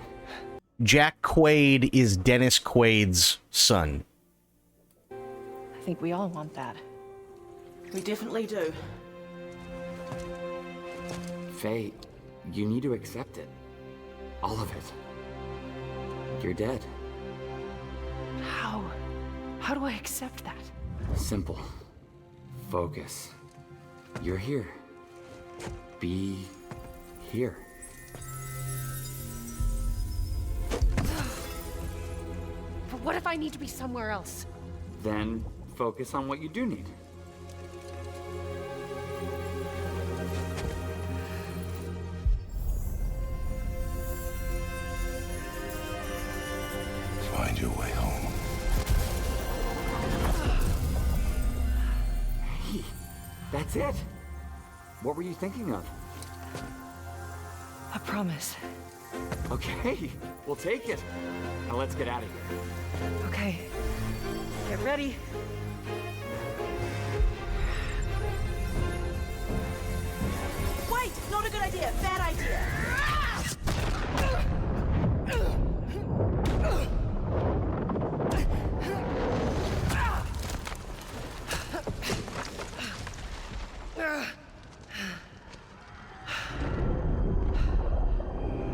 Jack Quaid is Dennis Quaid's son. I think we all want that. We definitely do. Faye, you need to accept it. All of it. You're dead. How? How do I accept that? Simple. Focus. You're here. Be here. What if I need to be somewhere else? Then focus on what you do need. Find your way home. Hey, that's it. What were you thinking of? A promise. Okay, we'll take it. Now let's get out of here. Okay. Get ready. Wait! Not a good idea. Bad idea.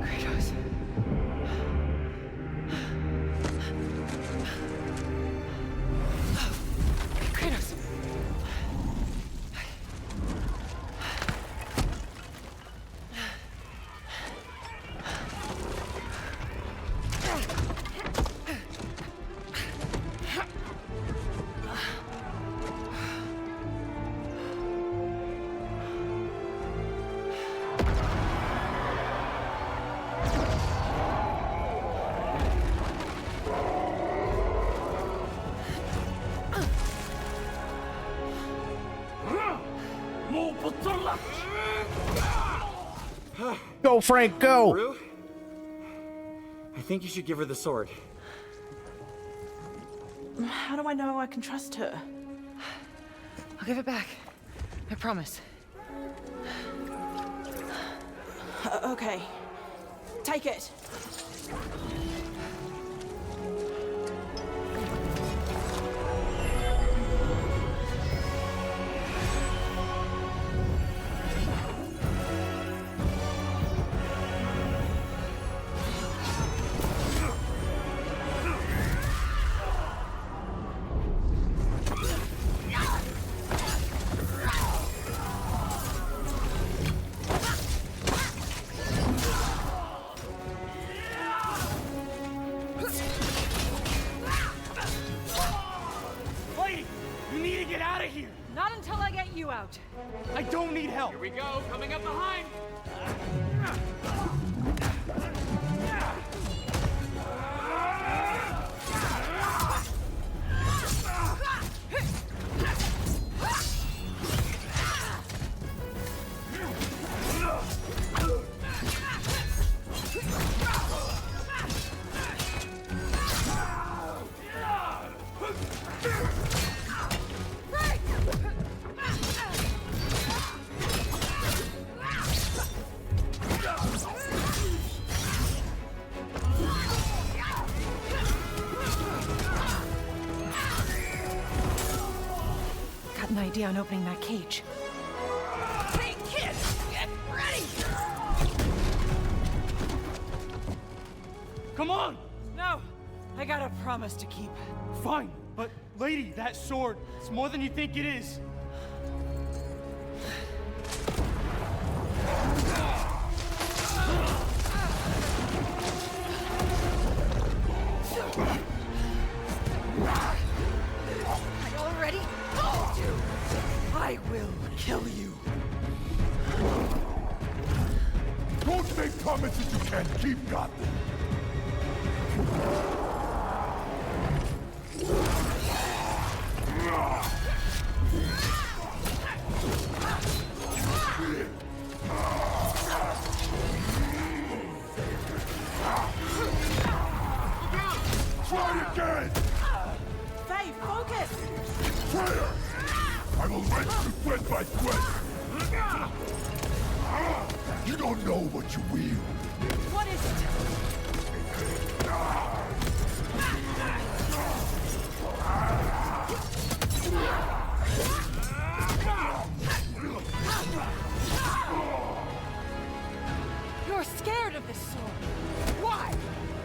Kratos. Kratos. Go, Frank, go! Rue? I think you should give her the sword. How do I know I can trust her? I'll give it back. I promise. Okay. Take it. Lady, you need to get out of here. Not until I get you out. I don't need help. Here we go, coming up behind. Got an idea on opening that cage. Hey, kid, get ready. Come on. No! I got a promise to keep. Fine, but lady, that sword, it's more than you think it is. I already told you! I will kill you. Don't make promises you can't keep, Gotham. Try again! Faye, focus! Prayer! I will wrench you sweat by sweat! You don't know what you wield. What is it? You're scared of this sword. Why?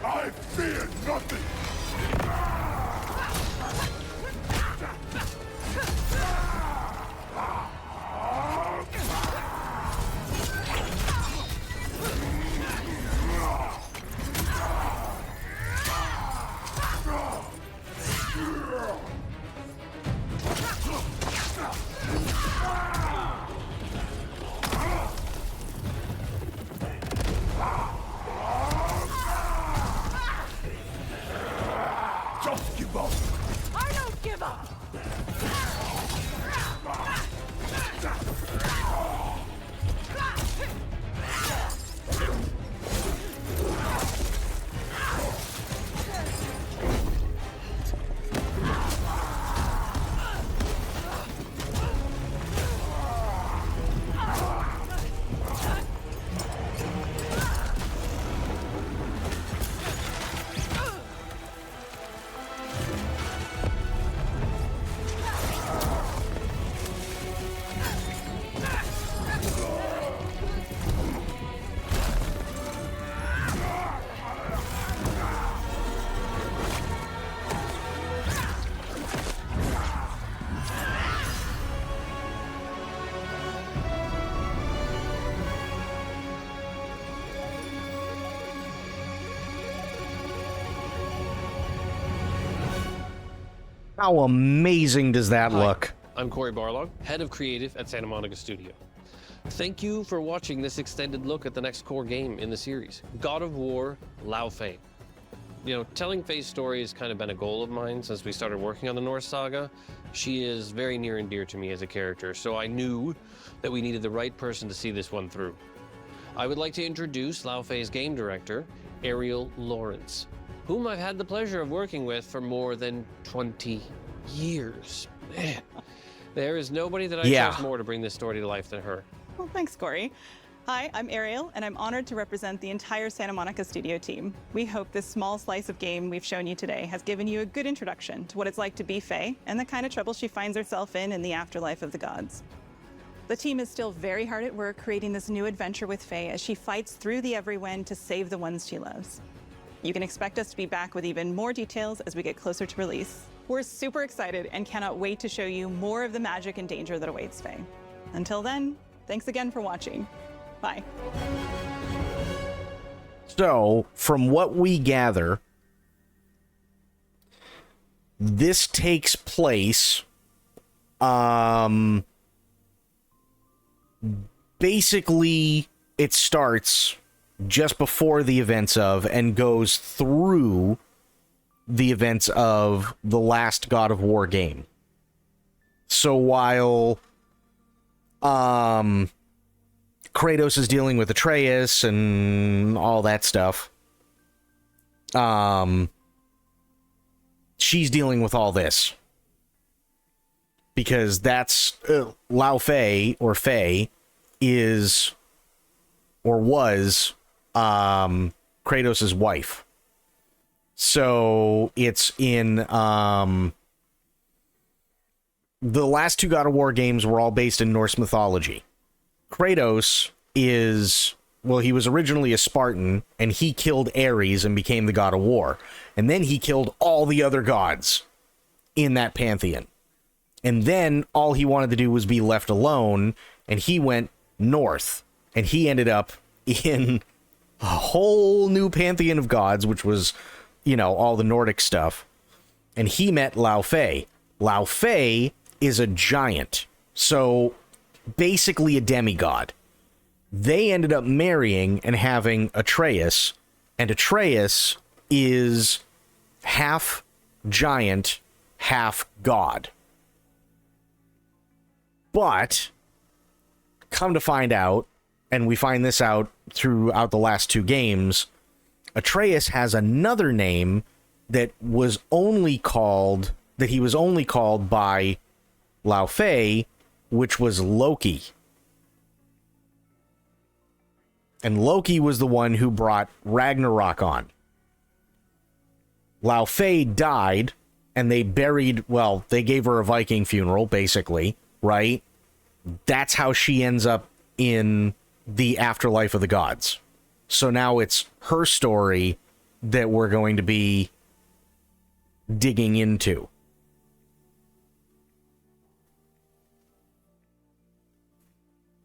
I fear nothing! Don't give up. I don't give up. How amazing does that look? I'm Corey Barlog, head of creative at Santa Monica Studio. Thank you for watching this extended look at the next core game in the series, God of War: Lao Fei. You know, telling Fei's story has kind of been a goal of mine since we started working on the Norse saga. She is very near and dear to me as a character, so I knew that we needed the right person to see this one through. I would like to introduce Lao Fei's game director, Ariel Lawrence, whom I've had the pleasure of working with for more than 20 years. Man, there is nobody that I trust more to bring this story to life than her. Well, thanks, Corey. Hi, I'm Ariel, and I'm honored to represent the entire Santa Monica studio team. We hope this small slice of game we've shown you today has given you a good introduction to what it's like to be Faye and the kind of trouble she finds herself in the afterlife of the gods. The team is still very hard at work creating this new adventure with Faye as she fights through the Everywind to save the ones she loves. You can expect us to be back with even more details as we get closer to release. We're super excited and cannot wait to show you more of the magic and danger that awaits Faye. Until then, thanks again for watching. Bye. So, from what we gather, this takes place, basically, it starts just before the events of and goes through the events of the last God of War game. So while Kratos is dealing with Atreus and all that stuff, she's dealing with all this. Because that's Lao Fei, or Fei, is or was Kratos' wife. So it's in the last two God of War games were all based in Norse mythology. Kratos is, well, he was originally a Spartan, and he killed Ares and became the God of War. And then he killed all the other gods in that pantheon. And then all he wanted to do was be left alone, and he went north. And he ended up in a whole new pantheon of gods, which was, you know, all the Nordic stuff. And he met Lao Fei. Lao Fei is a giant. So basically a demigod. They ended up marrying and having Atreus. And Atreus is half giant, half god. But come to find out, and we find this out throughout the last two games, Atreus has another name that was only called, that he was only called by Lao Fei, which was Loki. And Loki was the one who brought Ragnarok on. Lao Fei died, and they buried, well, they gave her a Viking funeral, basically, right? That's how she ends up in the afterlife of the gods. So now it's her story that we're going to be digging into.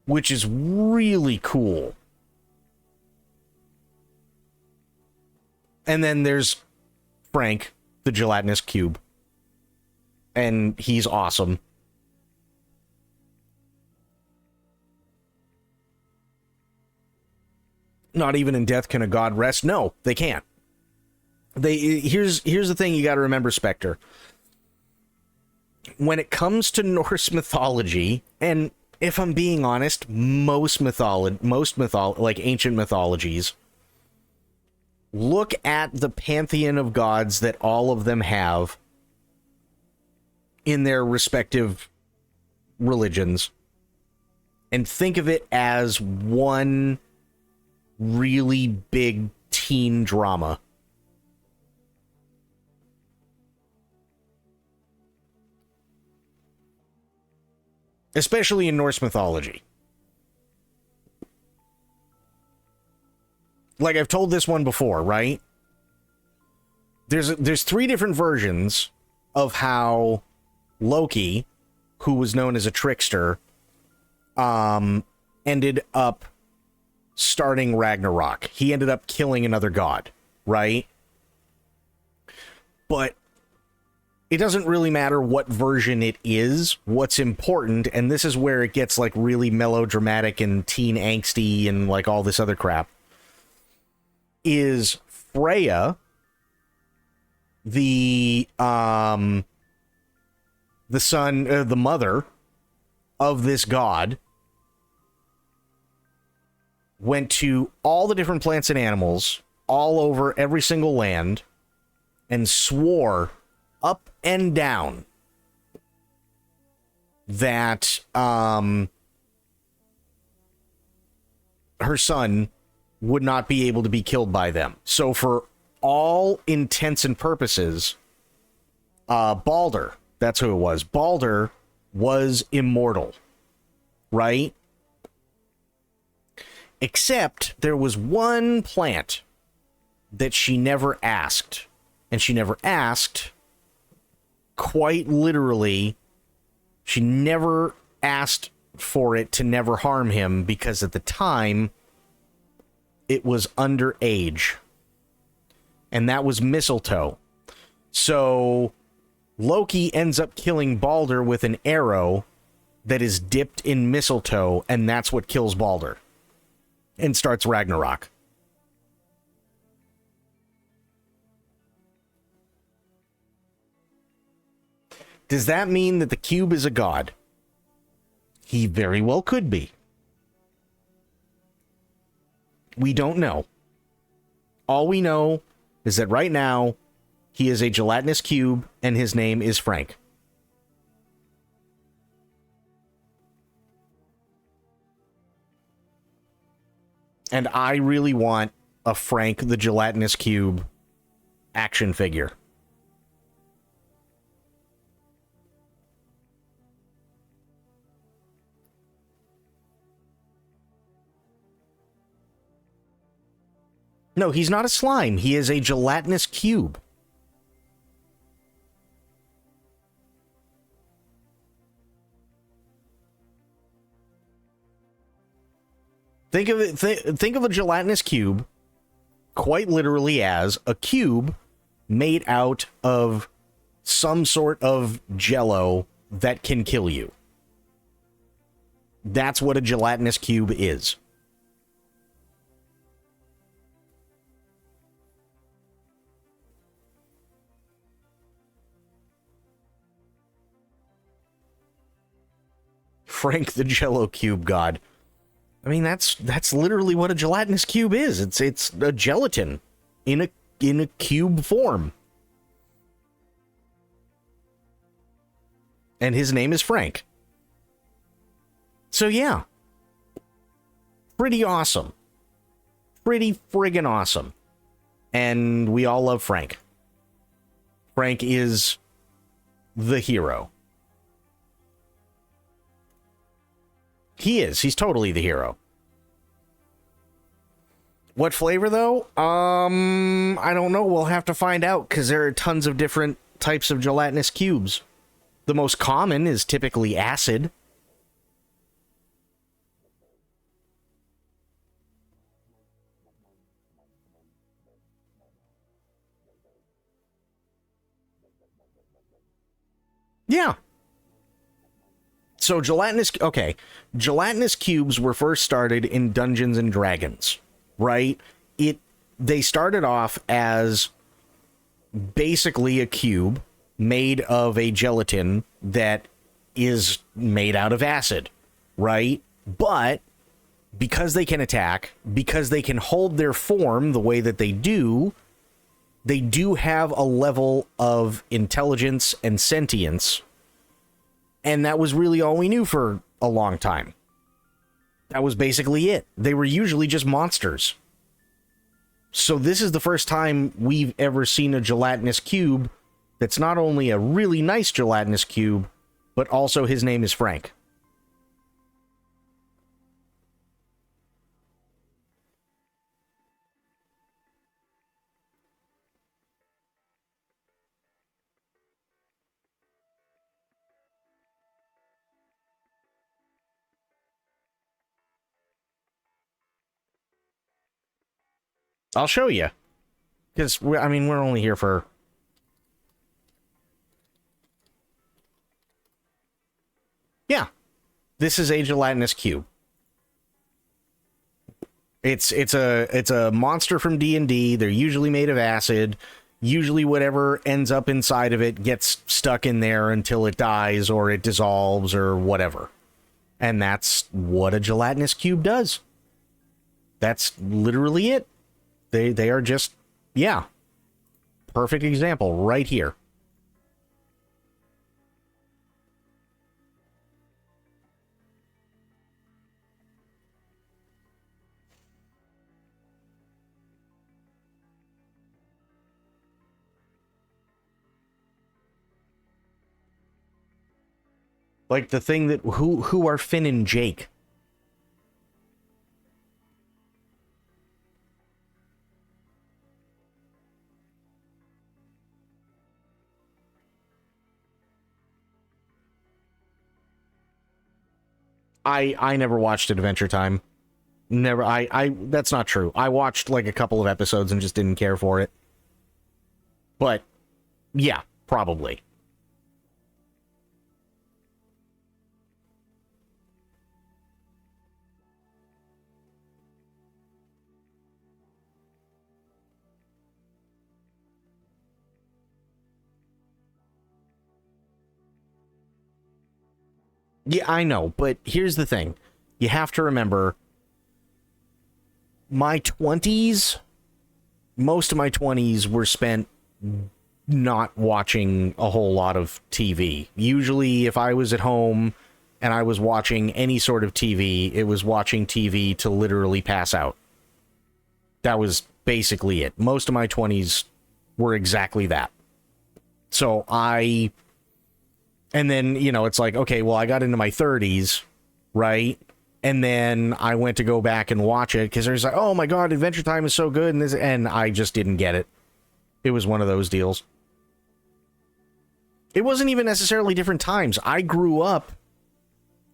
Which is really cool. And then there's Frank, the gelatinous cube. And he's awesome. Not even in death can a god rest. No, they can't. Here's the thing you got to remember, Spectre. When it comes to Norse mythology, and if I'm being honest, most like ancient mythologies, look at the pantheon of gods that all of them have in their respective religions, and think of it as one really big teen drama. Especially in Norse mythology. Like, I've told this one before, right? There's 3 different versions of how Loki, who was known as a trickster, ended up starting Ragnarok. He ended up killing another god, right? But it doesn't really matter what version it is. What's important, and this is where it gets like really melodramatic and teen angsty and like all this other crap, is Freya, the mother of this god, went to all the different plants and animals all over every single land and swore up and down that her son would not be able to be killed by them. So for all intents and purposes, Balder, that's who it was. Balder was immortal, right? Except there was one plant that she never asked. And she never asked, quite literally, she never asked for it to never harm him because at the time it was underage. And that was mistletoe. So Loki ends up killing Balder with an arrow that is dipped in mistletoe, and that's what kills Balder and starts Ragnarok. Does that mean that the cube is a god? He very well could be. We don't know. All we know is that right now, he is a gelatinous cube, and his name is Frank. And I really want a Frank the Gelatinous Cube action figure. No, he's not a slime. He is a gelatinous cube. Think of it. Think of a gelatinous cube, quite literally, as a cube made out of some sort of jello that can kill you. That's what a gelatinous cube is. Frank the Jello Cube God. I mean, that's literally what a gelatinous cube is. It's a gelatin in a cube form. And his name is Frank. So yeah. Pretty awesome. Pretty friggin' awesome. And we all love Frank. Frank is the hero. He is. He's totally the hero. What flavor, though? I don't know. We'll have to find out, because there are tons of different types of gelatinous cubes. The most common is typically acid. Yeah. So gelatinous cubes were first started in Dungeons and Dragons, right? They started off as basically a cube made of a gelatin that is made out of acid, right? But because they can attack, because they can hold their form the way that they do have a level of intelligence and sentience. And that was really all we knew for a long time. That was basically it. They were usually just monsters. So this is the first time we've ever seen a gelatinous cube that's not only a really nice gelatinous cube, but also his name is Frank. I'll show you. Because, I mean, we're only here for... Yeah. This is a gelatinous cube. It's a monster from D&D. They're usually made of acid. Usually whatever ends up inside of it gets stuck in there until it dies or it dissolves or whatever. And that's what a gelatinous cube does. That's literally it. They are just, yeah. Perfect example right here. Like the thing that, who are Finn and Jake? I never watched Adventure Time. Never, that's not true. I watched like a couple of episodes and just didn't care for it. But, yeah, probably. Yeah, I know, but here's the thing. You have to remember, my 20s, most of my 20s were spent not watching a whole lot of TV. Usually, if I was at home and I was watching any sort of TV, it was watching TV to literally pass out. That was basically it. Most of my 20s were exactly that. So and then, you know, it's like, okay, well, I got into my 30s, right? And then I went to go back and watch it because there's like, oh my God, Adventure Time is so good. And I just didn't get it. It was one of those deals. It wasn't even necessarily different times. I grew up,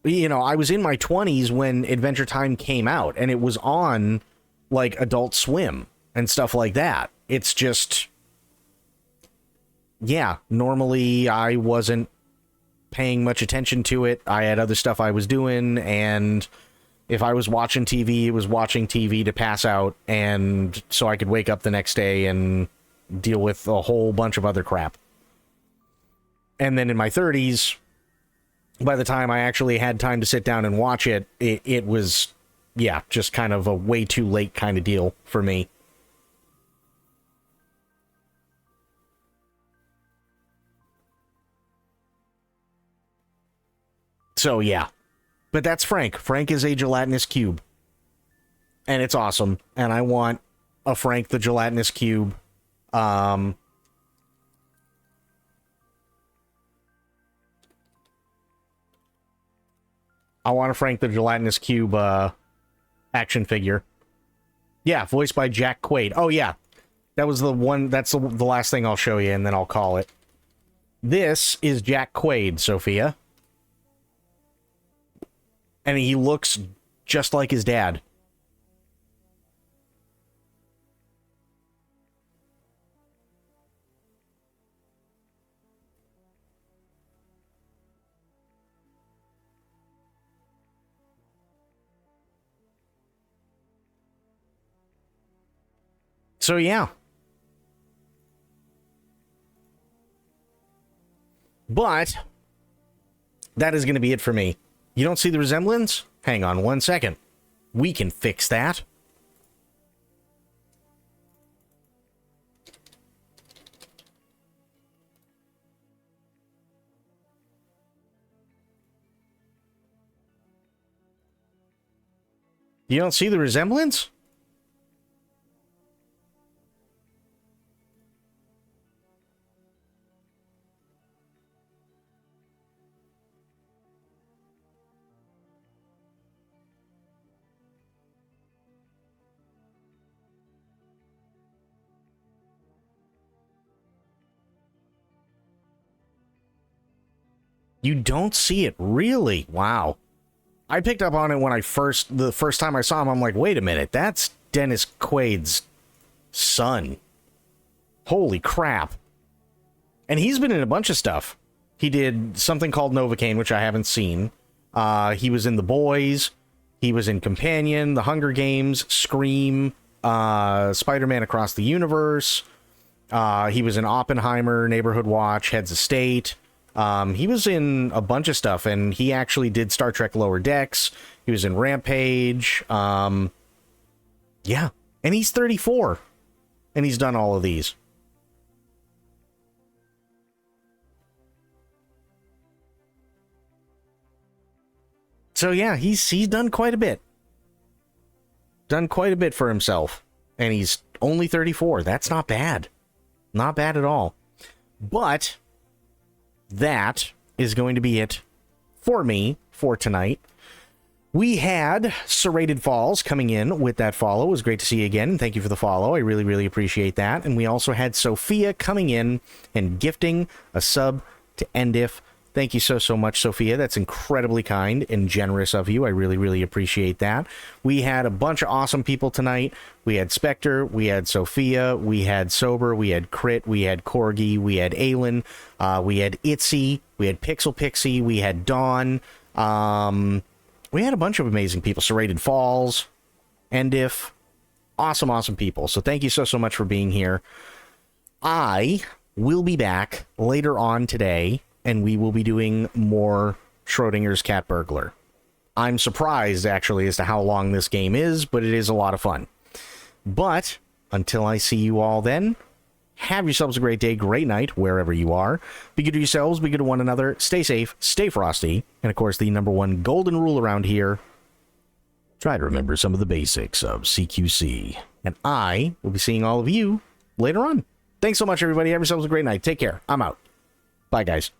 you know, I was in my 20s when Adventure Time came out and it was on like Adult Swim and stuff like that. It's just, yeah, normally I wasn't paying much attention to it. I had other stuff I was doing, and if I was watching TV, it was watching TV to pass out, and so I could wake up the next day and deal with a whole bunch of other crap. And then in my 30s, by the time I actually had time to sit down and watch it, it was, yeah, just kind of a way too late kind of deal for me. So, yeah. But that's Frank. Frank is a gelatinous cube. And it's awesome. And I want a Frank the Gelatinous Cube. I want a Frank the Gelatinous Cube action figure. Yeah, voiced by Jack Quaid. Oh, yeah. That was the one. That's the last thing I'll show you, and then I'll call it. This is Jack Quaid, Sophia. And he looks just like his dad. So, yeah. But that is going to be it for me. You don't see the resemblance? Hang on 1 second. We can fix that. You don't see the resemblance? You don't see it, really? Wow. I picked up on it when the first time I saw him. I'm like, wait a minute, that's Dennis Quaid's son. Holy crap. And he's been in a bunch of stuff. He did something called Novocaine, which I haven't seen. He was in The Boys. He was in Companion, The Hunger Games, Scream, Spider-Man Across the Universe. He was in Oppenheimer, Neighborhood Watch, Heads of State. He was in a bunch of stuff, and he actually did Star Trek Lower Decks. He was in Rampage. Yeah, and he's 34, and he's done all of these. So yeah, he's done quite a bit. Done quite a bit for himself, and he's only 34. That's not bad. Not bad at all. But that is going to be it for me for tonight. We had Serrated Falls coming in with that follow. It was great to see you again. Thank you for the follow. I really, really appreciate that. And we also had Sophia coming in and gifting a sub to Endif. Thank you so much, Sophia. That's incredibly kind and generous of you. I really, really appreciate that. We had a bunch of awesome people tonight. We had Spectre, we had Sophia, we had Sober, we had Crit, we had Corgi, we had Aelin, we had Itzy, we had Pixel Pixie, we had Dawn. We had a bunch of amazing people. Serrated Falls, Endif. Awesome, awesome people. So thank you so much for being here. I will be back later on today, and we will be doing more Schrodinger's Cat Burglar. I'm surprised, actually, as to how long this game is, but it is a lot of fun. But until I see you all then, have yourselves a great day, great night, wherever you are. Be good to yourselves, be good to one another, stay safe, stay frosty, and of course, the number one golden rule around here, try to remember some of the basics of CQC. And I will be seeing all of you later on. Thanks so much, everybody. Have yourselves a great night. Take care. I'm out. Bye, guys.